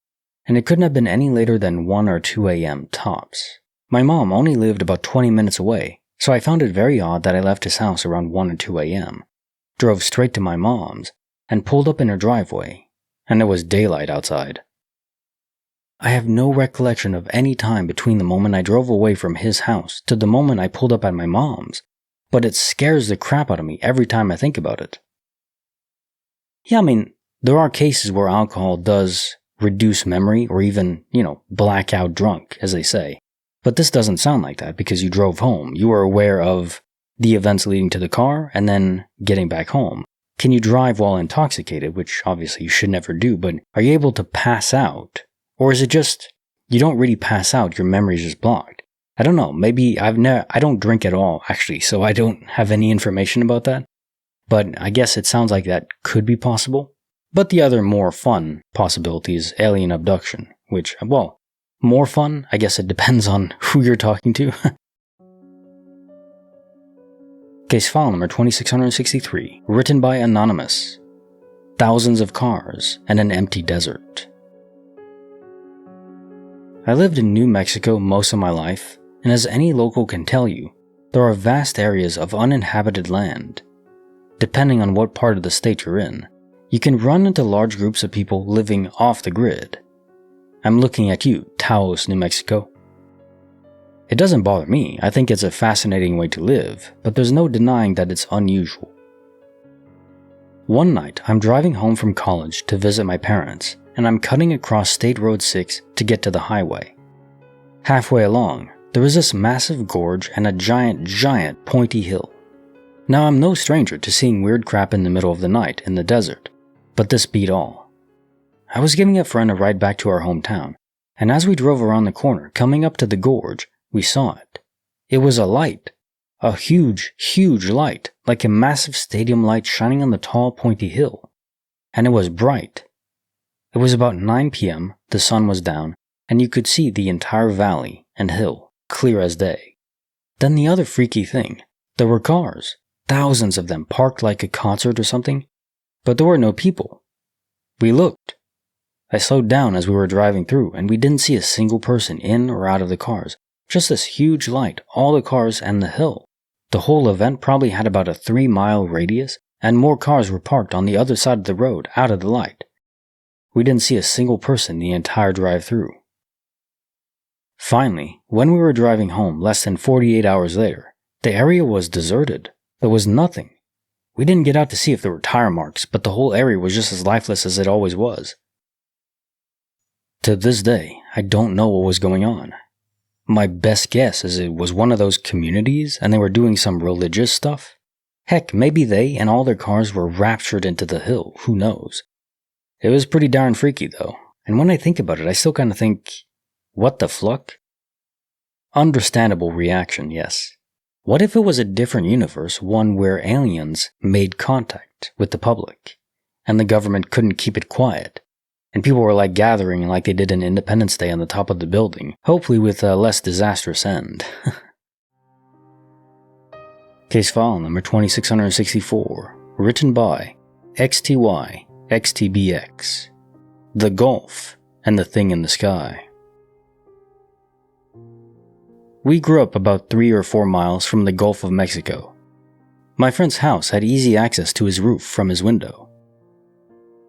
[SPEAKER 1] and it couldn't have been any later than 1 or 2 a.m. tops. My mom only lived about 20 minutes away, so I found it very odd that I left his house around 1 or 2 a.m., drove straight to my mom's, and pulled up in her driveway. and it was daylight outside. I have no recollection of any time between the moment I drove away from his house to the moment I pulled up at my mom's, but it scares the crap out of me every time I think about it. Yeah, I mean, there are cases where alcohol does reduce memory or even, black out drunk, as they say. But this doesn't sound like that because you drove home. You were aware of the events leading to the car and then getting back home. Can you drive while intoxicated, which obviously you should never do, but are you able to pass out? Or is it just, you don't really pass out, your memory is just blocked? I don't know, maybe I don't drink at all, actually, so I don't have any information about that. But I guess it sounds like that could be possible. But the other more fun possibility is alien abduction, which, well, more fun? I guess it depends on who you're talking to. Case file number 2663, written by Anonymous. Thousands of cars and an empty desert. I lived in New Mexico most of my life, and as any local can tell you, there are vast areas of uninhabited land. Depending on what part of the state you're in, you can run into large groups of people living off the grid. I'm looking at you, Taos, New Mexico. It doesn't bother me, I think it's a fascinating way to live, but there's no denying that it's unusual. One night, I'm driving home from college to visit my parents, and I'm cutting across State Road 6 to get to the highway. Halfway along, there is this massive gorge and a giant pointy hill. Now I'm no stranger to seeing weird crap in the middle of the night in the desert, but this beat all. I was giving a friend a ride back to our hometown, and as we drove around the corner coming up to the gorge, we saw it. It was a light. A huge light, like a massive stadium light shining on the tall pointy hill. And it was bright. It was about 9 p.m., the sun was down, and you could see the entire valley and hill, clear as day. Then the other freaky thing, there were cars, thousands of them parked like a concert or something, but there were no people. We looked. I slowed down as we were driving through, and we didn't see a single person in or out of the cars, just this huge light, all the cars and the hill. The whole event probably had about a 3-mile radius, and more cars were parked on the other side of the road, out of the light. We didn't see a single person the entire drive through. Finally, when we were driving home less than 48 hours later, the area was deserted. There was nothing. We didn't get out to see if there were tire marks, but the whole area was just as lifeless as it always was. To this day, I don't know what was going on. My best guess is it was one of those communities and they were doing some religious stuff. Heck, maybe they and all their cars were raptured into the hill, who knows. It was pretty darn freaky though, and when I think about it I still kinda think, what the fluck? Understandable reaction, yes. What if it was a different universe, one where aliens made contact with the public, and the government couldn't keep it quiet? And people were like gathering like they did in Independence Day on the top of the building, hopefully with a less disastrous end. Case file number 2664, written by XTY-XTBX. The Gulf and the Thing in the Sky. We grew up about 3 or 4 miles from the Gulf of Mexico. My friend's house had easy access to his roof from his window.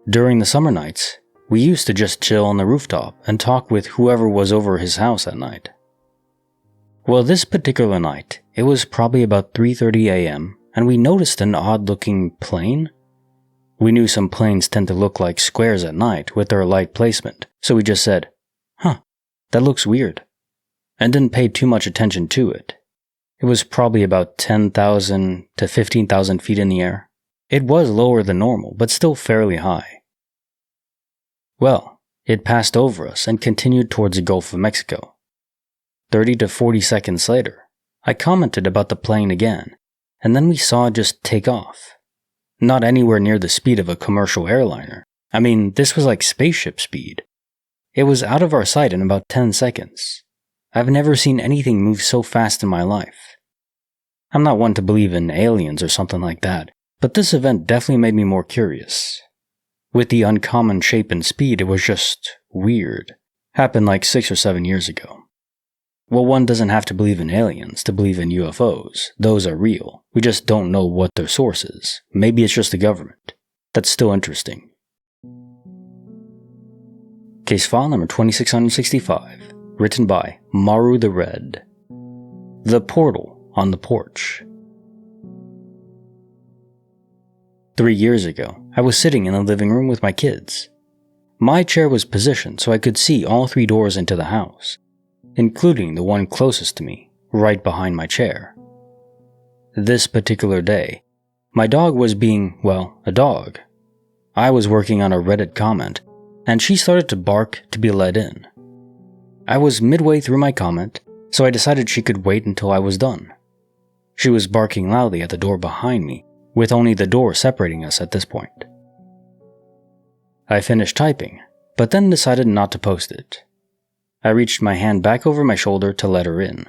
[SPEAKER 1] During the summer nights, we used to just chill on the rooftop and talk with whoever was over his house at night. Well, this particular night, it was probably about 3:30 a.m. and we noticed an odd-looking plane. We knew some planes tend to look like squares at night with their light placement, so we just said, that looks weird, and didn't pay too much attention to it. It was probably about 10,000 to 15,000 feet in the air. It was lower than normal, but still fairly high. Well, it passed over us and continued towards the Gulf of Mexico. 30 to 40 seconds later, I commented about the plane again, and then we saw it just take off. Not anywhere near the speed of a commercial airliner. I mean, this was like spaceship speed. It was out of our sight in about 10 seconds. I've never seen anything move so fast in my life. I'm not one to believe in aliens or something like that, but this event definitely made me more curious. With the uncommon shape and speed, it was just weird. Happened like 6 or 7 years ago. Well, one doesn't have to believe in aliens to believe in UFOs. Those are real. We just don't know what their source is. Maybe it's just the government. That's still interesting. Case file number 2665, written by Maru the Red. The Portal on the Porch. 3 years ago, I was sitting in the living room with my kids. My chair was positioned so I could see all 3 doors into the house, including the one closest to me, right behind my chair. This particular day, my dog was being, well, a dog. I was working on a Reddit comment, and she started to bark to be let in. I was midway through my comment, so I decided she could wait until I was done. She was barking loudly at the door behind me, with only the door separating us at this point. I finished typing, but then decided not to post it. I reached my hand back over my shoulder to let her in.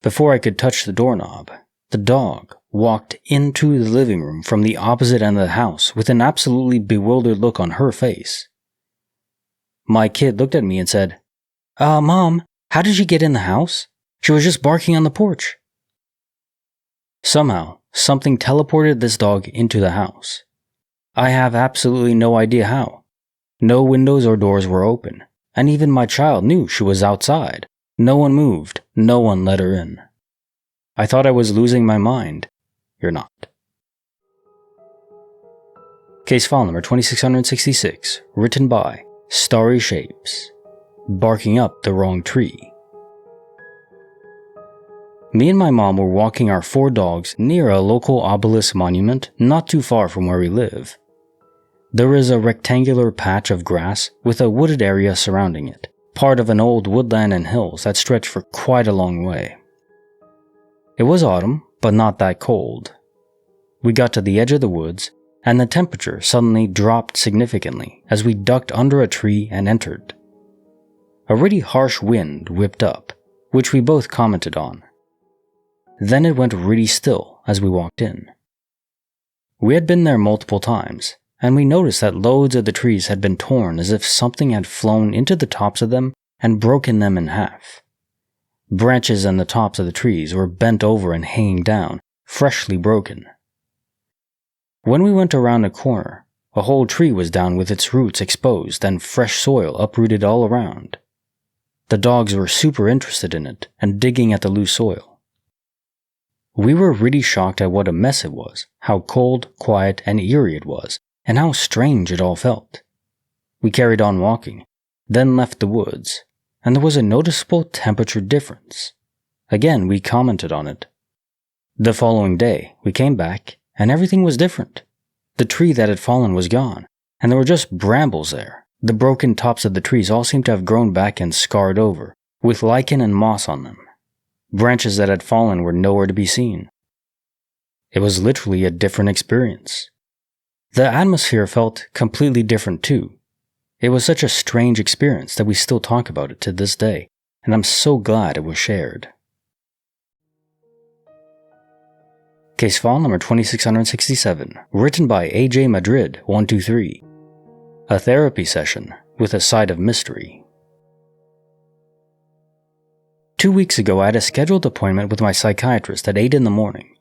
[SPEAKER 1] Before I could touch the doorknob, the dog walked into the living room from the opposite end of the house with an absolutely bewildered look on her face. My kid looked at me and said, Mom, how did she get in the house? She was just barking on the porch." Somehow, something teleported this dog into the house. I have absolutely no idea how. No windows or doors were open, and even my child knew she was outside. No one moved, no one let her in. I thought I was losing my mind. You're not. Case file number 2666, written by Starry Shapes. Barking up the wrong tree. Me and my mom were walking our 4 dogs near a local obelisk monument not too far from where we live. There is a rectangular patch of grass with a wooded area surrounding it, part of an old woodland and hills that stretch for quite a long way. It was autumn, but not that cold. We got to the edge of the woods, and the temperature suddenly dropped significantly as we ducked under a tree and entered. A really harsh wind whipped up, which we both commented on. Then it went really still as we walked in. We had been there multiple times, and we noticed that loads of the trees had been torn as if something had flown into the tops of them and broken them in half. Branches and the tops of the trees were bent over and hanging down, freshly broken. When we went around a corner, a whole tree was down with its roots exposed and fresh soil uprooted all around. The dogs were super interested in it and digging at the loose soil. We were really shocked at what a mess it was, how cold, quiet, and eerie it was, and how strange it all felt. We carried on walking, then left the woods, and there was a noticeable temperature difference. Again, we commented on it. The following day, we came back, and everything was different. The tree that had fallen was gone, and there were just brambles there. The broken tops of the trees all seemed to have grown back and scarred over, with lichen and moss on them. Branches that had fallen were nowhere to be seen. It was literally a different experience. The atmosphere felt completely different too. It was such a strange experience that we still talk about it to this day, and I'm so glad it was shared. Case file number 2667, written by AJ Madrid 123. A therapy session with a side of mystery. 2 weeks ago, I had a scheduled appointment with my psychiatrist at 8 in the morning.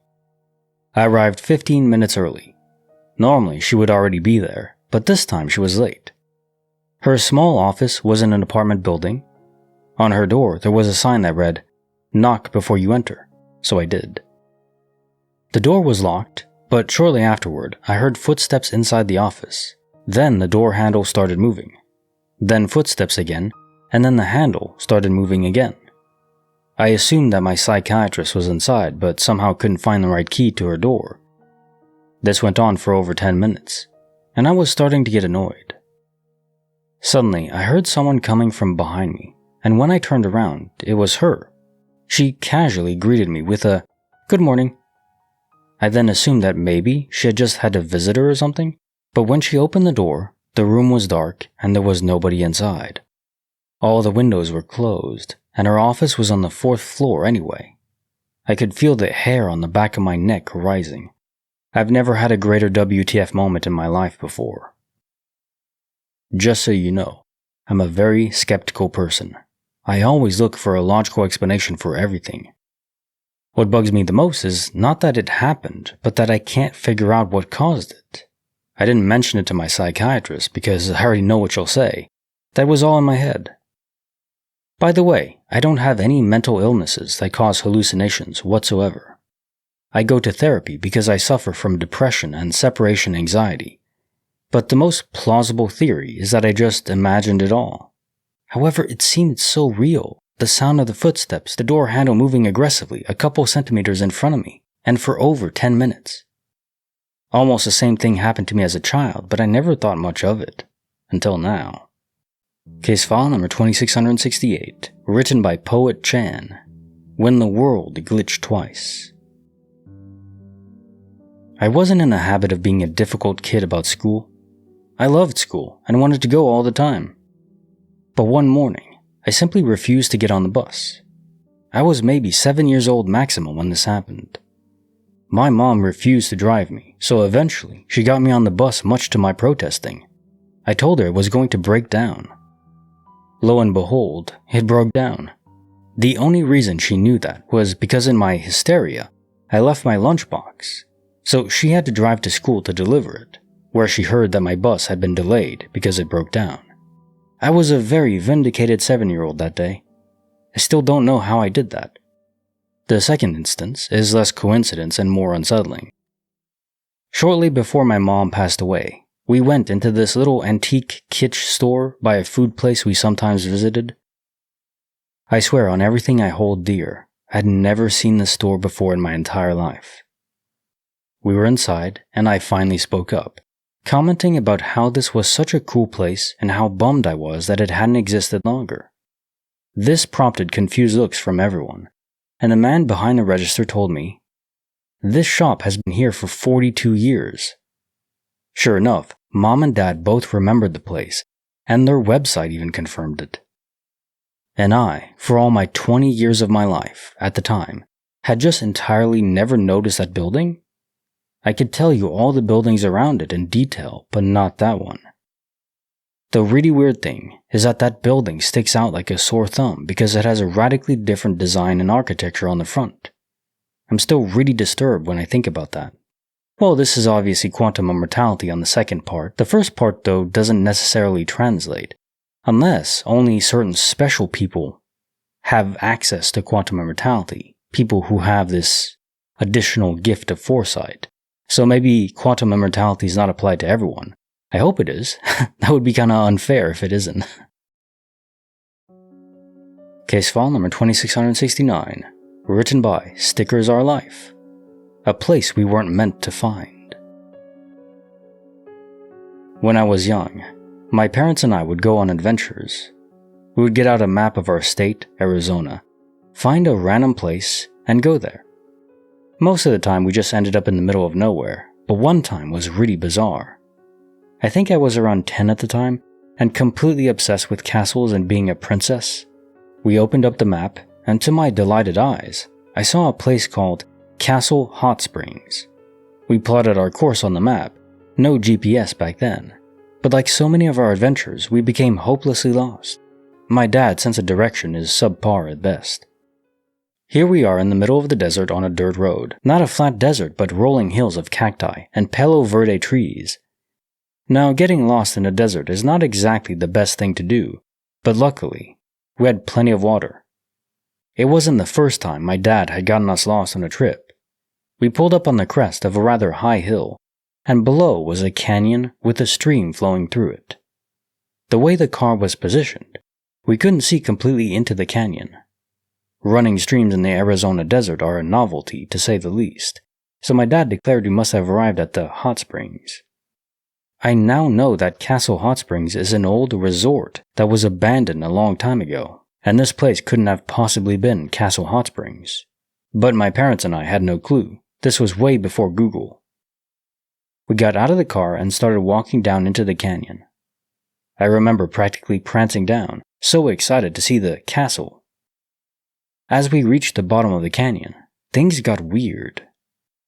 [SPEAKER 1] I arrived 15 minutes early. Normally, she would already be there, but this time she was late. Her small office was in an apartment building. On her door, there was a sign that read, "Knock before you enter," so I did. The door was locked, but shortly afterward, I heard footsteps inside the office. Then the door handle started moving. Then footsteps again, and then the handle started moving again. I assumed that my psychiatrist was inside, but somehow couldn't find the right key to her door. This went on for over 10 minutes, and I was starting to get annoyed. Suddenly, I heard someone coming from behind me, and when I turned around, it was her. She casually greeted me with a, "Good morning." I then assumed that maybe she had just had a visitor or something, but when she opened the door, the room was dark and there was nobody inside. All the windows were closed, and her office was on the 4th floor anyway. I could feel the hair on the back of my neck rising. I've never had a greater WTF moment in my life before. Just so you know, I'm a very skeptical person. I always look for a logical explanation for everything. What bugs me the most is not that it happened, but that I can't figure out what caused it. I didn't mention it to my psychiatrist because I already know what she'll say. That was all in my head. By the way, I don't have any mental illnesses that cause hallucinations whatsoever. I go to therapy because I suffer from depression and separation anxiety. But the most plausible theory is that I just imagined it all. However, it seemed so real. The sound of the footsteps, the door handle moving aggressively a couple centimeters in front of me, and for over 10 minutes. Almost the same thing happened to me as a child, but I never thought much of it. Until now. Case file number 2668, written by Poet Chan. When the World Glitched Twice. I wasn't in the habit of being a difficult kid about school. I loved school and wanted to go all the time. But one morning, I simply refused to get on the bus. I was maybe 7 years old maximum when this happened. My mom refused to drive me, so eventually she got me on the bus much to my protesting. I told her it was going to break down. Lo and behold, it broke down. The only reason she knew that was because in my hysteria, I left my lunchbox, so she had to drive to school to deliver it, where she heard that my bus had been delayed because it broke down. I was a very vindicated 7-year-old that day. I still don't know how I did that. The second instance is less coincidence and more unsettling. Shortly before my mom passed away, we went into this little antique kitsch store by a food place we sometimes visited. I swear on everything I hold dear, I'd never seen this store before in my entire life. We were inside, and I finally spoke up, commenting about how this was such a cool place and how bummed I was that it hadn't existed longer. This prompted confused looks from everyone, and the man behind the register told me, "This shop has been here for 42 years. Sure enough, Mom and Dad both remembered the place, and their website even confirmed it. And I, for all my 20 years of my life, at the time, had just entirely never noticed that building? I could tell you all the buildings around it in detail, but not that one. The really weird thing is that that building sticks out like a sore thumb because it has a radically different design and architecture on the front. I'm still really disturbed when I think about that. Well, this is obviously quantum immortality on the second part. The first part, though, doesn't necessarily translate, unless only certain special people have access to quantum immortality, people who have this additional gift of foresight. So maybe quantum immortality is not applied to everyone. I hope it is. That would be kinda unfair if it isn't. Case file number 2669, written by Stickers Are Life. A place we weren't meant to find. When I was young, my parents and I would go on adventures. We would get out a map of our state, Arizona, find a random place, and go there. Most of the time we just ended up in the middle of nowhere, but one time was really bizarre. I think I was around 10 at the time, and completely obsessed with castles and being a princess. We opened up the map, and to my delighted eyes, I saw a place called Castle Hot Springs. We plotted our course on the map, no GPS back then, but like so many of our adventures, we became hopelessly lost. My dad's sense of direction is subpar at best. Here we are in the middle of the desert on a dirt road, not a flat desert but rolling hills of cacti and Palo Verde trees. Now, getting lost in a desert is not exactly the best thing to do, but luckily, we had plenty of water. It wasn't the first time my dad had gotten us lost on a trip. We pulled up on the crest of a rather high hill, and below was a canyon with a stream flowing through it. The way the car was positioned, we couldn't see completely into the canyon. Running streams in the Arizona desert are a novelty, to say the least, so my dad declared we must have arrived at the hot springs. I now know that Castle Hot Springs is an old resort that was abandoned a long time ago, and this place couldn't have possibly been Castle Hot Springs. But my parents and I had no clue. This was way before Google. We got out of the car and started walking down into the canyon. I remember practically prancing down, so excited to see the castle. As we reached the bottom of the canyon, things got weird.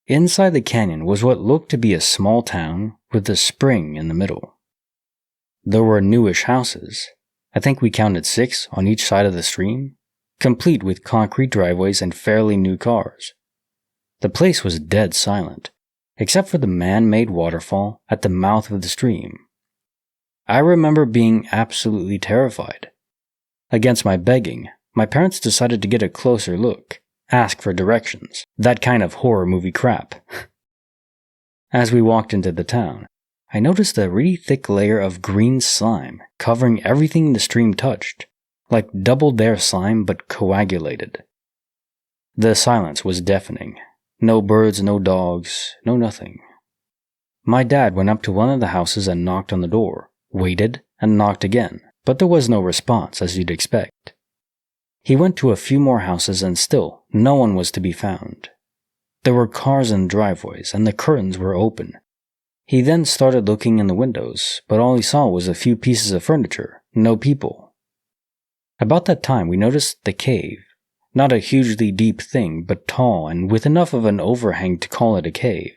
[SPEAKER 1] Inside the canyon was what looked to be a small town with a spring in the middle. There were newish houses. I think we counted 6 on each side of the stream, complete with concrete driveways and fairly new cars. The place was dead silent, except for the man-made waterfall at the mouth of the stream. I remember being absolutely terrified. Against my begging, my parents decided to get a closer look, ask for directions, that kind of horror movie crap. As we walked into the town, I noticed a really thick layer of green slime covering everything the stream touched, like Double Dare slime but coagulated. The silence was deafening. No birds, no dogs, no nothing. My dad went up to one of the houses and knocked on the door, waited, and knocked again, but there was no response, as you'd expect. He went to a few more houses and still, no one was to be found. There were cars in driveways, and the curtains were open. He then started looking in the windows, but all he saw was a few pieces of furniture, no people. About that time, we noticed the cave. Not a hugely deep thing, but tall and with enough of an overhang to call it a cave.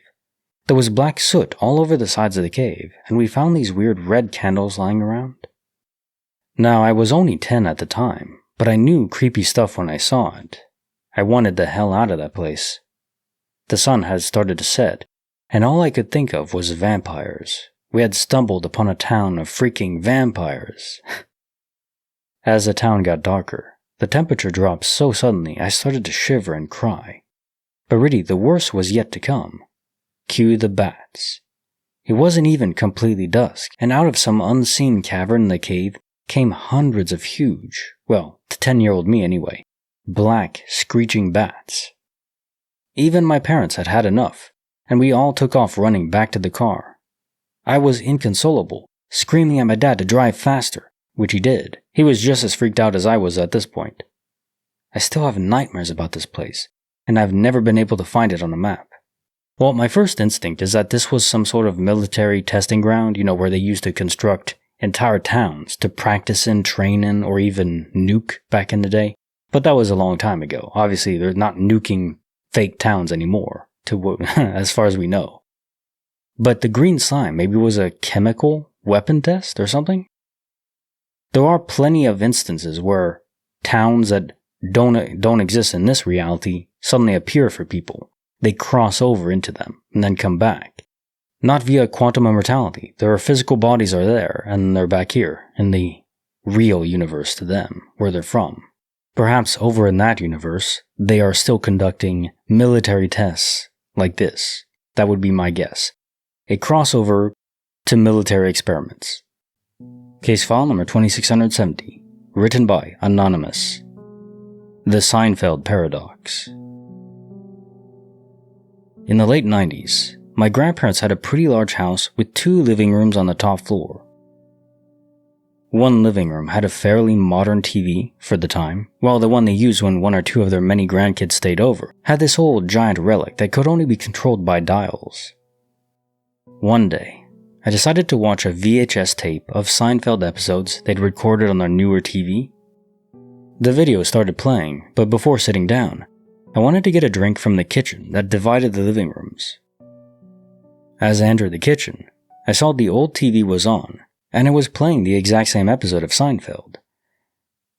[SPEAKER 1] There was black soot all over the sides of the cave, and we found these weird red candles lying around. Now, I was only 10 at the time, but I knew creepy stuff when I saw it. I wanted the hell out of that place. The sun had started to set, and all I could think of was vampires. We had stumbled upon a town of freaking vampires. As the town got darker, the temperature dropped so suddenly I started to shiver and cry. But really, the worst was yet to come. Cue the bats. It wasn't even completely dusk, and out of some unseen cavern in the cave came hundreds of huge, well, to 10-year-old me anyway, black, screeching bats. Even my parents had had enough, and we all took off running back to the car. I was inconsolable, screaming at my dad to drive faster, which he did. He was just as freaked out as I was at this point. I still have nightmares about this place, and I've never been able to find it on a map. Well, my first instinct is that this was some sort of military testing ground, where they used to construct entire towns to practice in, train in, or even nuke back in the day. But that was a long time ago. Obviously, they're not nuking fake towns anymore, as far as we know. But the green slime maybe was a chemical weapon test or something? There are plenty of instances where towns that don't exist in this reality suddenly appear for people. They cross over into them and then come back. Not via quantum immortality. Their physical bodies are there and they're back here in the real universe to them, where they're from. Perhaps over in that universe, they are still conducting military tests like this. That would be my guess. A crossover to military experiments. Case file number 2670, written by Anonymous. The Seinfeld Paradox. In the late 90s, my grandparents had a pretty large house with 2 living rooms on the top floor. One living room had a fairly modern TV for the time, while the one they used when 1 or 2 of their many grandkids stayed over had this old giant relic that could only be controlled by dials. One day, I decided to watch a VHS tape of Seinfeld episodes they'd recorded on their newer TV. The video started playing, but before sitting down, I wanted to get a drink from the kitchen that divided the living rooms. As I entered the kitchen, I saw the old TV was on, and it was playing the exact same episode of Seinfeld.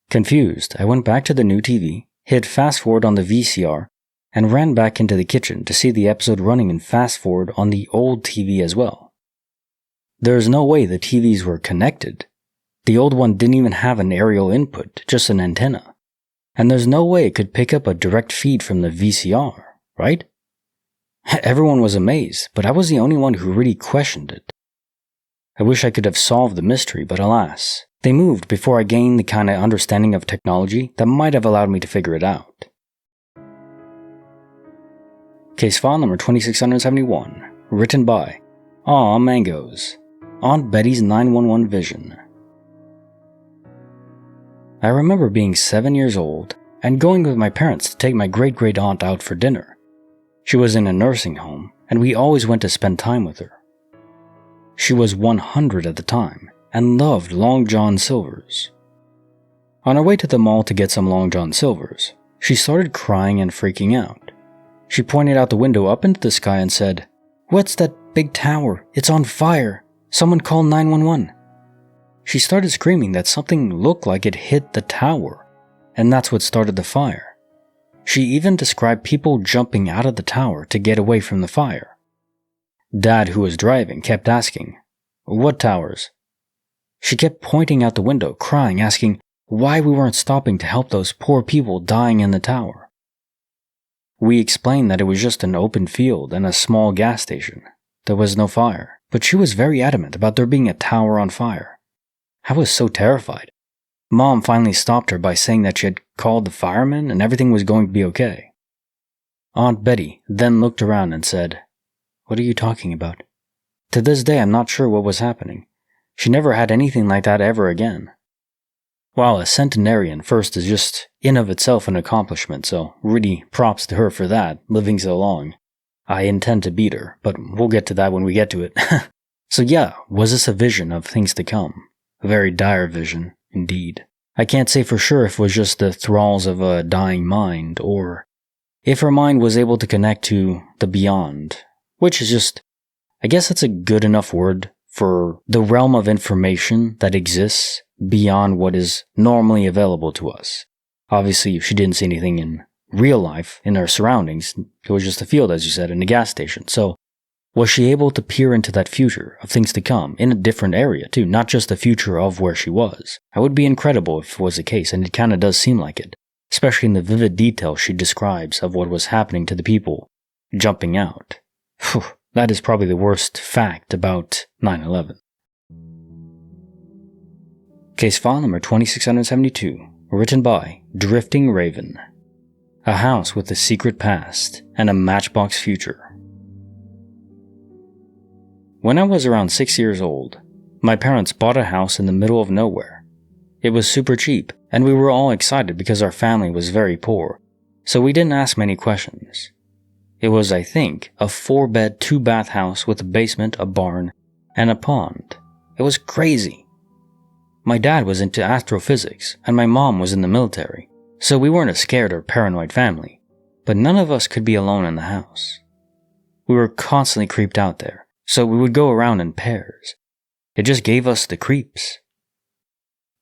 [SPEAKER 1] Confused, I went back to the new TV, hit fast forward on the VCR, and ran back into the kitchen to see the episode running in fast forward on the old TV as well. There's no way the TVs were connected. The old one didn't even have an aerial input, just an antenna. And there's no way it could pick up a direct feed from the VCR, right? Everyone was amazed, but I was the only one who really questioned it. I wish I could have solved the mystery, but alas, they moved before I gained the kind of understanding of technology that might have allowed me to figure it out. Case file number 2671, written by Aw Mangoes. Aunt Betty's 911 vision. I remember being 7 years old and going with my parents to take my great-great-aunt out for dinner. She was in a nursing home, and we always went to spend time with her. She was 100 at the time and loved Long John Silver's. On our way to the mall to get some Long John Silver's, she started crying and freaking out. She pointed out the window up into the sky and said, "What's that big tower? It's on fire. Someone call 911. She started screaming that something looked like it hit the tower, and that's what started the fire. She even described people jumping out of the tower to get away from the fire. Dad, who was driving, kept asking, "What towers?" She kept pointing out the window, crying, asking why we weren't stopping to help those poor people dying in the tower. We explained that it was just an open field and a small gas station. There was no fire, but she was very adamant about there being a tower on fire. I was so terrified. Mom finally stopped her by saying that she had called the firemen and everything was going to be okay. Aunt Betty then looked around and said, "What are you talking about?" To this day, I'm not sure what was happening. She never had anything like that ever again. While a centenarian first is just in of itself an accomplishment, so really props to her for that, living so long. I intend to beat her, but we'll get to that when we get to it. So yeah, was this a vision of things to come? A very dire vision, indeed. I can't say for sure if it was just the thralls of a dying mind, or if her mind was able to connect to the beyond, which is just, I guess that's a good enough word for the realm of information that exists beyond what is normally available to us. Obviously, she didn't see anything in real life, in her surroundings. It was just a field, as you said, in a gas station. So, was she able to peer into that future of things to come in a different area too, not just the future of where she was? That would be incredible if it was the case, and it kinda does seem like it, especially in the vivid detail she describes of what was happening to the people jumping out. Whew, that is probably the worst fact about 9/11. Case file number 2672, written by Drifting Raven. A house with a secret past and a matchbox future. When I was around 6 years old, my parents bought a house in the middle of nowhere. It was super cheap, and we were all excited because our family was very poor, so we didn't ask many questions. It was, I think, a 4-bed, 2-bath house with a basement, a barn, and a pond. It was crazy. My dad was into astrophysics, and my mom was in the military, so we weren't a scared or paranoid family, but none of us could be alone in the house. We were constantly creeped out there, so we would go around in pairs. It just gave us the creeps.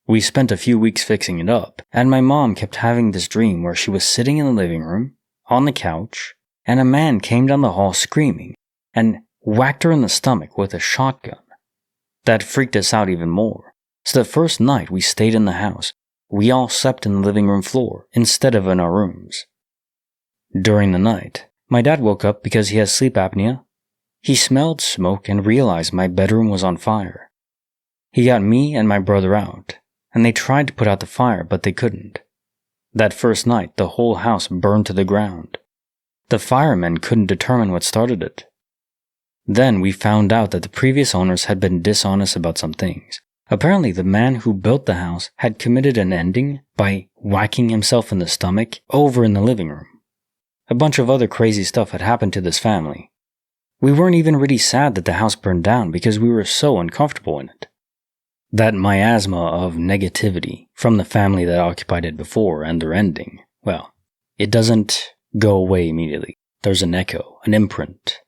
[SPEAKER 1] We spent a few weeks fixing it up, and my mom kept having this dream where she was sitting in the living room, on the couch, and a man came down the hall screaming and whacked her in the stomach with a shotgun. That freaked us out even more. So the first night we stayed in the house, we all slept in the living room floor instead of in our rooms. During the night, my dad woke up because he has sleep apnea. He smelled smoke and realized my bedroom was on fire. He got me and my brother out, and they tried to put out the fire, but they couldn't. That first night, the whole house burned to the ground. The firemen couldn't determine what started it. Then we found out that the previous owners had been dishonest about some things. Apparently, the man who built the house had committed an ending by whacking himself in the stomach over in the living room. A bunch of other crazy stuff had happened to this family. We weren't even really sad that the house burned down because we were so uncomfortable in it. That miasma of negativity from the family that occupied it before and their ending, well, it doesn't go away immediately. There's an echo, an imprint.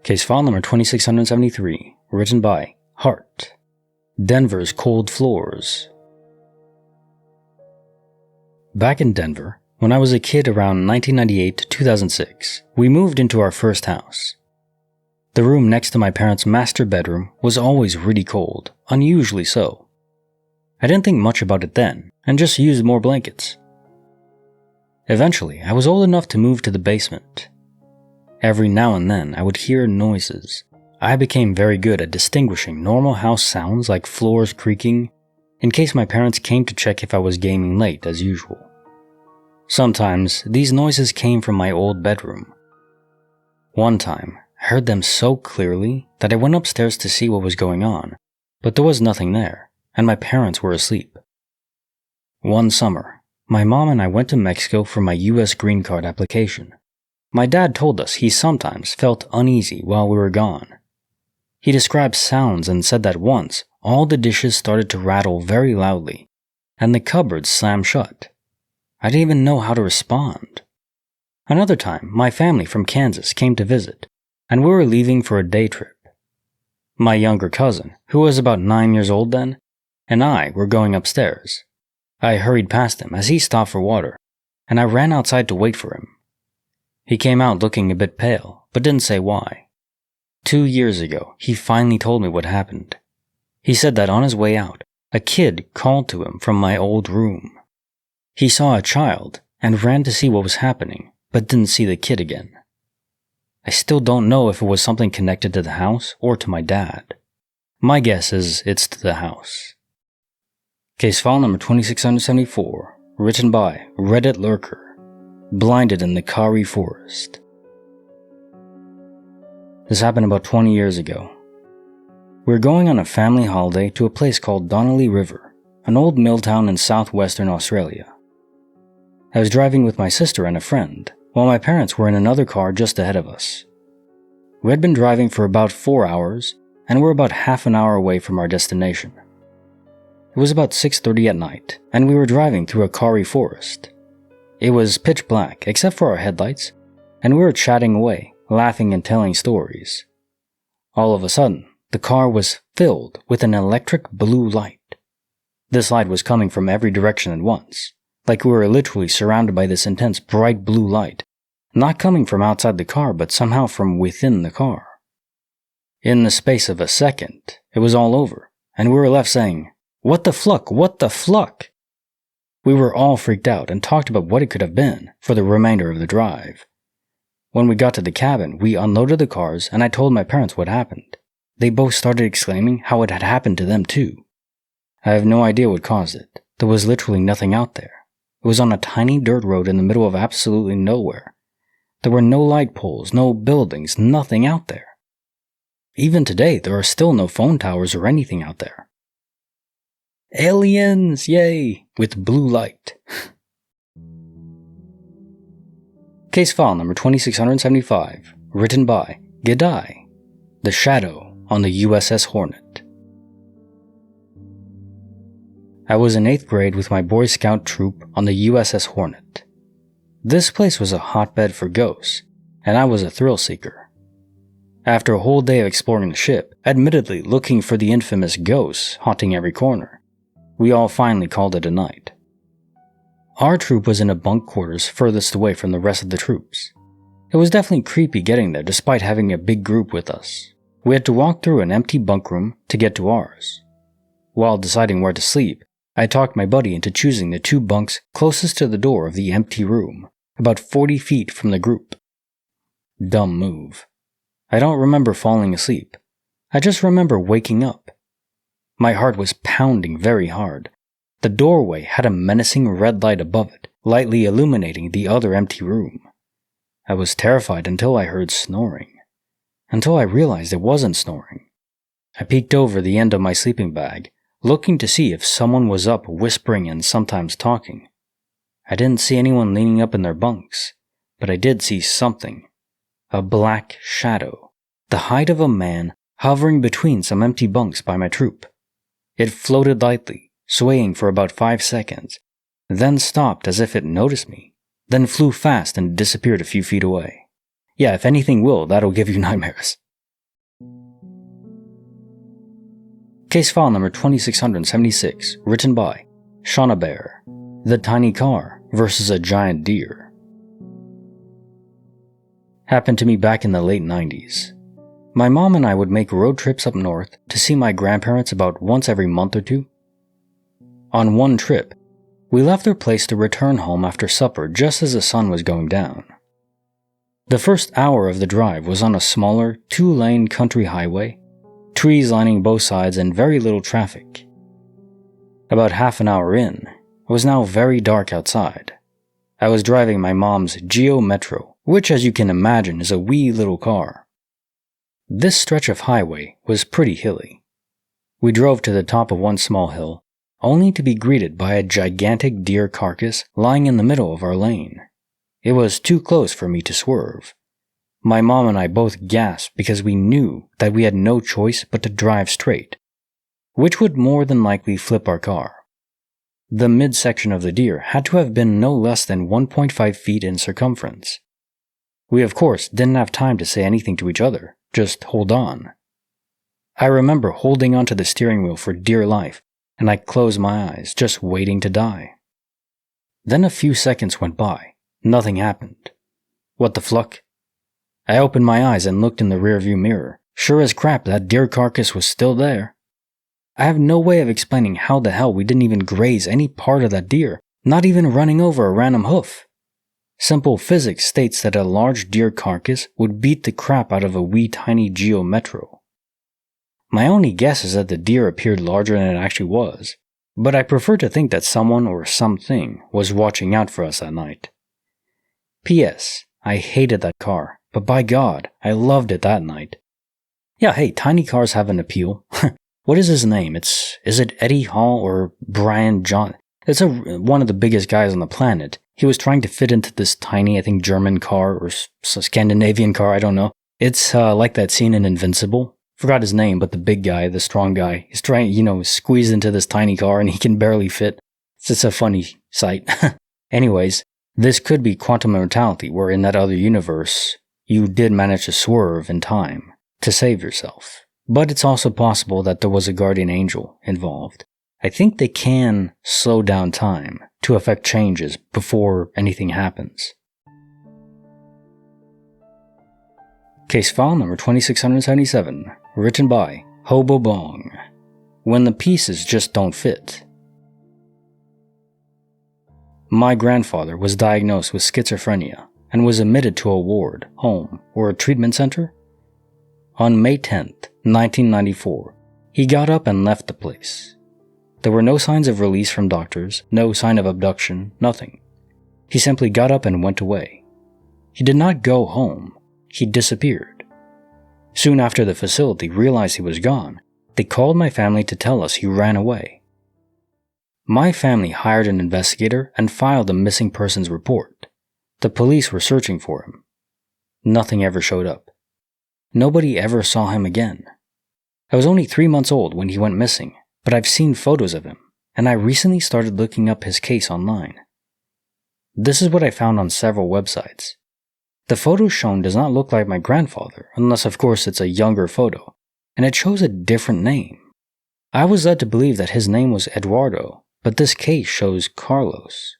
[SPEAKER 1] Case file number 2673, written by Hart. Denver's Cold Floors. Back in Denver, when I was a kid around 1998 to 2006, we moved into our first house. The room next to my parents' master bedroom was always really cold, unusually so. I didn't think much about it then, and just used more blankets. Eventually, I was old enough to move to the basement. Every now and then, I would hear noises. I became very good at distinguishing normal house sounds like floors creaking, in case my parents came to check if I was gaming late as usual. Sometimes, these noises came from my old bedroom. One time, I heard them so clearly that I went upstairs to see what was going on, but there was nothing there, and my parents were asleep. One summer, my mom and I went to Mexico for my US green card application. My dad told us he sometimes felt uneasy while we were gone. He described sounds and said that once, all the dishes started to rattle very loudly, and the cupboards slammed shut. I didn't even know how to respond. Another time, my family from Kansas came to visit, and we were leaving for a day trip. My younger cousin, who was about 9 years old then, and I were going upstairs. I hurried past him as he stopped for water, and I ran outside to wait for him. He came out looking a bit pale, but didn't say why. 2 years ago, he finally told me what happened. He said that on his way out, a kid called to him from my old room. He saw a child and ran to see what was happening, but didn't see the kid again. I still don't know if it was something connected to the house or to my dad. My guess is it's to the house. Case file number 2674, written by Reddit Lurker, blinded in the Kari forest. This happened about 20 years ago. We were going on a family holiday to a place called Donnelly River, an old mill town in southwestern Australia. I was driving with my sister and a friend, while my parents were in another car just ahead of us. We had been driving for about 4 hours, and were about half an hour away from our destination. It was about 6:30 at night, and we were driving through a Kari forest. It was pitch black, except for our headlights, and we were chatting away, laughing and telling stories. All of a sudden, the car was filled with an electric blue light. This light was coming from every direction at once, like we were literally surrounded by this intense bright blue light, not coming from outside the car but somehow from within the car. In the space of a second, it was all over, and we were left saying, "What the fluck? What the fluck?" We were all freaked out and talked about what it could have been for the remainder of the drive. When we got to the cabin, we unloaded the cars and I told my parents what happened. They both started exclaiming how it had happened to them too. I have no idea what caused it. There was literally nothing out there. It was on a tiny dirt road in the middle of absolutely nowhere. There were no light poles, no buildings, nothing out there. Even today, there are still no phone towers or anything out there. Aliens, yay, with blue light. Case file number 2675, written by G'day, The Shadow on the USS Hornet. I was in 8th grade with my Boy Scout troop on the USS Hornet. This place was a hotbed for ghosts, and I was a thrill seeker. After a whole day of exploring the ship, admittedly looking for the infamous ghosts haunting every corner, we all finally called it a night. Our troop was in a bunk quarters furthest away from the rest of the troops. It was definitely creepy getting there despite having a big group with us. We had to walk through an empty bunk room to get to ours. While deciding where to sleep, I talked my buddy into choosing the 2 bunks closest to the door of the empty room, about 40 feet from the group. Dumb move. I don't remember falling asleep. I just remember waking up. My heart was pounding very hard. The doorway had a menacing red light above it, lightly illuminating the other empty room. I was terrified until I heard snoring. Until I realized it wasn't snoring. I peeked over the end of my sleeping bag, looking to see if someone was up whispering and sometimes talking. I didn't see anyone leaning up in their bunks, but I did see something. A black shadow, the height of a man, hovering between some empty bunks by my troop. It floated lightly, swaying for about 5 seconds, then stopped as if it noticed me, then flew fast and disappeared a few feet away. Yeah, if anything will, that'll give you nightmares. Case file number 2676, written by Shauna Bear, The Tiny Car versus a Giant Deer. Happened to me back in the late 90s. My mom and I would make road trips up north to see my grandparents about once every month or 2. On one trip, we left their place to return home after supper just as the sun was going down. The first hour of the drive was on a smaller, 2-lane country highway, trees lining both sides and very little traffic. About half an hour in, it was now very dark outside. I was driving my mom's Geo Metro, which as you can imagine is a wee little car. This stretch of highway was pretty hilly. We drove to the top of one small hill, only to be greeted by a gigantic deer carcass lying in the middle of our lane. It was too close for me to swerve. My mom and I both gasped because we knew that we had no choice but to drive straight, which would more than likely flip our car. The midsection of the deer had to have been no less than 1.5 feet in circumference. We of course didn't have time to say anything to each other, just hold on. I remember holding onto the steering wheel for dear life, and I closed my eyes, just waiting to die. Then a few seconds went by. Nothing happened. What the fluck? I opened my eyes and looked in the rearview mirror, Sure as crap, that deer carcass was still there. I have no way of explaining how the hell we didn't even graze any part of that deer, not even running over a random hoof. Simple physics states that a large deer carcass would beat the crap out of a wee tiny Geo Metro. My only guess is that the deer appeared larger than it actually was, but I prefer to think that someone or something was watching out for us that night. P.S. I hated that car, but by God, I loved it that night. Yeah, hey, tiny cars have an appeal. What is his name? Is it Eddie Hall or Brian John? It's one of the biggest guys on the planet. He was trying to fit into this tiny, I think, German car or Scandinavian car, I don't know. It's like that scene in Invincible. Forgot his name, but the big guy, the strong guy, is trying, squeeze into this tiny car and he can barely fit. It's just a funny sight. Anyways, this could be quantum immortality, where in that other universe, you did manage to swerve in time to save yourself. But it's also possible that there was a guardian angel involved. I think they can slow down time to affect changes before anything happens. Case file number 2677, written by Hobo Bong. When the pieces just don't fit. My grandfather was diagnosed with schizophrenia and was admitted to a ward, home, or a treatment center. On May 10th, 1994, he got up and left the place. There were no signs of release from doctors, no sign of abduction, nothing. He simply got up and went away. He did not go home, he disappeared. Soon after the facility realized he was gone, they called my family to tell us he ran away. My family hired an investigator and filed a missing persons report. The police were searching for him. Nothing ever showed up. Nobody ever saw him again. I was only 3 months old when he went missing, but I've seen photos of him, and I recently started looking up his case online. This is what I found on several websites. The photo shown does not look like my grandfather, unless of course it's a younger photo, and it shows a different name. I was led to believe that his name was Eduardo, but this case shows Carlos.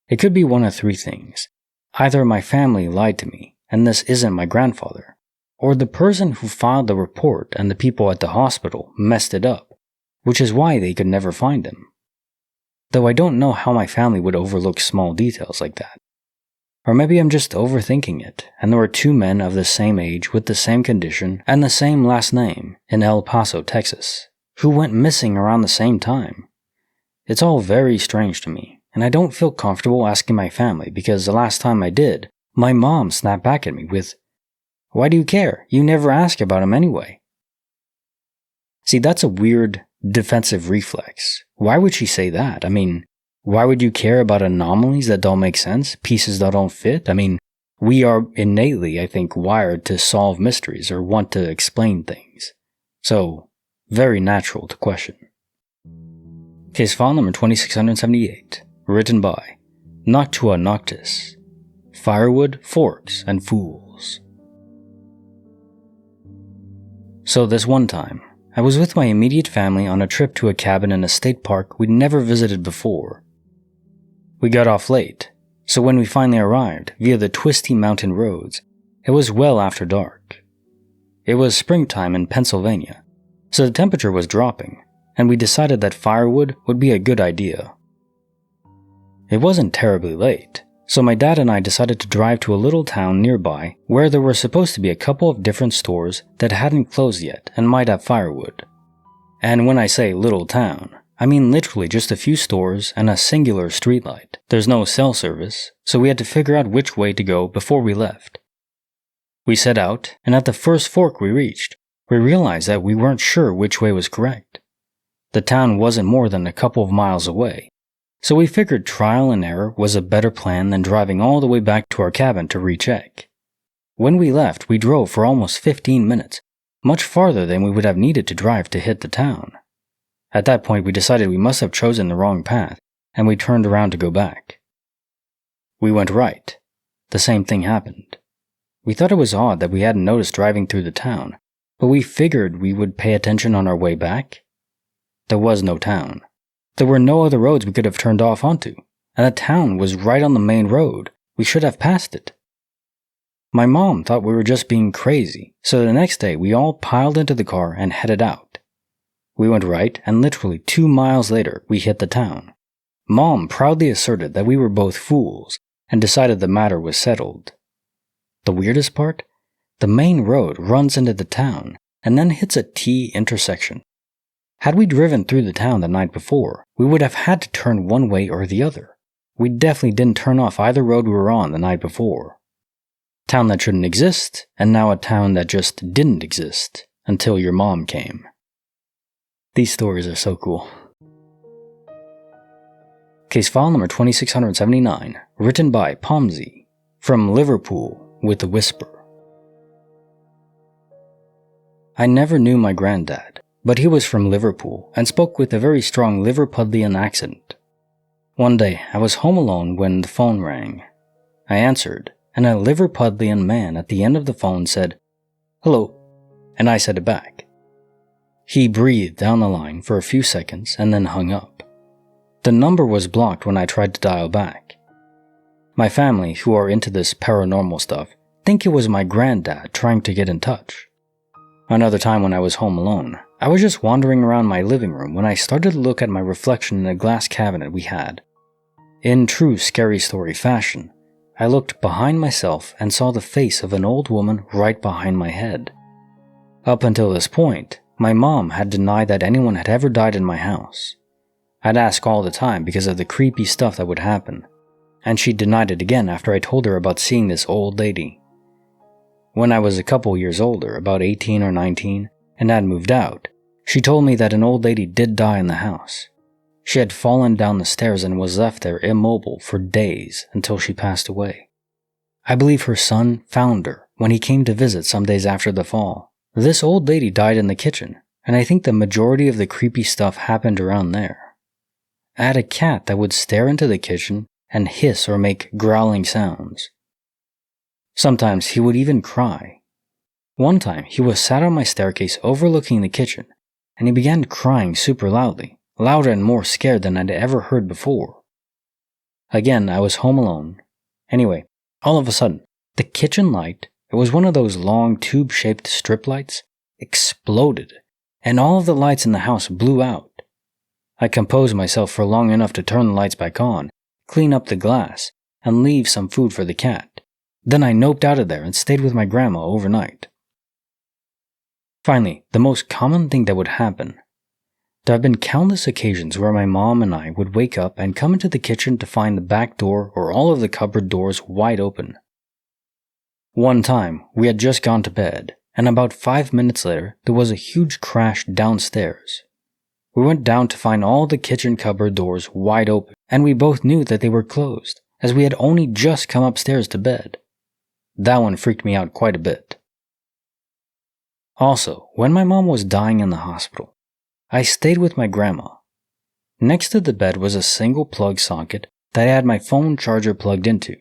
[SPEAKER 1] It could be one of three things. Either my family lied to me, and this isn't my grandfather, or the person who filed the report and the people at the hospital messed it up, which is why they could never find him. Though I don't know how my family would overlook small details like that. Or maybe I'm just overthinking it, and there were two men of the same age with the same condition and the same last name in El Paso, Texas, who went missing around the same time. It's all very strange to me, and I don't feel comfortable asking my family because the last time I did, my mom snapped back at me with, "Why do you care? You never ask about him anyway." See, that's a weird defensive reflex. Why would she say that? I mean, why would you care about anomalies that don't make sense, pieces that don't fit? I mean, we are innately, I think, wired to solve mysteries or want to explain things. So, very natural to question. Case file number 2678, written by Noctua Noctis, Firewood, Forks, and Fools. So this one time, I was with my immediate family on a trip to a cabin in a state park we'd never visited before. We got off late, so when we finally arrived via the twisty mountain roads, it was well after dark. It was springtime in Pennsylvania, so the temperature was dropping, and we decided that firewood would be a good idea. It wasn't terribly late, so my dad and I decided to drive to a little town nearby where there were supposed to be a couple of different stores that hadn't closed yet and might have firewood. And when I say little town, I mean literally just a few stores and a singular streetlight. There's no cell service, so we had to figure out which way to go before we left. We set out, and at the first fork we reached, we realized that we weren't sure which way was correct. The town wasn't more than a couple of miles away, so we figured trial and error was a better plan than driving all the way back to our cabin to recheck. When we left, we drove for almost 15 minutes, much farther than we would have needed to drive to hit the town. At that point, we decided we must have chosen the wrong path, and we turned around to go back. We went right. The same thing happened. We thought it was odd that we hadn't noticed driving through the town, but we figured we would pay attention on our way back. There was no town. There were no other roads we could have turned off onto, and the town was right on the main road. We should have passed it. My mom thought we were just being crazy, so the next day we all piled into the car and headed out. We went right, and literally 2 miles later, we hit the town. Mom proudly asserted that we were both fools and decided the matter was settled. The weirdest part? The main road runs into the town and then hits a T intersection. Had we driven through the town the night before, we would have had to turn one way or the other. We definitely didn't turn off either road we were on the night before. Town that shouldn't exist, and now a town that just didn't exist until your mom came. These stories are so cool. Case file number 2679, written by Pomsey, from Liverpool with a Whisper. I never knew my granddad, but he was from Liverpool and spoke with a very strong Liverpudlian accent. One day, I was home alone when the phone rang. I answered, and a Liverpudlian man at the end of the phone said, "Hello," and I said it back. He breathed down the line for a few seconds and then hung up. The number was blocked when I tried to dial back. My family, who are into this paranormal stuff, think it was my granddad trying to get in touch. Another time when I was home alone, I was just wandering around my living room when I started to look at my reflection in a glass cabinet we had. In true scary story fashion, I looked behind myself and saw the face of an old woman right behind my head. Up until this point, my mom had denied that anyone had ever died in my house. I'd ask all the time because of the creepy stuff that would happen, and she denied it again after I told her about seeing this old lady. When I was a couple years older, about 18 or 19, and had moved out, she told me that an old lady did die in the house. She had fallen down the stairs and was left there immobile for days until she passed away. I believe her son found her when he came to visit some days after the fall. This old lady died in the kitchen, and I think the majority of the creepy stuff happened around there. I had a cat that would stare into the kitchen and hiss or make growling sounds. Sometimes he would even cry. One time he was sat on my staircase overlooking the kitchen, and he began crying super loudly, louder and more scared than I'd ever heard before. Again, I was home alone. Anyway, all of a sudden, the kitchen light, it was one of those long tube-shaped strip lights, exploded, and all of the lights in the house blew out. I composed myself for long enough to turn the lights back on, clean up the glass, and leave some food for the cat. Then I noped out of there and stayed with my grandma overnight. Finally, the most common thing that would happen. There have been countless occasions where my mom and I would wake up and come into the kitchen to find the back door or all of the cupboard doors wide open. One time, we had just gone to bed, and about 5 minutes later, there was a huge crash downstairs. We went down to find all the kitchen cupboard doors wide open, and we both knew that they were closed, as we had only just come upstairs to bed. That one freaked me out quite a bit. Also, when my mom was dying in the hospital, I stayed with my grandma. Next to the bed was a single plug socket that I had my phone charger plugged into.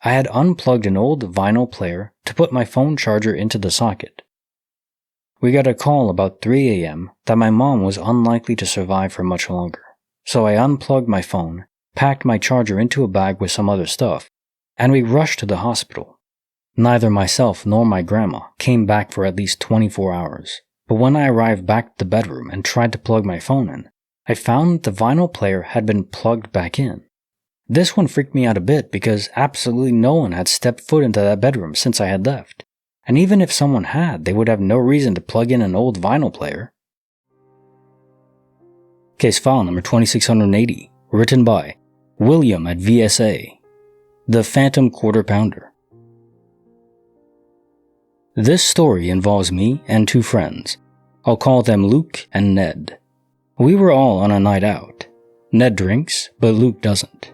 [SPEAKER 1] I had unplugged an old vinyl player to put my phone charger into the socket. We got a call about 3 a.m. that my mom was unlikely to survive for much longer, so I unplugged my phone, packed my charger into a bag with some other stuff, and we rushed to the hospital. Neither myself nor my grandma came back for at least 24 hours, but when I arrived back to the bedroom and tried to plug my phone in, I found the vinyl player had been plugged back in. This one freaked me out a bit because absolutely no one had stepped foot into that bedroom since I had left, and even if someone had, they would have no reason to plug in an old vinyl player. Case file number 2680, written by William at VSA, The Phantom Quarter Pounder. This story involves me and 2 friends. I'll call them Luke and Ned. We were all on a night out. Ned drinks, but Luke doesn't.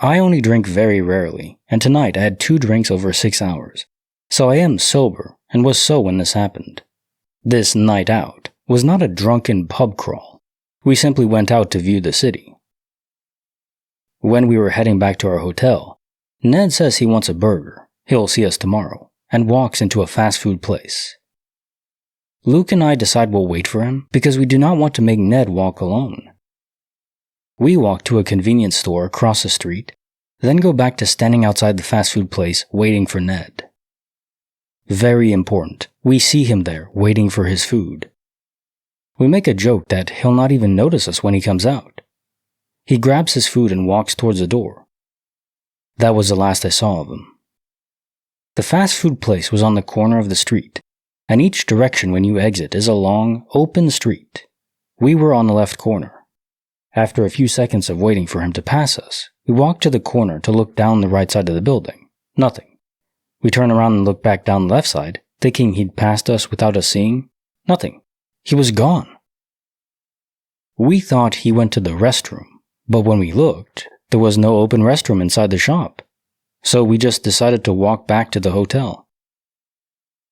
[SPEAKER 1] I only drink very rarely, and tonight I had 2 drinks over 6 hours, so I am sober and was so when this happened. This night out was not a drunken pub crawl. We simply went out to view the city. When we were heading back to our hotel, Ned says he wants a burger. He'll see us tomorrow, and walks into a fast food place. Luke and I decide we'll wait for him because we do not want to make Ned walk alone. We walk to a convenience store across the street, then go back to standing outside the fast food place waiting for Ned. Very important, we see him there, waiting for his food. We make a joke that he'll not even notice us when he comes out. He grabs his food and walks towards the door. That was the last I saw of him. The fast food place was on the corner of the street, and each direction when you exit is a long, open street. We were on the left corner. After a few seconds of waiting for him to pass us, we walked to the corner to look down the right side of the building. Nothing. We turn around and look back down the left side, thinking he'd passed us without us seeing. Nothing. He was gone. We thought he went to the restroom, but when we looked, there was no open restroom inside the shop. So we just decided to walk back to the hotel.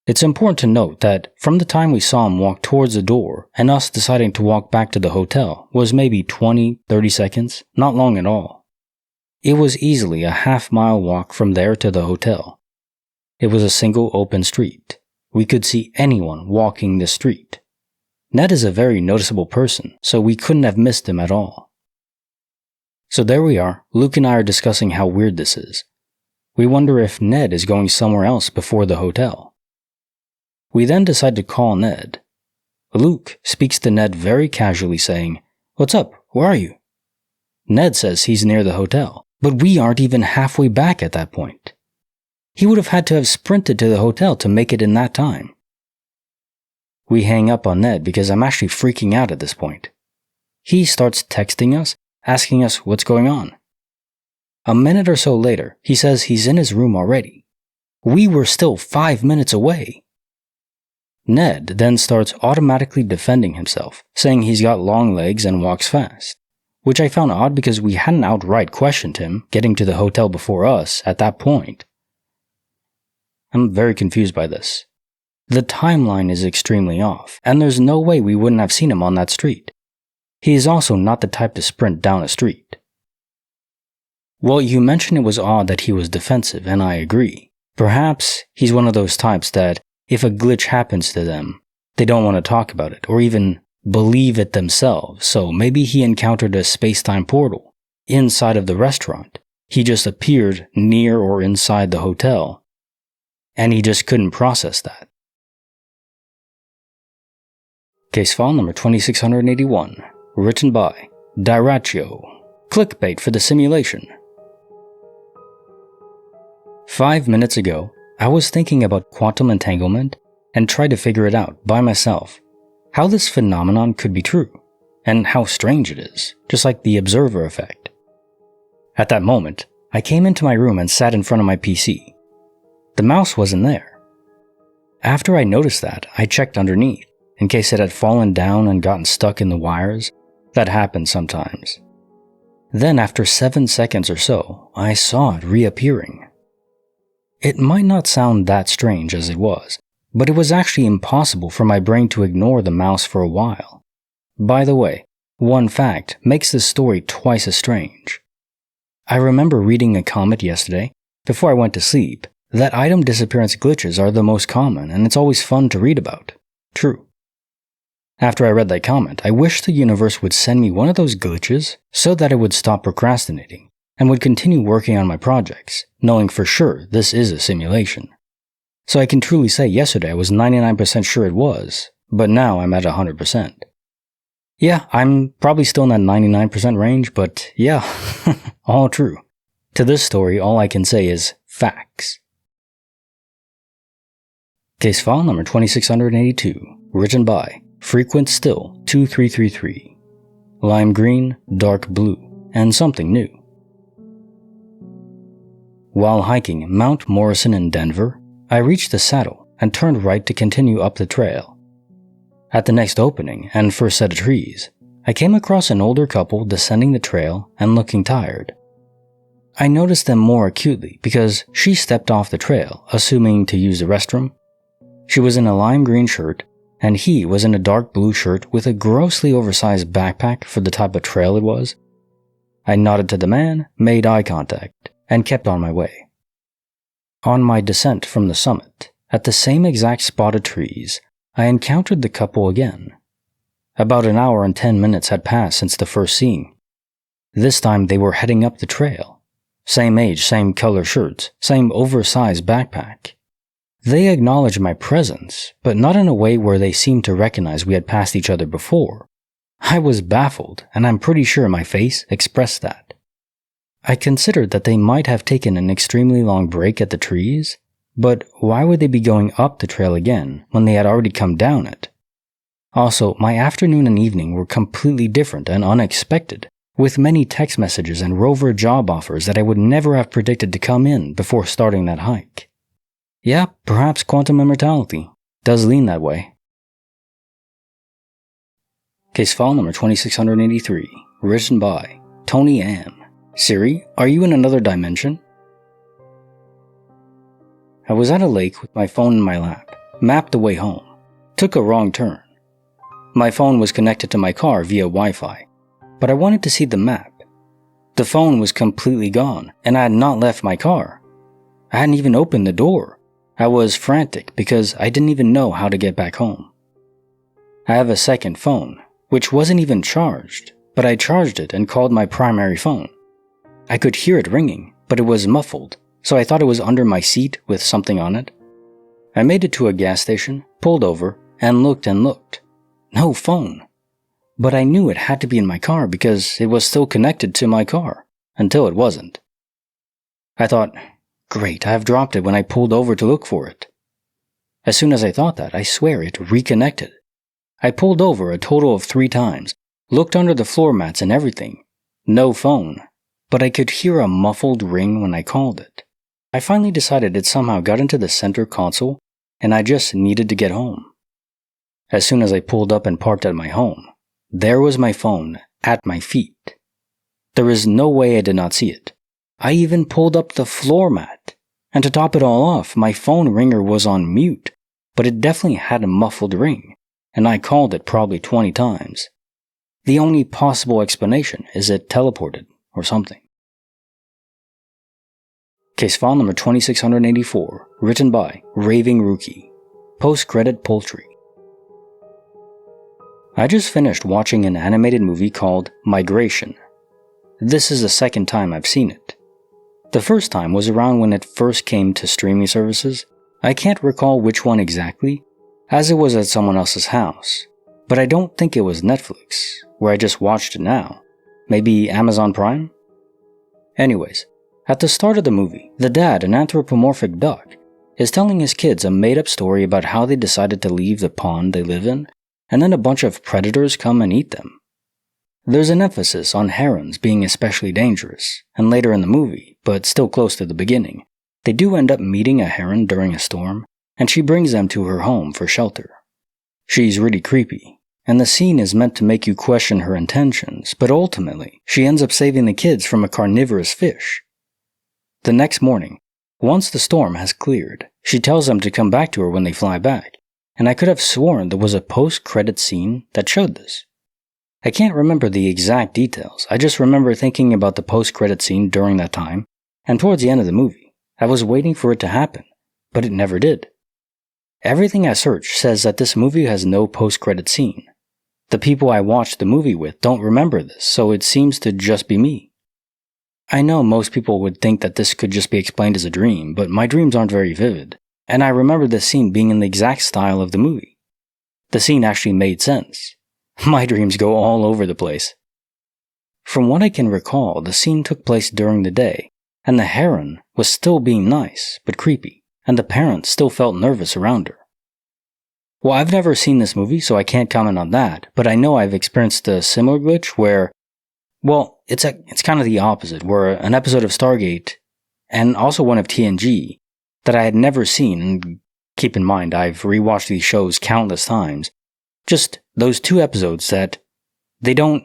[SPEAKER 1] It's important to note that from the time we saw him walk towards the door and us deciding to walk back to the hotel was maybe 20-30 seconds, not long at all. It was easily a half-mile walk from there to the hotel. It was a single open street. We could see anyone walking this street. Ned is a very noticeable person, so we couldn't have missed him at all. So there we are, Luke and I are discussing how weird this is. We wonder if Ned is going somewhere else before the hotel. We then decide to call Ned. Luke speaks to Ned very casually saying, "What's up? Where are you?" Ned says he's near the hotel, but we aren't even halfway back at that point. He would have had to have sprinted to the hotel to make it in that time. We hang up on Ned because I'm actually freaking out at this point. He starts texting us, asking us what's going on. A minute or so later, he says he's in his room already. We were still 5 minutes away. Ned then starts automatically defending himself, saying he's got long legs and walks fast, which I found odd because we hadn't outright questioned him getting to the hotel before us at that point. I'm very confused by this. The timeline is extremely off, and there's no way we wouldn't have seen him on that street. He is also not the type to sprint down a street. Well, you mentioned it was odd that he was defensive, and I agree. Perhaps he's one of those types that, if a glitch happens to them, they don't want to talk about it, or even believe it themselves, so maybe he encountered a space-time portal inside of the restaurant. He just appeared near or inside the hotel, and he just couldn't process that. Case file number 2681, written by Diraccio. Clickbait for the simulation. 5 minutes ago, I was thinking about quantum entanglement and tried to figure it out by myself, how this phenomenon could be true, and how strange it is, just like the observer effect. At that moment, I came into my room and sat in front of my PC. The mouse wasn't there. After I noticed that, I checked underneath, in case it had fallen down and gotten stuck in the wires. That happens sometimes. Then after 7 seconds or so, I saw it reappearing. It might not sound that strange as it was, but it was actually impossible for my brain to ignore the mouse for a while. By the way, one fact makes this story twice as strange. I remember reading a comment yesterday, before I went to sleep, that item disappearance glitches are the most common and it's always fun to read about. True. After I read that comment, I wish the universe would send me one of those glitches so that I would stop procrastinating and would continue working on my projects, knowing for sure this is a simulation. So I can truly say yesterday I was 99% sure it was, but now I'm at 100%. Yeah, I'm probably still in that 99% range, but yeah, all true. To this story, all I can say is facts. Case file number 2682, written by Frequent Still 2333. Lime green, dark blue, and something new. While hiking Mount Morrison in Denver, I reached the saddle and turned right to continue up the trail. At the next opening and first set of trees, I came across an older couple descending the trail and looking tired. I noticed them more acutely because she stepped off the trail, assuming to use the restroom. She was in a lime green shirt, and he was in a dark blue shirt with a grossly oversized backpack for the type of trail it was. I nodded to the man, made eye contact, and kept on my way. On my descent from the summit, at the same exact spot of trees, I encountered the couple again. About an hour and 10 minutes had passed since the first seeing. This time they were heading up the trail. Same age, same color shirts, same oversized backpack. They acknowledged my presence, but not in a way where they seemed to recognize we had passed each other before. I was baffled, and I'm pretty sure my face expressed that. I considered that they might have taken an extremely long break at the trees, but why would they be going up the trail again when they had already come down it? Also, my afternoon and evening were completely different and unexpected, with many text messages and rover job offers that I would never have predicted to come in before starting that hike. Yeah, perhaps quantum immortality does lean that way. Case file number 2683, written by Tony Ann. Siri, are you in another dimension? I was at a lake with my phone in my lap, mapped the way home. Took a wrong turn. My phone was connected to my car via Wi-Fi, but I wanted to see the map. The phone was completely gone, and I had not left my car. I hadn't even opened the door. I was frantic because I didn't even know how to get back home. I have a second phone, which wasn't even charged, but I charged it and called my primary phone. I could hear it ringing, but it was muffled, so I thought it was under my seat with something on it. I made it to a gas station, pulled over, and looked. No phone. But I knew it had to be in my car because it was still connected to my car, until it wasn't. I thought, great, I have dropped it when I pulled over to look for it. As soon as I thought that, I swear it reconnected. I pulled over a total of 3 times, looked under the floor mats and everything. No phone, but I could hear a muffled ring when I called it. I finally decided it somehow got into the center console, and I just needed to get home. As soon as I pulled up and parked at my home, there was my phone at my feet. There is no way I did not see it. I even pulled up the floor mat, and to top it all off, my phone ringer was on mute, but it definitely had a muffled ring, and I called it probably 20 times. The only possible explanation is it teleported or something. Case file number 2684, written by Raving Rookie. Post-credit poultry. I just finished watching an animated movie called Migration. This is the second time I've seen it. The first time was around when it first came to streaming services. I can't recall which one exactly, as it was at someone else's house, but I don't think it was Netflix, where I just watched it now. Maybe Amazon Prime? Anyways, at the start of the movie, the dad, an anthropomorphic duck, is telling his kids a made-up story about how they decided to leave the pond they live in, and then a bunch of predators come and eat them. There's an emphasis on herons being especially dangerous, and later in the movie, but still close to the beginning, they do end up meeting a heron during a storm, and she brings them to her home for shelter. She's really creepy, and the scene is meant to make you question her intentions, but ultimately, she ends up saving the kids from a carnivorous fish. The next morning, once the storm has cleared, she tells them to come back to her when they fly back, and I could have sworn there was a post-credit scene that showed this. I can't remember the exact details, I just remember thinking about the post-credit scene during that time, and towards the end of the movie, I was waiting for it to happen, but it never did. Everything I searched says that this movie has no post-credit scene. The people I watched the movie with don't remember this, so it seems to just be me. I know most people would think that this could just be explained as a dream, but my dreams aren't very vivid, and I remember this scene being in the exact style of the movie. The scene actually made sense. My dreams go all over the place. From what I can recall, the scene took place during the day, and the heron was still being nice, but creepy, and the parents still felt nervous around her. Well, I've never seen this movie, so I can't comment on that, but I know I've experienced a similar glitch where, well, it's kind of the opposite, where an episode of Stargate, and also one of TNG, that I had never seen, and keep in mind, I've rewatched these shows countless times, just those 2 episodes that they don't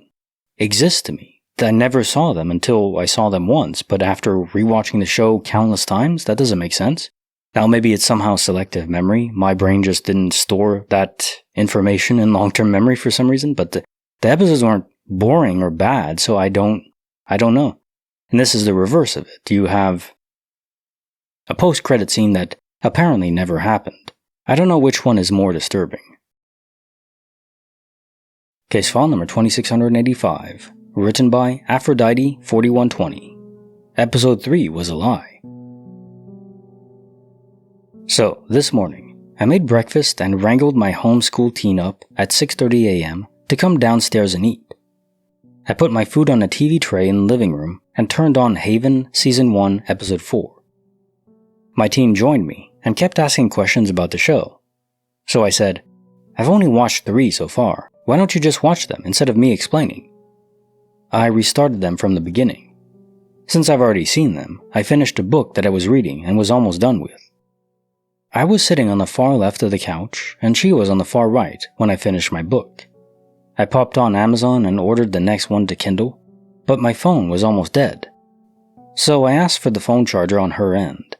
[SPEAKER 1] exist to me. I never saw them until I saw them once, but after rewatching the show countless times, that doesn't make sense. Now maybe it's somehow selective memory, my brain just didn't store that information in long-term memory for some reason, but the episodes weren't boring or bad, so I don't know. And this is the reverse of it. You have a post-credit scene that apparently never happened. I don't know which one is more disturbing. Case file number 2685, written by Aphrodite 4120. Episode 3 was a lie. So, this morning, I made breakfast and wrangled my homeschool teen up at 6:30 a.m. to come downstairs and eat. I put my food on a TV tray in the living room and turned on Haven Season 1, Episode 4. My teen joined me and kept asking questions about the show. So I said, "I've only watched 3 so far. Why don't you just watch them instead of me explaining?" I restarted them from the beginning. Since I've already seen them, I finished a book that I was reading and was almost done with. I was sitting on the far left of the couch, and she was on the far right when I finished my book. I popped on Amazon and ordered the next one to Kindle, but my phone was almost dead. So I asked for the phone charger on her end.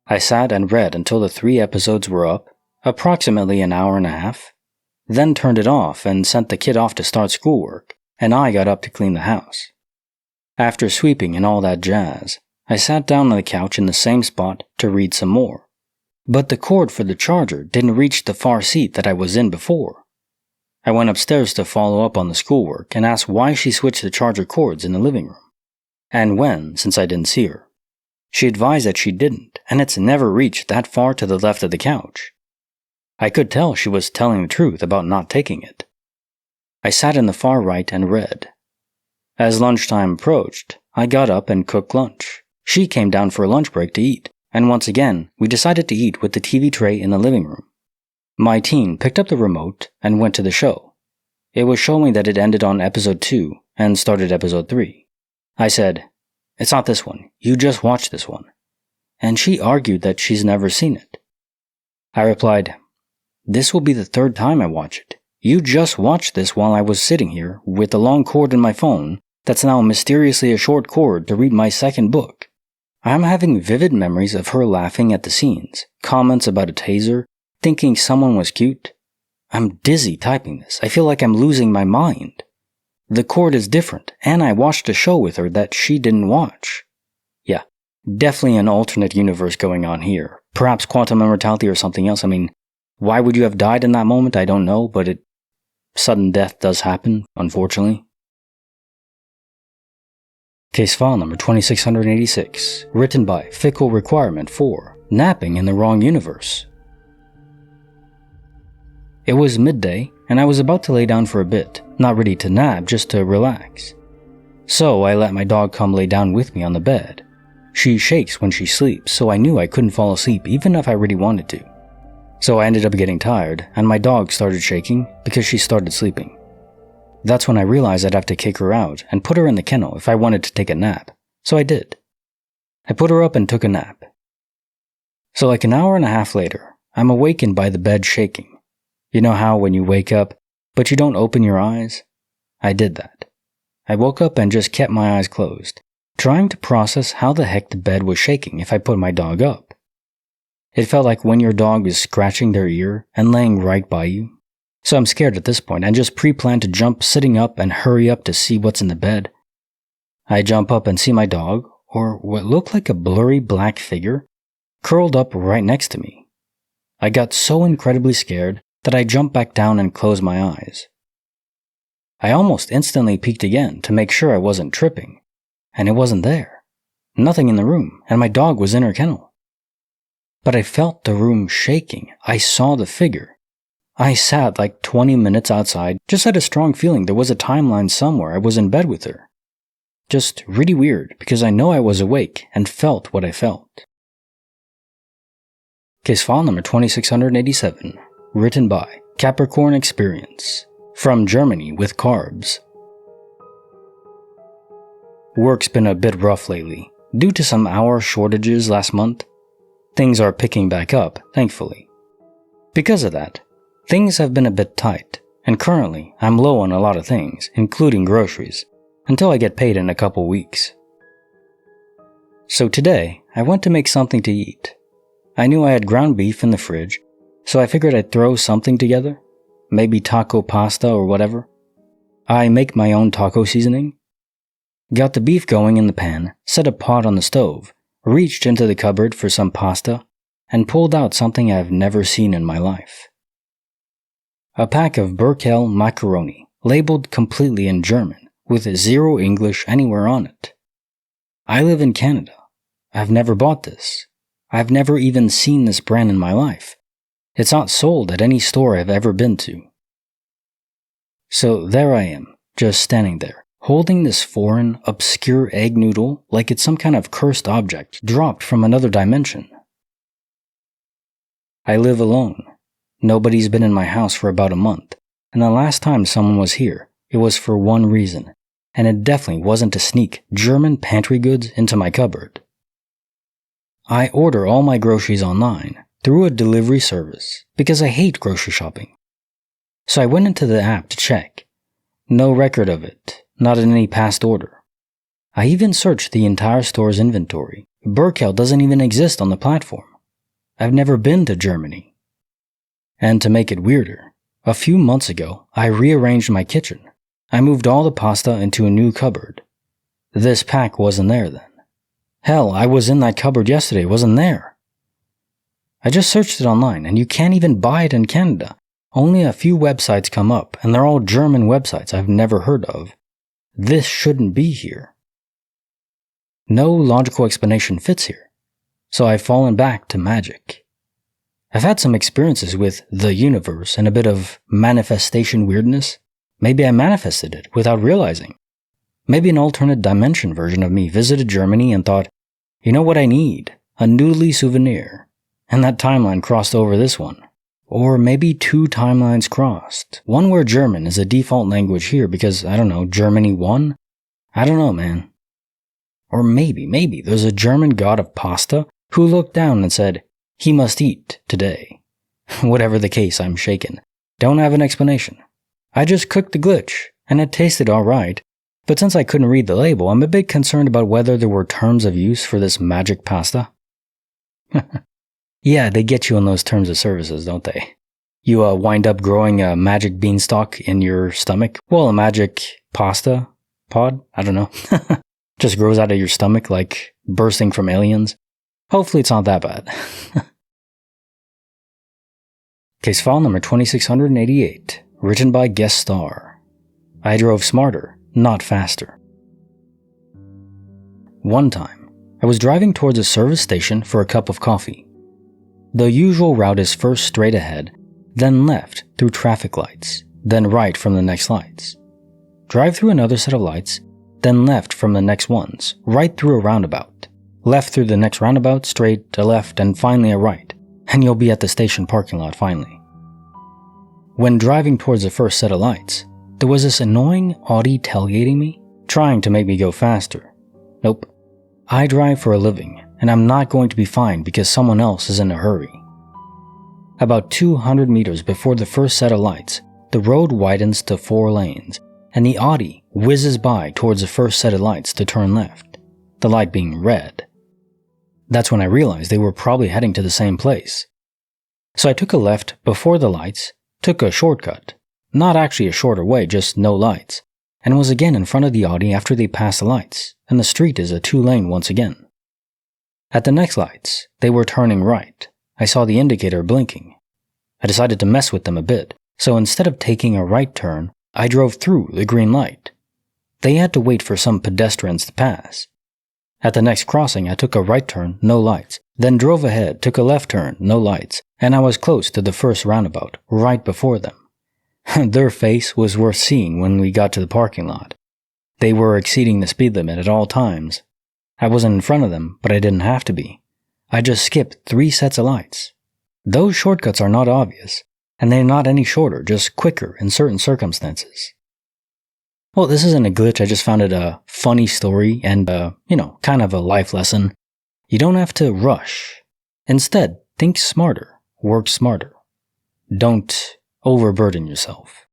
[SPEAKER 1] I sat and read until the 3 episodes were up, approximately an hour and a half, then turned it off and sent the kid off to start schoolwork, and I got up to clean the house. After sweeping and all that jazz, I sat down on the couch in the same spot to read some more. But the cord for the charger didn't reach the far seat that I was in before. I went upstairs to follow up on the schoolwork and asked why she switched the charger cords in the living room, and when, since I didn't see her. She advised that she didn't, and it's never reached that far to the left of the couch. I could tell she was telling the truth about not taking it. I sat in the far right and read. As lunchtime approached, I got up and cooked lunch. She came down for a lunch break to eat, and once again, we decided to eat with the TV tray in the living room. My teen picked up the remote and went to the show. It was showing that it ended on episode 2 and started episode 3. I said, "It's not this one, you just watch this one." And she argued that she's never seen it. I replied, "This will be the 3rd time I watch it. You just watched this while I was sitting here with a long cord in my phone that's now mysteriously a short cord to read my 2nd book. I'm having vivid memories of her laughing at the scenes, comments about a taser, thinking someone was cute. I'm dizzy typing this. I feel like I'm losing my mind. The cord is different, and I watched a show with her that she didn't watch." Yeah, definitely an alternate universe going on here. Perhaps quantum immortality or something else. I mean, why would you have died in that moment? I don't know, but sudden death does happen, unfortunately. Case file number 2686, written by Fickle Requirement 4, Napping in the Wrong Universe. It was midday, and I was about to lay down for a bit, not ready to nap, just to relax. So I let my dog come lay down with me on the bed. She shakes when she sleeps, so I knew I couldn't fall asleep even if I really wanted to. So I ended up getting tired, and my dog started shaking because she started sleeping. That's when I realized I'd have to kick her out and put her in the kennel if I wanted to take a nap, so I did. I put her up and took a nap. So like an hour and a half later, I'm awakened by the bed shaking. You know how when you wake up, but you don't open your eyes? I did that. I woke up and just kept my eyes closed, trying to process how the heck the bed was shaking if I put my dog up. It felt like when your dog is scratching their ear and laying right by you. So I'm scared at this point and just pre-planned to jump sitting up and hurry up to see what's in the bed. I jump up and see my dog, or what looked like a blurry black figure, curled up right next to me. I got so incredibly scared that I jumped back down and closed my eyes. I almost instantly peeked again to make sure I wasn't tripping, and it wasn't there. Nothing in the room, and my dog was in her kennel. But I felt the room shaking. I saw the figure. I sat like 20 minutes outside, just had a strong feeling there was a timeline somewhere I was in bed with her. Just really weird, because I know I was awake and felt what I felt. Case file number 2687, written by Capricorn Experience, from Germany with Carbs. Work's been a bit rough lately, due to some hour shortages last month. Things are picking back up, thankfully. Because of that, things have been a bit tight, and currently I'm low on a lot of things, including groceries, until I get paid in a couple weeks. So today, I went to make something to eat. I knew I had ground beef in the fridge, so I figured I'd throw something together, maybe taco pasta or whatever. I make my own taco seasoning. Got the beef going in the pan, set a pot on the stove, reached into the cupboard for some pasta, and pulled out something I've never seen in my life. A pack of Burkel macaroni, labeled completely in German, with zero English anywhere on it. I live in Canada. I've never bought this. I've never even seen this brand in my life. It's not sold at any store I've ever been to. So there I am, just standing there, holding this foreign, obscure egg noodle like it's some kind of cursed object dropped from another dimension. I live alone. Nobody's been in my house for about a month, and the last time someone was here, it was for one reason, and it definitely wasn't to sneak German pantry goods into my cupboard. I order all my groceries online through a delivery service because I hate grocery shopping. So I went into the app to check. No record of it, not in any past order. I even searched the entire store's inventory. Burkel doesn't even exist on the platform. I've never been to Germany. And to make it weirder, a few months ago, I rearranged my kitchen. I moved all the pasta into a new cupboard. This pack wasn't there then. Hell, I was in that cupboard yesterday, wasn't there. I just searched it online, and you can't even buy it in Canada. Only a few websites come up, and they're all German websites I've never heard of. This shouldn't be here. No logical explanation fits here, so I've fallen back to magic. I've had some experiences with the universe and a bit of manifestation weirdness. Maybe I manifested it without realizing. Maybe an alternate dimension version of me visited Germany and thought, you know what I need? A noodly souvenir. And that timeline crossed over this one. Or maybe two timelines crossed. One where German is a default language here because, I don't know, Germany won? I don't know, man. Or maybe there's a German god of pasta who looked down and said, he must eat today. Whatever the case, I'm shaken. Don't have an explanation. I just cooked the glitch, and it tasted alright, but since I couldn't read the label, I'm a bit concerned about whether there were terms of use for this magic pasta. Yeah, they get you on those terms of services, don't they? You wind up growing a magic beanstalk in your stomach. Well, a magic pasta pod? I don't know. Just grows out of your stomach like bursting from aliens. Hopefully it's not that bad. Case file number 2688, written by guest star. I drove smarter, not faster. One time, I was driving towards a service station for a cup of coffee. The usual route is first straight ahead, then left through traffic lights, then right from the next lights. Drive through another set of lights, then left from the next ones, right through a roundabout. Left through the next roundabout, straight, a left, and finally a right, and you'll be at the station parking lot finally. When driving towards the first set of lights, there was this annoying Audi tailgating me, trying to make me go faster. Nope. I drive for a living, and I'm not going to be fined because someone else is in a hurry. About 200 meters before the first set of lights, the road widens to 4 lanes, and the Audi whizzes by towards the first set of lights to turn left, the light being red. That's when I realized they were probably heading to the same place. So I took a left before the lights, took a shortcut, not actually a shorter way, just no lights, and was again in front of the Audi after they passed the lights, and the street is a 2-lane once again. At the next lights, they were turning right. I saw the indicator blinking. I decided to mess with them a bit, so instead of taking a right turn, I drove through the green light. They had to wait for some pedestrians to pass. At the next crossing, I took a right turn, no lights, then drove ahead, took a left turn, no lights, and I was close to the first roundabout, right before them. Their face was worth seeing when we got to the parking lot. They were exceeding the speed limit at all times. I wasn't in front of them, but I didn't have to be. I just skipped 3 sets of lights. Those shortcuts are not obvious, and they're not any shorter, just quicker in certain circumstances. Well, this isn't a glitch, I just found it a funny story and, kind of a life lesson. You don't have to rush. Instead, think smarter, work smarter. Don't overburden yourself.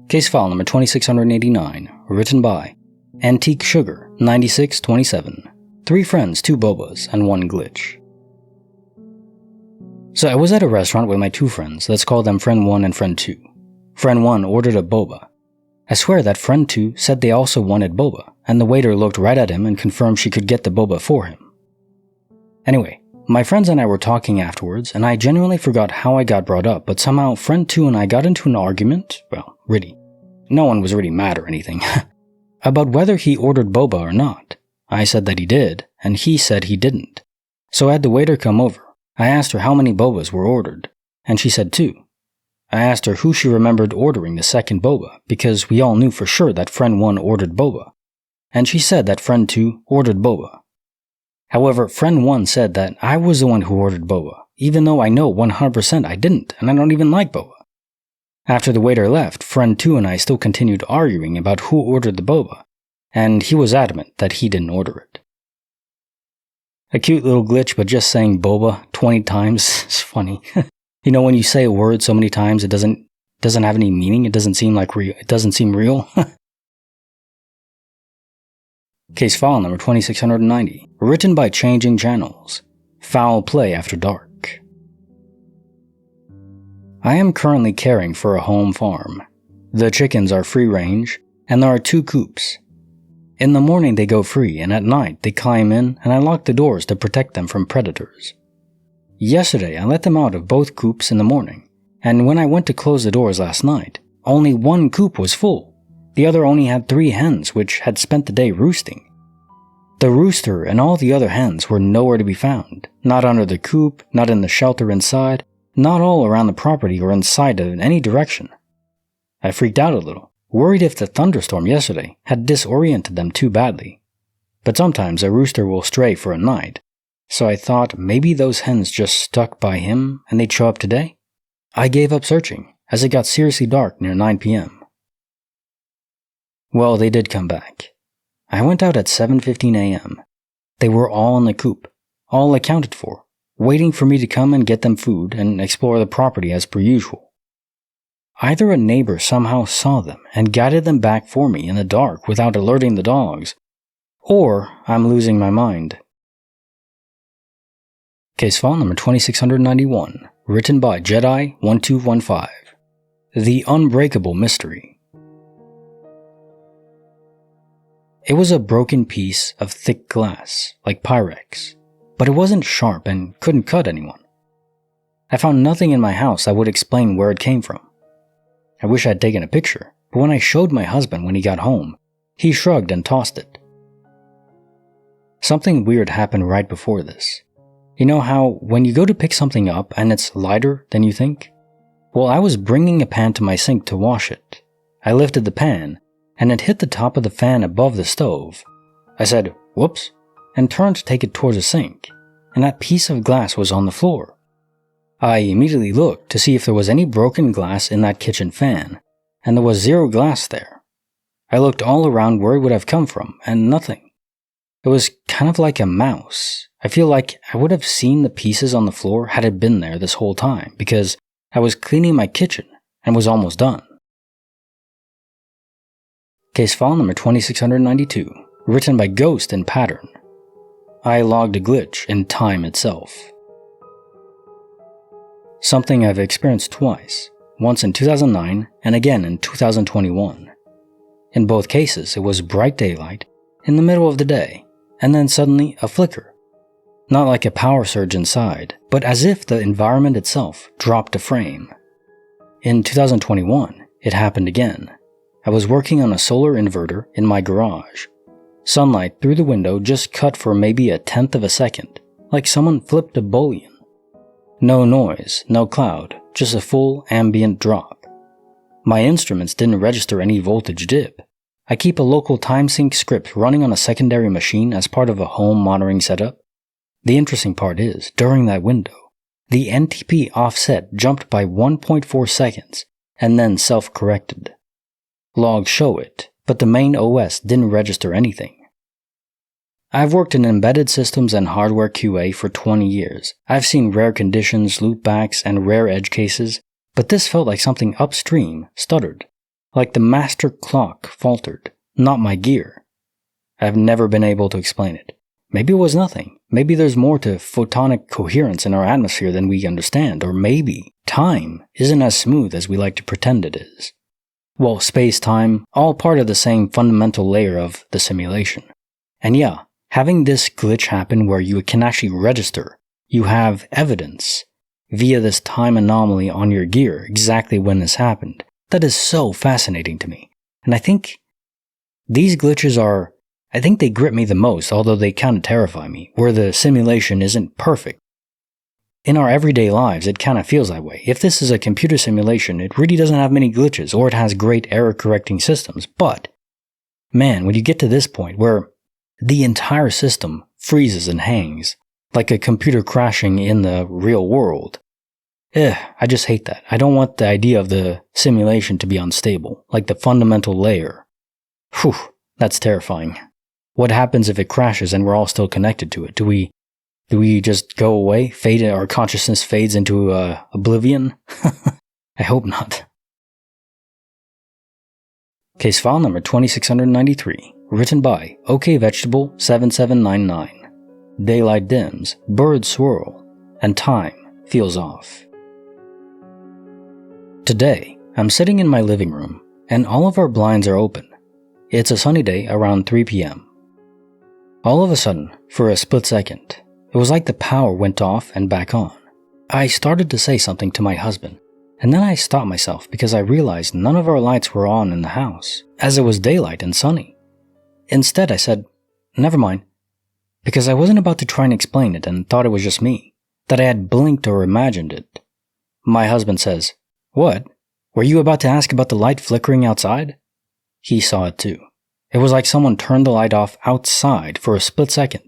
[SPEAKER 1] Case file number 2689, written by Antique Sugar 9627. 3 friends, 2 bobas, and 1 glitch. So I was at a restaurant with my 2 friends, let's call them friend 1 and friend 2. Friend 1 ordered a boba. I swear that friend 2 said they also wanted boba, and the waiter looked right at him and confirmed she could get the boba for him. Anyway, my friends and I were talking afterwards, and I genuinely forgot how I got brought up, but somehow friend 2 and I got into an argument, well, really, no one was really mad or anything, about whether he ordered boba or not. I said that he did, and he said he didn't. So I had the waiter come over. I asked her how many bobas were ordered, and she said 2. I asked her who she remembered ordering the second boba, because we all knew for sure that friend 1 ordered boba, and she said that friend 2 ordered boba. However, friend 1 said that I was the one who ordered boba, even though I know 100% I didn't, and I don't even like boba. After the waiter left, friend 2 and I still continued arguing about who ordered the boba, and he was adamant that he didn't order it. A cute little glitch, but just saying boba 20 times is funny. You know, when you say a word so many times it doesn't have any meaning, it doesn't seem real. Case file number 2690, written by Changing Channels. Foul play after dark. I am currently caring for a home farm. The chickens are free range, and there are 2 coops. In the morning they go free, and at night they climb in, and I lock the doors to protect them from predators. Yesterday I let them out of both coops in the morning, and when I went to close the doors last night, only 1 coop was full. The other only had 3 hens which had spent the day roosting. The rooster and all the other hens were nowhere to be found, not under the coop, not in the shelter inside, not all around the property or inside it in any direction. I freaked out a little, worried if the thunderstorm yesterday had disoriented them too badly. But sometimes a rooster will stray for a night, so I thought maybe those hens just stuck by him and they'd show up today. I gave up searching, as it got seriously dark near 9 p.m. Well, they did come back. I went out at 7:15 a.m. They were all in the coop, all accounted for, waiting for me to come and get them food and explore the property as per usual. Either a neighbor somehow saw them and guided them back for me in the dark without alerting the dogs, or I'm losing my mind. Case file number 2691, written by Jedi1215. The Unbreakable Mystery. It was a broken piece of thick glass, like Pyrex, but it wasn't sharp and couldn't cut anyone. I found nothing in my house that would explain where it came from. I wish I had taken a picture, but when I showed my husband when he got home, he shrugged and tossed it. Something weird happened right before this. You know how when you go to pick something up and it's lighter than you think? Well, I was bringing a pan to my sink to wash it. I lifted the pan, and it hit the top of the fan above the stove. I said, "Whoops," and turned to take it towards the sink, and that piece of glass was on the floor. I immediately looked to see if there was any broken glass in that kitchen fan, and there was 0 glass there. I looked all around where it would have come from, and nothing. It was kind of like a mouse. I feel like I would have seen the pieces on the floor had it been there this whole time, because I was cleaning my kitchen and was almost done. Case file number 2692, written by Ghost in Pattern. I logged a glitch in time itself. Something I've experienced twice, once in 2009 and again in 2021. In both cases, it was bright daylight, in the middle of the day, and then suddenly a flicker. Not like a power surge inside, but as if the environment itself dropped a frame. In 2021, it happened again. I was working on a solar inverter in my garage. Sunlight through the window just cut for maybe 1/10 of a second, like someone flipped a bouillon. No noise, no cloud, just a full ambient drop. My instruments didn't register any voltage dip. I keep a local timesync script running on a secondary machine as part of a home monitoring setup. The interesting part is, during that window, the NTP offset jumped by 1.4 seconds and then self-corrected. Logs show it, but the main OS didn't register anything. I've worked in embedded systems and hardware QA for 20 years. I've seen rare conditions, loopbacks, and rare edge cases, but this felt like something upstream stuttered, like the master clock faltered, not my gear. I've never been able to explain it. Maybe it was nothing. Maybe there's more to photonic coherence in our atmosphere than we understand, or maybe time isn't as smooth as we like to pretend it is. Well, space-time, all part of the same fundamental layer of the simulation. And yeah, having this glitch happen where you can actually register, you have evidence via this time anomaly on your gear exactly when this happened, that is so fascinating to me. And I think these glitches are I think they grip me the most, although they kinda terrify me, where the simulation isn't perfect. In our everyday lives, it kinda feels that way. If this is a computer simulation, it really doesn't have many glitches, or it has great error-correcting systems. But, man, when you get to this point where the entire system freezes and hangs, like a computer crashing in the real world, I just hate that. I don't want the idea of the simulation to be unstable, like the fundamental layer. Whew, that's terrifying. What happens if it crashes and we're all still connected to it? Do we just go away? Our consciousness fades into oblivion? I hope not. Case file number 2693, written by OKVegetable7799. Daylight dims, birds swirl, and time feels off. Today, I'm sitting in my living room, and all of our blinds are open. It's a sunny day around 3 p.m. All of a sudden, for a split second, it was like the power went off and back on. I started to say something to my husband, and then I stopped myself because I realized none of our lights were on in the house, as it was daylight and sunny. Instead, I said, "Never mind," because I wasn't about to try and explain it and thought it was just me, that I had blinked or imagined it. My husband says, "What? Were you about to ask about the light flickering outside?" He saw it too. It was like someone turned the light off outside for a split second.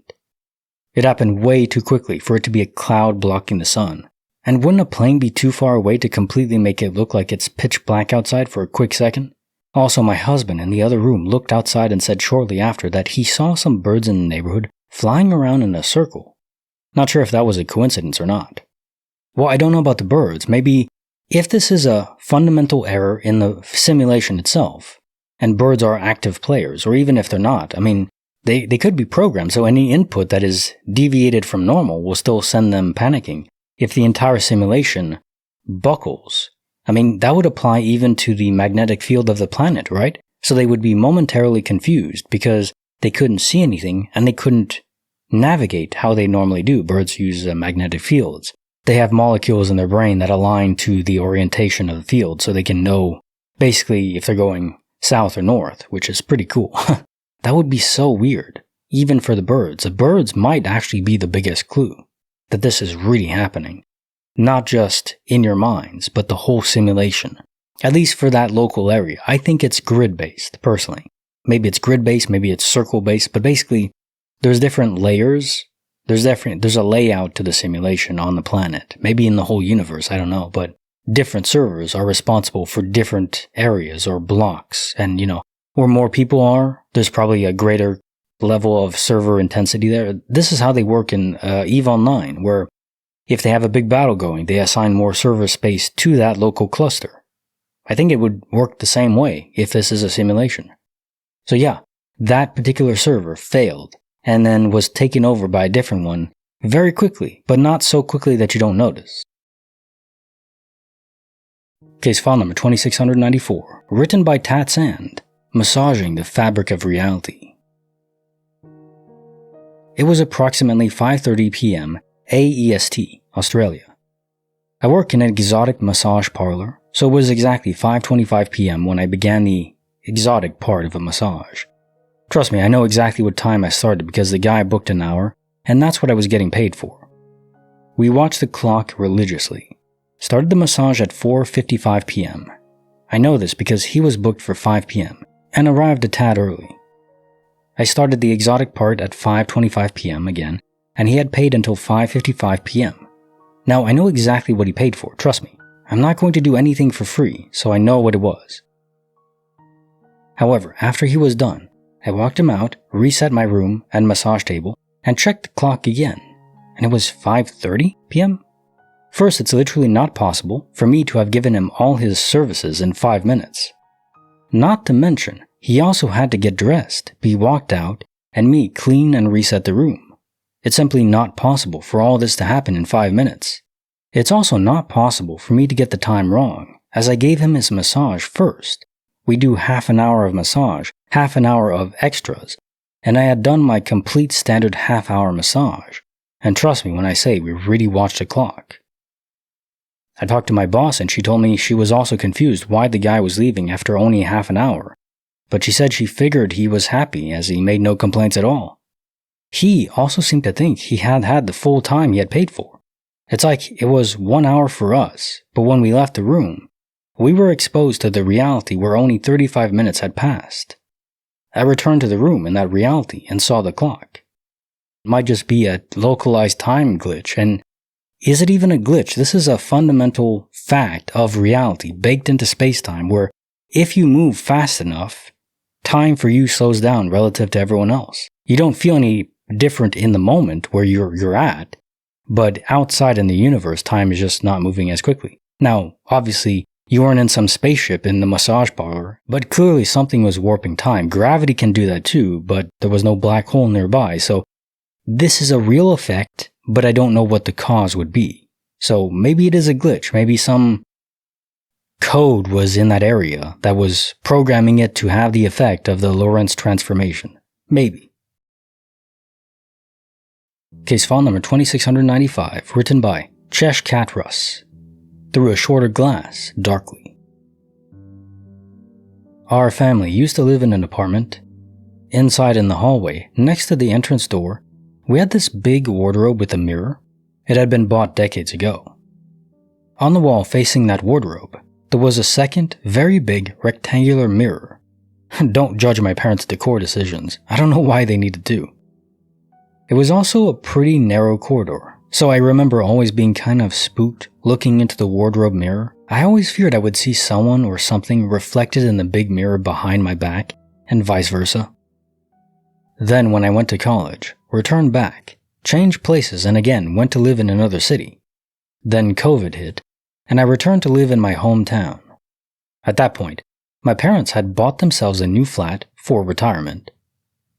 [SPEAKER 1] It happened way too quickly for it to be a cloud blocking the sun. And wouldn't a plane be too far away to completely make it look like it's pitch black outside for a quick second? Also, my husband in the other room looked outside and said shortly after that he saw some birds in the neighborhood flying around in a circle. Not sure if that was a coincidence or not. Well, I don't know about the birds. Maybe if this is a fundamental error in the simulation itself, and birds are active players, or even if they're not, I mean, they could be programmed, so any input that is deviated from normal will still send them panicking. If the entire simulation buckles, I mean, that would apply even to the magnetic field of the planet, right? So they would be momentarily confused because they couldn't see anything and they couldn't navigate how they normally do. Birds use magnetic fields. They have molecules in their brain that align to the orientation of the field so they can know basically if they're going south or north, which is pretty cool. That would be so weird, even for the birds. The birds might actually be the biggest clue that this is really happening. Not just in your minds, but the whole simulation. At least for that local area. I think it's grid-based, personally. Maybe it's grid-based, maybe it's circle-based, but basically, there's different layers. There's a layout to the simulation on the planet. Maybe in the whole universe, I don't know, but different servers are responsible for different areas or blocks. And, where more people are, there's probably a greater level of server intensity there. This is how they work in EVE Online, where if they have a big battle going, they assign more server space to that local cluster. I think it would work the same way if this is a simulation. So yeah, that particular server failed and then was taken over by a different one very quickly, but not so quickly that you don't notice. Case file number 2694, written by Tat Sand, massaging the fabric of reality. It was approximately 5:30 p.m. AEST, Australia. I work in an exotic massage parlor, so it was exactly 5:25 p.m. when I began the exotic part of a massage. Trust me, I know exactly what time I started because the guy booked an hour, and that's what I was getting paid for. We watched the clock religiously. Started the massage at 4:55 p.m. I know this because he was booked for 5 p.m. and arrived a tad early. I started the exotic part at 5:25 p.m. again, and he had paid until 5:55 p.m. Now, I know exactly what he paid for, trust me. I'm not going to do anything for free, so I know what it was. However, after he was done, I walked him out, reset my room and massage table, and checked the clock again, and it was 5:30 p.m.? First, it's literally not possible for me to have given him all his services in 5 minutes. Not to mention, he also had to get dressed, be walked out, and me clean and reset the room. It's simply not possible for all this to happen in 5 minutes. It's also not possible for me to get the time wrong, as I gave him his massage first. We do half an hour of massage, half an hour of extras, and I had done my complete standard half-hour massage. And trust me when I say we really watched the clock. I talked to my boss and she told me she was also confused why the guy was leaving after only half an hour. but she said she figured he was happy as he made no complaints at all. He also seemed to think he had had the full time he had paid for. It's like it was 1 hour for us, but when we left the room, we were exposed to the reality where only 35 minutes had passed. I returned to the room in that reality and saw the clock. It might just be a localized time glitch, and is it even a glitch? This is a fundamental fact of reality baked into space-time where if you move fast enough, time for you slows down relative to everyone else. You don't feel any different in the moment where you're at, but outside in the universe, time is just not moving as quickly. Now, obviously, you weren't in some spaceship in the massage parlor, but clearly something was warping time. Gravity can do that too, but there was no black hole nearby, so this is a real effect, but I don't know what the cause would be. So maybe it is a glitch, maybe some code was in that area that was programming it to have the effect of the Lorentz transformation. Maybe. Case file number 2695, written by Chesh Cat Russ. Through a shorter glass, darkly. Our family used to live in an apartment. Inside in the hallway, next to the entrance door, we had this big wardrobe with a mirror. It had been bought decades ago. On the wall facing that wardrobe, there was a second, very big, rectangular mirror. Don't judge my parents' decor decisions. I don't know why they needed to. It was also a pretty narrow corridor. So I remember always being kind of spooked looking into the wardrobe mirror. I always feared I would see someone or something reflected in the big mirror behind my back, and vice versa. Then when I went to college, returned back, changed places and again went to live in another city. Then COVID hit, and I returned to live in my hometown. At that point, my parents had bought themselves a new flat for retirement.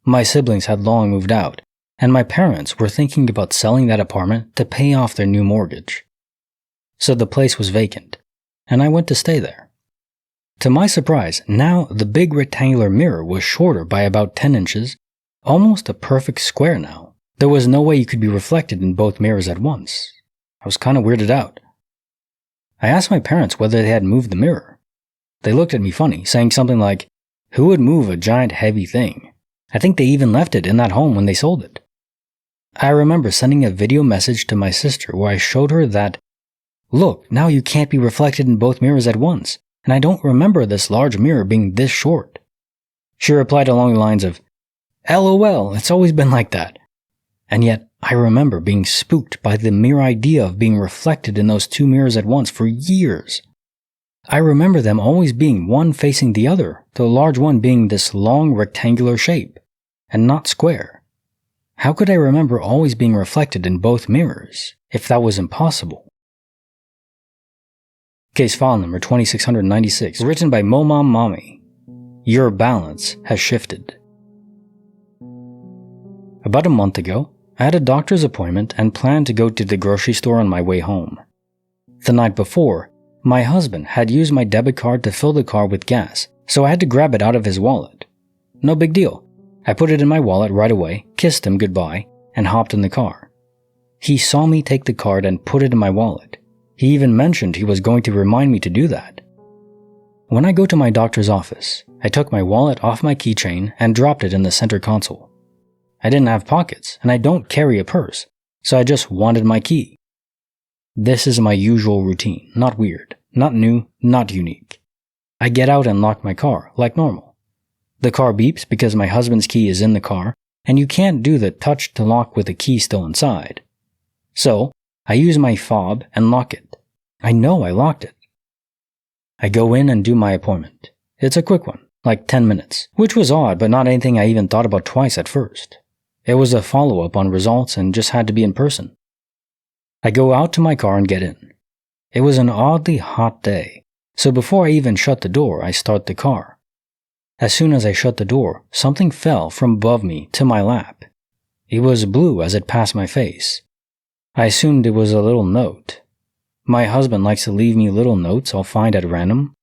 [SPEAKER 1] My siblings had long moved out, and my parents were thinking about selling that apartment to pay off their new mortgage. So the place was vacant, and I went to stay there. To my surprise, now the big rectangular mirror was shorter by about 10 inches, almost a perfect square now. There was no way you could be reflected in both mirrors at once. I was kind of weirded out. I asked my parents whether they had moved the mirror. They looked at me funny, saying something like, "Who would move a giant heavy thing?" I think they even left it in that home when they sold it. I remember sending a video message to my sister where I showed her that, "Look, now you can't be reflected in both mirrors at once, and I don't remember this large mirror being this short." She replied along the lines of, "LOL, it's always been like that." And yet, I remember being spooked by the mere idea of being reflected in those two mirrors at once for years. I remember them always being one facing the other, the large one being this long rectangular shape, and not square. How could I remember always being reflected in both mirrors, if that was impossible? Case file number 2696, written by Momom Mommy. Your balance has shifted. About a month ago, I had a doctor's appointment and planned to go to the grocery store on my way home. The night before, my husband had used my debit card to fill the car with gas, so I had to grab it out of his wallet. No big deal. I put it in my wallet right away, kissed him goodbye, and hopped in the car. He saw me take the card and put it in my wallet. He even mentioned he was going to remind me to do that. When I go to my doctor's office, I took my wallet off my keychain and dropped it in the center console. I didn't have pockets, and I don't carry a purse, so I just wanted my key. This is my usual routine, not weird, not new, not unique. I get out and lock my car, like normal. The car beeps because my husband's key is in the car, and you can't do the touch to lock with the key still inside. So, I use my fob and lock it. I know I locked it. I go in and do my appointment. It's a quick one, like 10 minutes, which was odd but not anything I even thought about twice at first. It was a follow-up on results and just had to be in person. I go out to my car and get in. It was an oddly hot day, so before I even shut the door, I start the car. As soon as I shut the door, something fell from above me to my lap. It was blue as it passed my face. I assumed it was a little note. My husband likes to leave me little notes I'll find at random.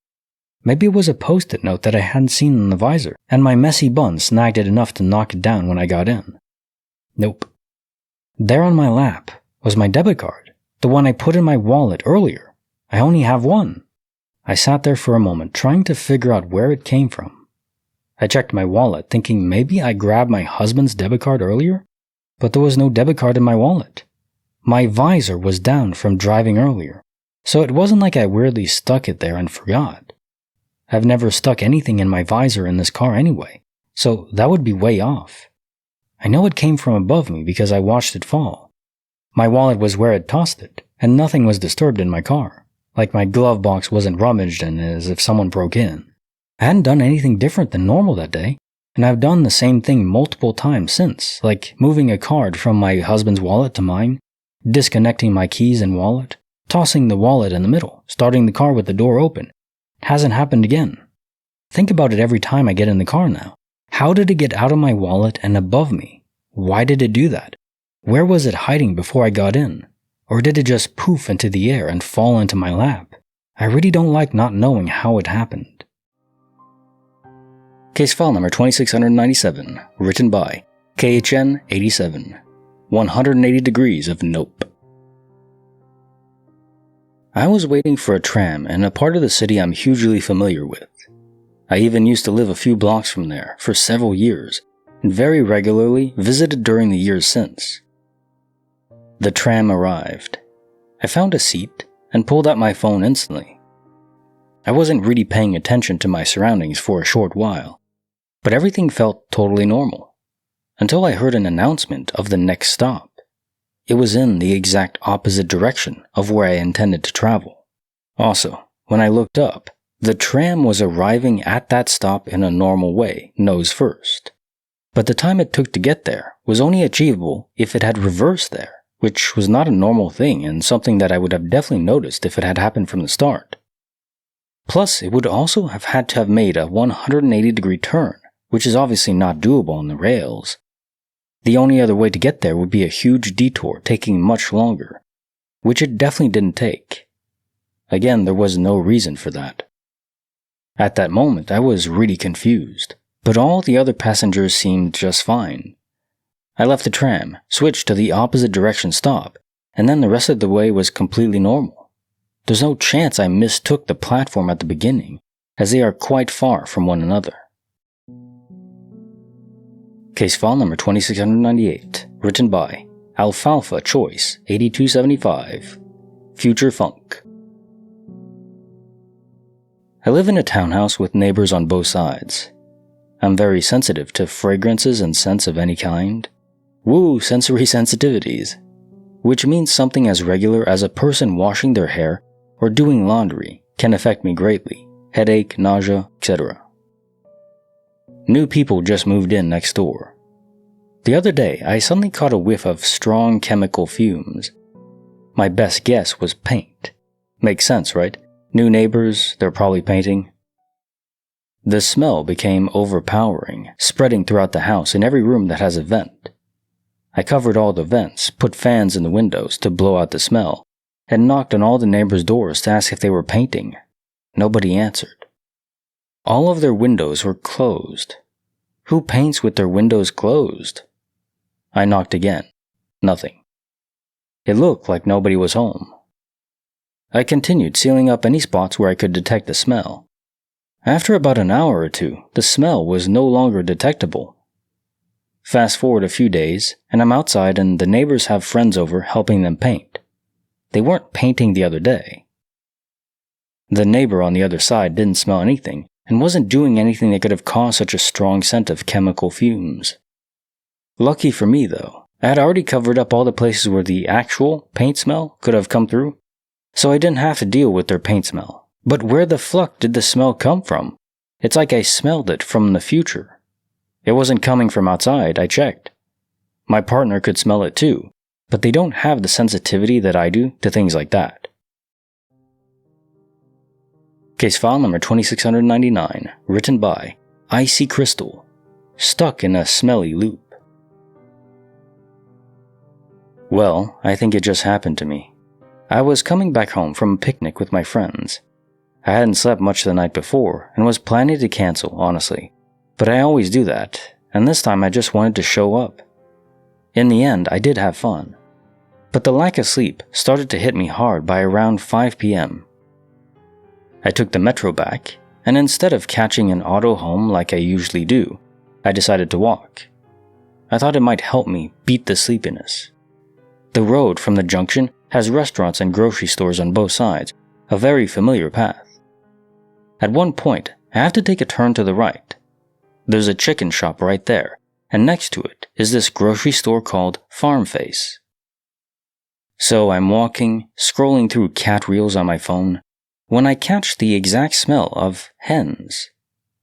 [SPEAKER 1] Maybe it was a post-it note that I hadn't seen in the visor, and my messy bun snagged it enough to knock it down when I got in. Nope. There on my lap was my debit card, the one I put in my wallet earlier. I only have one. I sat there for a moment trying to figure out where it came from. I checked my wallet thinking maybe I grabbed my husband's debit card earlier, but there was no debit card in my wallet. My visor was down from driving earlier, so it wasn't like I weirdly stuck it there and forgot. I've never stuck anything in my visor in this car anyway, so that would be way off. I know it came from above me because I watched it fall. My wallet was where I'd tossed it, and nothing was disturbed in my car, like my glove box wasn't rummaged in as if someone broke in. I hadn't done anything different than normal that day, and I've done the same thing multiple times since, like moving a card from my husband's wallet to mine, disconnecting my keys and wallet, tossing the wallet in the middle, starting the car with the door open. It hasn't happened again. Think about it every time I get in the car now. How did it get out of my wallet and above me? Why did it do that? Where was it hiding before I got in? Or did it just poof into the air and fall into my lap? I really don't like not knowing how it happened. Case file number 2697, written by KHN87. 180 degrees of nope. I was waiting for a tram in a part of the city I'm hugely familiar with. I even used to live a few blocks from there for several years, and very regularly visited during the years since. The tram arrived. I found a seat and pulled out my phone instantly. I wasn't really paying attention to my surroundings for a short while, but everything felt totally normal, until I heard an announcement of the next stop. It was in the exact opposite direction of where I intended to travel. Also, when I looked up, the tram was arriving at that stop in a normal way, nose first. But the time it took to get there was only achievable if it had reversed there, which was not a normal thing and something that I would have definitely noticed if it had happened from the start. Plus, it would also have had to have made a 180-degree turn, which is obviously not doable on the rails. The only other way to get there would be a huge detour taking much longer, which it definitely didn't take. Again, there was no reason for that. At that moment, I was really confused, but all the other passengers seemed just fine. I left the tram, switched to the opposite direction stop, and then the rest of the way was completely normal. There's no chance I mistook the platform at the beginning, as they are quite far from one another. Case file number 2698, written by Alfalfa Choice 8275, Future Funk. I live in a townhouse with neighbors on both sides. I'm very sensitive to fragrances and scents of any kind. Woo, sensory sensitivities. Which means something as regular as a person washing their hair or doing laundry can affect me greatly. Headache, nausea, etc. New people just moved in next door. The other day, I suddenly caught a whiff of strong chemical fumes. My best guess was paint. Makes sense, right? New neighbors, they're probably painting. The smell became overpowering, spreading throughout the house in every room that has a vent. I covered all the vents, put fans in the windows to blow out the smell, and knocked on all the neighbors' doors to ask if they were painting. Nobody answered. All of their windows were closed. Who paints with their windows closed? I knocked again. Nothing. It looked like nobody was home. I continued sealing up any spots where I could detect the smell. After about an hour or two, the smell was no longer detectable. Fast forward a few days, and I'm outside and the neighbors have friends over helping them paint. They weren't painting the other day. The neighbor on the other side didn't smell anything and wasn't doing anything that could have caused such a strong scent of chemical fumes. Lucky for me though, I had already covered up all the places where the actual paint smell could have come through, so I didn't have to deal with their paint smell. But where the fuck did the smell come from? It's like I smelled it from the future. It wasn't coming from outside, I checked. My partner could smell it too, but they don't have the sensitivity that I do to things like that. Case file number 2699, written by Icy Crystal, stuck in a smelly loop. Well, I think it just happened to me. I was coming back home from a picnic with my friends. I hadn't slept much the night before and was planning to cancel, honestly. But I always do that, and this time I just wanted to show up. In the end, I did have fun. But the lack of sleep started to hit me hard by around 5 p.m. I took the metro back, and instead of catching an auto home like I usually do, I decided to walk. I thought it might help me beat the sleepiness. The road from the junction has restaurants and grocery stores on both sides, a very familiar path. At one point, I have to take a turn to the right. There's a chicken shop right there, and next to it is this grocery store called Farm Face. So I'm walking, scrolling through cat reels on my phone, when I catch the exact smell of hens.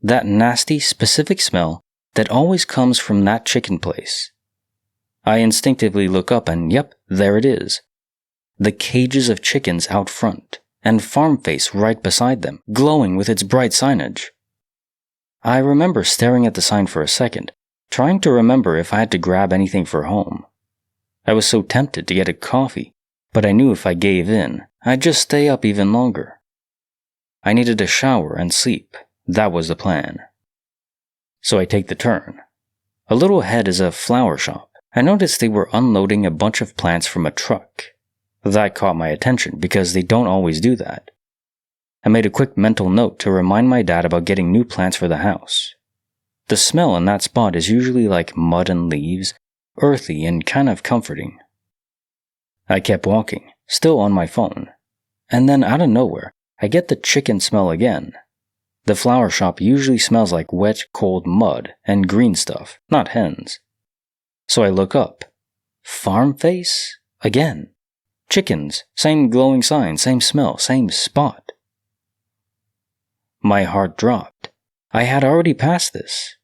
[SPEAKER 1] That nasty, specific smell that always comes from that chicken place. I instinctively look up and yep, there it is. The cages of chickens out front, and Farm Face right beside them, glowing with its bright signage. I remember staring at the sign for a second, trying to remember if I had to grab anything for home. I was so tempted to get a coffee, but I knew if I gave in, I'd just stay up even longer. I needed a shower and sleep. That was the plan. So I take the turn. A little ahead is a flower shop. I noticed they were unloading a bunch of plants from a truck. That caught my attention because they don't always do that. I made a quick mental note to remind my dad about getting new plants for the house. The smell in that spot is usually like mud and leaves, earthy and kind of comforting. I kept walking, still on my phone, and then out of nowhere, I get the chicken smell again. The flower shop usually smells like wet, cold mud and green stuff, not hens. So I look up. Farm Face? Again. Chickens, same glowing sign, same smell, same spot. My heart dropped. I had already passed this.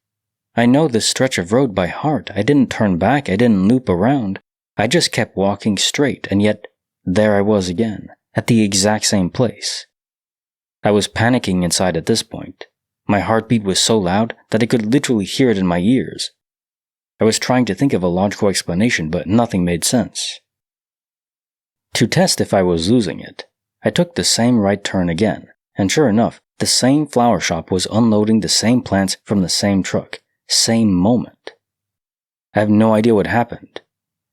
[SPEAKER 1] I know this stretch of road by heart. I didn't turn back, I didn't loop around. I just kept walking straight, and yet there I was again, at the exact same place. I was panicking inside at this point. My heartbeat was so loud that I could literally hear it in my ears. I was trying to think of a logical explanation, but nothing made sense. To test if I was losing it, I took the same right turn again, and sure enough, the same flower shop was unloading the same plants from the same truck, same moment. I have no idea what happened.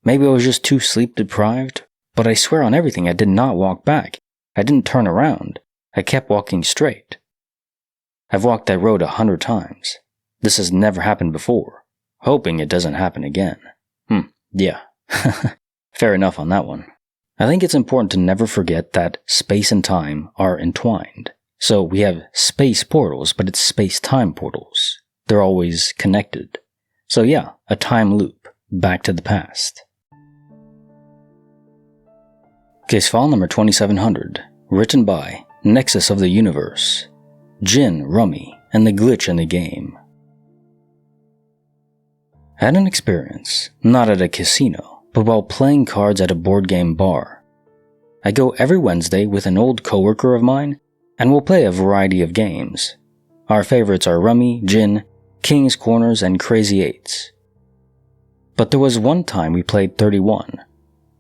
[SPEAKER 1] Maybe I was just too sleep deprived, but I swear on everything I did not walk back. I didn't turn around. I kept walking straight. I've walked that road 100 times. This has never happened before. Hoping it doesn't happen again. Yeah. Fair enough on that one. I think it's important to never forget that space and time are entwined. So we have space portals, but it's space-time portals. They're always connected. So yeah, a time loop, back to the past. Case file number 2700, written by Nexus of the Universe, Gin, Rummy, and the Glitch in the Game. I had an experience, not at a casino, but while playing cards at a board game bar. I go every Wednesday with an old coworker of mine, and we'll play a variety of games. Our favorites are Rummy, Gin, King's Corners, and Crazy Eights. But there was one time we played 31.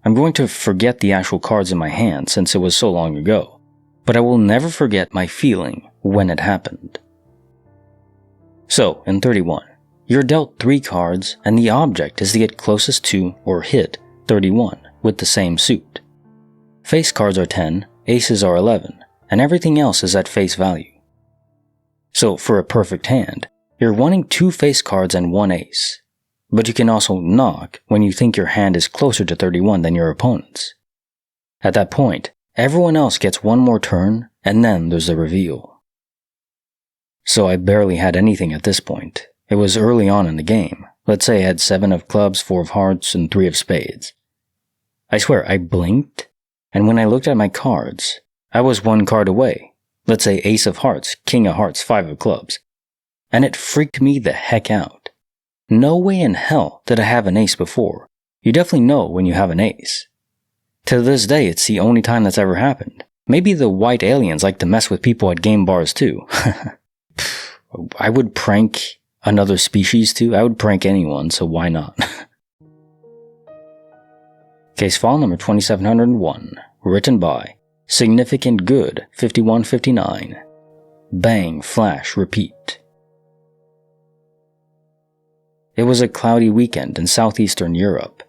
[SPEAKER 1] I'm going to forget the actual cards in my hand since it was so long ago, but I will never forget my feeling when it happened. So, in 31, you're dealt 3 cards, and the object is to get closest to or hit 31 with the same suit. Face cards are 10, aces are 11, and everything else is at face value. So, for a perfect hand, you're wanting 2 face cards and 1 ace. But you can also knock when you think your hand is closer to 31 than your opponent's. At that point, everyone else gets 1 more turn, and then there's the reveal. So I barely had anything at this point. It was early on in the game. Let's say I had 7 of clubs, 4 of hearts, and 3 of spades. I swear, I blinked, and when I looked at my cards, I was 1 card away. Let's say ace of hearts, king of hearts, 5 of clubs. And it freaked me the heck out. No way in hell did I have an ace before. You definitely know when you have an ace. To this day, it's the only time that's ever happened. Maybe the white aliens like to mess with people at game bars too. I would prank another species too. I would prank anyone, so why not? Case file number 2701, written by Significant Good 5159. Bang, flash, repeat. It was a cloudy weekend in southeastern Europe,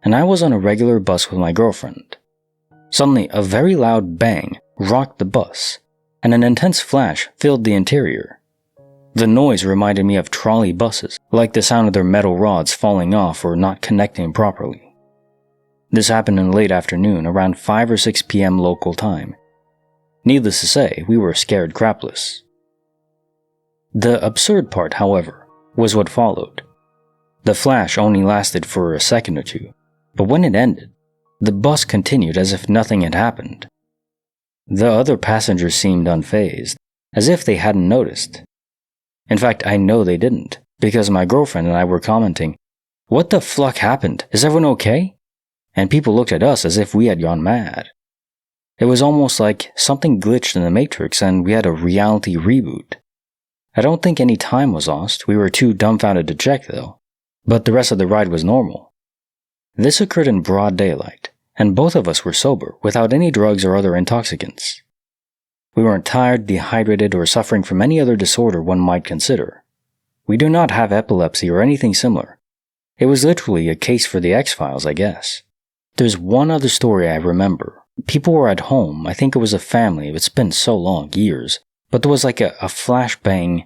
[SPEAKER 1] and I was on a regular bus with my girlfriend. Suddenly, a very loud bang rocked the bus, and an intense flash filled the interior. The noise reminded me of trolley buses, like the sound of their metal rods falling off or not connecting properly. This happened in the late afternoon, around 5 or 6 p.m. local time. Needless to say, we were scared crapless. The absurd part, however, was what followed. The flash only lasted for a second or two, but when it ended, the bus continued as if nothing had happened. The other passengers seemed unfazed, as if they hadn't noticed. In fact, I know they didn't, because my girlfriend and I were commenting, "What the fuck happened? Is everyone okay?" And people looked at us as if we had gone mad. It was almost like something glitched in the Matrix and we had a reality reboot. I don't think any time was lost, we were too dumbfounded to check though, but the rest of the ride was normal. This occurred in broad daylight, and both of us were sober, without any drugs or other intoxicants. We weren't tired, dehydrated, or suffering from any other disorder one might consider. We do not have epilepsy or anything similar. It was literally a case for the X-Files, I guess. There's one other story I remember. People were at home, I think it was a family, it's been so long, years, but there was like a flashbang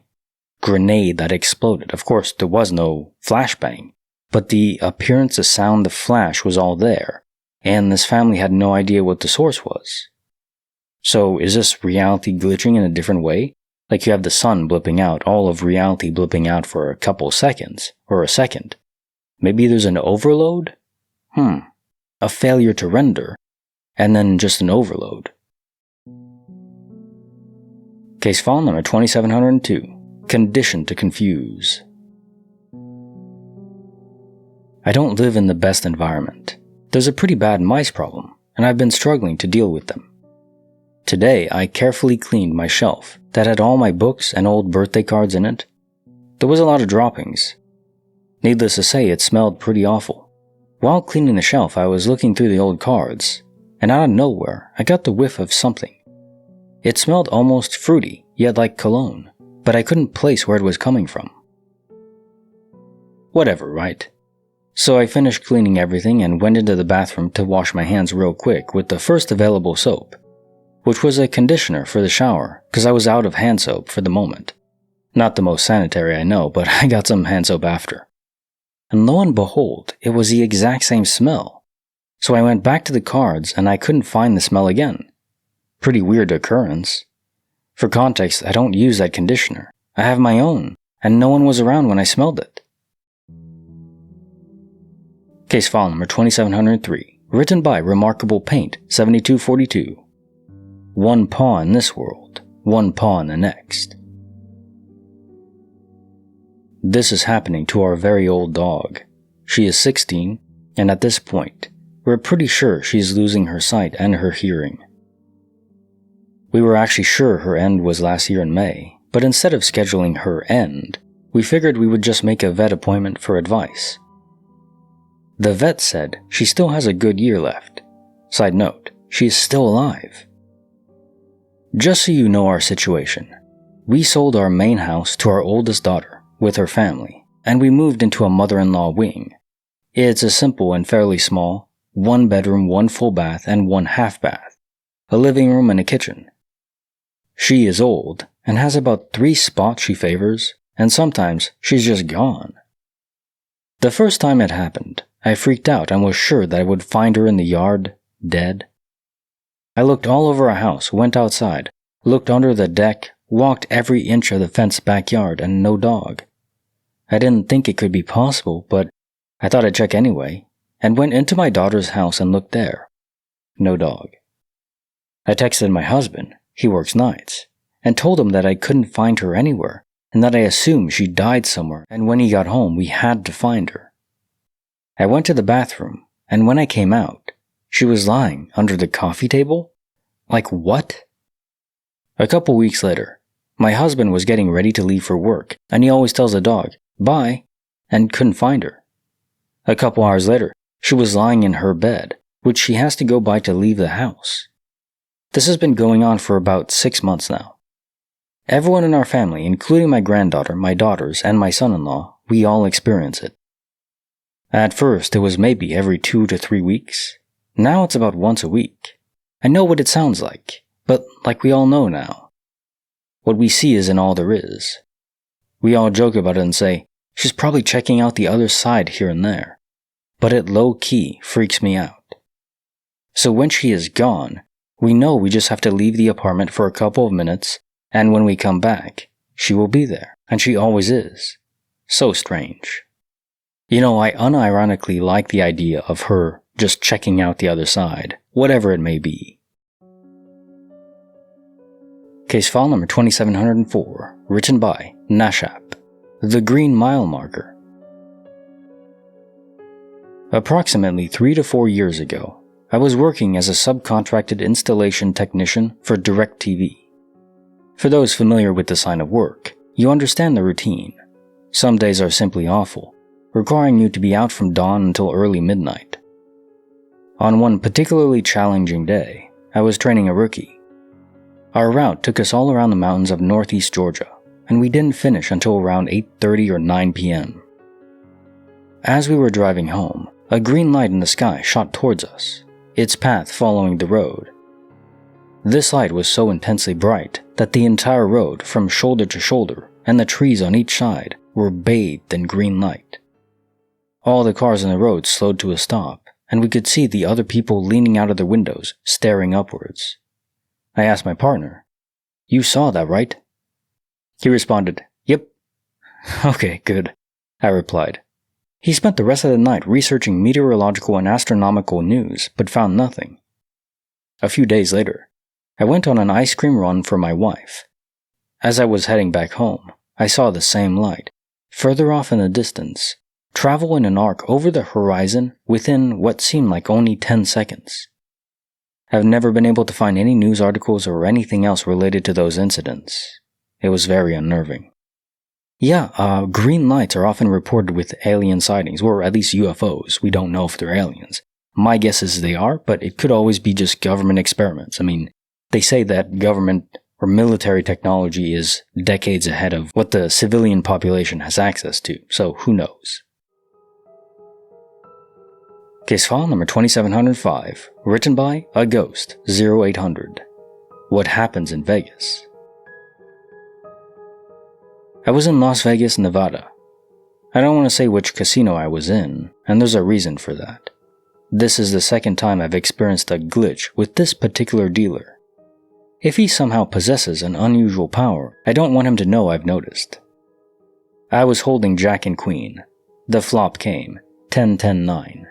[SPEAKER 1] grenade that exploded. Of course, there was no flashbang, but the appearance, the sound, the flash was all there, and this family had no idea what the source was. So is this reality glitching in a different way? Like you have the sun blipping out, all of reality blipping out for a couple seconds, or a second. Maybe there's an overload? A failure to render, and then just an overload. Case file number 2702. Condition to confuse. I don't live in the best environment. There's a pretty bad mice problem, and I've been struggling to deal with them. Today, I carefully cleaned my shelf that had all my books and old birthday cards in it. There was a lot of droppings. Needless to say, it smelled pretty awful. While cleaning the shelf, I was looking through the old cards, and out of nowhere, I got the whiff of something. It smelled almost fruity, yet like cologne, but I couldn't place where it was coming from. Whatever, right? So I finished cleaning everything and went into the bathroom to wash my hands real quick with the first available soap, which was a conditioner for the shower, because I was out of hand soap for the moment. Not the most sanitary, I know, but I got some hand soap after. And lo and behold, it was the exact same smell. So I went back to the cards and I couldn't find the smell again. Pretty weird occurrence. For context, I don't use that conditioner. I have my own, and no one was around when I smelled it. Case file number 2703, written by Remarkable Paint 7242. One paw in this world, one paw in the next. This is happening to our very old dog. She is 16, and at this point, we're pretty sure she's losing her sight and her hearing. We were actually sure her end was last year in May, but instead of scheduling her end, we figured we would just make a vet appointment for advice. The vet said she still has a good year left. Side note, she is still alive. Just so you know our situation, we sold our main house to our oldest daughter with her family, and we moved into a mother-in-law wing. It's a simple and fairly small, 1 bedroom, 1 full bath, and 1 half bath, a living room and a kitchen. She is old and has about 3 spots she favors, and sometimes she's just gone. The first time it happened, I freaked out and was sure that I would find her in the yard, dead. I looked all over our house, went outside, looked under the deck, walked every inch of the fenced backyard, and no dog. I didn't think it could be possible, but I thought I'd check anyway, and went into my daughter's house and looked there. No dog. I texted my husband, he works nights, and told him that I couldn't find her anywhere, and that I assumed she died somewhere, and when he got home we had to find her. I went to the bathroom, and when I came out, she was lying under the coffee table? Like what? A couple weeks later, my husband was getting ready to leave for work, and he always tells the dog, "Bye," and couldn't find her. A couple hours later, she was lying in her bed, which she has to go by to leave the house. This has been going on for about 6 months now. Everyone in our family, including my granddaughter, my daughters, and my son-in-law, we all experience it. At first, it was maybe every 2 to 3 weeks. Now it's about once a week. I know what it sounds like, but like we all know now, What we see isn't all there is. We all joke about it and say, she's probably checking out the other side here and there. But it low-key freaks me out. So when she is gone, we know we just have to leave the apartment for a couple of minutes, and when we come back, she will be there, and she always is. So strange. I unironically like the idea of her just checking out the other side, whatever it may be. Case file number 2704, written by Nashap, The Green Mile Marker. Approximately 3 to 4 years ago, I was working as a subcontracted installation technician for DirecTV. For those familiar with this line of work, you understand the routine. Some days are simply awful, requiring you to be out from dawn until early midnight. On one particularly challenging day, I was training a rookie. Our route took us all around the mountains of northeast Georgia, and we didn't finish until around 8:30 or 9 p.m. As we were driving home, a green light in the sky shot towards us, its path following the road. This light was so intensely bright that the entire road, from shoulder to shoulder, and the trees on each side, were bathed in green light. All the cars on the road slowed to a stop, and we could see the other people leaning out of their windows, staring upwards. I asked my partner, "You saw that, right?" He responded, "Yep." "Okay, good," I replied. He spent the rest of the night researching meteorological and astronomical news, but found nothing. A few days later, I went on an ice cream run for my wife. As I was heading back home, I saw the same light, further off in the distance, travel in an arc over the horizon within what seemed like only 10 seconds. I've never been able to find any news articles or anything else related to those incidents. It was very unnerving. Yeah, green lights are often reported with alien sightings, or at least UFOs. We don't know if they're aliens. My guess is they are, but it could always be just government experiments. I mean, they say that government or military technology is decades ahead of what the civilian population has access to, so who knows. Case file number 2705, written by A Ghost 0800. What happens in Vegas? I was in Las Vegas, Nevada. I don't want to say which casino I was in, and there's a reason for that. This is the second time I've experienced a glitch with this particular dealer. If he somehow possesses an unusual power, I don't want him to know I've noticed. I was holding Jack and Queen. The flop came, 10-10-9.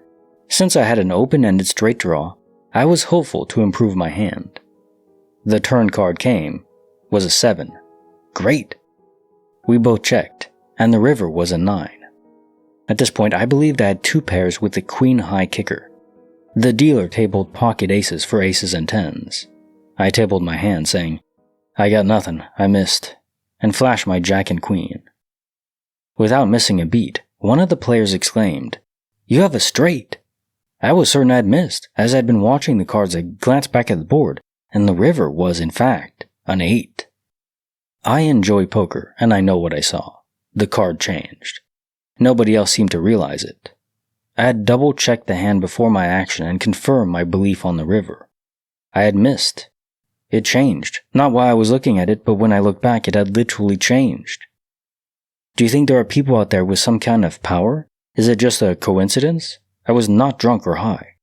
[SPEAKER 1] Since I had an open-ended straight draw, I was hopeful to improve my hand. The turn card came, was a 7. Great! We both checked, and the river was a 9. At this point, I believed I had 2 pairs with the queen-high kicker. The dealer tabled pocket aces for aces and 10s. I tabled my hand, saying, "I got nothing, I missed," and flashed my jack and queen. Without missing a beat, one of the players exclaimed, "You have a straight!" I was certain I'd missed, as I'd been watching the cards. I glanced back at the board, and the river was, in fact, an 8. I enjoy poker, and I know what I saw. The card changed. Nobody else seemed to realize it. I had double-checked the hand before my action and confirmed my belief on the river. I had missed. It changed, not while I was looking at it, but when I looked back, it had literally changed. Do you think there are people out there with some kind of power? Is it just a coincidence? I was not drunk or high.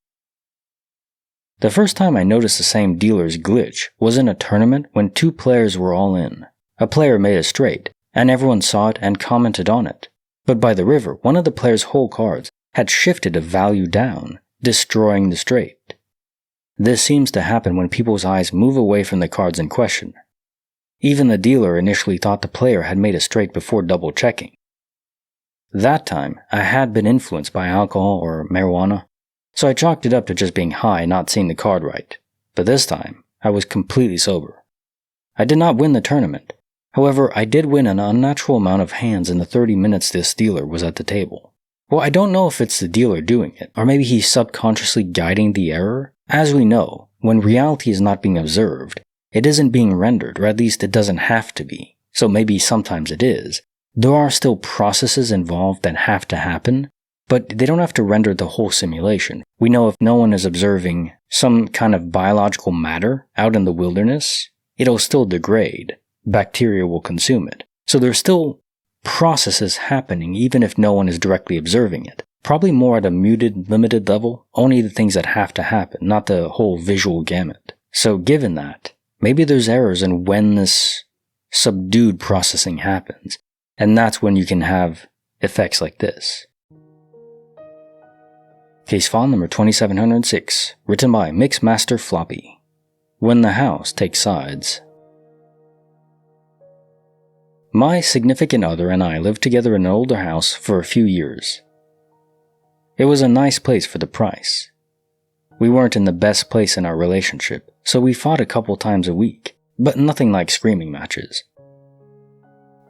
[SPEAKER 1] The first time I noticed the same dealer's glitch was in a tournament when 2 players were all in. A player made a straight, and everyone saw it and commented on it. But by the river, one of the player's whole cards had shifted a value down, destroying the straight. This seems to happen when people's eyes move away from the cards in question. Even the dealer initially thought the player had made a straight before double-checking. That time, I had been influenced by alcohol or marijuana, so I chalked it up to just being high and not seeing the card right. But this time, I was completely sober. I did not win the tournament. However, I did win an unnatural amount of hands in the 30 minutes this dealer was at the table. Well, I don't know if it's the dealer doing it, or maybe he's subconsciously guiding the error. As we know, when reality is not being observed, it isn't being rendered, or at least it doesn't have to be. So maybe sometimes it is. There are still processes involved that have to happen, but they don't have to render the whole simulation. We know if no one is observing some kind of biological matter out in the wilderness, it'll still degrade. bacteria will consume it. So there's still processes happening even if no one is directly observing it. Probably more at a muted, limited level, only the things that have to happen, not the whole visual gamut. So given that, maybe there's errors in when this subdued processing happens, and that's when you can have effects like this. Case file number 2706, written by Mixmaster Floppy. When the house takes sides. My significant other and I lived together in an older house for a few years. It was a nice place for the price. We weren't in the best place in our relationship, so we fought a couple times a week, but nothing like screaming matches.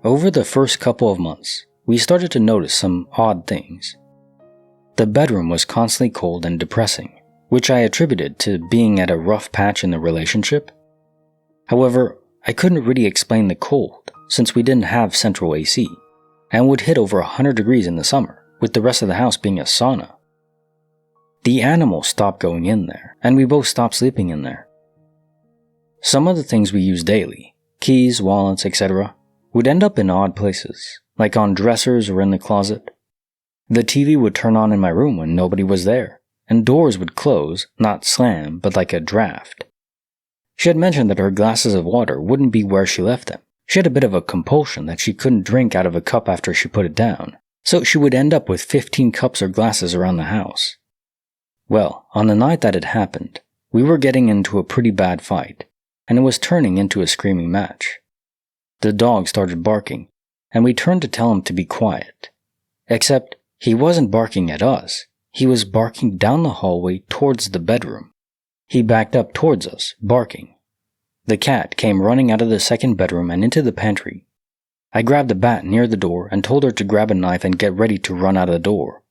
[SPEAKER 1] Over the first couple of months, we started to notice some odd things. The bedroom was constantly cold and depressing, which I attributed to being at a rough patch in the relationship. However, I couldn't really explain the cold since we didn't have central AC, and would hit over 100 degrees in the summer, with the rest of the house being a sauna. The animals stopped going in there, and we both stopped sleeping in there. Some of the things we use daily, keys, wallets, etc., would end up in odd places, like on dressers or in the closet. The TV would turn on in my room when nobody was there, and doors would close, not slam, but like a draft. She had mentioned that her glasses of water wouldn't be where she left them. She had a bit of a compulsion that she couldn't drink out of a cup after she put it down, so she would end up with 15 cups or glasses around the house. Well, on the night that it happened, we were getting into a pretty bad fight, and it was turning into a screaming match. The dog started barking, and we turned to tell him to be quiet. Except, he wasn't barking at us, he was barking down the hallway towards the bedroom. He backed up towards us, barking. The cat came running out of the second bedroom and into the pantry. I grabbed a bat near the door and told her to grab a knife and get ready to run out of the door.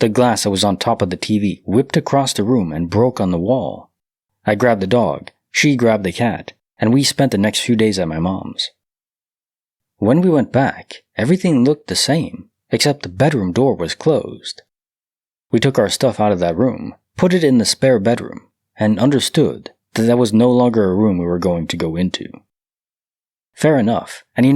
[SPEAKER 1] The glass that was on top of the TV whipped across the room and broke on the wall. I grabbed the dog, she grabbed the cat, and we spent the next few days at my mom's. When we went back, everything looked the same, except the bedroom door was closed. We took our stuff out of that room, put it in the spare bedroom, and understood that was no longer a room we were going to go into. Fair enough, and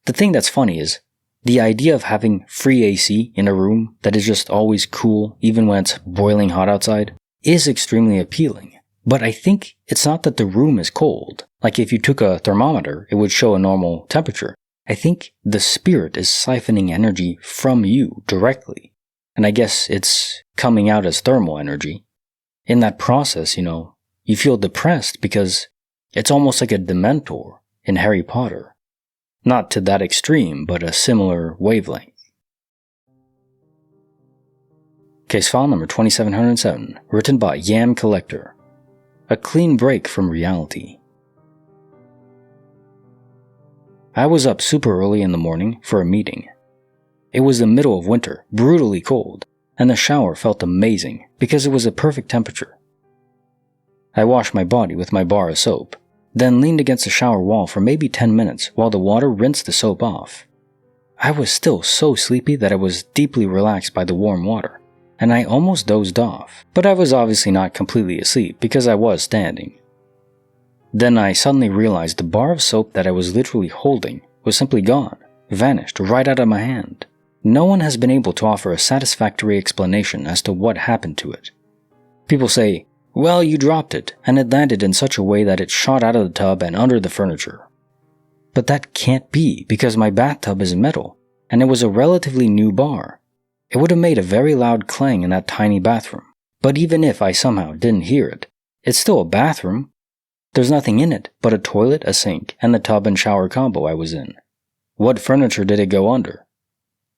[SPEAKER 1] the thing that's funny is, the idea of having free AC in a room that is just always cool even when it's boiling hot outside is extremely appealing. But I think it's not that the room is cold. Like if you took a thermometer, it would show a normal temperature. I think the spirit is siphoning energy from you directly. And I guess it's coming out as thermal energy. In that process, you feel depressed because it's almost like a Dementor in Harry Potter. Not to that extreme, but a similar wavelength. Case file number 2707, written by Yam Collector. A clean break from reality. I was up super early in the morning for a meeting. It was the middle of winter, brutally cold, and the shower felt amazing because it was a perfect temperature. I washed my body with my bar of soap, then leaned against the shower wall for maybe 10 minutes while the water rinsed the soap off. I was still so sleepy that I was deeply relaxed by the warm water, and I almost dozed off, but I was obviously not completely asleep because I was standing. Then I suddenly realized the bar of soap that I was literally holding was simply gone, vanished right out of my hand. No one has been able to offer a satisfactory explanation as to what happened to it. People say, well, you dropped it, and it landed in such a way that it shot out of the tub and under the furniture. But that can't be, because my bathtub is metal, and it was a relatively new bar. It would have made a very loud clang in that tiny bathroom. But even if I somehow didn't hear it, it's still a bathroom. There's nothing in it but a toilet, a sink, and the tub and shower combo I was in. What furniture did it go under?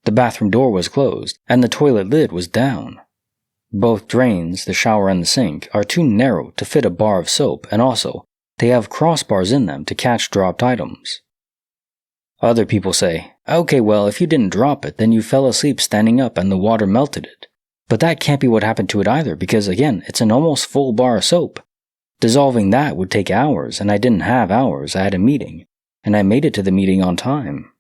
[SPEAKER 1] The bathroom door was closed, and the toilet lid was down. Both drains, the shower and the sink, are too narrow to fit a bar of soap, and also, they have crossbars in them to catch dropped items. Other people say, okay, well, if you didn't drop it, then you fell asleep standing up and the water melted it. But that can't be what happened to it either, because again, it's an almost full bar of soap. Dissolving that would take hours, and I didn't have hours, I had a meeting, and I made it to the meeting on time.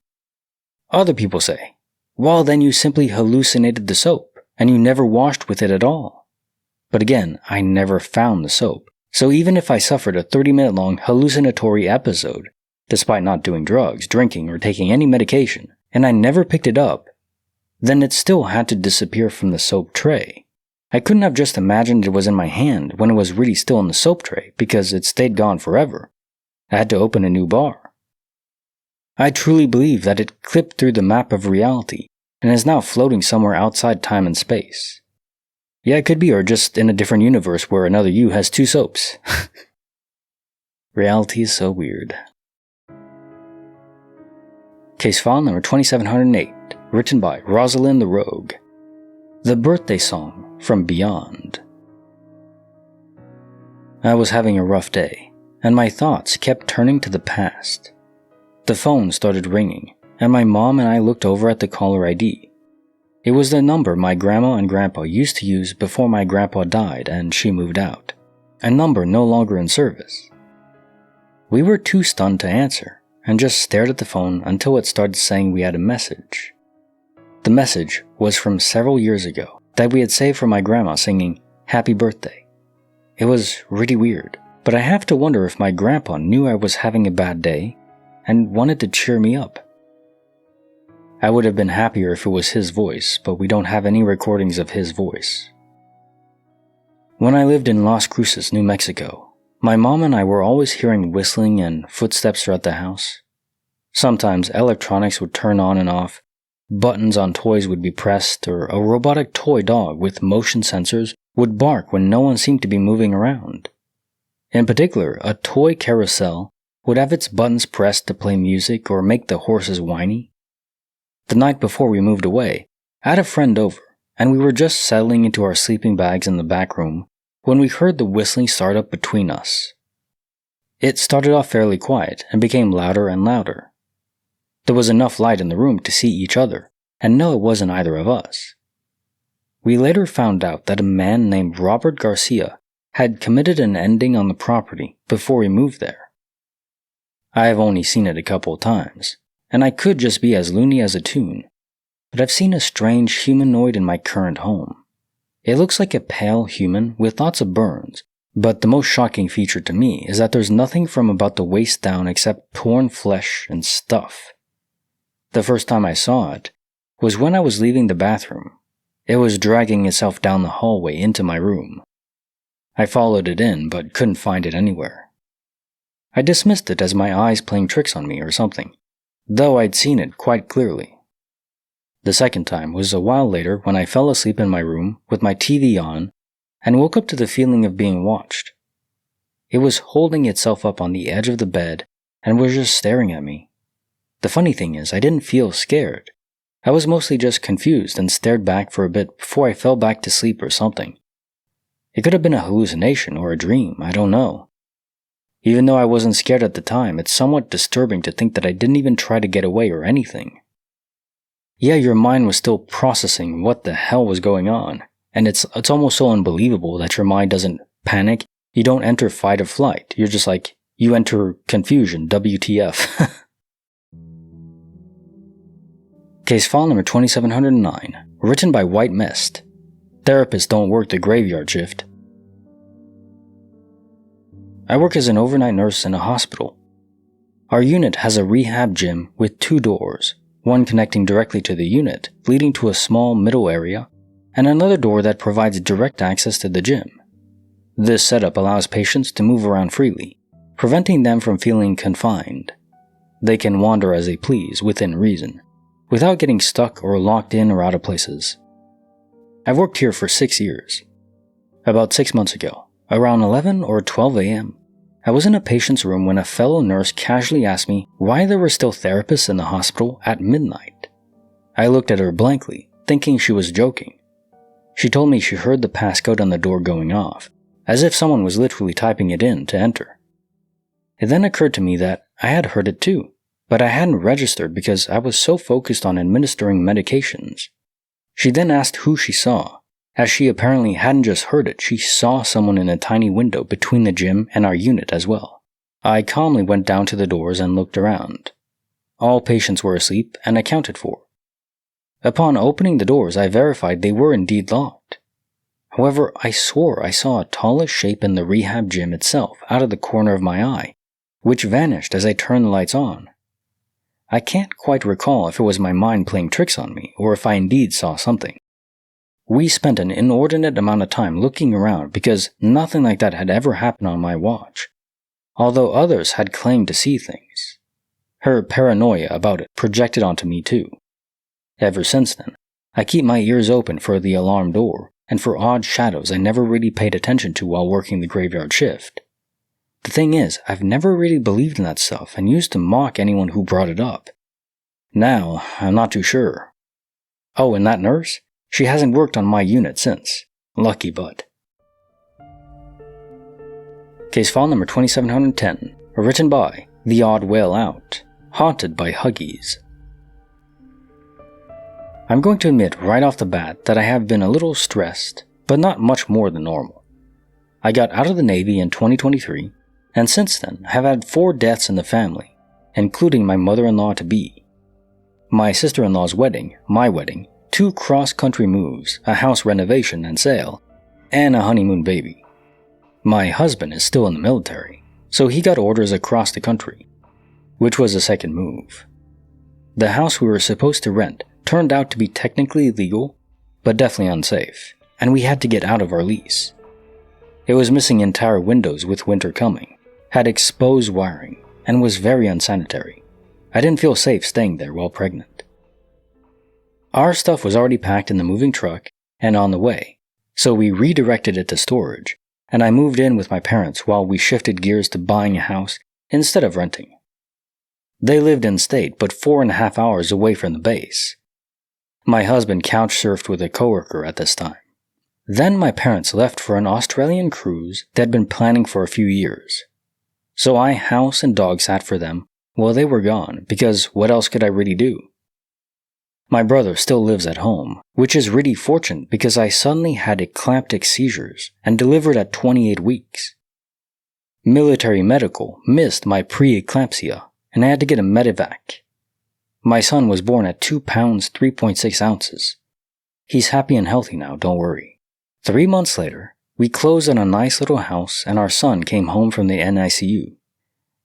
[SPEAKER 1] Other people say, well, then you simply hallucinated the soap, and you never washed with it at all. But again, I never found the soap. So even if I suffered a 30-minute long hallucinatory episode, despite not doing drugs, drinking, or taking any medication, and I never picked it up, then it still had to disappear from the soap tray. I couldn't have just imagined it was in my hand when it was really still in the soap tray because it stayed gone forever. I had to open a new bar. I truly believe that it clipped through the map of reality and is now floating somewhere outside time and space. Yeah, it could be, or just in a different universe where another you has two soaps. Reality is so weird. Case file number 2708, written by Rosalind the Rogue. The Birthday Song from Beyond. I was having a rough day, and my thoughts kept turning to the past. The phone started ringing, and my mom and I looked over at the caller ID. It was the number my grandma and grandpa used to use before my grandpa died and she moved out, a number no longer in service. We were too stunned to answer, and just stared at the phone until it started saying we had a message. The message was from several years ago that we had saved for my grandma singing "Happy Birthday." It was really weird, but I have to wonder if my grandpa knew I was having a bad day and wanted to cheer me up. I would have been happier if it was his voice, but we don't have any recordings of his voice. When I lived in Las Cruces, New Mexico, my mom and I were always hearing whistling and footsteps throughout the house. Sometimes electronics would turn on and off, buttons on toys would be pressed, or a robotic toy dog with motion sensors would bark when no one seemed to be moving around. In particular, a toy carousel would have its buttons pressed to play music or make the horses whiny. The night before we moved away, I had a friend over, and we were just settling into our sleeping bags in the back room when we heard the whistling start up between us. It started off fairly quiet and became louder and louder. There was enough light in the room to see each other and know it wasn't either of us. We later found out that a man named Robert Garcia had committed an ending on the property before we moved there. I have only seen it a couple of times, and I could just be as loony as a tune, but I've seen a strange humanoid in my current home. It looks like a pale human with lots of burns, but the most shocking feature to me is that there's nothing from about the waist down except torn flesh and stuff. The first time I saw it was when I was leaving the bathroom. It was dragging itself down the hallway into my room. I followed it in, but couldn't find it anywhere. I dismissed it as my eyes playing tricks on me or something, though I'd seen it quite clearly. The second time was a while later when I fell asleep in my room with my TV on and woke up to the feeling of being watched. It was holding itself up on the edge of the bed and was just staring at me. The funny thing is, I didn't feel scared. I was mostly just confused and stared back for a bit before I fell back to sleep or something. It could have been a hallucination or a dream, I don't know. Even though I wasn't scared at the time, it's somewhat disturbing to think that I didn't even try to get away or anything. Yeah, your mind was still processing what the hell was going on, and it's almost so unbelievable that your mind doesn't panic. You don't enter fight or flight. You're just like, you enter confusion, WTF. Case file number 2709, written by White Mist. Therapists don't work the graveyard shift. I work as an overnight nurse in a hospital. Our unit has a rehab gym with 2 doors, one connecting directly to the unit, leading to a small middle area, and another door that provides direct access to the gym. This setup allows patients to move around freely, preventing them from feeling confined. They can wander as they please within reason, without getting stuck or locked in or out of places. I've worked here for 6 years. About 6 months ago, around 11 or 12 a.m., I was in a patient's room when a fellow nurse casually asked me why there were still therapists in the hospital at midnight. I looked at her blankly, thinking she was joking. She told me she heard the passcode on the door going off, as if someone was literally typing it in to enter. It then occurred to me that I had heard it too, but I hadn't registered because I was so focused on administering medications. She then asked who she saw. As she apparently hadn't just heard it, she saw someone in a tiny window between the gym and our unit as well. I calmly went down to the doors and looked around. All patients were asleep and accounted for. Upon opening the doors, I verified they were indeed locked. However, I swore I saw a tallish shape in the rehab gym itself out of the corner of my eye, which vanished as I turned the lights on. I can't quite recall if it was my mind playing tricks on me or if I indeed saw something. We spent an inordinate amount of time looking around because nothing like that had ever happened on my watch, although others had claimed to see things. Her paranoia about it projected onto me too. Ever since then, I keep my ears open for the alarm door and for odd shadows I never really paid attention to while working the graveyard shift. The thing is, I've never really believed in that stuff and used to mock anyone who brought it up. Now, I'm not too sure. Oh, and that nurse? She hasn't worked on my unit since. Lucky butt. Case file number 2710, written by The Odd Whale Out, haunted by Huggies. I'm going to admit right off the bat that I have been a little stressed, but not much more than normal. I got out of the Navy in 2023, and since then have had 4 deaths in the family, including my mother-in-law-to-be. My sister-in-law's wedding, my wedding, 2 cross-country moves, a house renovation and sale, and a honeymoon baby. My husband is still in the military, so he got orders across the country, which was a second move. The house we were supposed to rent turned out to be technically legal, but definitely unsafe, and we had to get out of our lease. It was missing entire windows with winter coming, had exposed wiring, and was very unsanitary. I didn't feel safe staying there while pregnant. Our stuff was already packed in the moving truck and on the way, so we redirected it to storage, and I moved in with my parents while we shifted gears to buying a house instead of renting. They lived in state, but 4.5 hours away from the base. My husband couch surfed with a coworker at this time. Then my parents left for an Australian cruise they'd been planning for a few years. So I house and dog sat for them while they were gone, because what else could I really do? My brother still lives at home, which is really fortunate because I suddenly had eclamptic seizures and delivered at 28 weeks. Military medical missed my pre-eclampsia, and I had to get a medevac. My son was born at 2 pounds 3.6 ounces. He's happy and healthy now, don't worry. 3 months later, we closed on a nice little house and our son came home from the NICU.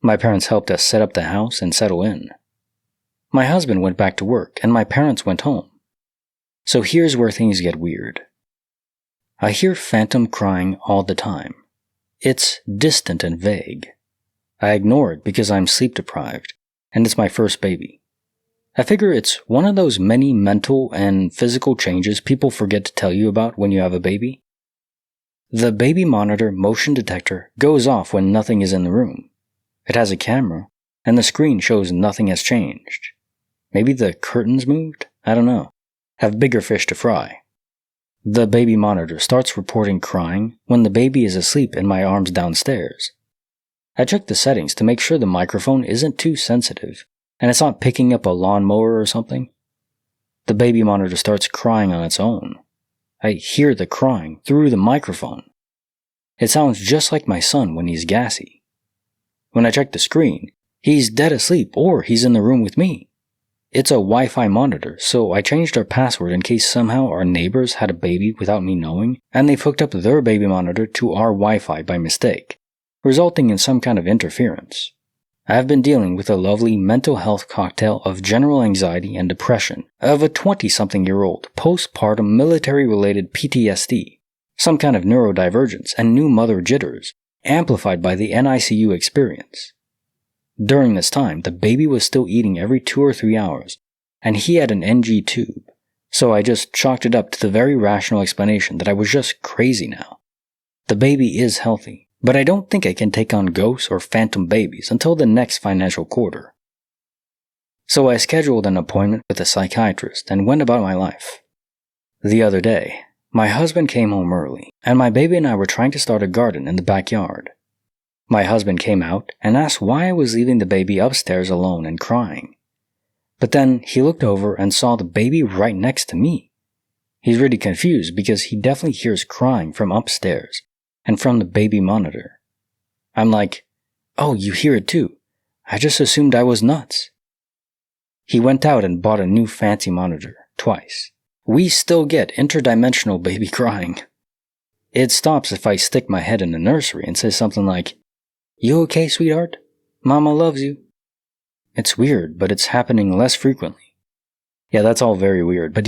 [SPEAKER 1] My parents helped us set up the house and settle in. My husband went back to work and my parents went home. So here's where things get weird. I hear phantom crying all the time. It's distant and vague. I ignore it because I'm sleep deprived, and it's my first baby. I figure it's one of those many mental and physical changes people forget to tell you about when you have a baby. The baby monitor motion detector goes off when nothing is in the room. It has a camera, and the screen shows nothing has changed. Maybe the curtains moved? I don't know. Have bigger fish to fry. The baby monitor starts reporting crying when the baby is asleep in my arms downstairs. I check the settings to make sure the microphone isn't too sensitive, and it's not picking up a lawnmower or something. The baby monitor starts crying on its own. I hear the crying through the microphone. It sounds just like my son when he's gassy. When I check the screen, he's dead asleep or he's in the room with me. It's a Wi-Fi monitor, so I changed our password in case somehow our neighbors had a baby without me knowing, and they've hooked up their baby monitor to our Wi-Fi by mistake, resulting in some kind of interference. I have been dealing with a lovely mental health cocktail of general anxiety and depression of a 20-something-year-old postpartum military-related PTSD, some kind of neurodivergence and new mother jitters, amplified by the NICU experience. During this time, the baby was still eating every 2 or 3 hours, and he had an NG tube, so I just chalked it up to the very rational explanation that I was just crazy now. The baby is healthy, but I don't think I can take on ghosts or phantom babies until the next financial quarter. So I scheduled an appointment with a psychiatrist and went about my life. The other day, my husband came home early, and my baby and I were trying to start a garden in the backyard. My husband came out and asked why I was leaving the baby upstairs alone and crying. But then he looked over and saw the baby right next to me. He's really confused because he definitely hears crying from upstairs and from the baby monitor. I'm like, "Oh, you hear it too. I just assumed I was nuts." He went out and bought a new fancy monitor, twice. We still get interdimensional baby crying. It stops if I stick my head in the nursery and say something like, "You okay, sweetheart?" Mama loves you. It's weird, but it's happening less frequently. Yeah, that's all very weird, but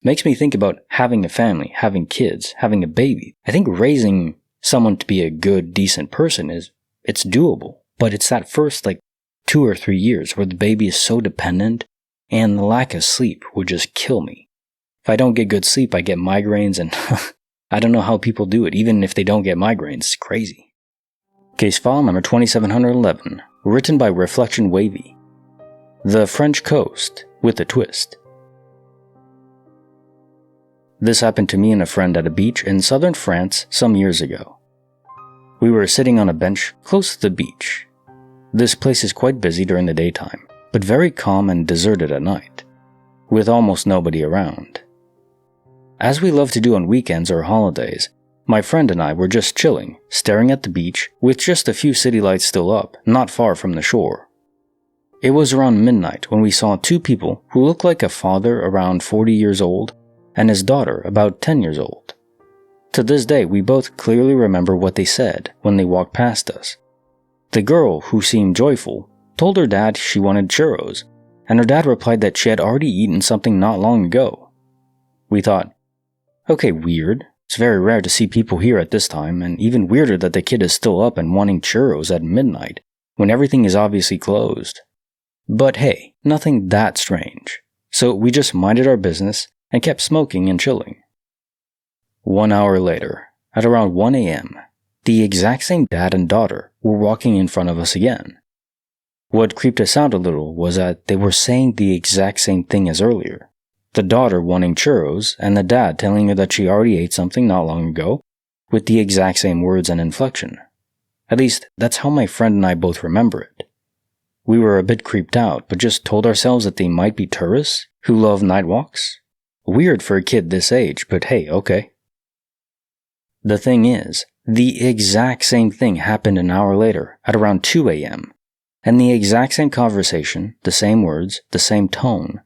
[SPEAKER 1] makes me think about having a family, having kids, having a baby. I think raising someone to be a good, decent person it's doable, but it's that first 2 or 3 years where the baby is so dependent, and the lack of sleep would just kill me. If I don't get good sleep, I get migraines, and I don't know how people do it, even if they don't get migraines. It's crazy. Case file number 2711, written by Reflection Wavy. The French Coast with a Twist. This happened to me and a friend at a beach in southern France some years ago. We were sitting on a bench close to the beach. This place is quite busy during the daytime, but very calm and deserted at night, with almost nobody around. As we love to do on weekends or holidays, my friend and I were just chilling, staring at the beach with just a few city lights still up, not far from the shore. It was around midnight when we saw 2 people who looked like a father around 40 years old and his daughter about 10 years old. To this day, we both clearly remember what they said when they walked past us. The girl, who seemed joyful, told her dad she wanted churros, and her dad replied that she had already eaten something not long ago. We thought, okay, weird. It's very rare to see people here at this time, and even weirder that the kid is still up and wanting churros at midnight, when everything is obviously closed. But hey, nothing that strange. So we just minded our business and kept smoking and chilling. 1 hour later, at around 1 a.m., the exact same dad and daughter were walking in front of us again. What creeped us out a little was that they were saying the exact same thing as earlier. The daughter wanting churros, and the dad telling her that she already ate something not long ago, with the exact same words and inflection. At least, that's how my friend and I both remember it. We were a bit creeped out, but just told ourselves that they might be tourists who love night walks. Weird for a kid this age, but hey, okay. The thing is, the exact same thing happened an hour later, at around 2 a.m., and the exact same conversation, the same words, the same tone.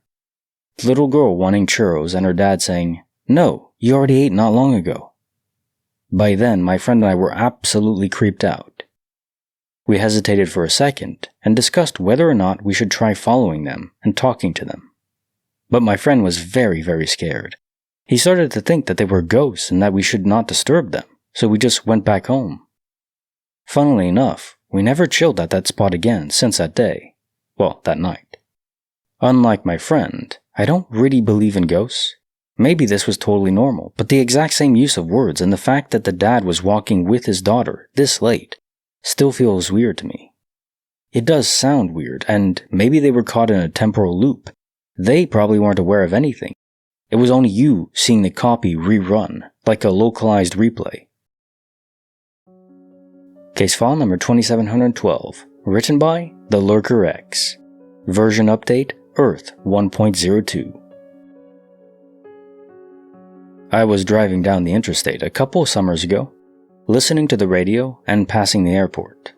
[SPEAKER 1] The little girl wanting churros and her dad saying, "No, you already ate not long ago." By then, my friend and I were absolutely creeped out. We hesitated for a second and discussed whether or not we should try following them and talking to them. But my friend was very, very scared. He started to think that they were ghosts and that we should not disturb them, so we just went back home. Funnily enough, we never chilled at that spot again since that day. Well, that night. Unlike my friend, I don't really believe in ghosts. Maybe this was totally normal, but the exact same use of words and the fact that the dad was walking with his daughter this late still feels weird to me. It does sound weird, and maybe they were caught in a temporal loop. They probably weren't aware of anything. It was only you seeing the copy rerun, like a localized replay. Case file number 2712, written by the Lurker X. Version update, Earth 1.02. I was driving down the interstate a couple of summers ago, listening to the radio and passing the airport.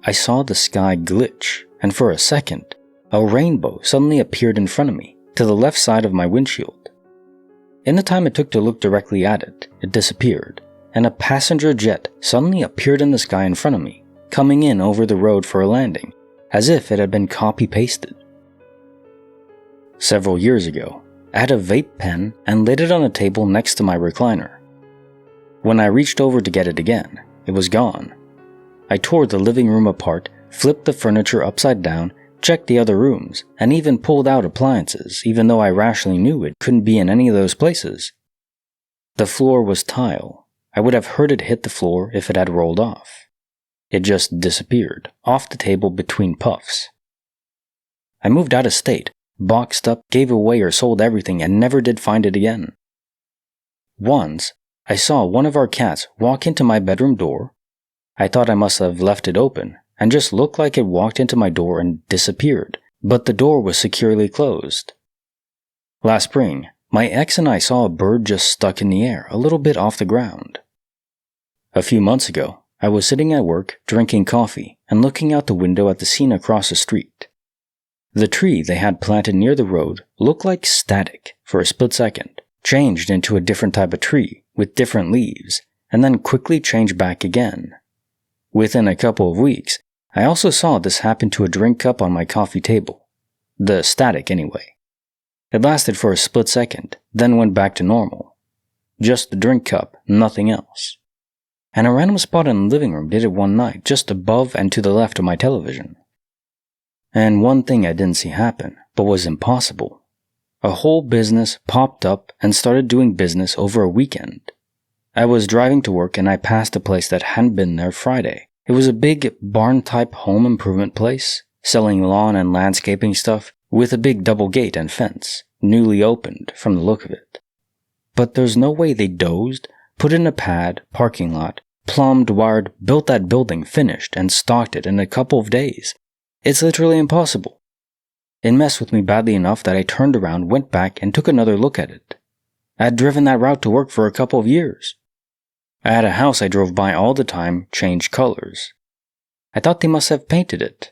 [SPEAKER 1] I saw the sky glitch, and for a second, a rainbow suddenly appeared in front of me, to the left side of my windshield. In the time it took to look directly at it, it disappeared, and a passenger jet suddenly appeared in the sky in front of me, coming in over the road for a landing, as if it had been copy-pasted. Several years ago, I had a vape pen and laid it on a table next to my recliner. When I reached over to get it again, it was gone. I tore the living room apart, flipped the furniture upside down, checked the other rooms, and even pulled out appliances, even though I rationally knew it couldn't be in any of those places. The floor was tile. I would have heard it hit the floor if it had rolled off. It just disappeared, off the table between puffs. I moved out of state, boxed up, gave away or sold everything, and never did find it again. Once, I saw one of our cats walk into my bedroom door. I thought I must have left it open, and just looked like it walked into my door and disappeared, but the door was securely closed. Last spring, my ex and I saw a bird just stuck in the air, a little bit off the ground. A few months ago, I was sitting at work, drinking coffee, and looking out the window at the scene across the street. The tree they had planted near the road looked like static for a split second, changed into a different type of tree with different leaves, and then quickly changed back again. Within a couple of weeks, I also saw this happen to a drink cup on my coffee table. The static, anyway. It lasted for a split second, then went back to normal. Just the drink cup, nothing else. And a random spot in the living room did it one night, just above and to the left of my television. And one thing I didn't see happen, but was impossible. A whole business popped up and started doing business over a weekend. I was driving to work and I passed a place that hadn't been there Friday. It was a big barn-type home improvement place, selling lawn and landscaping stuff, with a big double gate and fence, newly opened from the look of it. But there's no way they dozed, put in a pad, parking lot, plumbed, wired, built that building, finished, and stocked it in a couple of days. It's literally impossible. It messed with me badly enough that I turned around, went back, and took another look at it. I had driven that route to work for a couple of years. I had a house I drove by all the time change colors. I thought they must have painted it.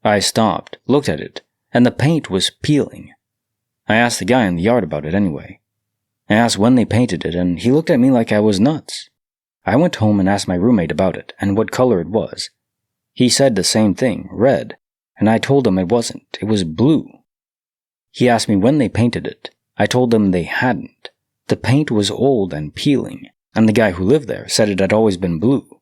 [SPEAKER 1] I stopped, looked at it, and the paint was peeling. I asked the guy in the yard about it anyway. I asked when they painted it, and he looked at me like I was nuts. I went home and asked my roommate about it, and what color it was. He said the same thing, red, and I told him it wasn't, it was blue. He asked me when they painted it. I told him they hadn't. The paint was old and peeling, and the guy who lived there said it had always been blue.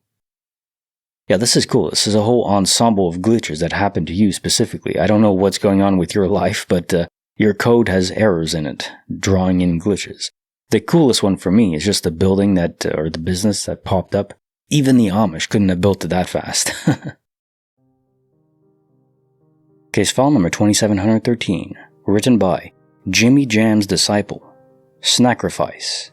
[SPEAKER 1] Yeah, this is cool. This is a whole ensemble of glitches that happen to you specifically. I don't know what's going on with your life, but your code has errors in it, drawing in glitches. The coolest one for me is just the building or the business that popped up. Even the Amish couldn't have built it that fast. Case file number 2713, written by Jimmy Jam's Disciple, Snacrifice.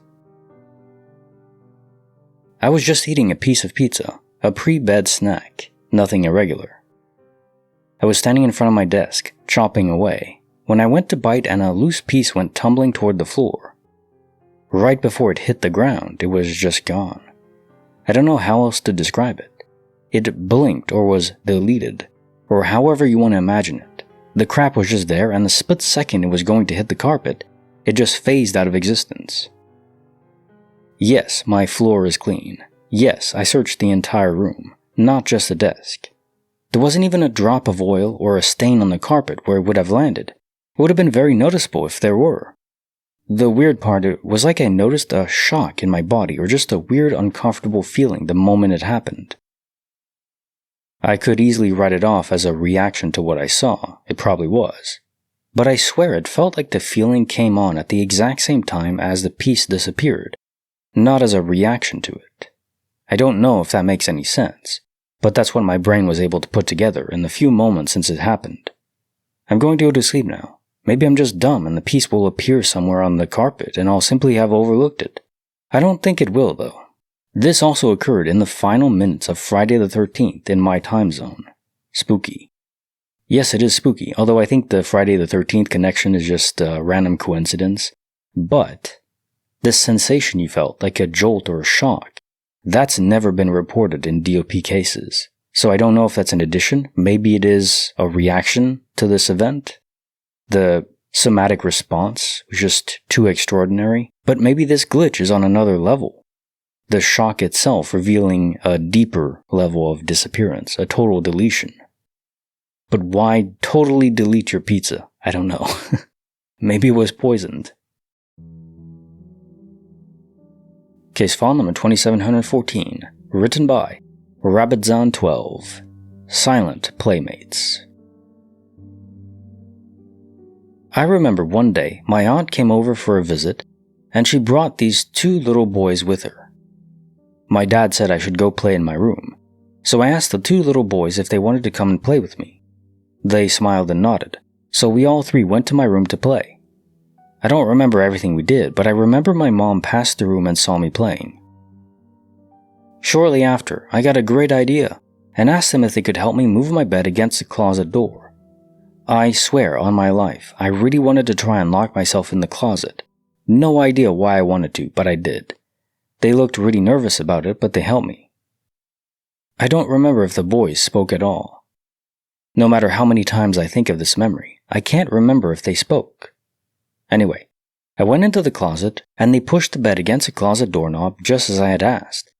[SPEAKER 1] I was just eating a piece of pizza, a pre-bed snack, nothing irregular. I was standing in front of my desk, chopping away, when I went to bite and a loose piece went tumbling toward the floor. Right before it hit the ground, it was just gone. I don't know how else to describe it. It blinked or was deleted, or however you want to imagine it. The crap was just there, and the split second it was going to hit the carpet, it just phased out of existence. Yes, my floor is clean. Yes, I searched the entire room, not just the desk. There wasn't even a drop of oil or a stain on the carpet where it would have landed. It would have been very noticeable if there were. The weird part, it was like I noticed a shock in my body or just a weird uncomfortable feeling the moment it happened. I could easily write it off as a reaction to what I saw, it probably was. But I swear it felt like the feeling came on at the exact same time as the piece disappeared, not as a reaction to it. I don't know if that makes any sense, but that's what my brain was able to put together in the few moments since it happened. I'm going to go to sleep now. Maybe I'm just dumb and the piece will appear somewhere on the carpet and I'll simply have overlooked it. I don't think it will, though. This also occurred in the final minutes of Friday the 13th in my time zone. Spooky. Yes, it is spooky, although I think the Friday the 13th connection is just a random coincidence. But this sensation you felt, like a jolt or a shock, that's never been reported in DOP cases. So I don't know if that's an addition. Maybe it is a reaction to this event. The somatic response was just too extraordinary. But maybe this glitch is on another level. The shock itself revealing a deeper level of disappearance, a total deletion. But why totally delete your pizza? I don't know. Maybe it was poisoned. Case file number 2714, written by Rabbitson12, Silent Playmates. I remember one day my aunt came over for a visit, and she brought these two little boys with her. My dad said I should go play in my room, so I asked the two little boys if they wanted to come and play with me. They smiled and nodded, so we all three went to my room to play. I don't remember everything we did, but I remember my mom passed the room and saw me playing. Shortly after, I got a great idea and asked them if they could help me move my bed against the closet door. I swear on my life, I really wanted to try and lock myself in the closet. No idea why I wanted to, but I did. They looked really nervous about it, but they helped me. I don't remember if the boys spoke at all. No matter how many times I think of this memory, I can't remember if they spoke. Anyway, I went into the closet, and they pushed the bed against the closet doorknob just as I had asked.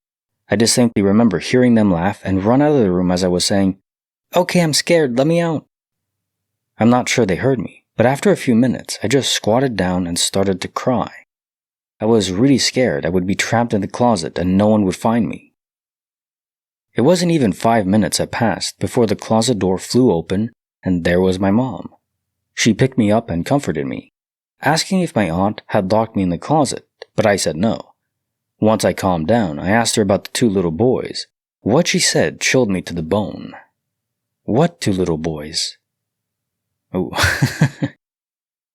[SPEAKER 1] I distinctly remember hearing them laugh and run out of the room as I was saying, "Okay, I'm scared, let me out." I'm not sure they heard me, but after a few minutes, I just squatted down and started to cry. I was really scared I would be trapped in the closet and no one would find me. It wasn't even 5 minutes had passed before the closet door flew open and there was my mom. She picked me up and comforted me, asking if my aunt had locked me in the closet, but I said no. Once I calmed down, I asked her about the 2 little boys. What she said chilled me to the bone. "What 2 little boys?" Oh.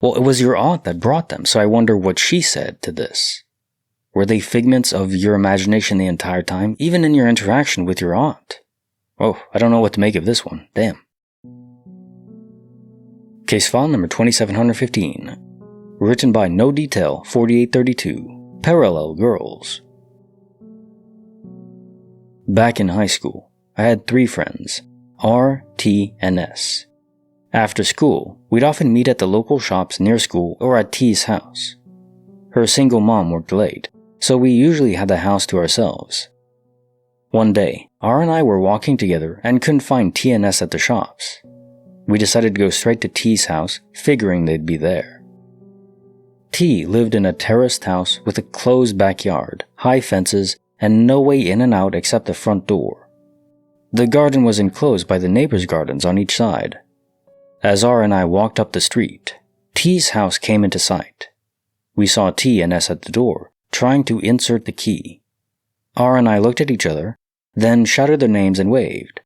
[SPEAKER 1] Well, it was your aunt that brought them, so I wonder what she said to this. Were they figments of your imagination the entire time, even in your interaction with your aunt? Oh, I don't know what to make of this one. Damn. Case file number 2715. Written by No Detail 4832. Parallel Girls. Back in high school, I had 3 friends, R, T, and S. After school, we'd often meet at the local shops near school or at T's house. Her single mom worked late, so we usually had the house to ourselves. One day, R and I were walking together and couldn't find T and S at the shops. We decided to go straight to T's house, figuring they'd be there. T lived in a terraced house with a closed backyard, high fences, and no way in and out except the front door. The garden was enclosed by the neighbors' gardens on each side. As R and I walked up the street, T's house came into sight. We saw T and S at the door, trying to insert the key. R and I looked at each other, then shouted their names and waved.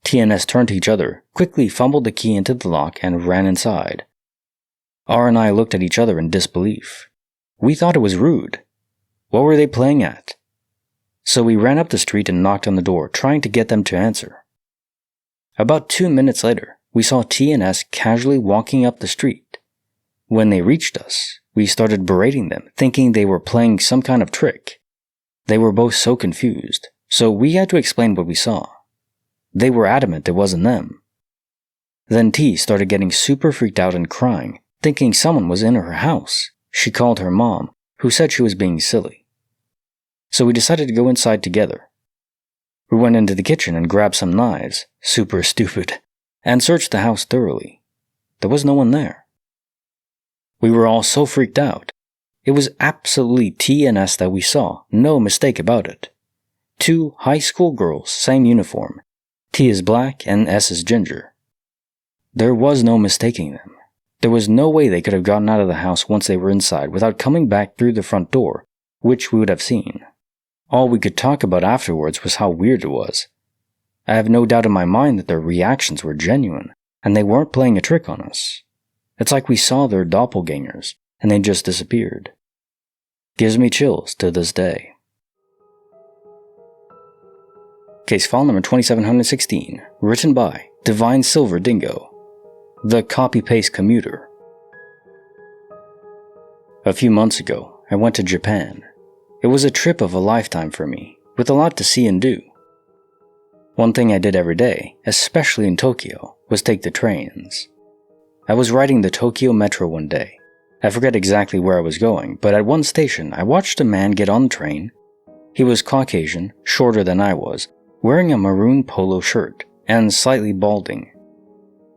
[SPEAKER 1] T and S turned to each other, quickly fumbled the key into the lock, and ran inside. R and I looked at each other in disbelief. We thought it was rude. What were they playing at? So we ran up the street and knocked on the door, trying to get them to answer. About 2 minutes later, we saw T and S casually walking up the street. When they reached us, we started berating them, thinking they were playing some kind of trick. They were both so confused, so we had to explain what we saw. They were adamant it wasn't them. Then T started getting super freaked out and crying, thinking someone was in her house. She called her mom, who said she was being silly. So we decided to go inside together. We went into the kitchen and grabbed some knives, super stupid, and searched the house thoroughly. There was no one there. We were all so freaked out. It was absolutely T and S that we saw, no mistake about it. 2 high school girls, same uniform. T is black and S is ginger. There was no mistaking them. There was no way they could have gotten out of the house once they were inside without coming back through the front door, which we would have seen. All we could talk about afterwards was how weird it was. I have no doubt in my mind that their reactions were genuine, and they weren't playing a trick on us. It's like we saw their doppelgangers, and they just disappeared. Gives me chills to this day. Case file number 2716, written by Divine Silver Dingo. The Copy-Paste Commuter. A few months ago, I went to Japan. It was a trip of a lifetime for me, with a lot to see and do. One thing I did every day, especially in Tokyo, was take the trains. I was riding the Tokyo Metro one day. I forget exactly where I was going, but at one station I watched a man get on the train. He was Caucasian, shorter than I was, wearing a maroon polo shirt, and slightly balding.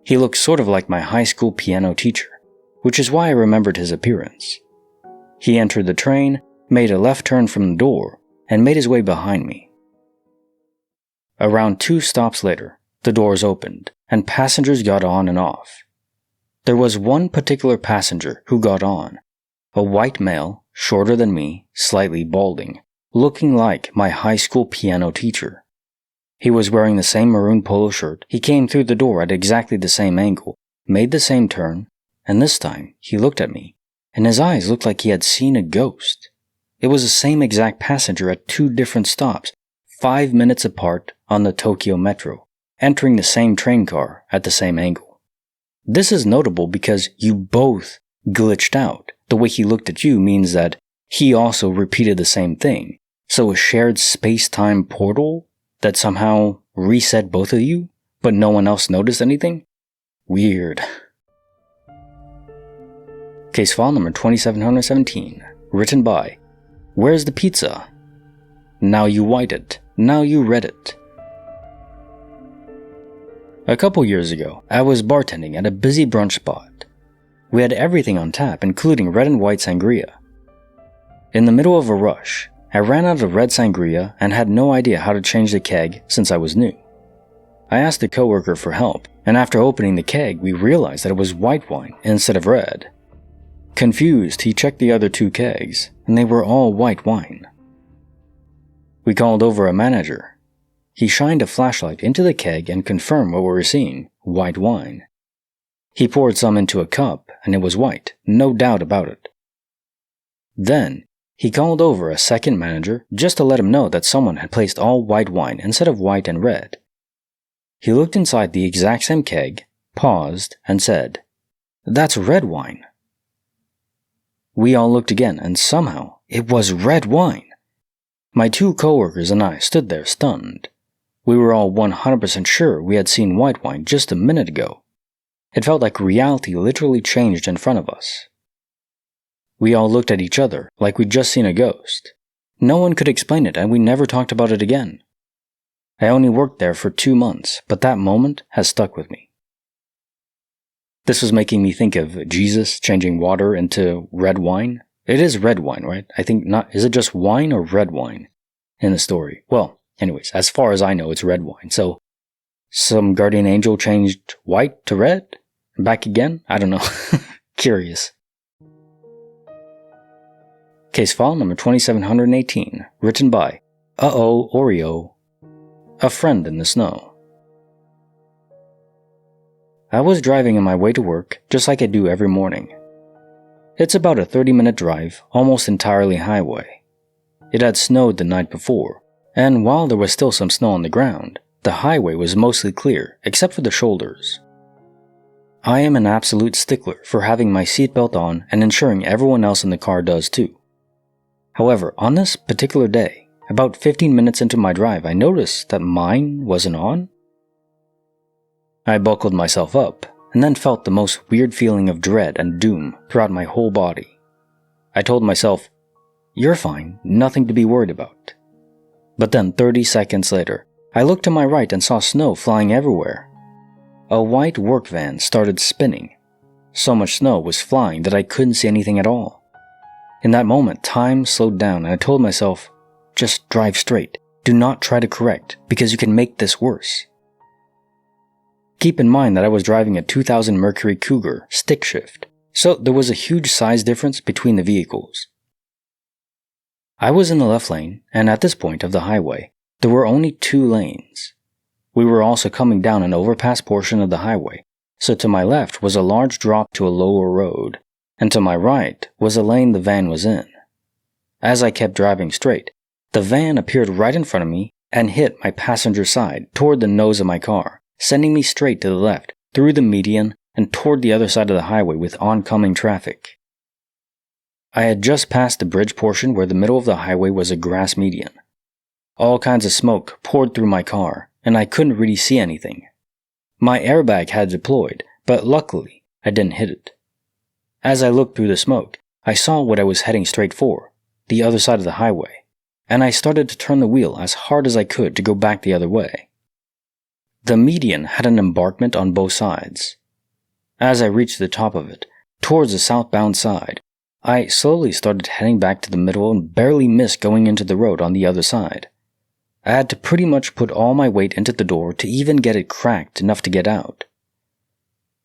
[SPEAKER 1] He looked sort of like my high school piano teacher, which is why I remembered his appearance. He entered the train, made a left turn from the door, and made his way behind me. Around 2 stops later, the doors opened, and passengers got on and off. There was one particular passenger who got on, a white male, shorter than me, slightly balding, looking like my high school piano teacher. He was wearing the same maroon polo shirt. He came through the door at exactly the same angle, made the same turn, and this time he looked at me, and his eyes looked like he had seen a ghost. It was the same exact passenger at 2 different stops, 5 minutes apart on the Tokyo Metro, entering the same train car at the same angle. This is notable because you both glitched out. The way he looked at you means that he also repeated the same thing. So a shared space-time portal that somehow reset both of you, but no one else noticed anything? Weird. Case file number 2717, written by Where's the Pizza? Now you white it, now you read it. A couple years ago, I was bartending at a busy brunch spot. We had everything on tap, including red and white sangria. In the middle of a rush, I ran out of red sangria and had no idea how to change the keg since I was new. I asked a coworker for help, and after opening the keg, we realized that it was white wine instead of red. Confused, he checked the other 2 kegs, and they were all white wine. We called over a manager. He shined a flashlight into the keg and confirmed what we were seeing, white wine. He poured some into a cup, and it was white, no doubt about it. Then, he called over a second manager just to let him know that someone had placed all white wine instead of white and red. He looked inside the exact same keg, paused, and said, "That's red wine." We all looked again, and somehow, it was red wine. My 2 coworkers and I stood there stunned. We were all 100% sure we had seen white wine just a minute ago. It felt like reality literally changed in front of us. We all looked at each other like we'd just seen a ghost. No one could explain it, and we never talked about it again. I only worked there for 2 months, but that moment has stuck with me. This was making me think of Jesus changing water into red wine. It is red wine, right? I think not. Is it just wine or red wine in the story? Well, anyways, as far as I know, it's red wine. So, some guardian angel changed white to red? Back again? I don't know. Curious. Case file number 2718, written by Oreo. A friend in the snow. I was driving on my way to work, just like I do every morning. It's about a 30-minute drive, almost entirely highway. It had snowed the night before, and while there was still some snow on the ground, the highway was mostly clear, except for the shoulders. I am an absolute stickler for having my seatbelt on and ensuring everyone else in the car does too. However, on this particular day, about 15 minutes into my drive, I noticed that mine wasn't on. I buckled myself up, and then felt the most weird feeling of dread and doom throughout my whole body. I told myself, "You're fine, nothing to be worried about." But then 30 seconds later, I looked to my right and saw snow flying everywhere. A white work van started spinning. So much snow was flying that I couldn't see anything at all. In that moment, time slowed down, and I told myself, just drive straight. Do not try to correct, because you can make this worse. Keep in mind that I was driving a 2000 Mercury Cougar stick shift, so there was a huge size difference between the vehicles. I was in the left lane, and at this point of the highway, there were only 2 lanes. We were also coming down an overpass portion of the highway, so to my left was a large drop to a lower road, and to my right was a lane the van was in. As I kept driving straight, the van appeared right in front of me and hit my passenger side toward the nose of my car, sending me straight to the left, through the median, and toward the other side of the highway with oncoming traffic. I had just passed the bridge portion where the middle of the highway was a grass median. All kinds of smoke poured through my car, and I couldn't really see anything. My airbag had deployed, but luckily, I didn't hit it. As I looked through the smoke, I saw what I was heading straight for, the other side of the highway, and I started to turn the wheel as hard as I could to go back the other way. The median had an embankment on both sides. As I reached the top of it, towards the southbound side, I slowly started heading back to the middle and barely missed going into the road on the other side. I had to pretty much put all my weight into the door to even get it cracked enough to get out.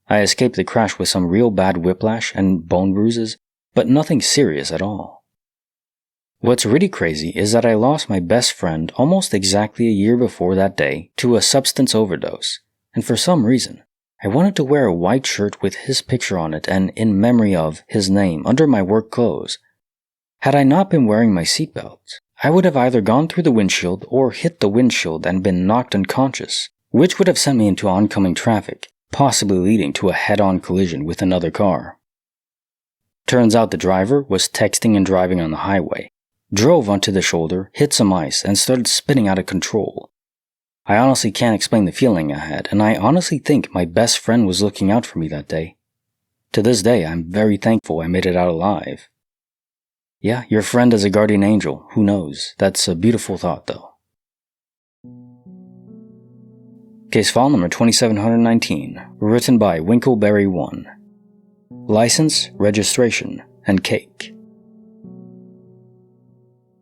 [SPEAKER 1] I escaped the crash with some real bad whiplash and bone bruises, but nothing serious at all. What's really crazy is that I lost my best friend almost exactly a year before that day to a substance overdose, and for some reason, I wanted to wear a white shirt with his picture on it and in memory of his name under my work clothes. Had I not been wearing my seatbelt, I would have either gone through the windshield or hit the windshield and been knocked unconscious, which would have sent me into oncoming traffic, possibly leading to a head-on collision with another car. Turns out the driver was texting and driving on the highway, drove onto the shoulder, hit some ice, and started spinning out of control. I honestly can't explain the feeling I had, and I honestly think my best friend was looking out for me that day. To this day, I'm very thankful I made it out alive. Yeah, your friend is a guardian angel, who knows? That's a beautiful thought, though. Case file number 2719, written by Winkleberry1. License, registration, and cake.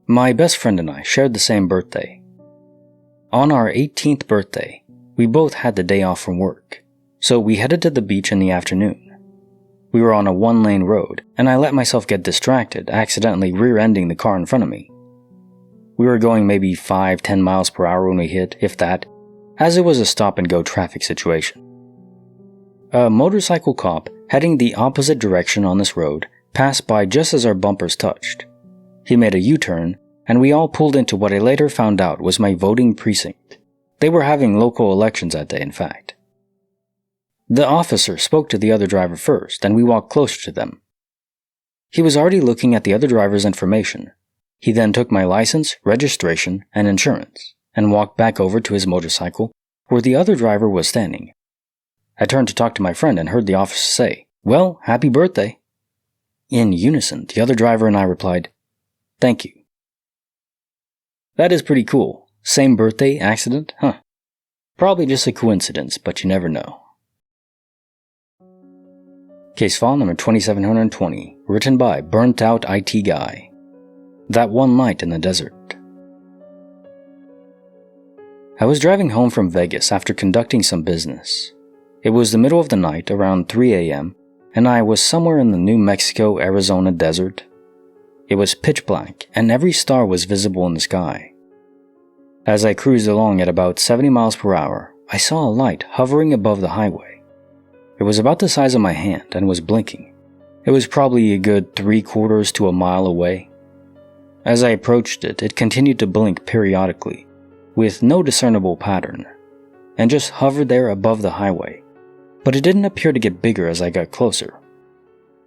[SPEAKER 1] My best friend and I shared the same birthday. On our 18th birthday, we both had the day off from work, so we headed to the beach in the afternoon. We were on a one-lane road, and I let myself get distracted, accidentally rear-ending the car in front of me. We were going maybe 5-10 miles per hour when we hit, if that, as it was a stop-and-go traffic situation. A motorcycle cop heading the opposite direction on this road passed by just as our bumpers touched. He made a U-turn, and we all pulled into what I later found out was my voting precinct. They were having local elections that day, in fact. The officer spoke to the other driver first, and we walked closer to them. He was already looking at the other driver's information. He then took my license, registration, and insurance, and walked back over to his motorcycle, where the other driver was standing. I turned to talk to my friend and heard the officer say, "Well, happy birthday." In unison, the other driver and I replied, "Thank you." That is pretty cool. Same birthday, accident, huh? Probably just a coincidence, but you never know. Case file number 2720, written by Burnt Out IT Guy. That one night in the desert. I was driving home from Vegas after conducting some business. It was the middle of the night, around 3 a.m., and I was somewhere in the New Mexico-Arizona desert. It was pitch black, and every star was visible in the sky. As I cruised along at about 70 miles per hour, I saw a light hovering above the highway. It was about the size of my hand and was blinking. It was probably a good 3/4 to a mile away. As I approached it, it continued to blink periodically, with no discernible pattern, and just hovered there above the highway, but it didn't appear to get bigger as I got closer.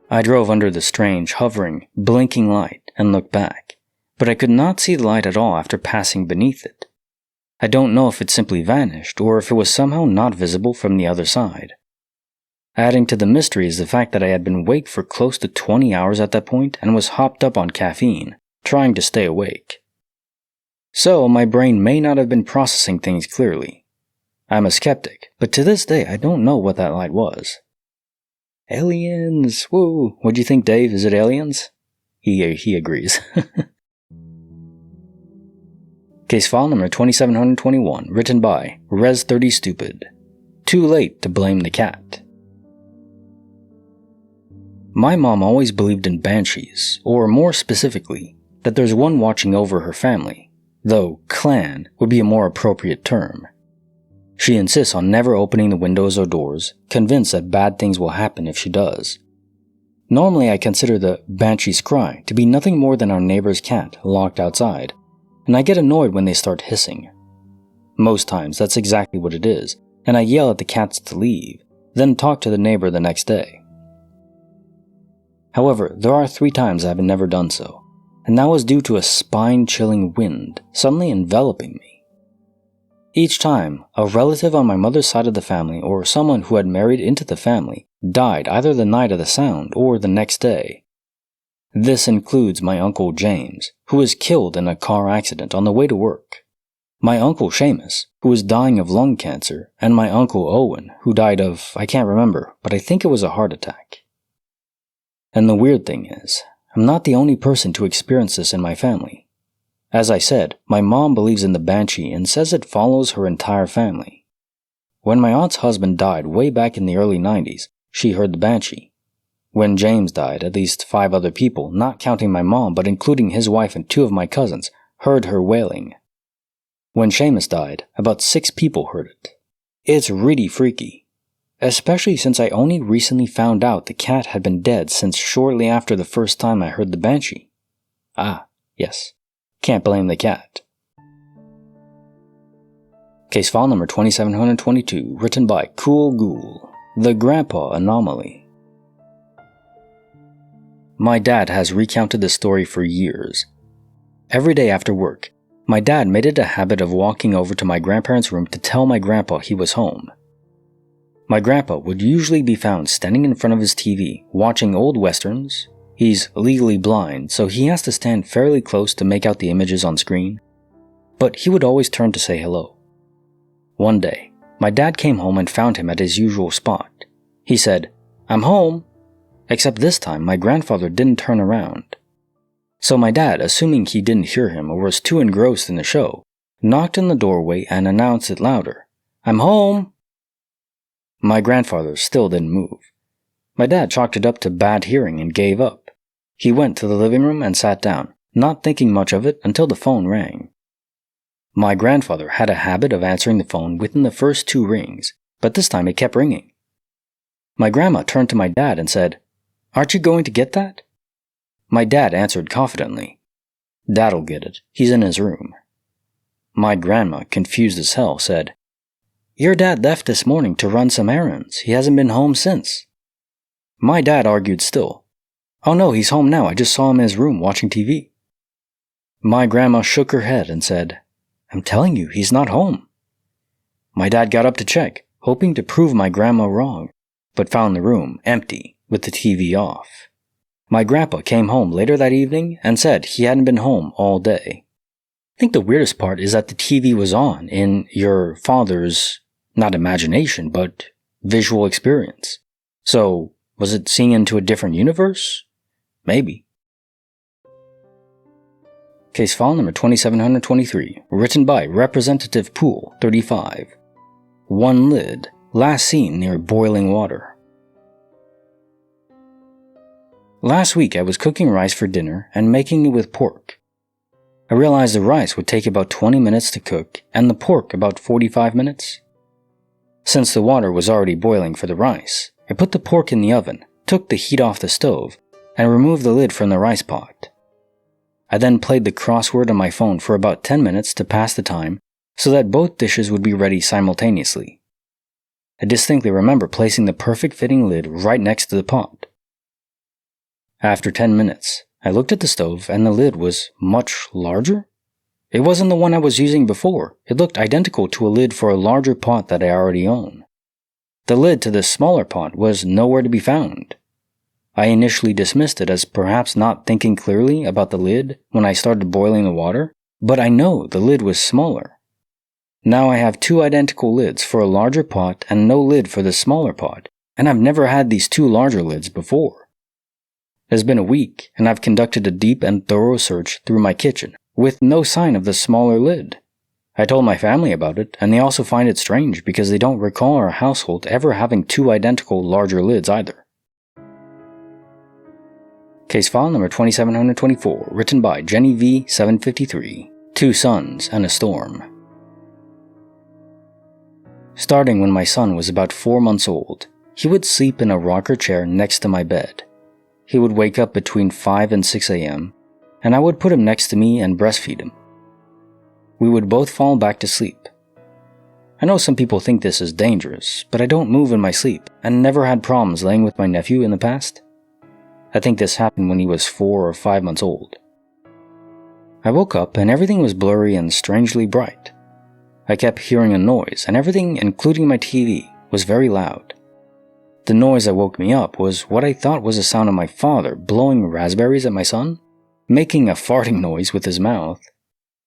[SPEAKER 1] I drove under the strange, hovering, blinking light and looked back, but I could not see the light at all after passing beneath it. I don't know if it simply vanished or if it was somehow not visible from the other side. Adding to the mystery is the fact that I had been awake for close to 20 hours at that point and was hopped up on caffeine, trying to stay awake. So, my brain may not have been processing things clearly. I'm a skeptic, but to this day I don't know what that light was. Aliens! Woo! What'd you think, Dave? Is it aliens? He agrees. Case file number 2721, written by Res30Stupid. Too late to blame the cat. My mom always believed in banshees, or more specifically, that there's one watching over her family, though clan would be a more appropriate term. She insists on never opening the windows or doors, convinced that bad things will happen if she does. Normally I consider the banshee's cry to be nothing more than our neighbor's cat locked outside, and I get annoyed when they start hissing. Most times that's exactly what it is, and I yell at the cats to leave, then talk to the neighbor the next day. However, there are 3 times I've never done so, and that was due to a spine-chilling wind suddenly enveloping me. Each time, a relative on my mother's side of the family or someone who had married into the family died either the night of the sound or the next day. This includes my Uncle James, who was killed in a car accident on the way to work, my Uncle Seamus, who was dying of lung cancer, and my Uncle Owen, who died of, I can't remember, but I think it was a heart attack. And the weird thing is, I'm not the only person to experience this in my family. As I said, my mom believes in the banshee and says it follows her entire family. When my aunt's husband died way back in the early 90s, she heard the banshee. When James died, at least 5 other people, not counting my mom but including his wife and 2 of my cousins, heard her wailing. When Seamus died, about 6 people heard it. It's really freaky. Especially since I only recently found out the cat had been dead since shortly after the first time I heard the banshee. Ah, yes. Can't blame the cat. Case file number 2722, written by Cool Ghoul, The Grandpa Anomaly. My dad has recounted this story for years. Every day after work, my dad made it a habit of walking over to my grandparents' room to tell my grandpa he was home. My grandpa would usually be found standing in front of his TV, watching old westerns. He's legally blind, so he has to stand fairly close to make out the images on screen. But he would always turn to say hello. One day, My dad came home and found him at his usual spot. He said, "I'm home," except this time my grandfather didn't turn around. So my dad, assuming he didn't hear him or was too engrossed in the show, knocked on the doorway and announced it louder, "I'm home." My grandfather still didn't move. My dad chalked it up to bad hearing and gave up. He went to the living room and sat down, not thinking much of it until the phone rang. My grandfather had a habit of answering the phone within the first 2 rings, but this time it kept ringing. My grandma turned to my dad and said, "Aren't you going to get that?" My dad answered confidently, "Dad'll get it. He's in his room." My grandma, confused as hell, said, "Your dad left this morning to run some errands. He hasn't been home since." My dad argued still. "Oh no, he's home now. I just saw him in his room watching TV." My grandma shook her head and said, "I'm telling you, he's not home." My dad got up to check, hoping to prove my grandma wrong, but found the room empty with the TV off. My grandpa came home later that evening and said he hadn't been home all day. I think the weirdest part is that the TV was on in your father's, not imagination, but visual experience. So, was it seeing into a different universe? Maybe. Case file number 2723, written by Representative Pool, 35. One lid, last seen near boiling water. Last week I was cooking rice for dinner and making it with pork. I realized the rice would take about 20 minutes to cook and the pork about 45 minutes. Since the water was already boiling for the rice, I put the pork in the oven, took the heat off the stove, and removed the lid from the rice pot. I then played the crossword on my phone for about 10 minutes to pass the time so that both dishes would be ready simultaneously. I distinctly remember placing the perfect fitting lid right next to the pot. After 10 minutes, I looked at the stove and the lid was much larger. It wasn't the one I was using before. It looked identical to a lid for a larger pot that I already own. The lid to the smaller pot was nowhere to be found. I initially dismissed it as perhaps not thinking clearly about the lid when I started boiling the water, but I know the lid was smaller. Now I have 2 identical lids for a larger pot and no lid for the smaller pot, and I've never had these 2 larger lids before. It has been a week, and I've conducted a deep and thorough search through my kitchen, with no sign of the smaller lid. I told my family about it, and they also find it strange because they don't recall our household ever having 2 identical larger lids either. Case file number 2724, written by Jenny V. 753, 2 Sons and a Storm. Starting when my son was about 4 months old, he would sleep in a rocker chair next to my bed. He would wake up between 5 and 6 a.m., and I would put him next to me and breastfeed him. We would both fall back to sleep. I know some people think this is dangerous, but I don't move in my sleep and never had problems laying with my nephew in the past. I think this happened when he was 4 or 5 months old. I woke up and everything was blurry and strangely bright. I kept hearing a noise and everything, including my TV, was very loud. The noise that woke me up was what I thought was the sound of my father blowing raspberries at my son, making a farting noise with his mouth.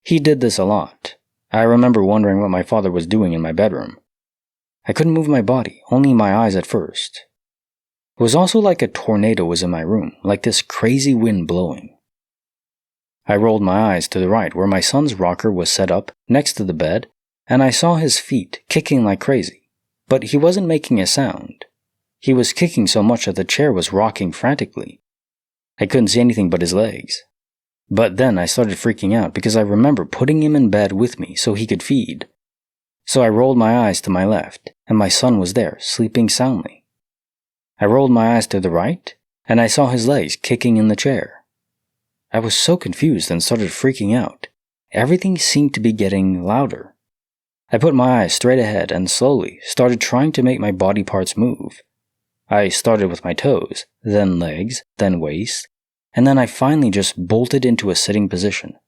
[SPEAKER 1] He did this a lot. I remember wondering what my father was doing in my bedroom. I couldn't move my body, only my eyes at first. It was also like a tornado was in my room, like this crazy wind blowing. I rolled my eyes to the right where my son's rocker was set up next to the bed, and I saw his feet kicking like crazy, but he wasn't making a sound. He was kicking so much that the chair was rocking frantically. I couldn't see anything but his legs. But then I started freaking out because I remember putting him in bed with me so he could feed. So I rolled my eyes to my left, and my son was there, sleeping soundly. I rolled my eyes to the right, and I saw his legs kicking in the chair. I was so confused and started freaking out. Everything seemed to be getting louder. I put my eyes straight ahead and slowly started trying to make my body parts move. I started with my toes, then legs, then waist, and then I finally just bolted into a sitting position.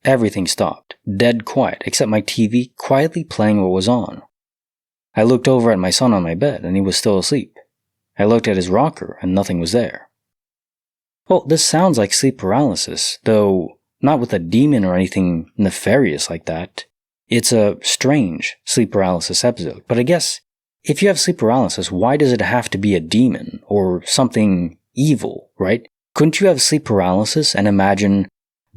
[SPEAKER 1] Everything stopped, dead quiet except my TV quietly playing what was on. I looked over at my son on my bed and he was still asleep. I looked at his rocker and nothing was there. Well, this sounds like sleep paralysis, though not with a demon or anything nefarious like that. It's a strange sleep paralysis episode, but I guess if you have sleep paralysis, why does it have to be a demon or something evil, right? Couldn't you have sleep paralysis and imagine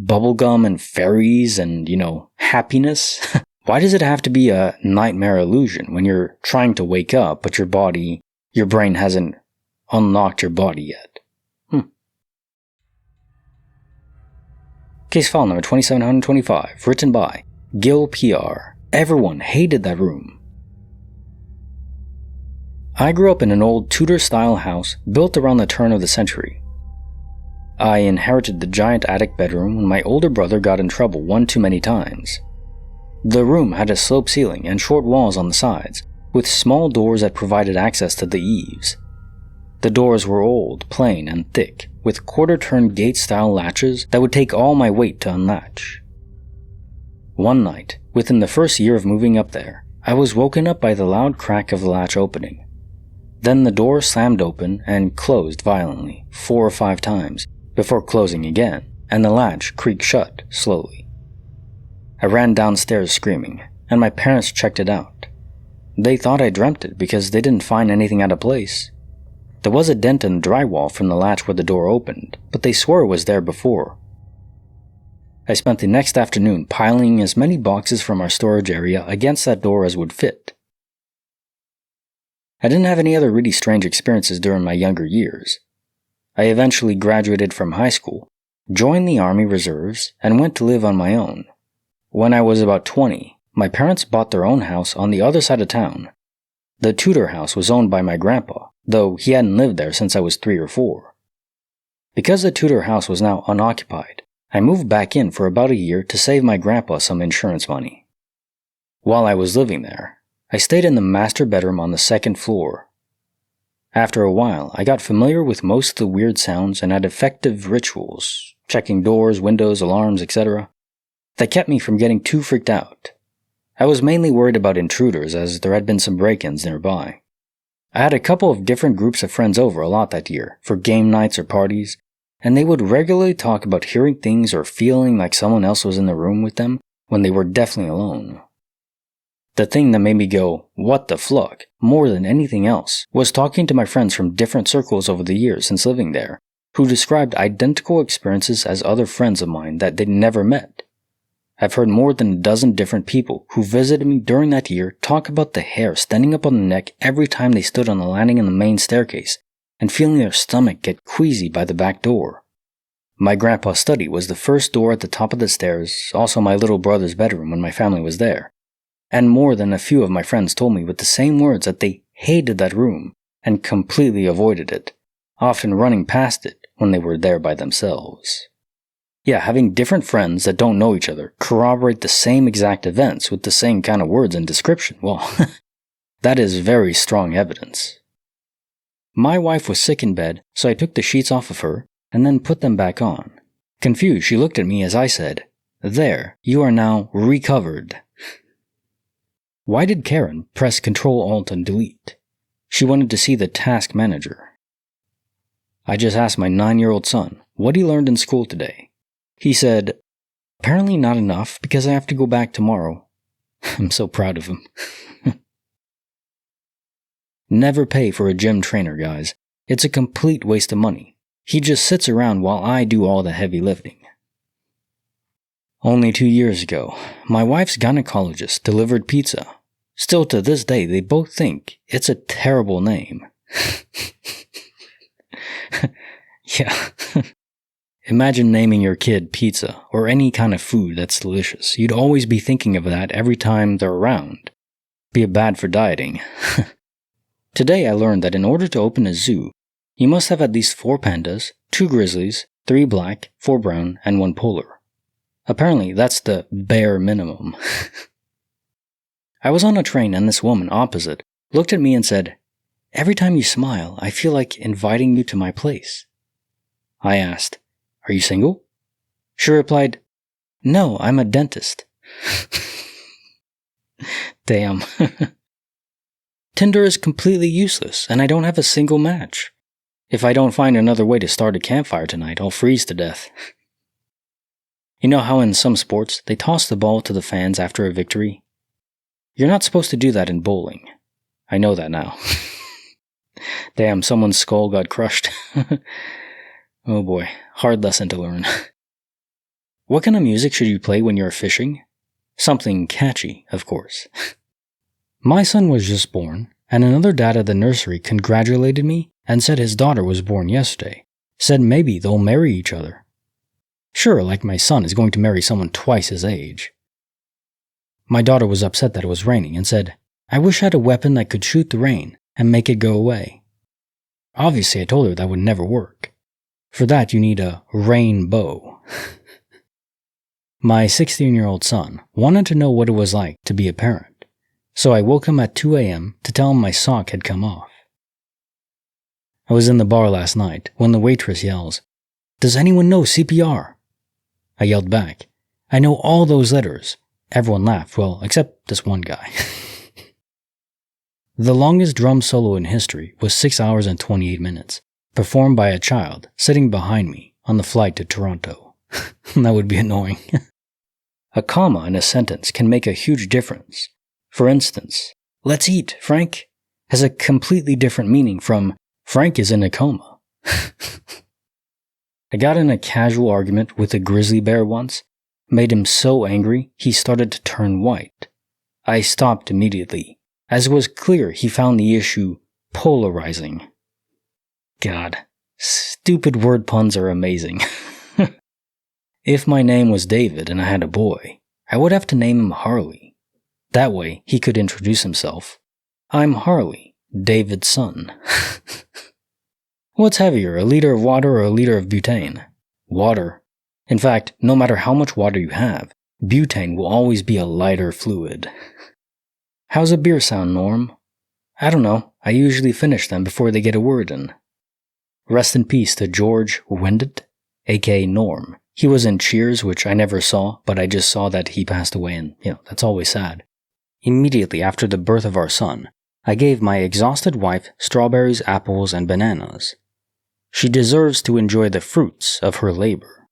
[SPEAKER 1] bubblegum and fairies and, happiness? Why does it have to be a nightmare illusion when you're trying to wake up, but your brain hasn't unlocked your body yet? Case file number 2725, written by Gil PR. Everyone hated that room. I grew up in an old Tudor-style house built around the turn of the century. I inherited the giant attic bedroom when my older brother got in trouble one too many times. The room had a sloped ceiling and short walls on the sides, with small doors that provided access to the eaves. The doors were old, plain, and thick, with quarter-turn gate-style latches that would take all my weight to unlatch. One night, within the first year of moving up there, I was woken up by the loud crack of the latch opening. Then the door slammed open and closed violently, 4 or 5 times, before closing again, and the latch creaked shut slowly. I ran downstairs screaming, and my parents checked it out. They thought I dreamt it because they didn't find anything out of place. There was a dent in the drywall from the latch where the door opened, but they swore it was there before. I spent the next afternoon piling as many boxes from our storage area against that door as would fit. I didn't have any other really strange experiences during my younger years. I eventually graduated from high school, joined the Army Reserves, and went to live on my own. When I was about 20, my parents bought their own house on the other side of town. The Tudor house was owned by my grandpa, though he hadn't lived there since I was 3 or 4. Because the Tudor house was now unoccupied, I moved back in for about a year to save my grandpa some insurance money. While I was living there, I stayed in the master bedroom on the 2nd floor. After a while, I got familiar with most of the weird sounds and had effective rituals, checking doors, windows, alarms, etc., that kept me from getting too freaked out. I was mainly worried about intruders as there had been some break-ins nearby. I had a couple of different groups of friends over a lot that year, for game nights or parties, and they would regularly talk about hearing things or feeling like someone else was in the room with them when they were definitely alone. The thing that made me go, what the fluck, more than anything else, was talking to my friends from different circles over the years since living there, who described identical experiences as other friends of mine that they'd never met. I've heard more than a dozen different people who visited me during that year talk about the hair standing up on the neck every time they stood on the landing in the main staircase, and feeling their stomach get queasy by the back door. My grandpa's study was the first door at the top of the stairs, also my little brother's bedroom when my family was there. And more than a few of my friends told me with the same words that they hated that room and completely avoided it, often running past it when they were there by themselves. Yeah, having different friends that don't know each other corroborate the same exact events with the same kind of words and description, well, that is very strong evidence. My wife was sick in bed, so I took the sheets off of her and then put them back on. Confused, she looked at me as I said, "There, you are now recovered." Why did Karen press Ctrl-Alt and Delete? She wanted to see the task manager. I just asked my 9-year-old son what he learned in school today. He said, "Apparently not enough because I have to go back tomorrow." I'm so proud of him. Never pay for a gym trainer, guys. It's a complete waste of money. He just sits around while I do all the heavy lifting. Only 2 years ago, my wife's gynecologist delivered pizza. Still to this day, they both think it's a terrible name. Yeah. Imagine naming your kid pizza or any kind of food that's delicious. You'd always be thinking of that every time they're around. Be it bad for dieting. Today I learned that in order to open a zoo, you must have at least 4 pandas, 2 grizzlies, 3 black, 4 brown, and 1 polar. Apparently that's the bare minimum. I was on a train and this woman opposite looked at me and said, "Every time you smile, I feel like inviting you to my place." I asked, "Are you single?" She replied, "No, I'm a dentist." Damn. Tinder is completely useless, and I don't have a single match. If I don't find another way to start a campfire tonight, I'll freeze to death. You know how in some sports, they toss the ball to the fans after a victory? You're not supposed to do that in bowling. I know that now. Damn, someone's skull got crushed. Oh boy, hard lesson to learn. What kind of music should you play when you're fishing? Something catchy, of course. My son was just born, and another dad at the nursery congratulated me and said his daughter was born yesterday. Said maybe they'll marry each other. Sure, like my son is going to marry someone twice his age. My daughter was upset that it was raining and said, I wish I had a weapon that could shoot the rain and make it go away. Obviously, I told her that would never work. For that, you need a rainbow. My 16-year-old son wanted to know what it was like to be a parent, so I woke him at 2 a.m. to tell him my sock had come off. I was in the bar last night when the waitress yells, Does anyone know CPR? I yelled back, I know all those letters. Everyone laughed, well, except this one guy. The longest drum solo in history was 6 hours and 28 minutes, performed by a child sitting behind me on the flight to Toronto. That would be annoying. A comma in a sentence can make a huge difference. For instance, let's eat, Frank, has a completely different meaning from Frank is in a coma. I got in a casual argument with a grizzly bear once, made him so angry he started to turn white. I stopped immediately, as it was clear he found the issue polarizing. God, stupid word puns are amazing. If my name was David and I had a boy, I would have to name him Harley. That way he could introduce himself. I'm Harley, David's son. What's heavier, a liter of water or a liter of butane? Water. In fact, no matter how much water you have, butane will always be a lighter fluid. How's a beer sound, Norm? I don't know, I usually finish them before they get a word in. Rest in peace to George Wendt, aka Norm. He was in Cheers, which I never saw, but I just saw that he passed away and, that's always sad. Immediately after the birth of our son, I gave my exhausted wife strawberries, apples, and bananas. She deserves to enjoy the fruits of her labor.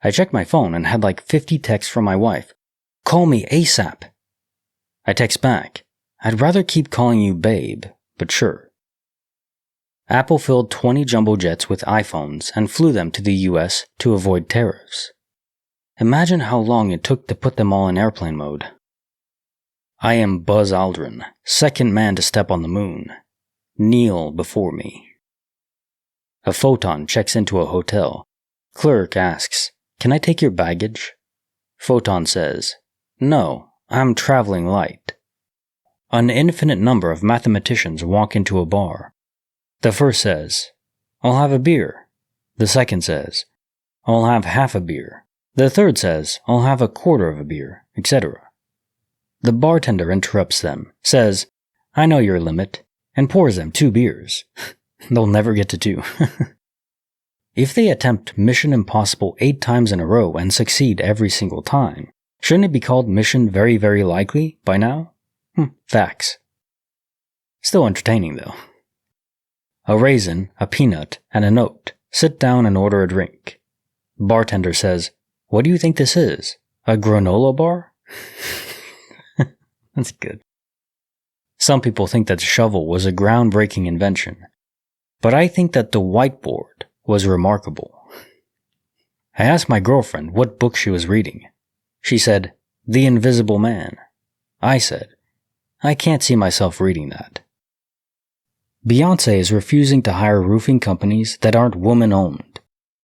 [SPEAKER 1] I checked my phone and had like 50 texts from my wife. Call me ASAP. I text back, I'd rather keep calling you babe, but sure. Apple filled 20 jumbo jets with iPhones and flew them to the US to avoid tariffs. Imagine how long it took to put them all in airplane mode. I am Buzz Aldrin, second man to step on the moon. Kneel before me. A photon checks into a hotel. Clerk asks, Can I take your baggage? Photon says, No, I'm traveling light. An infinite number of mathematicians walk into a bar. The first says, I'll have a beer. The second says, I'll have half a beer. The third says, I'll have a quarter of a beer, etc. The bartender interrupts them, says, I know your limit, and pours them 2 beers. They'll never get to 2. If they attempt Mission Impossible 8 times in a row and succeed every single time, shouldn't it be called Mission Very Very Likely by now? Facts. Still entertaining though. A raisin, a peanut, and a note. Sit down and order a drink. Bartender says, What do you think this is? A granola bar? That's good. Some people think that the shovel was a groundbreaking invention, but I think that the whiteboard was remarkable. I asked my girlfriend what book she was reading. She said, The Invisible Man. I said, I can't see myself reading that. Beyoncé is refusing to hire roofing companies that aren't woman-owned.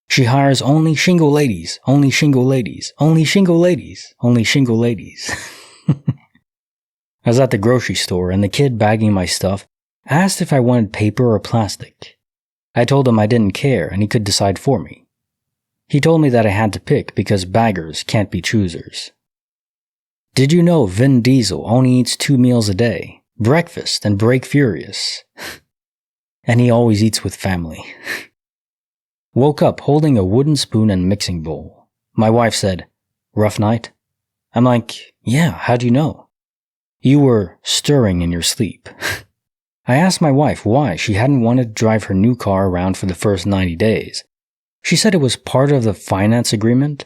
[SPEAKER 1] She hires only shingle ladies, only shingle ladies, only shingle ladies, only shingle ladies. I was at the grocery store and the kid bagging my stuff asked if I wanted paper or plastic. I told him I didn't care and he could decide for me. He told me that I had to pick because baggers can't be choosers. Did you know Vin Diesel only eats 2 meals a day? Breakfast and break furious. And he always eats with family. Woke up holding a wooden spoon and mixing bowl. My wife said, Rough night? I'm like, yeah, how'd you know? You were stirring in your sleep. I asked my wife why she hadn't wanted to drive her new car around for the first 90 days. She said it was part of the finance agreement.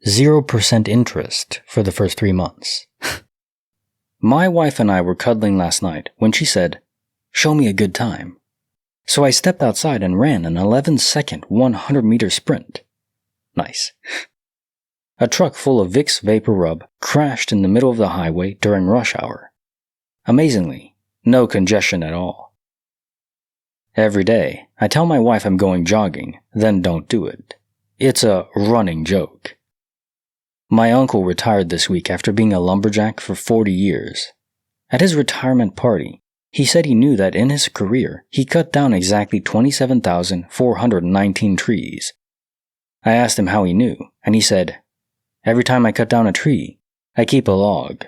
[SPEAKER 1] 0% interest for the first 3 months. My wife and I were cuddling last night when she said, "Show me a good time." So I stepped outside and ran an 11-second 100-meter sprint. Nice. A truck full of Vicks Vapor Rub crashed in the middle of the highway during rush hour. Amazingly, no congestion at all. Every day, I tell my wife I'm going jogging, then don't do it. It's a running joke. My uncle retired this week after being a lumberjack for 40 years. At his retirement party, he said he knew that in his career, he cut down exactly 27,419 trees. I asked him how he knew, and he said, "Every time I cut down a tree, I keep a log."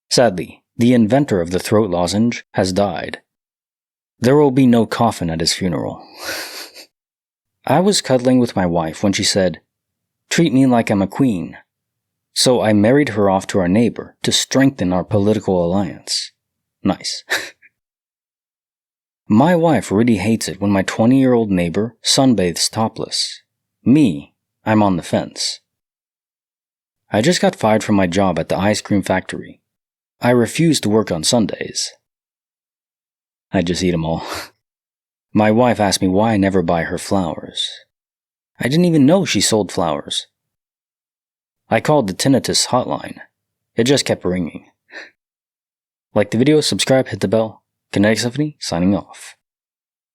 [SPEAKER 1] Sadly, the inventor of the throat lozenge has died. There will be no coffin at his funeral. I was cuddling with my wife when she said, "Treat me like I'm a queen." So I married her off to our neighbor to strengthen our political alliance. Nice. My wife really hates it when my 20-year-old neighbor sunbathes topless. Me, I'm on the fence. I just got fired from my job at the ice cream factory. I refuse to work on Sundays. I just eat them all. My wife asked me why I never buy her flowers. I didn't even know she sold flowers. I called the tinnitus hotline. It just kept ringing. Like the video, subscribe, hit the bell. Kinetic Symphony, signing off.